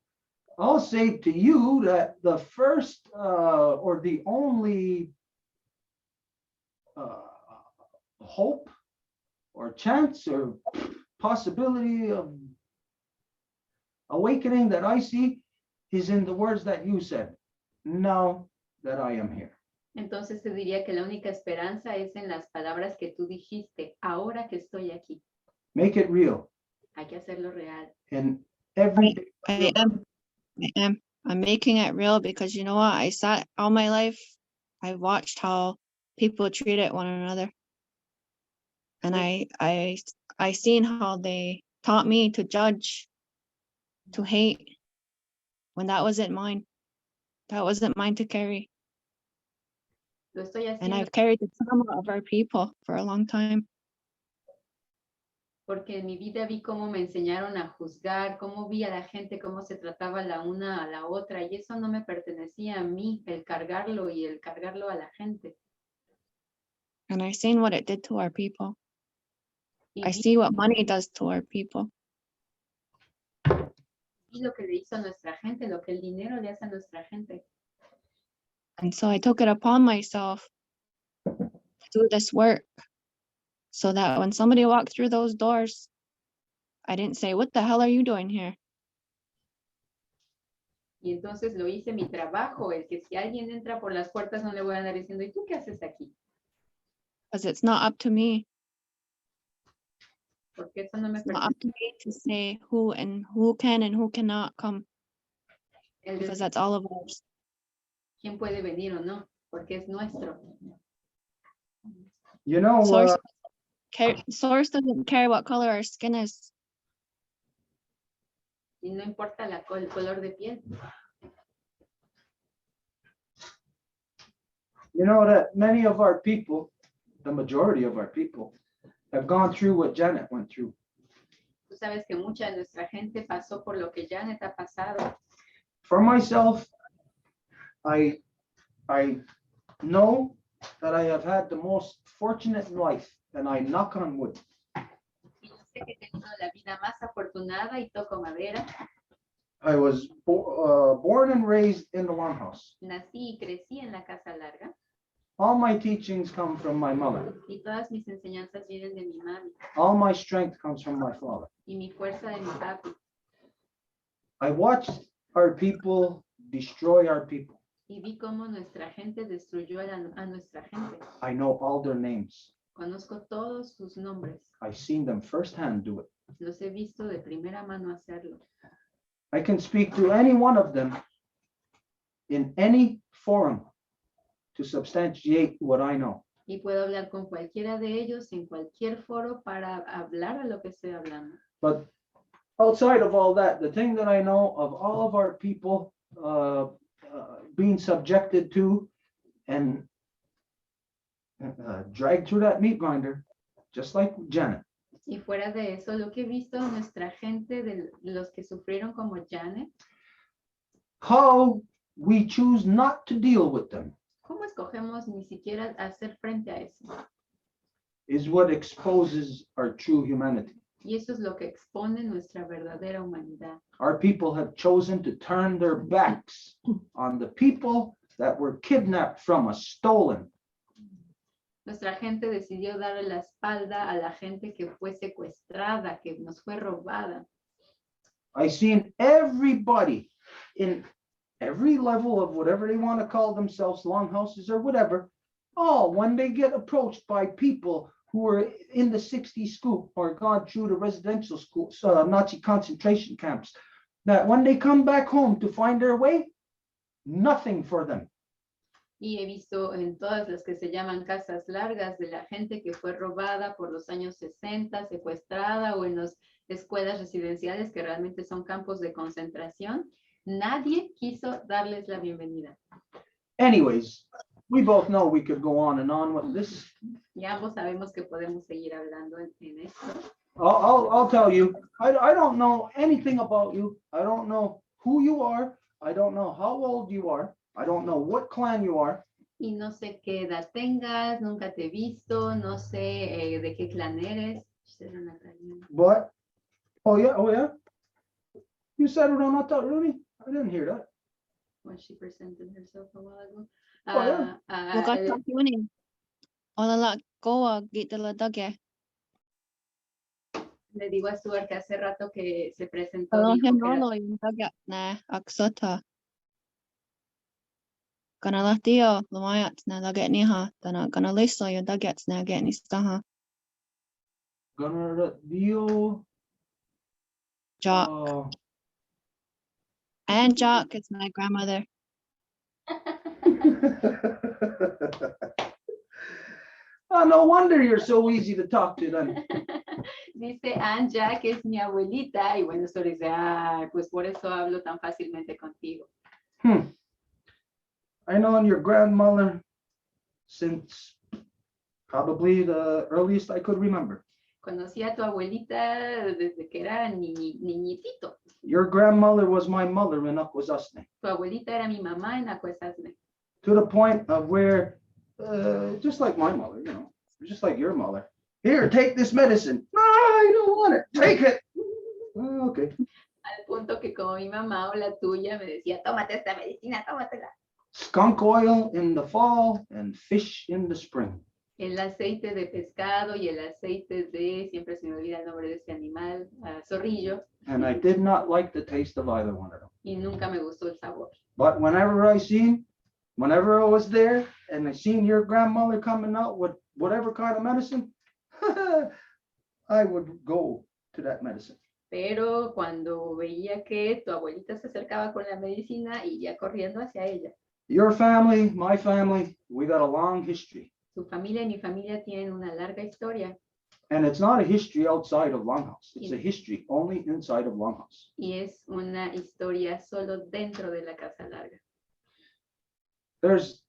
I'll say to you that the first or the only hope or chance or possibility of awakening that I see is in the words that you said, now that I am here. Entonces te diría que la única esperanza es en las palabras que tú dijiste, ahora que estoy aquí. Make it real. Hay que hacerlo real. And every I'm making it real because you know what? I sat all my life, I watched how people treated one another. And I seen how they taught me to judge, to hate, when that wasn't mine. That wasn't mine to carry. Lo estoy And haciendo I've carried the trauma of our people for a long time. porque en mi vida vi cómo me enseñaron a juzgar, cómo vi a la gente, cómo se trataba la una a la otra, y eso no me pertenecía a mí, el cargarlo y el cargarlo a la gente. And I seen what it did to our people. Y I see what money does to our people. vi lo que le hizo a nuestra gente, lo que el dinero le hace a nuestra gente. And so I took it upon myself to do this work so that when somebody walked through those doors, I didn't say, what the hell are you doing here? Y entonces lo hice mi trabajo, el que si alguien entra por las puertas no le voy a andar diciendo, ¿y tú qué haces aquí? Because it's not up to me. Porque eso no me It's not up to me to say who can and who cannot come, el because decir that's all of ours. quién puede venir o no, porque es nuestro. You know, Source doesn't care what color our skin is. Y no importa el color de piel. you know that many of our people, the majority of our people, have gone through what Janet went through. Tú sabes que mucha de nuestra gente pasó por lo que Janet ha pasado. For myself, I know that I have had the most fortunate life, and I knock on wood. Y yo sé que he tenido la vida más afortunada y toco madera. I was born and raised in the Longhouse. Nací y crecí en la casa larga All my teachings come from my mother. y todas mis enseñanzas vienen de mi mami All my strength comes from my father. y mi fuerza de mi papi. I watched our people destroy our people. Y vi cómo nuestra gente destruyó a nuestra gente. I know all their names. Conozco todos sus nombres. I've seen them firsthand do it. Los he visto de primera mano hacerlo. I can speak to any one of them in any forum to substantiate what I know. Y puedo hablar con cualquiera de ellos en cualquier foro para hablar a lo que estoy hablando. But outside of all that, the thing that I know of all of our people being subjected to and dragged through that meat grinder, just like Janet. Y fuera de eso, lo que he visto de nuestra gente, de los que sufrieron como Janet, How we choose not to deal with them ¿cómo escogemos ni siquiera hacer frente a eso? is what exposes our true humanity. Y eso es lo que expone nuestra verdadera humanidad. Our people have chosen to turn their backs on the people that were kidnapped from us, stolen. Nuestra gente decidió darle la espalda a la gente que fue secuestrada, que nos fue robada. I've seen everybody in every level of whatever they want to call themselves, longhouses or whatever. Oh, when they get approached by people who were in the 60s school or gone through the residential schools, Nazi concentration camps, that when they come back home to find their way, nothing for them. Y he visto en todas las que se llaman casas largas de la gente que fue robada por los años 60, secuestrada o en las escuelas residenciales que realmente son campos de concentración. Nadie quiso darles la bienvenida. Anyways, we both know we could go on and on with this. Y ambos sabemos que podemos seguir hablando en esto. I'll tell you, I don't know anything about you. I don't know who you are. I don't know how old you are. I don't know what clan you are. Y no sé qué edad tengas, nunca te he visto, no sé de qué clan eres. But, oh yeah. You said it on that, really? I didn't hear that. When she presented herself a while ago. Oh, yeah. Lugar Tony. Hola, goa git la dage. Le digo a Stuart que hace rato que se presentó. Hola, Dijo que era- rolo yung dage na aksota. Gonna latio lumayat na dage niha. Dana gonna listo yung dage na get ni staha. Gonna deal. Jock. And Jock is my grandmother. Oh, no wonder you're so easy to talk to then. Dice Ann Jack es mi abuelita y bueno, eso dice, pues por eso hablo tan fácilmente contigo. I know your grandmother since probably the earliest I could remember. Conocí a tu abuelita desde que era niñitito. Your grandmother was my mother in Akwesasne, Tu abuelita era mi mamá en Acuesasne. to the point of where, just like my mother, you know, just like your mother. Here, take this medicine. No, I don't want it. Take it. Oh, okay. Al punto que como mi mamá o la tuya me decía, tómate esta medicina, tómatela. Skunk oil in the fall and fish in the spring. El aceite de pescado y el aceite de, siempre se me olvida el nombre de este animal, zorrillo. And I did not like the taste of either one of them. Y nunca me gustó el sabor. But whenever I was there and I seen your grandmother coming out with whatever kind of medicine, I would go to that medicine. Pero cuando veía que tu abuelita se acercaba con la medicina, iría corriendo hacia ella. Your family, my family, we got a long history. Su familia y mi familia tienen una larga historia. And it's not a history outside of Longhouse. It's a history only inside of Longhouse. Y es una historia solo dentro de la casa larga. There's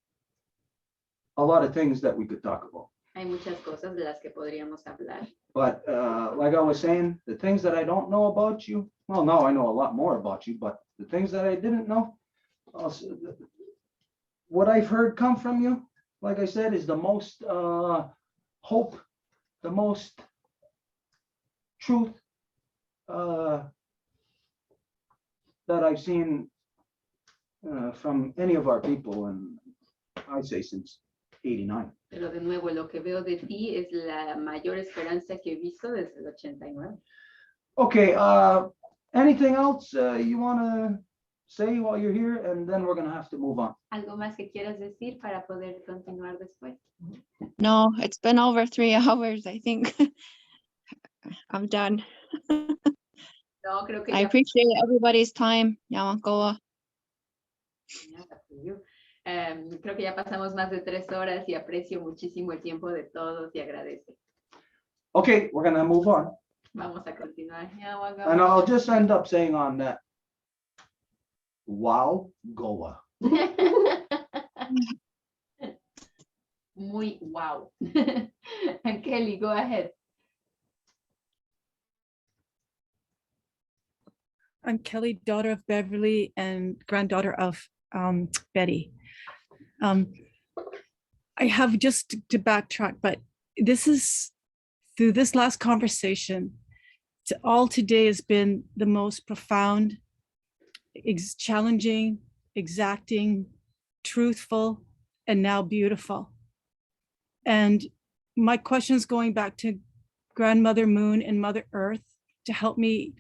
a lot of things that we could talk about. Hay muchas cosas de las que podríamos hablar. But like I was saying, the things that I don't know about you, well, now I know a lot more about you, but the things that I didn't know, also, what I've heard come from you, like I said, is the most hope, the most truth, that I've seen from any of our people, and I'd say since 89. Pero de nuevo, lo que veo de ti es la mayor esperanza que he visto desde el 89. Okay, anything else you want to say while you're here? And then we're going to have to move on. ¿Algo más que quieras decir para poder continuar después? No, it's been over 3 hours, I think. I'm done. No, creo que I ya appreciate everybody's time. Yamankoa. Creo que ya pasamos más de 3 horas y aprecio muchísimo el tiempo de todos y agradezco. Okay, we're going to move on. Vamos a continuar. And I'll just end up saying on that, wow, Goa. Muy wow. Kelly, go ahead. I'm Kelly, daughter of Beverly and granddaughter of Betty. I have just to backtrack, but this is through this last conversation, all today has been the most profound, challenging, exacting, truthful, and now beautiful. And my questions going back to Grandmother Moon and Mother Earth to help me.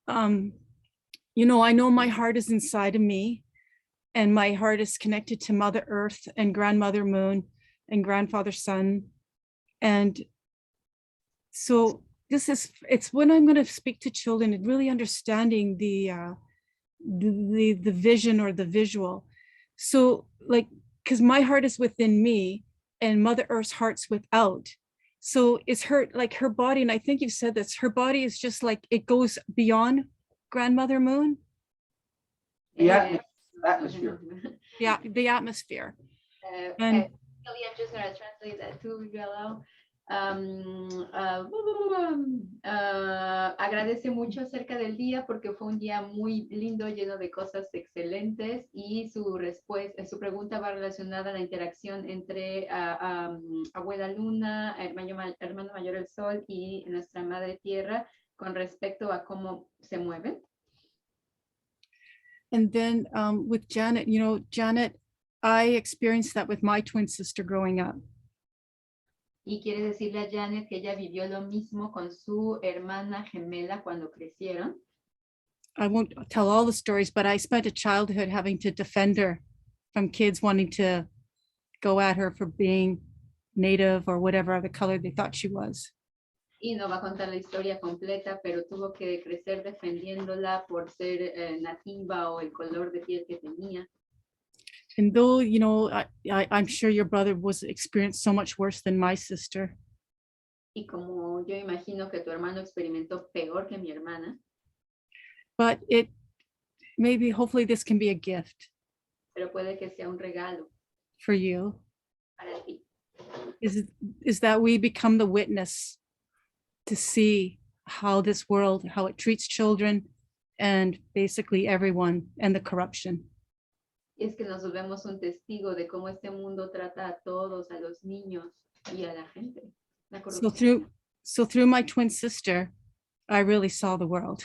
You know, I know my heart is inside of me, and my heart is connected to Mother Earth and Grandmother Moon and Grandfather Sun. And so it's when I'm going to speak to children and really understanding the vision or the visual. So like, because my heart is within me and Mother Earth's heart's without. So it's her, like her body, and I think you've said this, her body is just like, it goes beyond Grandmother Moon. The atmosphere. Yeah, the atmosphere. Kelly, I'm just going to translate that too, if you allow. Agradece mucho acerca del día porque fue un día muy lindo, lleno de cosas excelentes, y su respuesta, su pregunta va relacionada a la interacción entre Abuela Luna, hermano mayor el Sol y nuestra Madre Tierra con respecto a cómo se mueven. And then with Janet, you know, Janet, I experienced that with my twin sister growing up. Y quiere decirle a Janet que ella vivió lo mismo con su hermana gemela cuando crecieron. I won't tell all the stories, but I spent a childhood having to defend her from kids wanting to go at her for being native or whatever other color they thought she was. Y no va a contar la historia completa, pero tuvo que crecer defendiéndola por ser nativa o el color de piel que tenía. And though, you know, I'm sure your brother was experienced so much worse than my sister. Y como yo imagino que tu hermano experimentó peor que mi hermana. But it maybe, hopefully this can be a gift. Pero puede que sea un regalo. For you. Para ti. Is that we become the witness to see how this world, how it treats children and basically everyone, and the corruption. Es que nos volvemos un testigo de cómo este mundo trata a todos, a los niños y a la gente. La So through my twin sister, I really saw the world.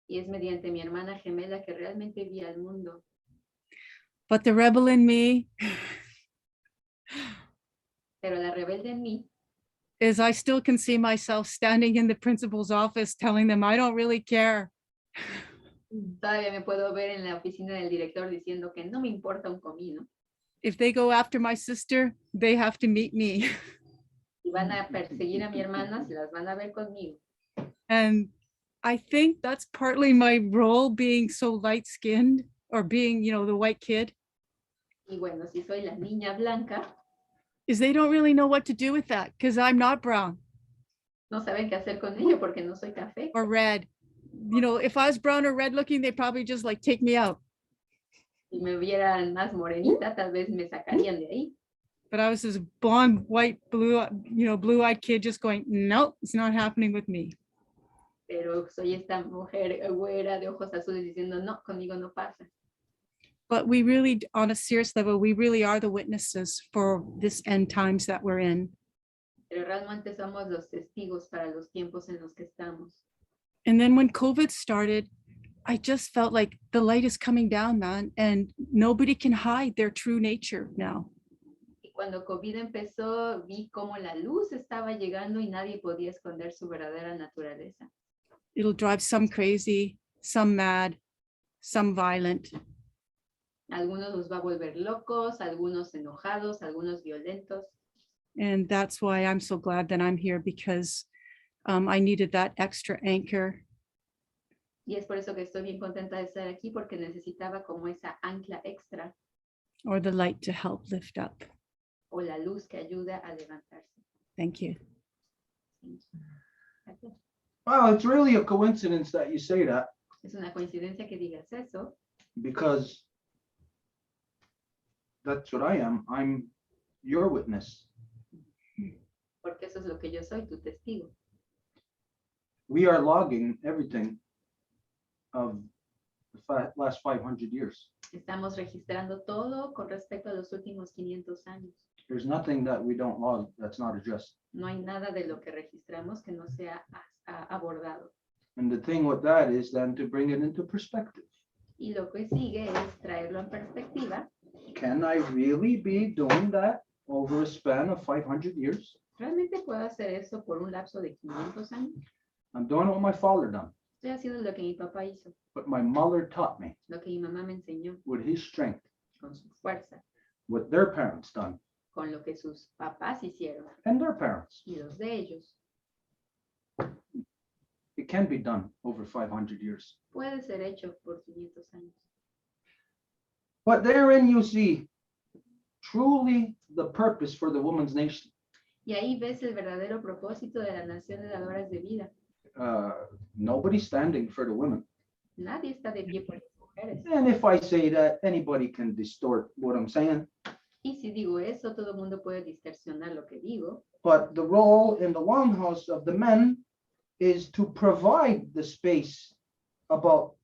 Y es mediante mi hermana gemela que realmente vi al mundo. But the rebel in me Pero la rebelde en mí is I still can see myself standing in the principal's office telling them I don't really care. Todavía me puedo ver en la oficina del director diciendo que no me importa un comino. If they go after my sister, they have to meet me. Y van a perseguir a mi hermana, se las van a ver conmigo. And I think that's partly my role being so light-skinned or being, you know, the white kid. Y bueno, si soy la niña blanca, Is they don't really know what to do with that because I'm not brown. No saben qué hacer con ello porque no soy café. Or red. You know, if I was brown or red looking, they probably just like take me out. Si me vieran más morenita, tal vez me sacarían de ahí. But I was this blonde, white, blue, you know, blue-eyed kid just going, nope, it's not happening with me. Pero soy esta mujer güera de ojos azules diciendo, no, conmigo no pasa. But we really, on a serious level, we really are the witnesses for this end times that we're in. Pero realmente somos los testigos para los tiempos en los que estamos. And then when COVID started, I just felt like the light is coming down, man, and nobody can hide their true nature now. Y cuando COVID empezó, vi cómo la luz estaba llegando y nadie podía esconder su verdadera naturaleza. It'll drive some crazy, some mad, some violent. Algunos los va a volver locos, algunos enojados, algunos violentos. And that's why I'm so glad that I'm here, because I needed that extra anchor. Y es por eso que estoy bien contenta de estar aquí, porque necesitaba como esa ancla extra Or the light to help lift up. o la luz que ayuda a levantarse. Thank you. Gracias. Well, it's really a coincidence that you say that, Es una coincidencia que digas eso, because that's what I am. I'm your witness. porque eso es lo que yo soy, tu testigo. We are logging everything of the last 500 years. Estamos registrando todo con respecto a los últimos 500 años. There's nothing that we don't log that's not addressed. No hay nada de lo que registramos que no sea abordado. And the thing with that is then to bring it into perspective. Y lo que sigue es traerlo en perspectiva. Can I really be doing that over a span of 500 years? ¿Realmente puedo hacer eso por un lapso de 500 años? I'm doing what my father done, Estoy haciendo lo que mi papá hizo, what my mother taught me lo que mi mamá me enseñó, with his strength, con su fuerza, what their parents done, con lo que sus papás hicieron and their parents. y los de ellos. It can be done over 500 years. Puede ser hecho por 500 años. But therein you see truly the purpose for the woman's nation. Y ahí ves el verdadero propósito de la nación de dadoras de vida. Nobody standing for the women. Nadie está de pie por las mujeres. And if I say that, anybody can distort what I'm saying. Y si digo eso, todo el mundo puede distorsionar lo que digo. But the role in the longhouse of the men is to provide the space about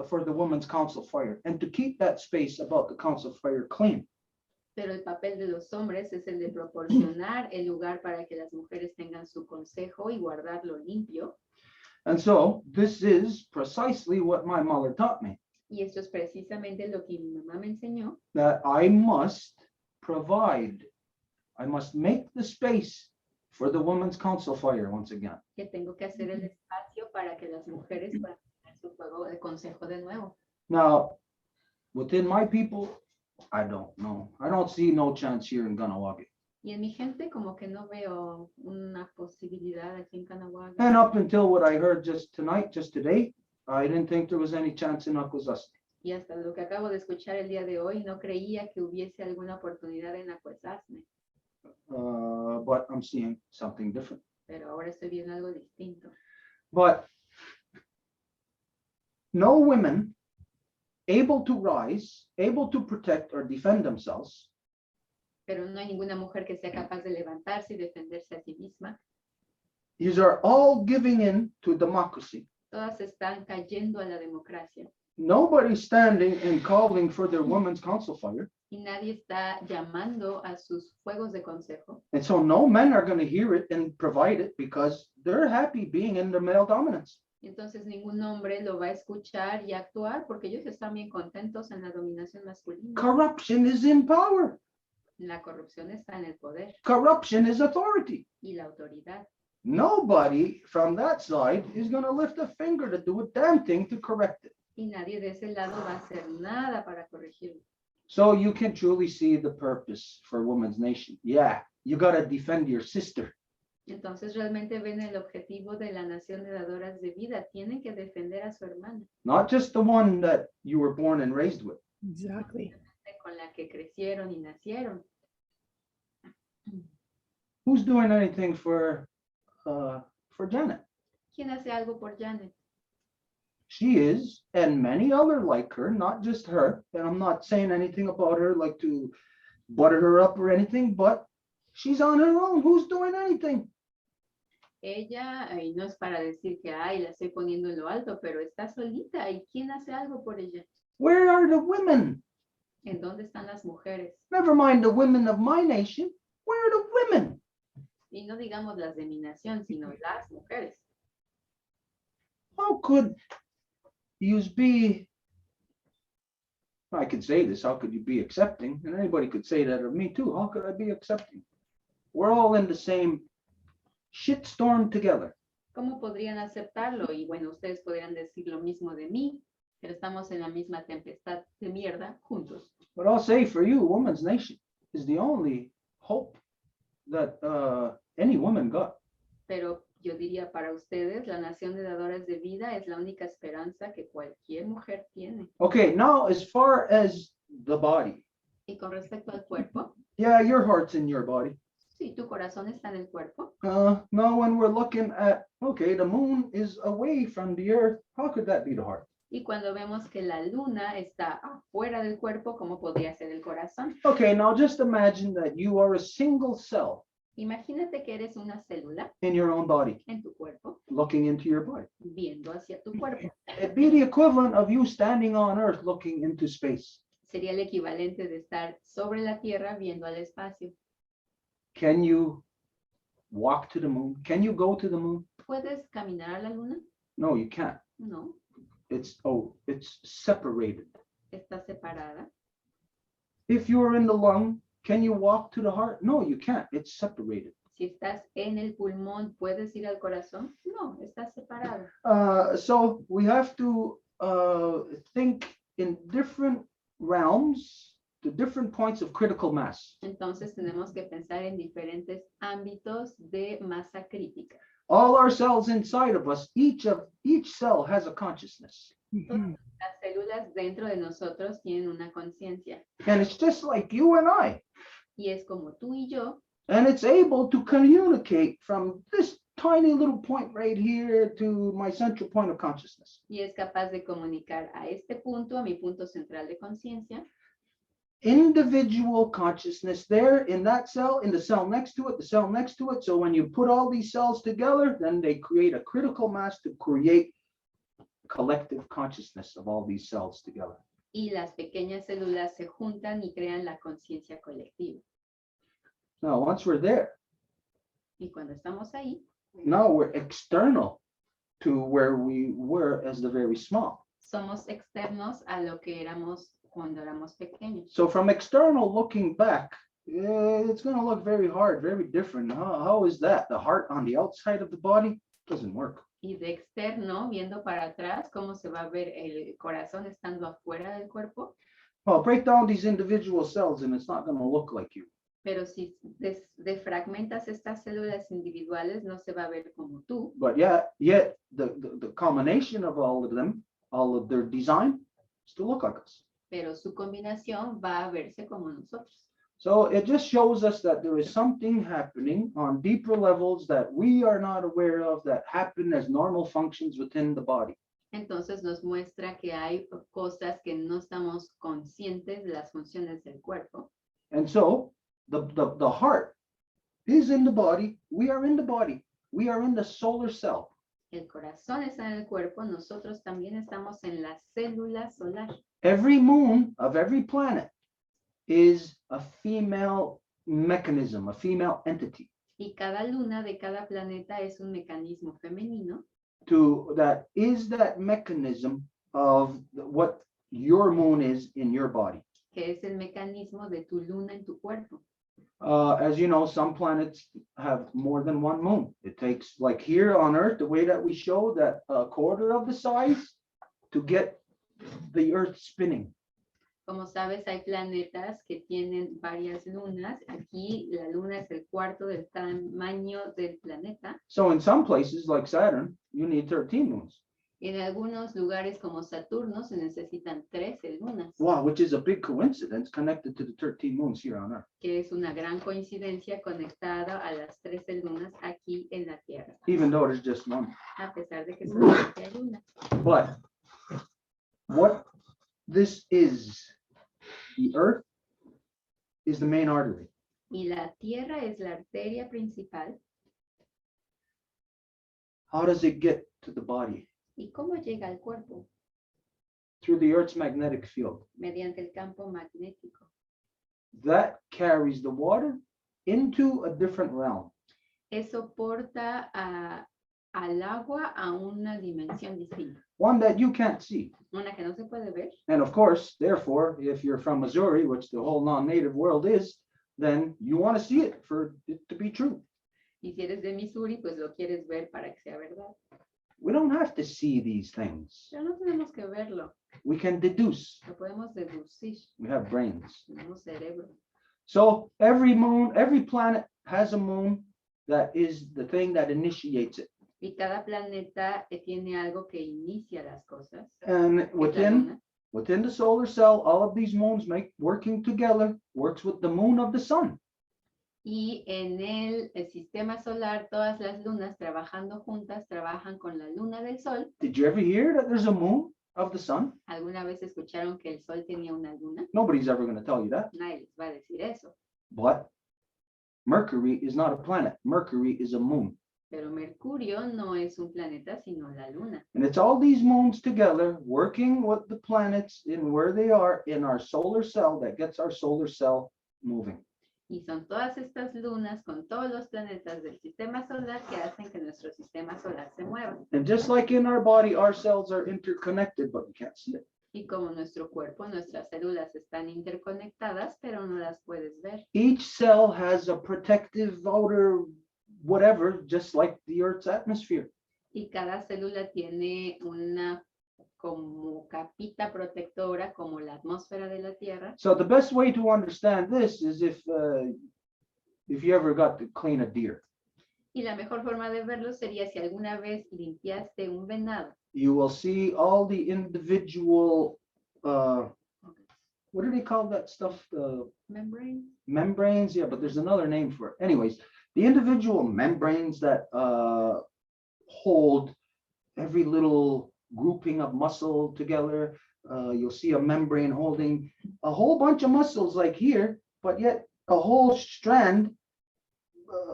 for the women's council fire and to keep that space about the council fire clean. Pero el papel de los hombres es el de proporcionar el lugar para que las mujeres tengan su consejo y guardarlo limpio. And so this is precisely what my mother taught me, Y esto es precisamente lo que mi mamá me enseñó, that I must provide, I must make the space for the women's council fire once again. que tengo que hacer el espacio para que las mujeres puedan tener su fuego de consejo de nuevo. Now, within my people, I don't know. I don't see no chance here in Ganawagi. Y en mi gente como que no veo una posibilidad aquí en Canahuaga. And up until what I heard just tonight, just today, I didn't think there was any chance in Akwesasne. Y hasta lo que acabo de escuchar el día de hoy, no creía que hubiese alguna oportunidad en Akwesasne, But I'm seeing something different. pero ahora estoy viendo algo distinto. But no women able to rise, able to protect or defend themselves, Pero no hay ninguna mujer que sea capaz de levantarse y defenderse a sí misma. these are all giving in to democracy. Todas están cayendo a la democracia Nobody standing and calling for their women's council fire. y nadie está llamando a sus fuegos de consejo. And so no men are going to hear it and provide it because they're happy being in their male dominance. Entonces ningún hombre lo va a escuchar y actuar porque ellos están bien contentos en la dominación masculina. Corruption is in power. La corrupción está en el poder Corruption is authority. y la autoridad. Nobody from that side is going to lift a finger to do a damn thing to correct it. Y nadie de ese lado va a hacer nada para corregirlo. So you can truly see the purpose for Women's Nation. Yeah, you got to defend your sister. Entonces realmente ven el objetivo de la nación de dadoras de vida. Tienen que defender a su hermana, Not just the one that you were born and raised with. Exactly. con la que crecieron y nacieron. Who's doing anything for Janet? ¿Quién hace algo por Janet? She is, and many other like her, not just her. And I'm not saying anything about her like to butter her up or anything, but she's on her own. Who's doing anything? Ella, y no es para decir que ay, la estoy poniendo en lo alto, pero está solita. ¿Y quién hace algo por ella? Where are the women? ¿En dónde están las mujeres? Never mind the women of my nation. Where are the women? Y no digamos las de mi nación, sino las mujeres. How could yous be, I could say this, how could you be accepting? And anybody could say that of me too. How could I be accepting? We're all in the same shitstorm together. ¿Cómo podrían aceptarlo? Y bueno, ustedes podrían decir lo mismo de mí, pero estamos en la misma tempestad de mierda juntos. But I'll say for you, Woman's Nation is the only hope that any woman got. Pero yo diría para ustedes, la nación de dadoras de vida es la única esperanza que cualquier mujer tiene. Okay, now as far as the body, Y con respecto al cuerpo, yeah, your heart's in your body. si tu corazón está en el cuerpo, Now when we're looking at, okay, the moon is away from the earth, how could that be the heart? y cuando vemos que la luna está afuera del cuerpo, ¿cómo podría ser el corazón? Okay, now just imagine that you are a single cell Imagínate que eres una célula in your own body, en tu cuerpo, looking into your body. viendo hacia tu cuerpo. It'd be the equivalent of you standing on earth looking into space. Sería el equivalente de estar sobre la tierra viendo al espacio. Can you walk to the moon? Can you go to the moon? ¿Puedes caminar a la luna? No, you can't. No, It's separated. está separada. If you're in the lung, can you walk to the heart? No, you can't. It's separated. Si estás en el pulmón, ¿puedes ir al corazón? No, está separado. So we have to think in different realms, to different points of critical mass. Entonces tenemos que pensar en diferentes ámbitos de masa crítica. All our cells inside of us, each cell has a consciousness. Las células dentro de nosotros tienen una conciencia And it's just like you and I. y es como tú y yo, And it's able to communicate from this tiny little point right here to my central point of consciousness. y es capaz de comunicar a este punto, a mi punto central de conciencia, Individual consciousness there in that cell, in the cell next to it, the cell next to it. So when you put all these cells together, then they create a critical mass to create collective consciousness of all these cells together. y las pequeñas células se juntan y crean la conciencia colectiva. Now, once we're there, Y cuando estamos ahí, now we're external to where we were as the very small. somos externos a lo que éramos cuando éramos pequeños. So from external looking back, it's going to look very hard, very different. How is that? The heart on the outside of the body doesn't work. Y de externo, viendo para atrás, cómo se va a ver el corazón estando afuera del cuerpo. Well, break down these individual cells and it's not going to look like you. Pero si defragmentas estas células individuales, no se va a ver como tú. But yet the combination of all of them, all of their design, still look like us. Pero su combinación va a verse como nosotros. So it just shows us that there is something happening on deeper levels that we are not aware of that happen as normal functions within the body. Entonces nos muestra que hay cosas que no estamos conscientes de las funciones del cuerpo. And so the heart is in the body. We are in the body. We are in the solar cell. El corazón está en el cuerpo, nosotros también estamos en la célula solar. Every moon of every planet is a female mechanism, a female entity. Y cada luna de cada planeta es un mecanismo femenino That is that mechanism of what your moon is in your body. que es el mecanismo de tu luna en tu cuerpo. As you know, some planets have more than one moon. It takes, like here on Earth, the way that we show that a quarter of the size to get the Earth spinning. Como sabes, hay planetas que tienen varias lunas. Aquí la luna es el cuarto del tamaño del planeta. So in some places like Saturn, you need 13 moons. En algunos lugares como Saturno se necesitan 13 lunas, Wow, which is a big coincidence connected to the 13 moons here on Earth. que es una gran coincidencia conectada a las 13 lunas aquí en la Tierra, Even though there's just one. a pesar de que solamente hay una. But what this is, the Earth is the main artery. Y la Tierra es la arteria principal. How does it get to the body? ¿Y cómo llega al cuerpo? Through the Earth's magnetic field. Mediante el campo magnético. That carries the water into a different realm. Eso porta al al agua a una dimensión distinta, one that you can't see. una que no se puede ver. And of course, therefore, if you're from Missouri, which the whole non-native world is, then you want to see it for it to be true. Y si eres de Missouri, pues lo quieres ver para que sea verdad. We don't have to see these things. Pero no tenemos que verlo, We can deduce. lo podemos deducir, We have brains. tenemos cerebro. So every moon, every planet has a moon that is the thing that initiates it. Y cada planeta tiene algo que inicia las cosas. And que es la within luna. within the solar cell, all of these moons working together, works with the moon of the sun. Y en el sistema solar, todas las lunas trabajando juntas trabajan con la luna del sol. Did you ever hear that there's a moon of the sun? ¿Alguna vez escucharon que el sol tenía una luna? Nobody's ever going to tell you that. Nadie les va a decir eso. But Mercury is not a planet. Mercury is a moon. Pero Mercurio no es un planeta, sino la luna. And it's all these moons together working with the planets in where they are in our solar cell that gets our solar cell moving. Y son todas estas lunas con todos los planetas del sistema solar que hacen que nuestro sistema solar se mueva. And just like in our body, our cells are interconnected, but we can't see it. Y como nuestro cuerpo, nuestras células están interconectadas, pero no las puedes ver. Each cell has a protective outer whatever, just like the Earth's atmosphere. Y cada célula tiene una como capita protectora, como la atmósfera de la Tierra. So the best way to understand this is if you ever got to clean a deer, Y la mejor forma de verlo sería si alguna vez limpiaste un venado. you will see all the individual, what do they call that stuff? Membrane. Membranes, yeah, but there's another name for it. Anyways, the individual membranes that hold every little grouping of muscle together. You'll see a membrane holding a whole bunch of muscles like here, but yet a whole strand,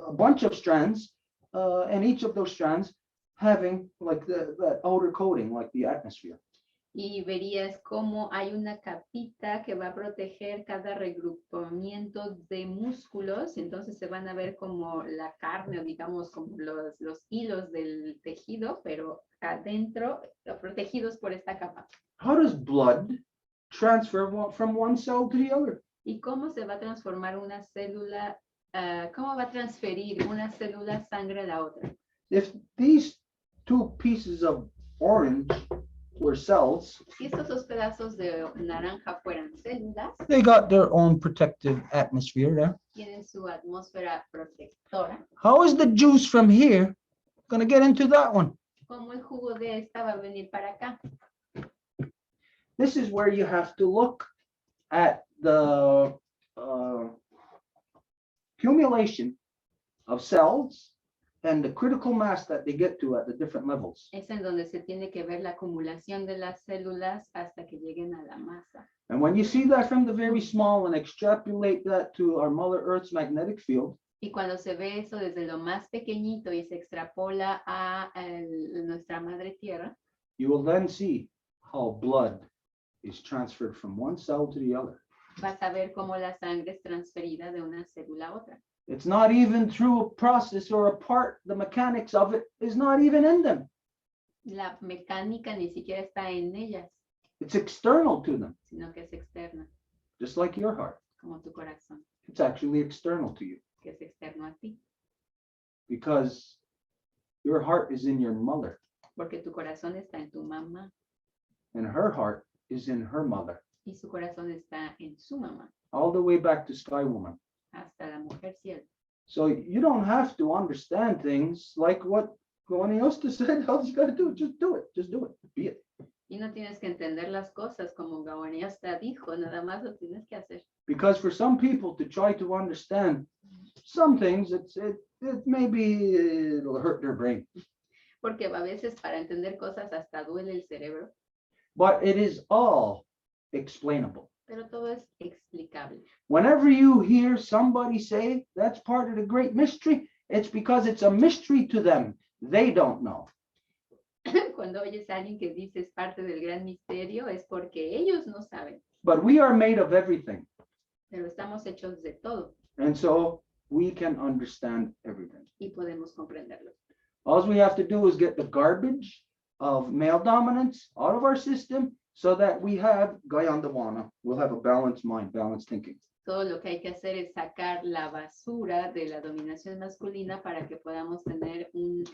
a bunch of strands, and each of those strands having like that outer coating, like the atmosphere. Y verías cómo hay una capita que va a proteger cada regrupamiento de músculos, entonces se van a ver como la carne, o digamos como los hilos del tejido, pero adentro protegidos por esta capa. How does blood transfer from one cell to the other? ¿Y cómo se va a transformar una célula, cómo va a transferir una célula sangre a la otra? If these two pieces of orange were cells, Si estos dos pedazos de naranja fueran células, they got their own protective atmosphere there. tienen su atmósfera protectora. How is the juice from here going to get into that one? ¿Cómo el jugo de esta va a venir para acá? This is where you have to look at the accumulation of cells and the critical mass that they get to at the different levels. Es en donde se tiene que ver la acumulación de las células hasta que lleguen a la masa. And when you see that from the very small and extrapolate that to our Mother Earth's magnetic field, Y cuando se ve eso desde lo más pequeñito y se extrapola a nuestra madre tierra, you will then see how blood is transferred from one cell to the other. vas a ver cómo la sangre es transferida de una célula a otra. It's not even through a process or a part, the mechanics of it is not even in them. La mecánica ni siquiera está en ellas, It's external to them, sino que es externa, just like your heart. como tu corazón, It's actually external to you que es externo a ti, because your heart is in your mother porque tu corazón está en tu mamá and her heart is in her mother, y su corazón está en su mamá, all the way back to Sky Woman. hasta la mujer cielo. So you don't have to understand things like what Gawainiosta said. All you got to do is just do it. Just do it. Be it. Y no tienes que entender las cosas como Gawainiosta dijo, nada más lo tienes que hacer. Because for some people to try to understand some things, it maybe it'll hurt their brain. Porque a veces para entender cosas hasta duele el cerebro, But it is all explainable. pero todo es explicable. Whenever you hear somebody say that's part of the great mystery, it's because it's a mystery to them. They don't know. Cuando oyes a alguien que dice es parte del gran misterio, es porque ellos no saben, But we are made of everything. pero estamos hechos de todo And so we can understand everything. y podemos comprenderlo. All we have to do is get the garbage of male dominance out of our system so that we have Gayandawana. We'll have a balanced mind, balanced thinking. Todo lo que hay que hacer es sacar la basura de la dominación masculina para que podamos tener un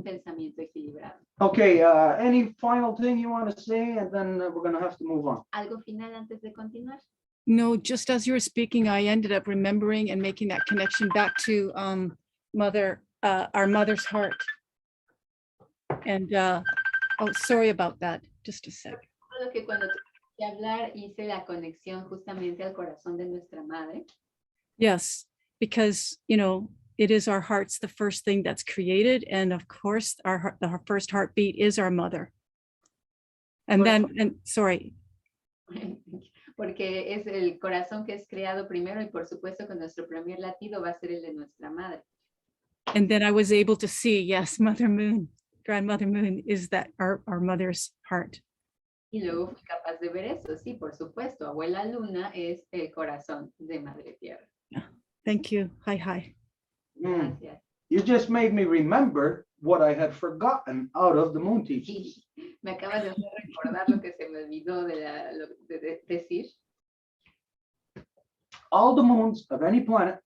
pensamiento equilibrado. Okay, any final thing you want to say, and then we're going to have to move on. ¿Algo final antes de continuar? No, just as you were speaking, I ended up remembering and making that connection back to our mother's heart. And oh, sorry about that. Just a sec. Lo que cuando tuve que hablar hice la conexión justamente al corazón de nuestra madre. Yes, because it is our hearts, the first thing that's created, and of course, the first heartbeat is our mother. And sorry. Porque es el corazón que es creado primero y por supuesto que nuestro primer latido va a ser el de nuestra madre. And then I was able to see, yes, Mother Moon, Grandmother Moon is that our mother's heart. Y luego fui capaz de ver eso, sí, por supuesto. Abuela Luna es el corazón de Madre Tierra. Yeah. Thank you. Hi. Gracias. You just made me remember what I had forgotten out of the moon teachings. Me acabas de hacer recordar lo que se me olvidó de decir. All the moons of any planet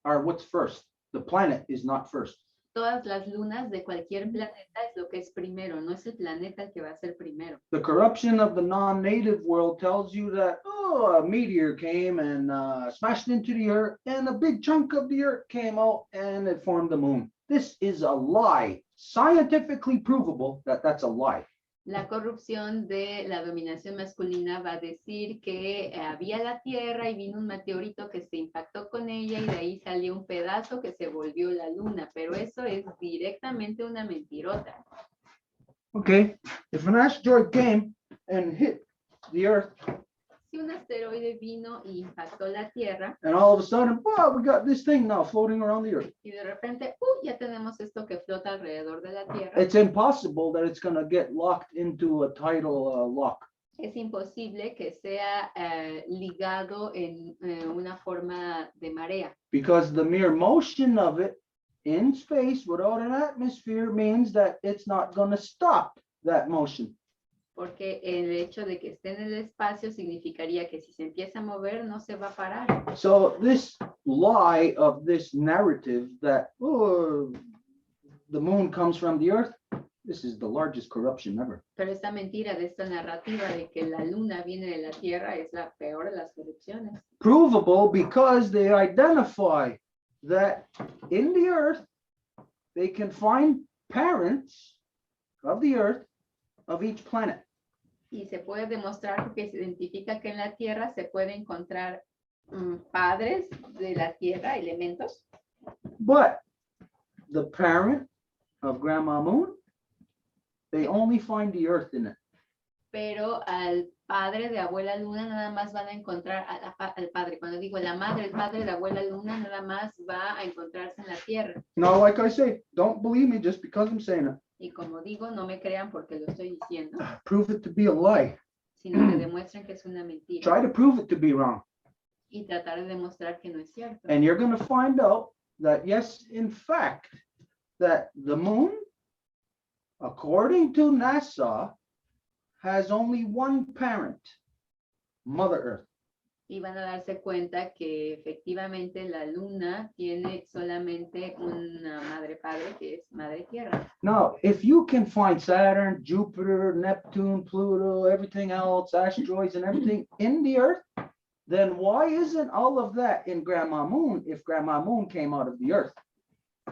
are what's first. The planet is not first. Todas las lunas de cualquier planeta es lo que es primero, no es el planeta el que va a ser primero. The corruption of the non-native world tells you that, a meteor came and smashed into the earth, and a big chunk of the earth came out and it formed the moon. This is a lie. Scientifically provable that that's a lie. La corrupción de la dominación masculina va a decir que había la Tierra y vino un meteorito que se impactó con ella y de ahí salió un pedazo que se volvió la Luna, pero eso es directamente una mentirota. Okay, if an asteroid came and hit the earth, Si un asteroide vino y impactó la Tierra and all of a sudden, wow, we got this thing now floating around the earth. y de repente, ya tenemos esto que flota alrededor de la Tierra. It's impossible that it's going to get locked into a tidal lock. Es imposible que sea ligado en una forma de marea. Because the mere motion of it in space without an atmosphere means that it's not going to stop that motion. Porque el hecho de que esté en el espacio significaría que si se empieza a mover no se va a parar. So this lie of this narrative that the moon comes from the earth, this is the largest corruption ever. Pero esta mentira de esta narrativa de que la luna viene de la Tierra es la peor de las corrupciones. Provable because they identify that in the earth, they can find parents of the earth of each planet. Y se puede demostrar porque se identifica que en la Tierra se puede encontrar padres de la Tierra, elementos. But the parent of Grandma Moon, they only find the earth in it. Pero al padre de Abuela Luna nada más van a encontrar al padre. Cuando digo la madre, el padre de Abuela Luna nada más va a encontrarse en la Tierra. Now, like I say, don't believe me just because I'm saying it. Y como digo, no me crean porque lo estoy diciendo, Prove it to be a lie. sino que demuestren que es una mentira. Try to prove it to be wrong. Y tratar de demostrar que no es cierto. And you're going to find out that, yes, in fact, that the moon, according to NASA, has only one parent, Mother Earth. Y van a darse cuenta que efectivamente la luna tiene solamente una madre padre que es Madre Tierra. Now, if you can find Saturn, Jupiter, Neptune, Pluto, everything else, asteroids and everything in the Earth, then why isn't all of that in Grandma Moon if Grandma Moon came out of the Earth?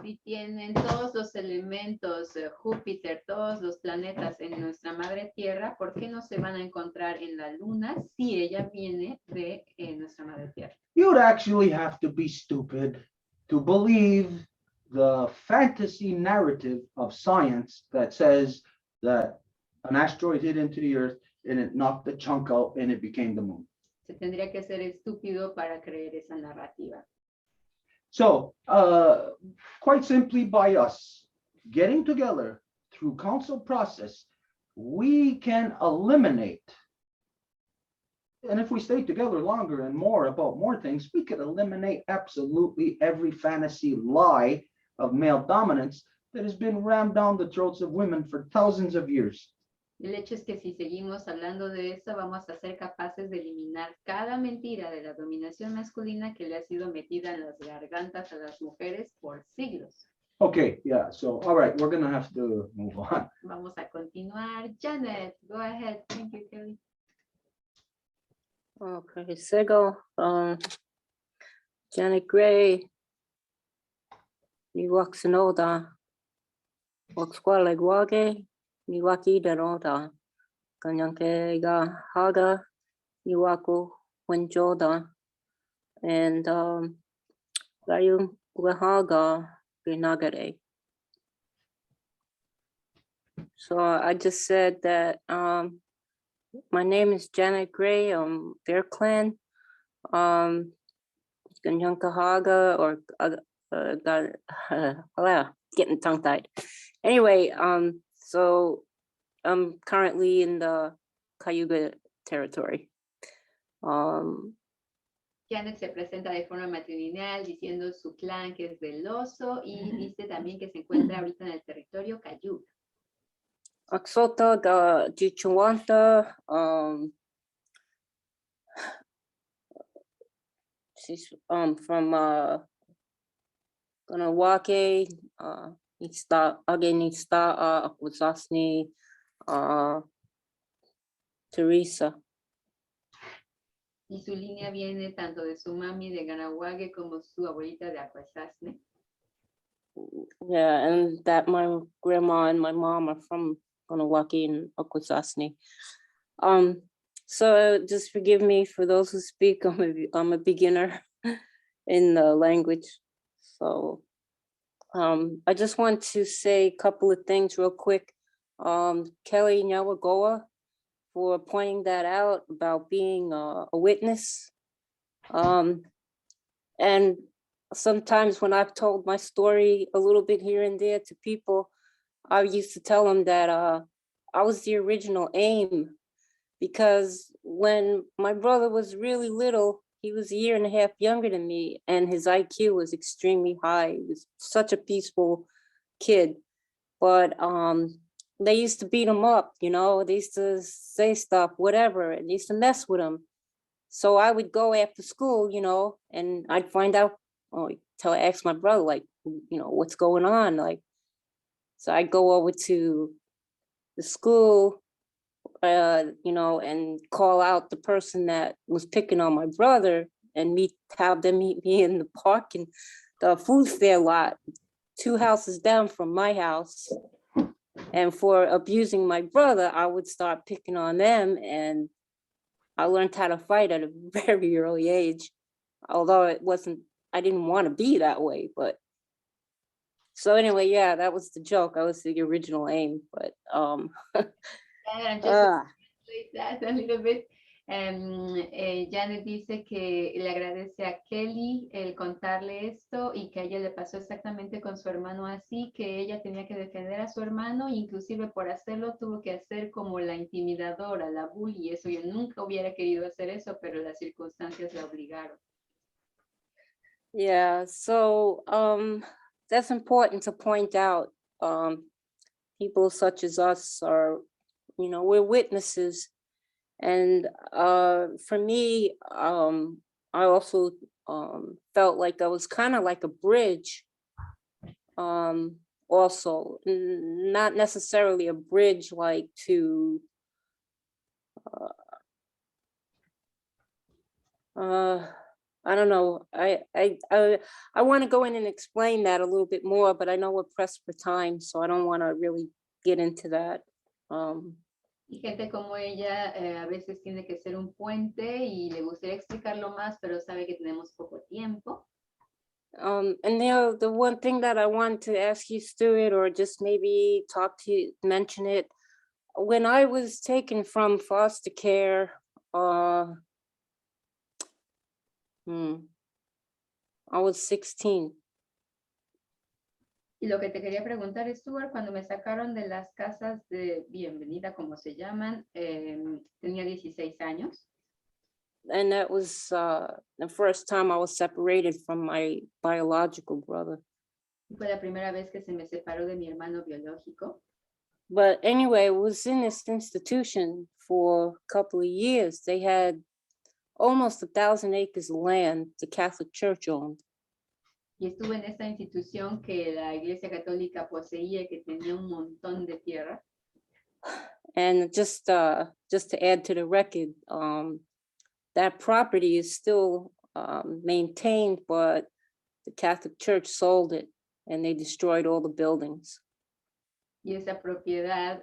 Si tienen todos los elementos, Júpiter, todos los planetas en nuestra Madre Tierra, ¿por qué no se van a encontrar en la luna si ella viene de nuestra Madre Tierra? You'd actually have to be stupid to believe the fantasy narrative of science that says that an asteroid hit into the Earth and it knocked the chunk out and it became the moon. Se tendría que ser estúpido para creer esa narrativa. So, quite simply by us getting together through council process, we can eliminate, and if we stay together longer and more about more things, we could eliminate absolutely every fantasy lie of male dominance that has been rammed down the throats of women for thousands of years. El hecho es que si seguimos hablando de eso, vamos a ser capaces de eliminar cada mentira de la dominación masculina que le ha sido metida en las gargantas a las mujeres por siglos. Okay, yeah, so, all right, we're gonna have to move on. Vamos a continuar. Janet, go ahead. Thank you, Kelly. Okay, Sego, Janet Gray, Niwaxanoda, Oxqualegwage, Niwaki Danoda, Kanyankega Haga, Niwaku Wenjoda, and Gayu Wahaga Binagare. So I just said that my name is Janet Gray, Bear Clan, Ganyankahaga, or getting tongue tied. Anyway, so I'm currently in the Cayuga territory. Janet se presenta de forma matrilineal diciendo su clan que es del oso y dice también que se encuentra ahorita en el territorio Cayuga. Axota ga Jichuanta, she's from Ganawake, Nista Akwesasne, Teresa. Y su línea viene tanto de su mami de Ganawague como su abuelita de Akwesasne. Yeah, and that my grandma and my mom are from Ganawake and Akwesasne. So just forgive me for those who speak. I'm a beginner in the language. So I just want to say a couple of things real quick. Kelly Nyawagoa, for pointing that out about being a witness. And sometimes when I've told my story a little bit here and there to people, I used to tell them that I was the original aim, because when my brother was really little, he was a year and a half younger than me, and his IQ was extremely high. He was such a peaceful kid, but they used to beat him up, you know, they used to say stuff, whatever, and they used to mess with him. So I would go after school, you know, and I'd find out, ask my brother, like, you know, what's going on? Like, so I'd go over to the school, you know, and call out the person that was picking on my brother and have them meet me in the park and the food fair lot, 2 houses down from my house. And for abusing my brother, I would start picking on them, and I learned how to fight at a very early age, although I didn't want to be that way, but. So anyway, yeah, that was the joke. I was the original aim, but And just to translate that a little bit, Janet dice que le agradece a Kelly el contarle esto y que a ella le pasó exactamente con su hermano así, que ella tenía que defender a su hermano, inclusive por hacerlo tuvo que hacer como la intimidadora, la bully, y eso yo nunca hubiera querido hacer eso, pero las circunstancias la obligaron. Yeah, so that's important to point out. People such as us are, you know, we're witnesses. And for me, I also felt like I was kind of like a bridge. Also, not necessarily a bridge like to I don't know. I want to go in and explain that a little bit more, but I know we're pressed for time, so I don't want to really get into that. Y gente como ella a veces tiene que ser un puente y le gustaría explicarlo más, pero sabe que tenemos poco tiempo. And the one thing that I want to ask you, Stuart, or just maybe mention it, when I was taken from foster care, I was 16. Y lo que te quería preguntar, Stuart, cuando me sacaron de las casas de bienvenida, como se llaman, tenía 16 años. And that was the first time I was separated from my biological brother. Fue la primera vez que se me separó de mi hermano biológico. But anyway, I was in this institution for a couple of years. They had almost 1,000 acres of land the Catholic Church owned. Y estuve en esta institución que la Iglesia Católica poseía, que tenía un montón de tierra. And just to add to the record, that property is still maintained, but the Catholic Church sold it and they destroyed all the buildings. Y esa propiedad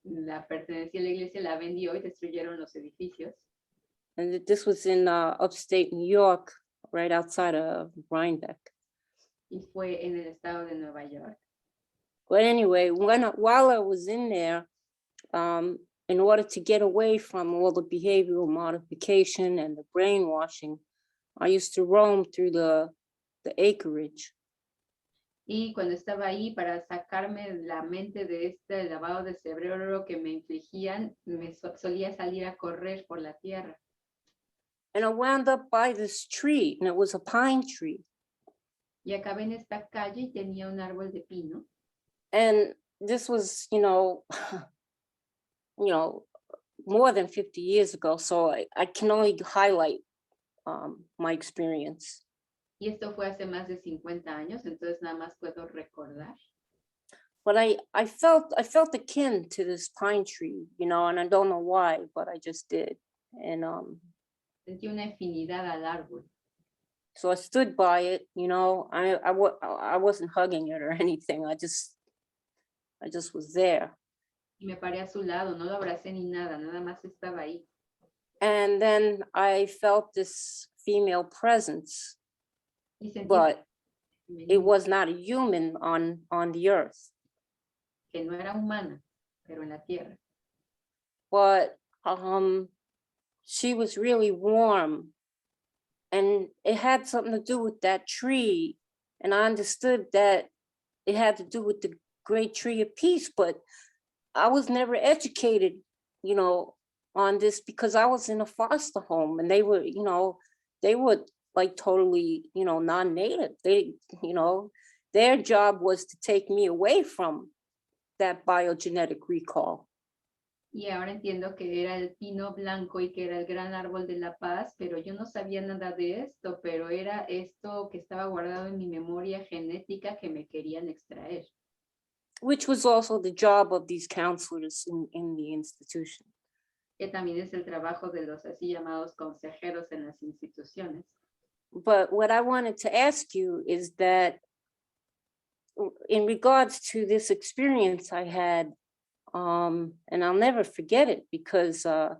la pertenecía a la iglesia, la vendió y destruyeron los edificios. And this was in upstate New York, right outside of Rhinebeck. Y fue en el estado de Nueva York. But anyway, while I was in there, in order to get away from all the behavioral modification and the brainwashing, I used to roam through the acreage. Y cuando estaba ahí, para sacarme la mente de este lavado de cerebro que me infligían, solía salir a correr por la tierra. And I wound up by this tree, and it was a pine tree. Y acabé en esta calle y tenía un árbol de pino. And this was, more than 50 years ago, so I can only highlight my experience. Y esto fue hace más de 50 años, entonces nada más puedo recordar. But I felt akin to this pine tree, and I don't know why, but I just did. And Sentí una afinidad al árbol. so I stood by it, I wasn't hugging it or anything. I just was there. Y me paré a su lado, no lo abracé ni nada, nada más estaba ahí. And then I felt this female presence, Y sentí but it was not a human on the earth. que no era humana, pero en la tierra. But she was really warm, and it had something to do with that tree. And I understood that it had to do with the great tree of peace, but I was never educated, on this because I was in a foster home and they were like totally, non-native. They, their job was to take me away from that biogenetic recall. Y ahora entiendo que era el pino blanco y que era el gran árbol de la paz, pero yo no sabía nada de esto, pero era esto que estaba guardado en mi memoria genética que me querían extraer. Which was also the job of these counselors in the institution. Que también es el trabajo de los así llamados consejeros en las instituciones. But what I wanted to ask you is that in regards to this experience I had, and I'll never forget it because it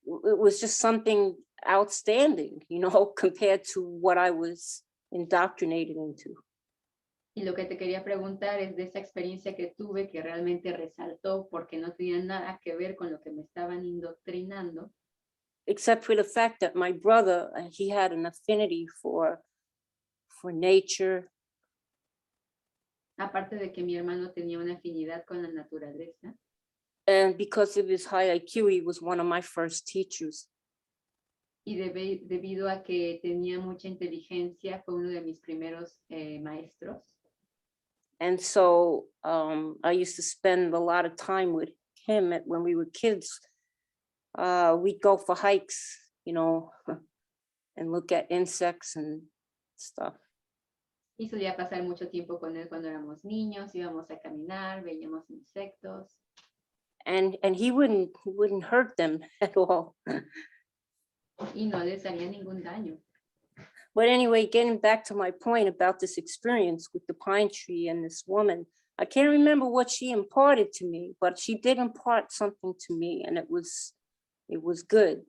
was just something outstanding, compared to what I was indoctrinated into. Y lo que te quería preguntar es de esa experiencia que tuve que realmente resaltó porque no tenía nada que ver con lo que me estaban indoctrinando. Except for the fact that my brother, he had an affinity for nature. Aparte de que mi hermano tenía una afinidad con la naturaleza. And because of his high IQ, he was one of my first teachers. Y debido a que tenía mucha inteligencia, fue uno de mis primeros maestros. And so I used to spend a lot of time with him when we were kids. We'd go for hikes, and look at insects and stuff. Y solía pasar mucho tiempo con él cuando éramos niños, íbamos a caminar, veíamos insectos. And he wouldn't hurt them at all. Y no les haría ningún daño. But anyway, getting back to my point about this experience with the pine tree and this woman, I can't remember what she imparted to me, but she did impart something to me, and it was good.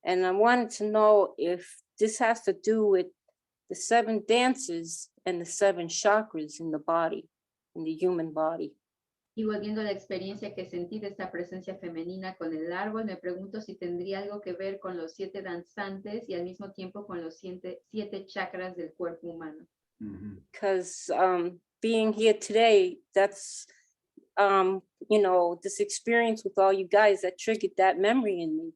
And I wanted to know if this has to do with the 7 dances and the 7 chakras in the body, in the human body. Y volviendo a la experiencia que sentí de esta presencia femenina con el árbol, me pregunto si tendría algo que ver con los 7 danzantes y al mismo tiempo con los 7 chakras del cuerpo humano. Because being here today, that's, this experience with all you guys that triggered that memory in me.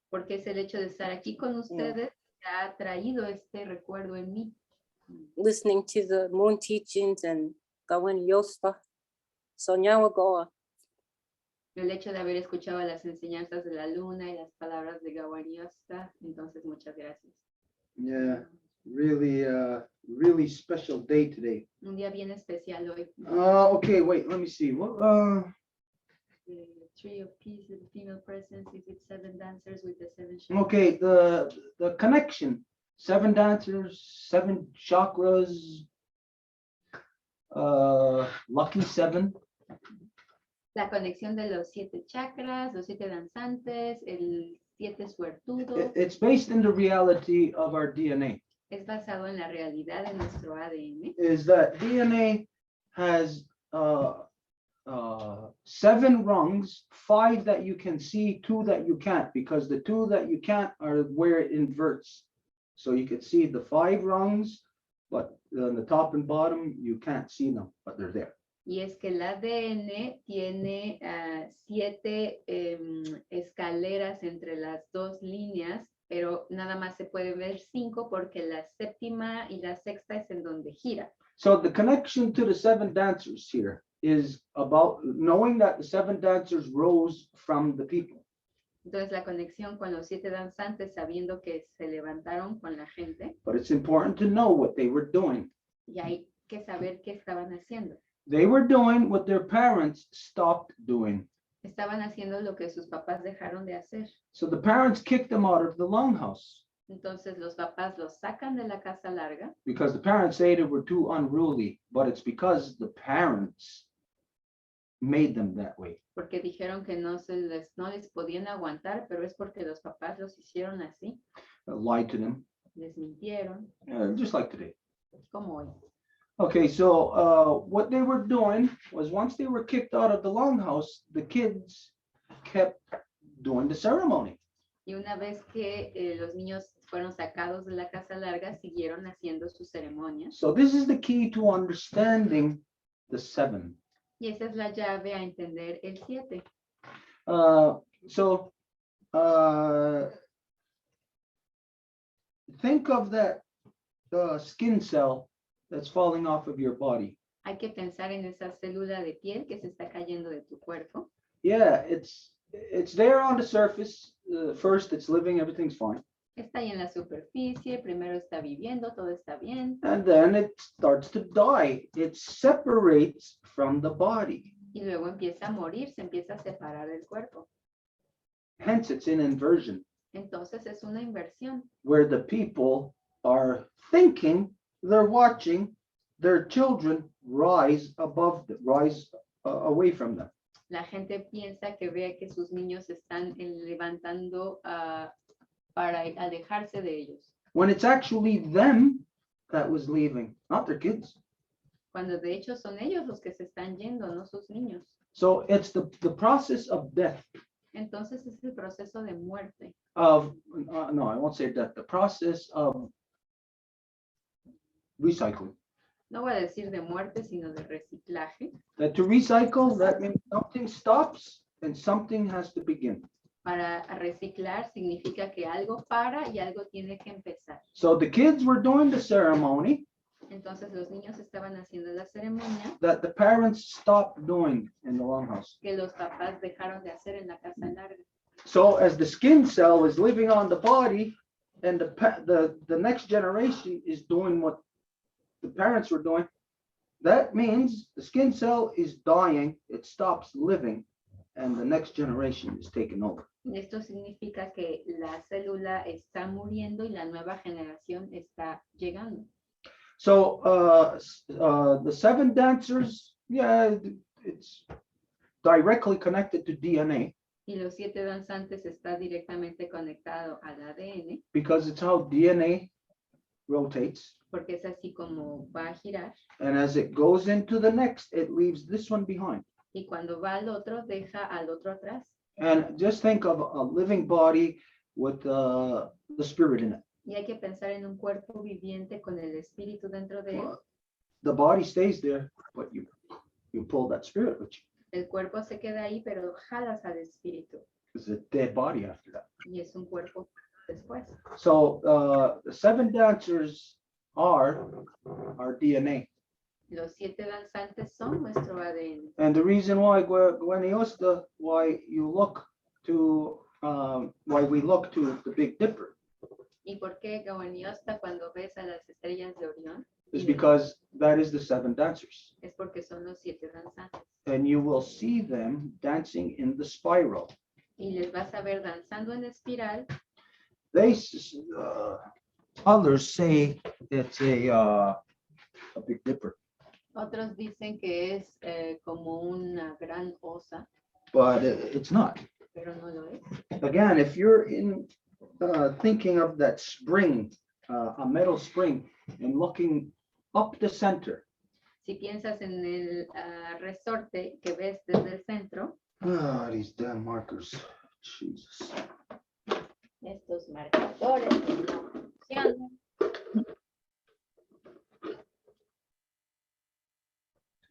Porque es el hecho de estar aquí con ustedes ha traído este recuerdo en mí. listening to the moon teachings and going yosta. Soñaba goa. El hecho de haber escuchado las enseñanzas de la luna y las palabras de Gawariosta, entonces muchas gracias. Yeah, really special day today. Un día bien especial hoy. Okay, wait, let me see. What? The Tree of Peace, the female presence, is it 7 dancers with the 7 chakras? Okay, the connection, 7 dancers, 7 chakras, lucky 7. La conexión de los 7 chakras, los 7 danzantes, el 7 suertudo, It's based in the reality of our DNA. es basado en la realidad de nuestro ADN. Is that DNA has 7 rungs, 5 that you can see, 2 that you can't, because the 2 that you can't are where it inverts. So you can see the 5 rungs, but on the top and bottom, you can't see them, but they're there. Y es que el ADN tiene 7 escaleras entre las 2 líneas, pero nada más se puede ver 5 porque la 7ª y la 6ª es en donde gira. So the connection to the 7 dancers here is about knowing that the 7 dancers rose from the people. Entonces la conexión con los 7 danzantes, sabiendo que se levantaron con la gente, But it's important to know what they were doing. y hay que saber qué estaban haciendo. They were doing what their parents stopped doing. Estaban haciendo lo que sus papás dejaron de hacer. So the parents kicked them out of the longhouse Entonces los papás los sacan de la casa larga because the parents say they were too unruly, but it's because the parents made them that way. porque dijeron que no les podían aguantar, pero es porque los papás los hicieron así, Lied to them, les mintieron, just like today. como hoy. Okay, so what they were doing was once they were kicked out of the longhouse, the kids kept doing the ceremony. Y una vez que los niños fueron sacados de la casa larga, siguieron haciendo sus ceremonias. So this is the key to understanding the 7. Y esa es la llave a entender el 7. So think of that skin cell that's falling off of your body. Hay que pensar en esa célula de piel que se está cayendo de tu cuerpo. Yeah, it's there on the surface. First, it's living, everything's fine. Está ahí en la superficie, primero está viviendo, todo está bien. And then it starts to die. It separates from the body. Y luego empieza a morir, se empieza a separar del cuerpo. Hence, it's in inversion, Entonces es una inversión, where the people are thinking they're watching their children rise away from them. la gente piensa que ve que sus niños están levantando para alejarse de ellos, When it's actually them that was leaving, not their kids. cuando de hecho son ellos los que se están yendo, no sus niños. So it's the process of death, Entonces es el proceso de muerte, no, I won't say death, the process of recycling. no voy a decir de muerte, sino de reciclaje. That to recycle, that means something stops and something has to begin. Para reciclar significa que algo para y algo tiene que empezar. So the kids were doing the ceremony Entonces los niños estaban haciendo la ceremonia that the parents stopped doing in the longhouse. que los papás dejaron de hacer en la casa larga. So as the skin cell is living on the body and the next generation is doing what the parents were doing, that means the skin cell is dying, it stops living, and the next generation is taken over. Esto significa que la célula está muriendo y la nueva generación está llegando. So the 7 dancers, yeah, it's directly connected to DNA Y los 7 danzantes está directamente conectado al ADN, because it's how DNA rotates. porque es así como va a girar. And as it goes into the next, it leaves this one behind. Y cuando va al otro, deja al otro atrás. And just think of a living body with the spirit in it. Y hay que pensar en un cuerpo viviente con el espíritu dentro de él. The body stays there, but you pull that spirit with you. El cuerpo se queda ahí, pero jalas al espíritu. It's a dead body after that. Y es un cuerpo después. So the 7 dancers are our DNA. Los 7 danzantes son nuestro ADN. And the reason why, Gweniosta, why we look to the Big Dipper ¿Y por qué, Gawaniosta, cuando ves a las estrellas de Orión? is because that is the 7 dancers. Es porque son los 7 danzantes. And you will see them dancing in the spiral. Y les vas a ver danzando en espiral. They, others say it's a Big Dipper, Otros dicen que es como una gran osa, but it's not. pero no lo es. Again, if you're thinking of that spring, a metal spring, and looking up the center. Si piensas en el resorte que ves desde el centro. These damn markers. Jesus. Estos marcadores que no funcionan.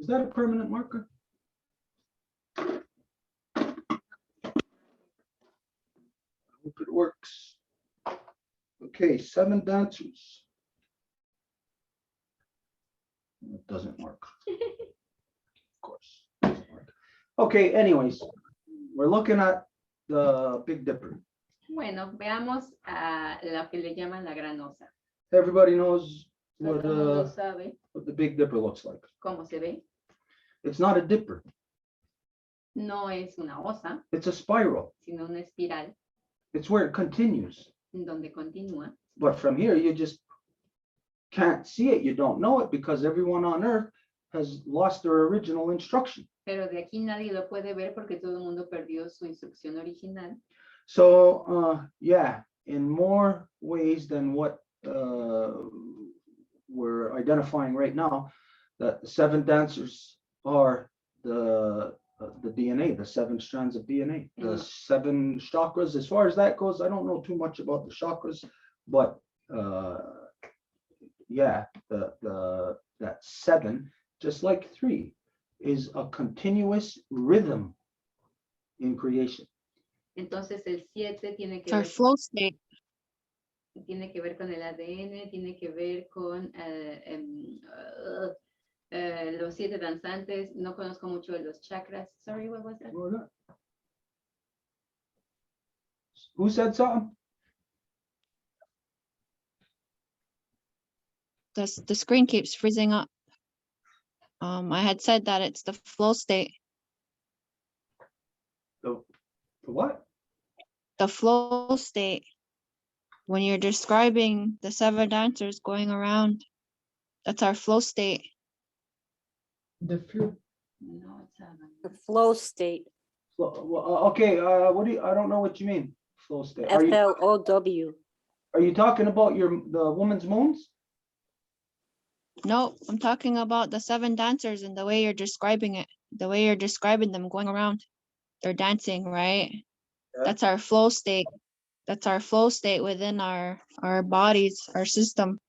Is that a permanent marker? I hope it works. Okay, 7 dancers. It doesn't work. Of course. It doesn't work. Okay, anyways, we're looking at the Big Dipper. Bueno, veamos a lo que le llaman la gran osa. Everybody knows Todo what, el mundo sabe what the Big Dipper looks like. cómo se ve. It's not a dipper. No es una osa, It's a spiral. sino una espiral It's where it continues. en donde continúa. But from here, you just can't see it. You don't know it because everyone on Earth has lost their original instruction. Pero de aquí nadie lo puede ver porque todo el mundo perdió su instrucción original. So, yeah, in more ways than what we're identifying right now, that the 7 dancers are the DNA, the 7 strands of DNA, the 7 chakras. As far as that goes, I don't know too much about the chakras, but yeah, that 7, just like 3, is a continuous rhythm in creation. Entonces el 7 tiene que Our ver, flow state. tiene que ver con el ADN, tiene que ver con los 7 danzantes. No conozco mucho de los chakras. Sorry, what was that? Who said something? The screen keeps freezing up. I had said that it's the flow state. The what? The flow state. When you're describing the 7 dancers going around, that's our flow state. The flow. No, it's The flow state. Okay, what do you, I don't know what you mean. Flow state. FLOW. Are you talking about the woman's moons? No, I'm talking about the 7 dancers and the way you're describing it, the way you're describing them going around. They're dancing, right? Yeah. That's our flow state. That's our flow state within our bodies, our system.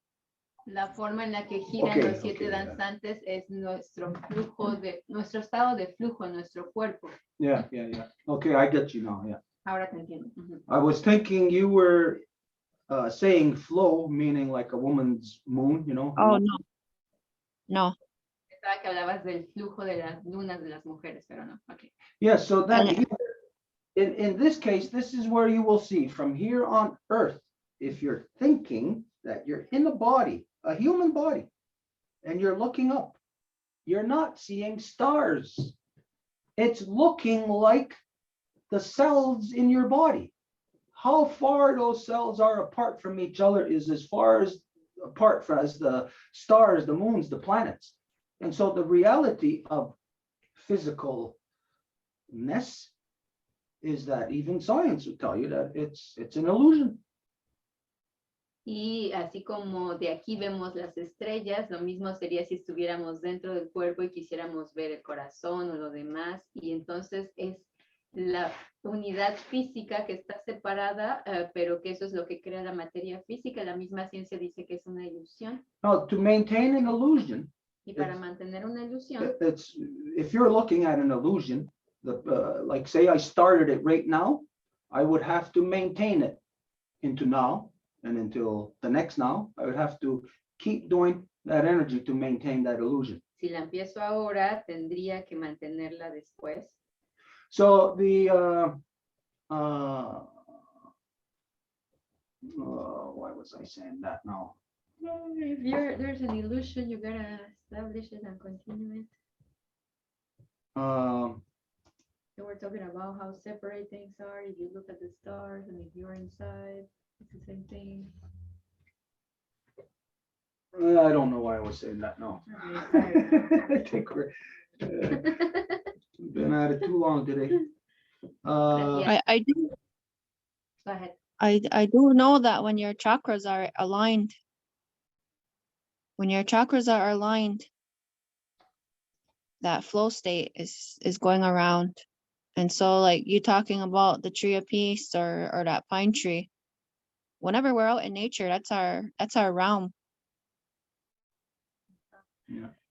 La forma en la que giran Okay, los 7 okay, yeah. danzantes es nuestro flujo nuestro estado de flujo en nuestro cuerpo. Yeah. Okay, I get you now, yeah. Ahora te entiendo. Ujú. I was thinking you were saying flow, meaning like a woman's moon, you know? Oh, no. No. Pensaba que hablabas del flujo de las lunas de las mujeres, pero no. Okay. Yeah, so that And- in this case, this is where you will see from here on Earth, if you're thinking that you're in a body, a human body, and you're looking up, you're not seeing stars. It's looking like the cells in your body. How far those cells are apart from each other is as far as apart from as the stars, the moons, the planets. And so the reality of physicalness is that even science would tell you that it's an illusion. Y así como de aquí vemos las estrellas, lo mismo sería si estuviéramos dentro del cuerpo y quisiéramos ver el corazón o lo demás. Y entonces es la unidad física que está separada, pero que eso es lo que crea la materia física. La misma ciencia dice que es una ilusión. Now, to maintain an illusion, Y para mantener una ilusión, it's if you're looking at an illusion, like say I started it right now, I would have to maintain it into now and until the next now, I would have to keep doing that energy to maintain that illusion. Si la empiezo ahora, tendría que mantenerla después. So the why was I saying that now? If there's an illusion, you gotta establish it and continue it. So we're talking about how separate things are. If you look at the stars and if you're inside, it's the same thing. I don't know why I was saying that now. I think we're been at it too long today. I do. Go ahead. I do know that when your chakras are aligned, that flow state is going around. And so like you talking about the tree of peace or that pine tree, whenever we're out in nature, that's our realm.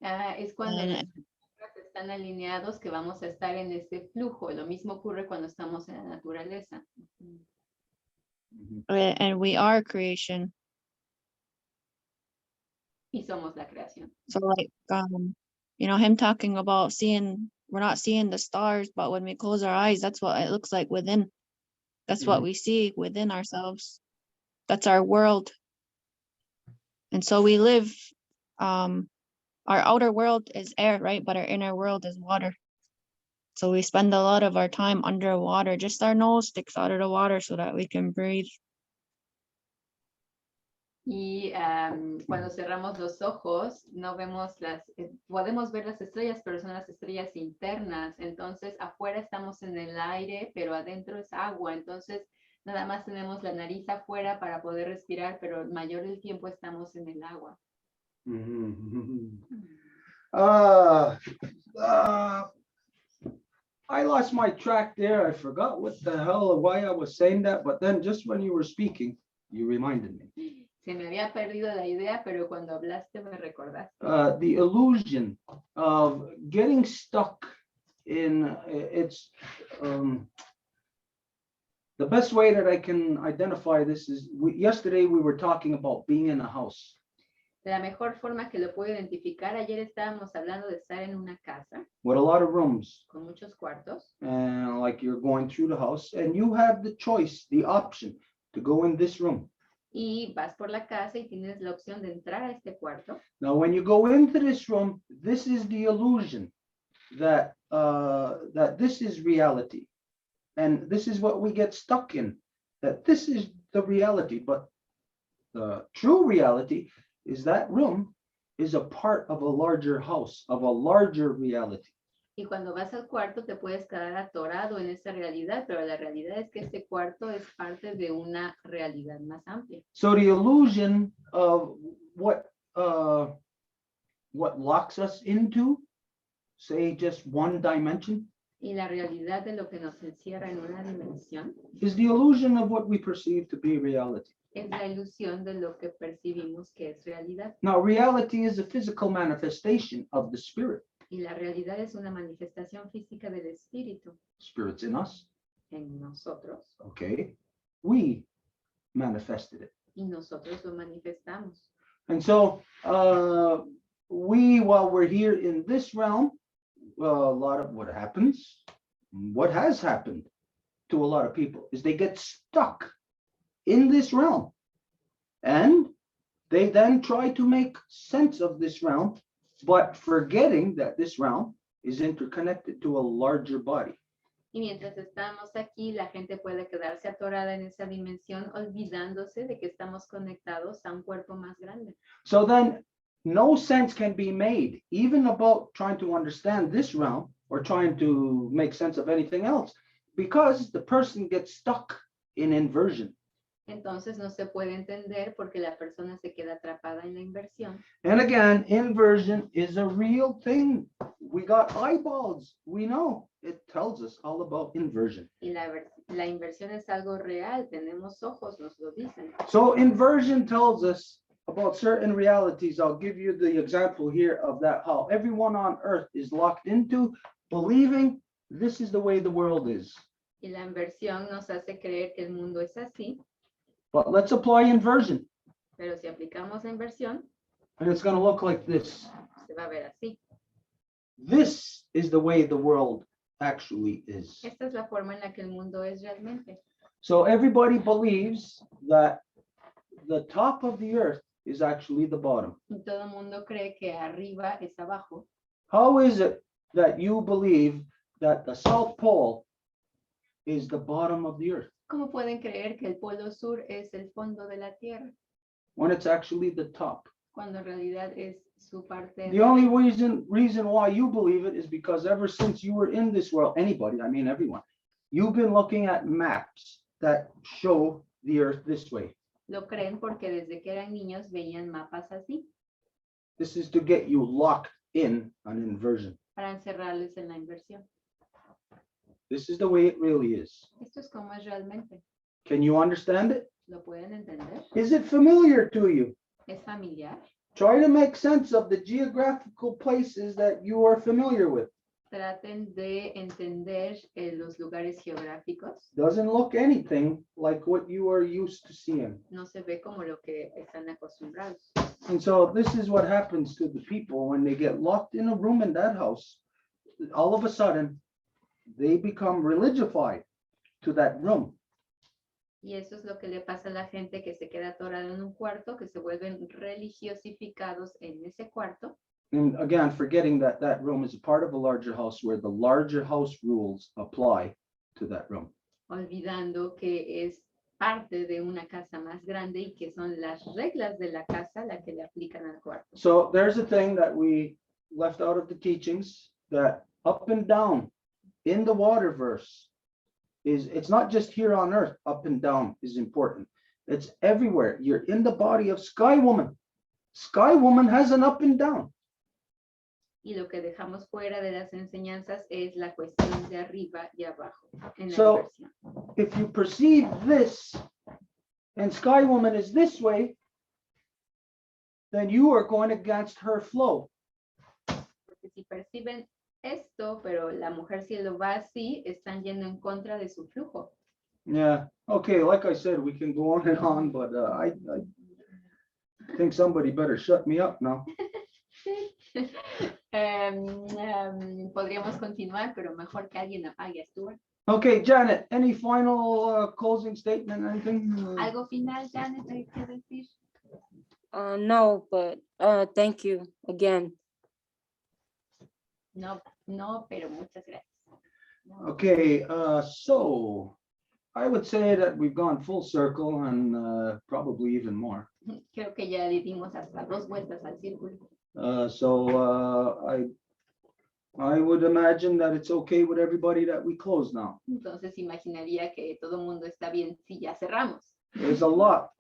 Es cuando los chakras están alineados que vamos a estar en ese flujo. Lo mismo ocurre cuando estamos en la naturaleza. And we are creation. Y somos la creación. So like, him talking about we're not seeing the stars, but when we close our eyes, that's what it looks like within. That's what we see within ourselves. That's our world. And so we live, our outer world is air, right? But our inner world is water. So we spend a lot of our time underwater. Just our nose sticks out of the water so that we can breathe. Y cuando cerramos los ojos, no vemos podemos ver las estrellas, pero son las estrellas internas. Entonces, afuera estamos en el aire, pero adentro es agua. Entonces, nada más tenemos la nariz afuera para poder respirar, pero el mayor del tiempo estamos en el agua. I lost my track there. I forgot what the hell, why I was saying that, but then just when you were speaking, you reminded me. Se me había perdido la idea, pero cuando hablaste me recordaste. The illusion of getting stuck in it's the best way that I can identify this is yesterday we were talking about being in a house. La mejor forma que lo puedo identificar, ayer estábamos hablando de estar en una casa With a lot of rooms. con muchos cuartos. And like you're going through the house and you have the choice, the option to go in this room. Y vas por la casa y tienes la opción de entrar a este cuarto. Now, when you go into this room, this is the illusion that that this is reality, and this is what we get stuck in. That this is the reality, but the true reality is that room is a part of a larger house, of a larger reality. Y cuando vas al cuarto te puedes quedar atorado en esa realidad, pero la realidad es que este cuarto es parte de una realidad más amplia. So the illusion of what locks us into, say, just one dimension, Y la realidad de lo que nos encierra en una dimensión is the illusion of what we perceive to be reality. es la ilusión de lo que percibimos que es realidad. Now, reality is a physical manifestation of the spirit. Y la realidad es una manifestación física del espíritu Spirit's in us. en nosotros. Okay. We manifested it. Y nosotros lo manifestamos. And so we, while we're here in this realm, a lot of what happens, what has happened to a lot of people is they get stuck in this realm. And they then try to make sense of this realm, but forgetting that this realm is interconnected to a larger body. Y mientras estamos aquí, la gente puede quedarse atorada en esa dimensión, olvidándose de que estamos conectados a un cuerpo más grande. So then no sense can be made, even about trying to understand this realm or trying to make sense of anything else, because the person gets stuck in inversion. Entonces no se puede entender porque la persona se queda atrapada en la inversión. And again, inversion is a real thing. We got eyeballs. We know. It tells us all about inversion. Y la inversión es algo real. Tenemos ojos, nos lo dicen. So inversion tells us about certain realities. I'll give you the example here of that, how everyone on earth is locked into believing this is the way the world is. Y la inversión nos hace creer que el mundo es así. But let's apply inversion. Pero si aplicamos la inversión, And it's going to look like this. se va a ver así. This is the way the world actually is. Esta es la forma en la que el mundo es realmente. So everybody believes that the top of the earth is actually the bottom. Y todo el mundo cree que arriba es abajo. How is it that you believe that the South Pole is the bottom of the earth ¿Cómo pueden creer que el polo sur es el fondo de la Tierra, when it's actually the top? cuando en realidad es su parte? The only reason why you believe it is because ever since you were in this world, anybody, I mean everyone, you've been looking at maps that show the earth this way. Lo creen porque desde que eran niños veían mapas así, This is to get you locked in an inversion. para encerrarles en la inversión. This is the way it really is. Esto es como es realmente. Can you understand it? ¿Lo pueden entender? Is it familiar to you? ¿Es familiar? Try to make sense of the geographical places that you are familiar with. Traten de entender los lugares geográficos. Doesn't look anything like what you are used to seeing. No se ve como lo que están acostumbrados. And so this is what happens to the people when they get locked in a room in that house. All of a sudden, they become religified to that room. Y eso es lo que le pasa a la gente que se queda atorada en un cuarto, que se vuelven religiosificados en ese cuarto. And again, forgetting that that room is a part of a larger house where the larger house rules apply to that room. Olvidando que es parte de una casa más grande y que son las reglas de la casa las que le aplican al cuarto. So there's a thing that we left out of the teachings, that up and down in the water verse it's not just here on earth, up and down is important. It's everywhere. You're in the body of Sky Woman. Sky Woman has an up and down. Y lo que dejamos fuera de las enseñanzas es la cuestión de arriba y abajo en la So, inversión. if you perceive this and Sky Woman is this way, then you are going against her flow. Porque si perciben esto, pero la mujer cielo va así, están yendo en contra de su flujo. Yeah. Okay. Like I said, we can go on and on, but I think somebody better shut me up now. Podríamos continuar, pero mejor que alguien apague a Stuart. Okay, Janet, any final closing statement, anything? ¿Algo final, Janet, hay que decir? No, but thank you again. No, no, pero muchas gracias. Okay, so I would say that we've gone full circle and probably even more. Creo que ya le dimos hasta 2 vueltas al círculo. I would imagine that it's okay with everybody that we close now. Entonces imaginaría que todo el mundo está bien si ya cerramos. There's a lot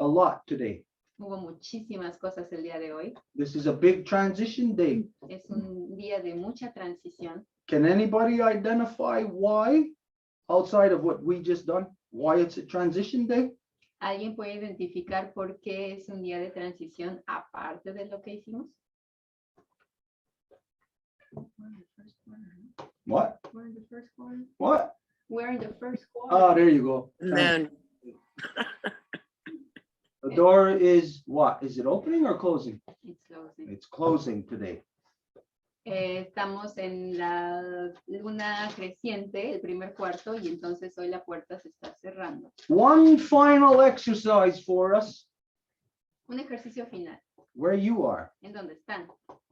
today. Hubo muchísimas cosas el día de hoy. This is a big transition day. Es un día de mucha transición. Can anybody identify why, outside of what we just done, why it's a transition day? ¿Alguien puede identificar por qué es un día de transición aparte de lo que hicimos? What? We're in the first quarter. What? We're in the first quarter. Oh, there you go. Then The door is what? Is it opening or closing? It's closing. It's closing today. Estamos en la luna creciente, el primer cuarto, y entonces hoy la puerta se está cerrando. One final exercise for us. Un ejercicio final. Where you are. ¿En dónde están?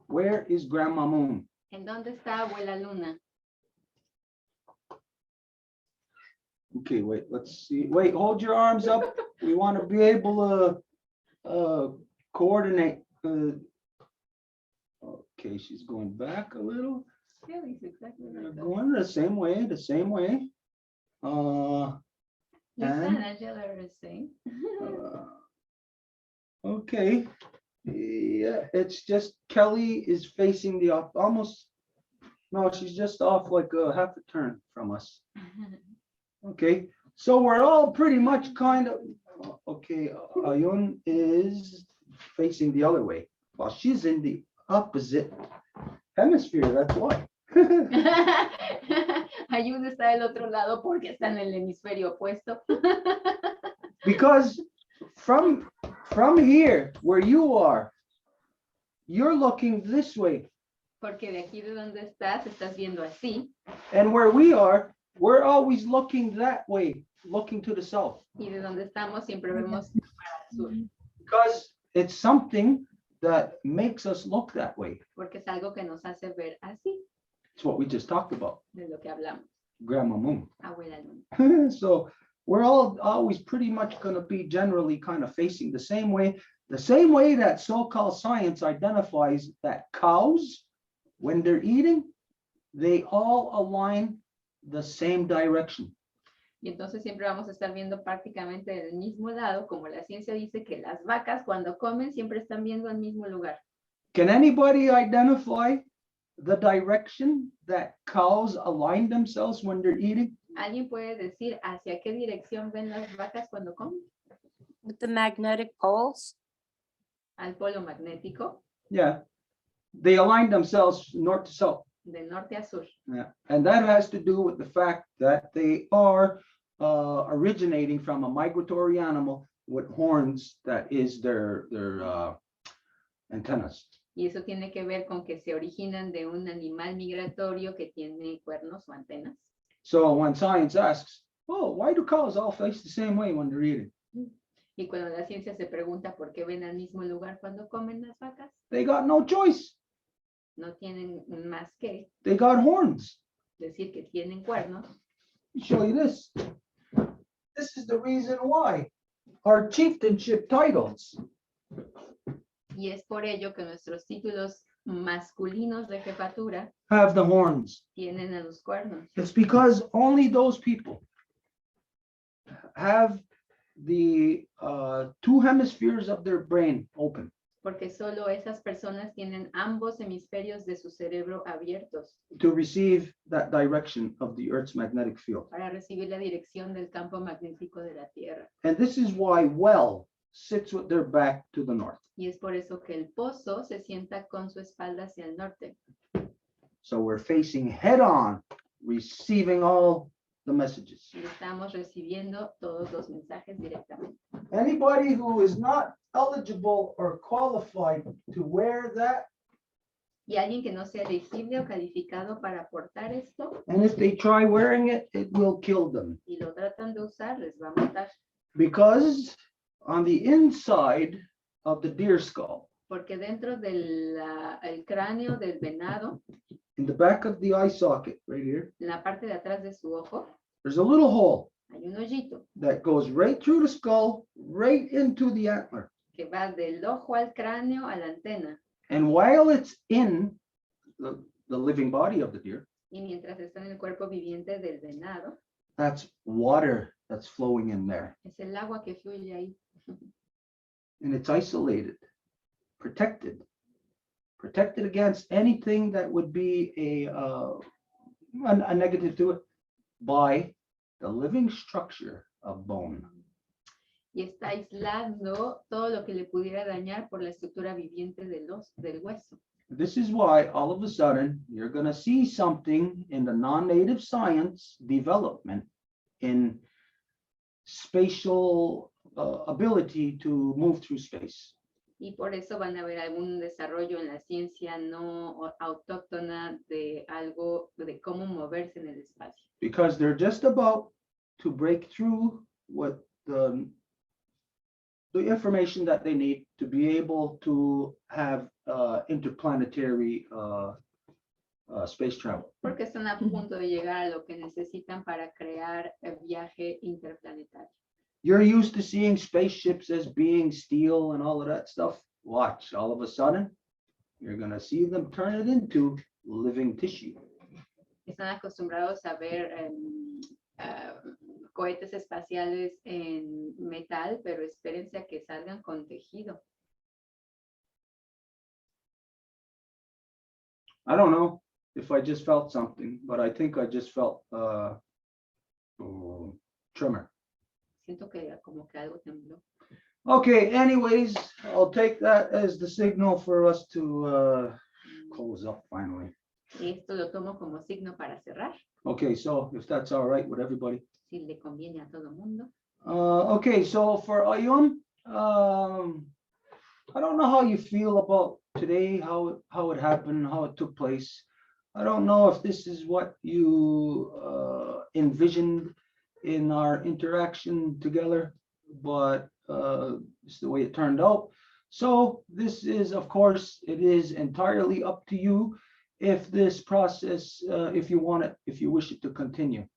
Where is Grandma Moon? ¿En dónde está abuela luna? Okay, wait, let's see. Wait, hold your arms up. We want to be able to coordinate. Okay, she's going back a little. Really, it's exactly like that. Going the same way, the same way. Lisa And and Angela are the same. okay. Yeah, it's just Kelly is facing the almost. No, she's just off like a half a turn from us. Okay, so we're all pretty much kind of, okay, Ayun is facing the other way. Well, she's in the opposite hemisphere, that's why. Ayuda está del otro lado porque está en el hemisferio opuesto. Because from here where you are, you're looking this way. Porque de aquí de donde estás viendo así. And where we are, we're always looking that way, looking to the south. Y de donde estamos siempre vemos para el sur. Because it's something that makes us look that way. Porque es algo que nos hace ver así, It's what we just talked about, de lo que hablamos. Grandma Moon. Abuela Luna. So we're all always pretty much going to be generally kind of facing the same way that so-called science identifies that cows, when they're eating, they all align the same direction. Y entonces siempre vamos a estar viendo prácticamente del mismo lado, como la ciencia dice que las vacas cuando comen siempre están viendo al mismo lugar. Can anybody identify the direction that cows align themselves when they're eating? ¿Alguien puede decir hacia qué dirección ven las vacas cuando comen? With the magnetic poles. Al polo magnético, Yeah, they align themselves north to south. de norte a sur. Yeah, and that has to do with the fact that they are originating from a migratory animal with horns that is their antennas. Y eso tiene que ver con que se originan de un animal migratorio que tiene cuernos o antenas. So when science asks, oh, why do cows all face the same way when they're eating? Y cuando la ciencia se pregunta por qué ven al mismo lugar cuando comen las vacas, They got no choice. no tienen más que They got horns. decir que tienen cuernos. Let me show you this. This is the reason why our chieftainship titles Y es por ello que nuestros títulos masculinos de jefatura have the horns. tienen a los cuernos. It's because only those people have the two hemispheres of their brain open Porque solo esas personas tienen ambos hemisferios de su cerebro abiertos to receive that direction of the Earth's magnetic field. para recibir la dirección del campo magnético de la Tierra. And this is why well sits with their back to the north. Y es por eso que el pozo se sienta con su espalda hacia el norte. So we're facing head on, receiving all the messages. Y estamos recibiendo todos los mensajes directamente. Anybody who is not eligible or qualified to wear that, Y alguien que no sea elegible o calificado para portar esto and if they try wearing it, it will kill them. y lo tratan de usar, les va a matar. Because on the inside of the deer skull, Porque dentro del el cráneo del venado, in the back of the eye socket right here, en la parte de atrás de su ojo, there's a little hole hay un hoyito that goes right through the skull, right into the antler. que va del ojo al cráneo a la antena. And while it's in the living body of the deer, Y mientras está en el cuerpo viviente del venado, that's water that's flowing in there. es el agua que fluye ahí. And it's isolated, protected against anything that would be a negative to it by the living structure of bone. Y está aislando todo lo que le pudiera dañar por la estructura viviente del hueso. This is why all of a sudden you're going to see something in the non-native science development in spatial ability to move through space. Y por eso van a ver algún desarrollo en la ciencia no autóctona de algo, de cómo moverse en el espacio. Because they're just about to break through what the information that they need to be able to have interplanetary space travel. Porque están a punto de llegar a lo que necesitan para crear el viaje interplanetario. You're used to seeing spaceships as being steel and all of that stuff. Watch, all of a sudden, you're going to see them turn it into living tissue. Están acostumbrados a ver cohetes espaciales en metal, pero espérense a que salgan con tejido. I don't know if I just felt something, but I think I just felt tremor. Siento que como que algo tembló. Okay, anyways, I'll take that as the signal for us to close up finally. Y esto lo tomo como signo para cerrar, Okay, so if that's all right with everybody. si le conviene a todo mundo. Okay, so for Ayun, I don't know how you feel about today, how it happened, how it took place. I don't know if this is what you envisioned in our interaction together, but it's the way it turned out. So this is, of course, it is entirely up to you if this process, if you want it, if you wish it to continue.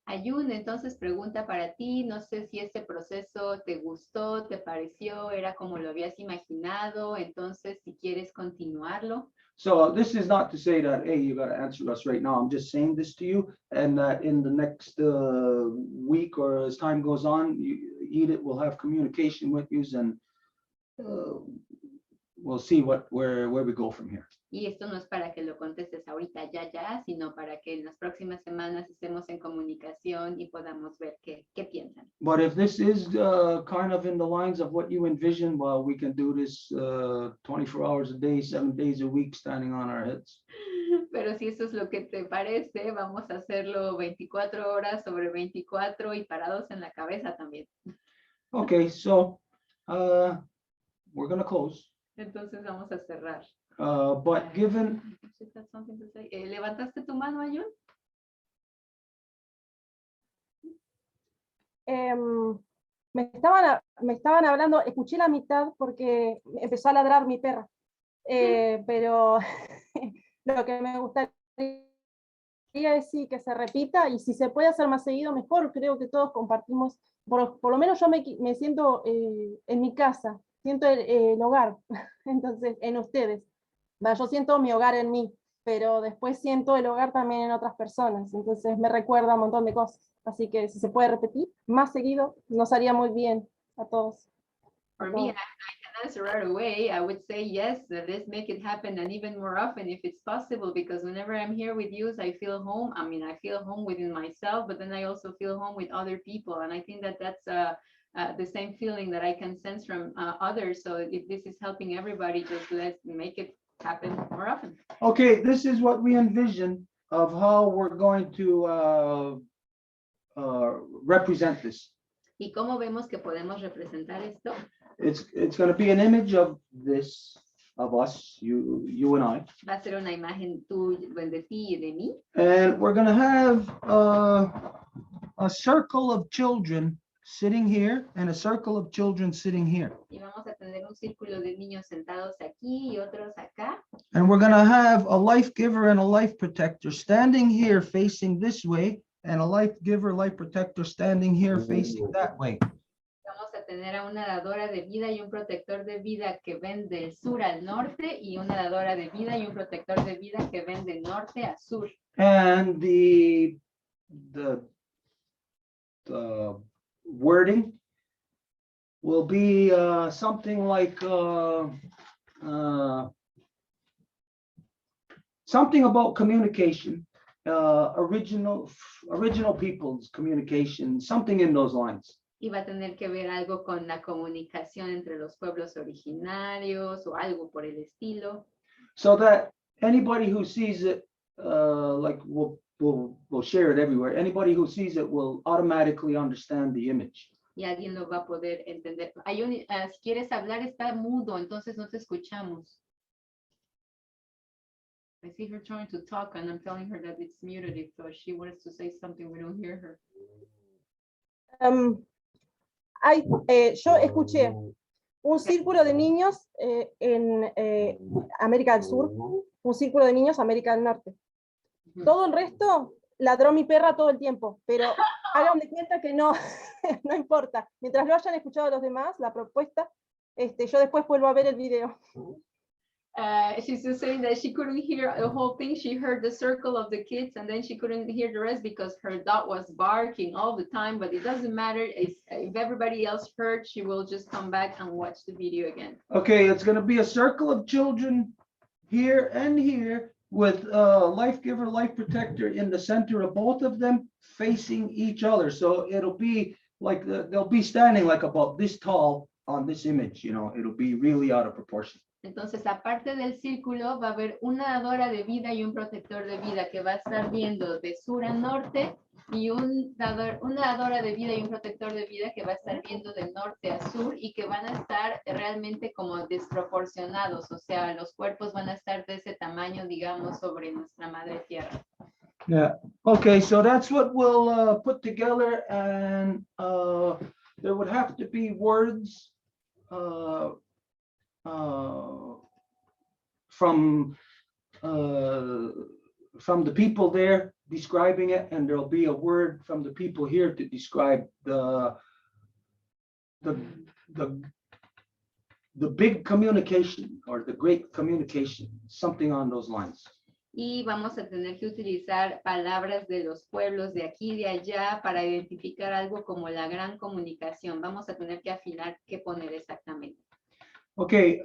Ayun, entonces pregunta para ti, no sé si este proceso te gustó, te pareció, era como lo habías imaginado, entonces si quieres continuarlo. So this is not to say that, hey, you got to answer us right now. I'm just saying this to you, and that in the next week or as time goes on, Edith will have communication with you, and we'll see where we go from here. Y esto no es para que lo contestes ahorita ya, sino para que en las próximas semanas estemos en comunicación y podamos ver qué piensan. But if this is kind of in the lines of what you envision, well, we can do this 24 hours a day, 7 days a week, standing on our heads. Pero si eso es lo que te parece, vamos a hacerlo 24 horas sobre 24 y parados en la cabeza también. Okay, so we're going to close. Entonces vamos a cerrar. But given ¿Levantaste tu mano, Ayun? Me estaban hablando, escuché la mitad porque empezó a ladrar mi perra, pero lo que me gustaría es sí, que se repita, y si se puede hacer más seguido, mejor. Creo que todos compartimos, por lo menos yo me siento en mi casa, siento el hogar, entonces en ustedes. Yo siento mi hogar en mí, pero después siento el hogar también en otras personas, entonces me recuerda un montón de cosas. Así que si se puede repetir más seguido, nos haría muy bien a todos. For me, I can answer right away. I would say yes, let's make it happen, and even more often if it's possible, because whenever I'm here with you, I feel home. I mean, I feel home within myself, but then I also feel home with other people, and I think that that's the same feeling that I can sense from others. So if this is helping everybody, just let's make it happen more often. Okay, this is what we envision of how we're going to represent this. ¿Y cómo vemos que podemos representar esto? It's going to be an image of this, of us, you and I. Va a ser una imagen de ti y de mí. And we're going to have a circle of children sitting here and a circle of children sitting here. Y vamos a tener un círculo de niños sentados aquí y otros acá. And we're going to have a life giver and a life protector standing here facing this way, and a life giver, life protector standing here facing that way. Vamos a tener a una dadora de vida y un protector de vida que ven del sur al norte, y una dadora de vida y un protector de vida que ven del norte a sur. And the wording will be something like something about communication, original people's communication, something in those lines. Y va a tener que ver algo con la comunicación entre los pueblos originarios o algo por el estilo. So that anybody who sees it, like we'll share it everywhere. Anybody who sees it will automatically understand the image. Y alguien lo va a poder entender. Si quieres hablar, está mudo, entonces no te escuchamos. I see her trying to talk, and I'm telling her that it's muted. If she wants to say something, we don't hear her. Yo escuché un círculo de niños en América del Sur, un círculo de niños América del Norte. Todo el resto ladró mi perra todo el tiempo, pero hagan de cuenta que no, no importa. Mientras lo hayan escuchado los demás, la propuesta, yo después vuelvo a ver el video. She's just saying that she couldn't hear the whole thing. She heard the circle of the kids, and then she couldn't hear the rest because her dog was barking all the time, but it doesn't matter. If everybody else heard, she will just come back and watch the video again. Okay, it's going to be a circle of children here and here with life giver, life protector in the center of both of them facing each other. So it'll be like they'll be standing like about this tall on this image, you know, it'll be really out of proportion. Entonces, aparte del círculo, va a haber una dadora de vida y un protector de vida que va a estar viendo de sur a norte y una dadora de vida y un protector de vida que va a estar viendo de norte a sur y que van a estar realmente como desproporcionados, o sea, los cuerpos van a estar de ese tamaño, digamos, sobre nuestra madre tierra. Yeah. Okay, so that's what we'll put together, and there would have to be words from the people there describing it, and there'll be a word from the people here to describe the big communication or the great communication, something on those lines. Y vamos a tener que utilizar palabras de los pueblos de aquí y de allá para identificar algo como la gran comunicación. Vamos a tener que afinar qué poner exactamente. Okay,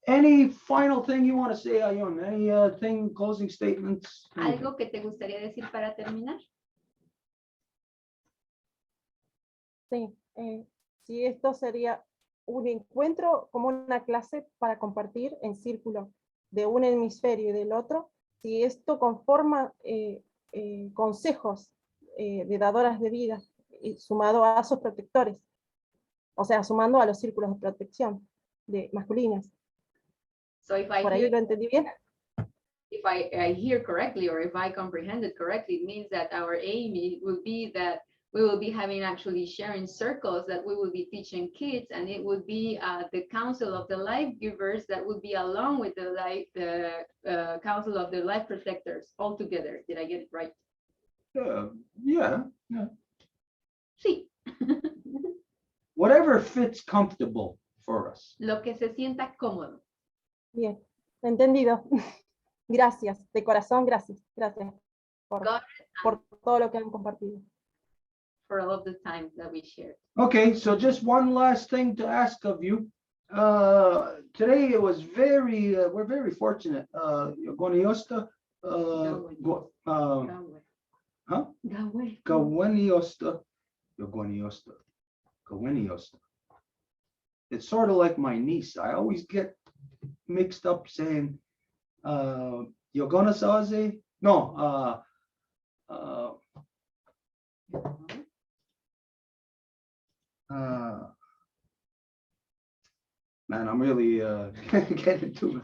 any final thing you want to say, Ayun? Any thing, closing statements? ¿Algo que te gustaría decir para terminar? Sí, sí, esto sería un encuentro como una clase para compartir en círculo de un hemisferio y del otro, si esto conforma consejos de dadoras de vida, sumado a sus protectores, o sea, sumando a los círculos de protección de masculinas. So if I ¿Por ahí hear, lo entendí bien? if I hear correctly, or if I comprehended correctly, it means that our aim will be that we will be having actually sharing circles that we will be teaching kids, and it would be the council of the life givers that would be along with the council of the life protectors all together. Did I get it right? Yeah. Sí. Whatever fits comfortable for us. Lo que se sienta cómodo. Bien, entendido. Gracias, de corazón, gracias. Gracias por todo lo que han compartido. For all of the time that we shared. Okay, so just one last thing to ask of you. Today it was we're very fortunate. Gwaniosta, Gwaniosta. It's sort of like my niece. I always get mixed up saying Yogona Saze. No, man, I'm really getting to it.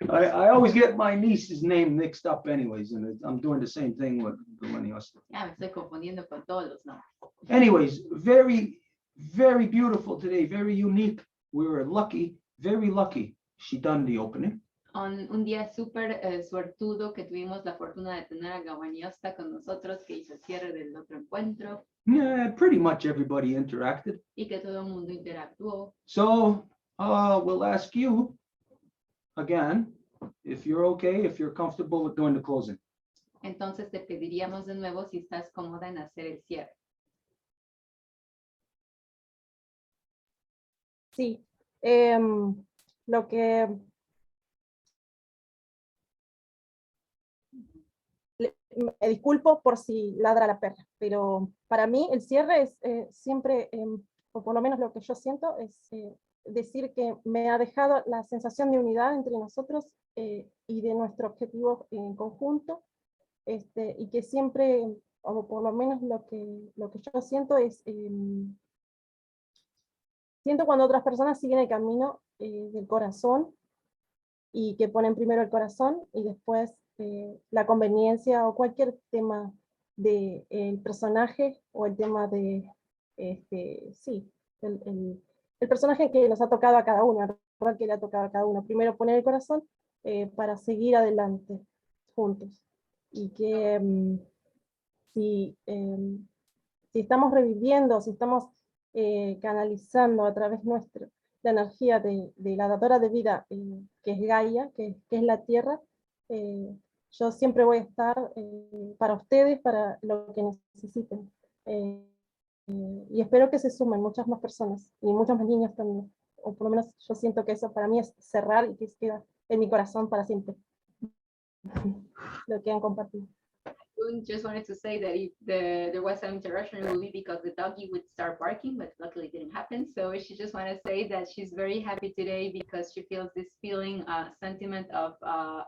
I always get my niece's name mixed up anyways, and I'm doing the same thing with Gwaniosta. Ya me estoy confundiendo con todos los nombres. Anyways, very, very beautiful today, very unique. We were lucky, very lucky. She done the opening. Un día súper suertudo que tuvimos la fortuna de tener a Gwaniosta con nosotros, que hizo el cierre del otro encuentro. Yeah, pretty much everybody interacted. Y que todo el mundo interactuó. So we'll ask you again, if you're okay, if you're comfortable with doing the closing. Entonces te pediríamos de nuevo si estás cómoda en hacer el cierre. Sí, lo que me disculpo por si ladra la perra, pero para mí el cierre es siempre, o por lo menos lo que yo siento, es decir que me ha dejado la sensación de unidad entre nosotros y de nuestro objetivo en conjunto, y que siempre, o por lo menos lo que yo siento es, siento cuando otras personas siguen el camino del corazón y que ponen primero el corazón y después la conveniencia o cualquier tema del personaje o el tema de, sí, el personaje que nos ha tocado a cada uno, el rol que le ha tocado a cada uno. Primero poner el corazón para seguir adelante juntos. Y que si estamos reviviendo, si estamos canalizando a través nuestro la energía de la dadora de vida, que es Gaia, que es la tierra, yo siempre voy a estar para ustedes, para lo que necesiten. Y espero que se sumen muchas más personas, y muchos más niños también. O por lo menos yo siento que eso para mí es cerrar y que queda en mi corazón para siempre. Lo que han compartido. We Moon just wanted to say that if there was some interruption, it will be because the doggy would start barking, but luckily it didn't happen. So she just want to say that she's very happy today because she feels this feeling, sentiment of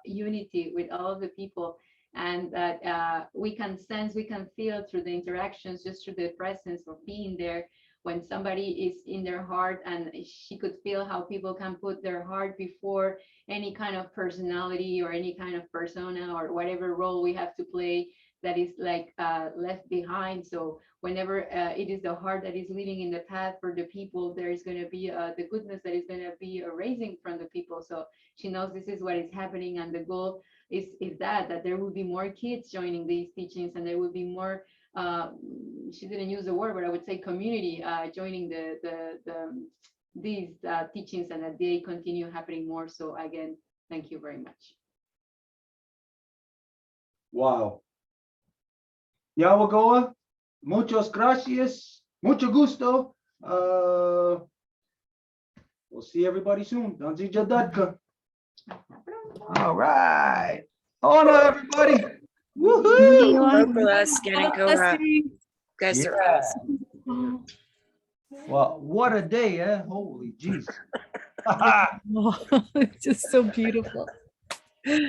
unity with all of the people, and that we can sense, we can feel through the interactions, just through the presence of being there. When somebody is in their heart, and she could feel how people can put their heart before any kind of personality or any kind of persona or whatever role we have to play that is like left behind. So whenever it is the heart that is leading in the path for the people, there is going to be the goodness that is going to be arising from the people. So she knows this is what is happening, and the goal is that there will be more kids joining these teachings, and there will be more, she didn't use the word, but I would say community joining these teachings, and that they continue happening more. So again, thank you very much. Wow. Yawagoa, muchas gracias, mucho gusto. We'll see everybody soon. Danzi Jadadka. All right. On everybody. Woohoo! Guys are Yeah. awesome. Well, what a day, eh? Holy jeez. Oh, it's just so beautiful.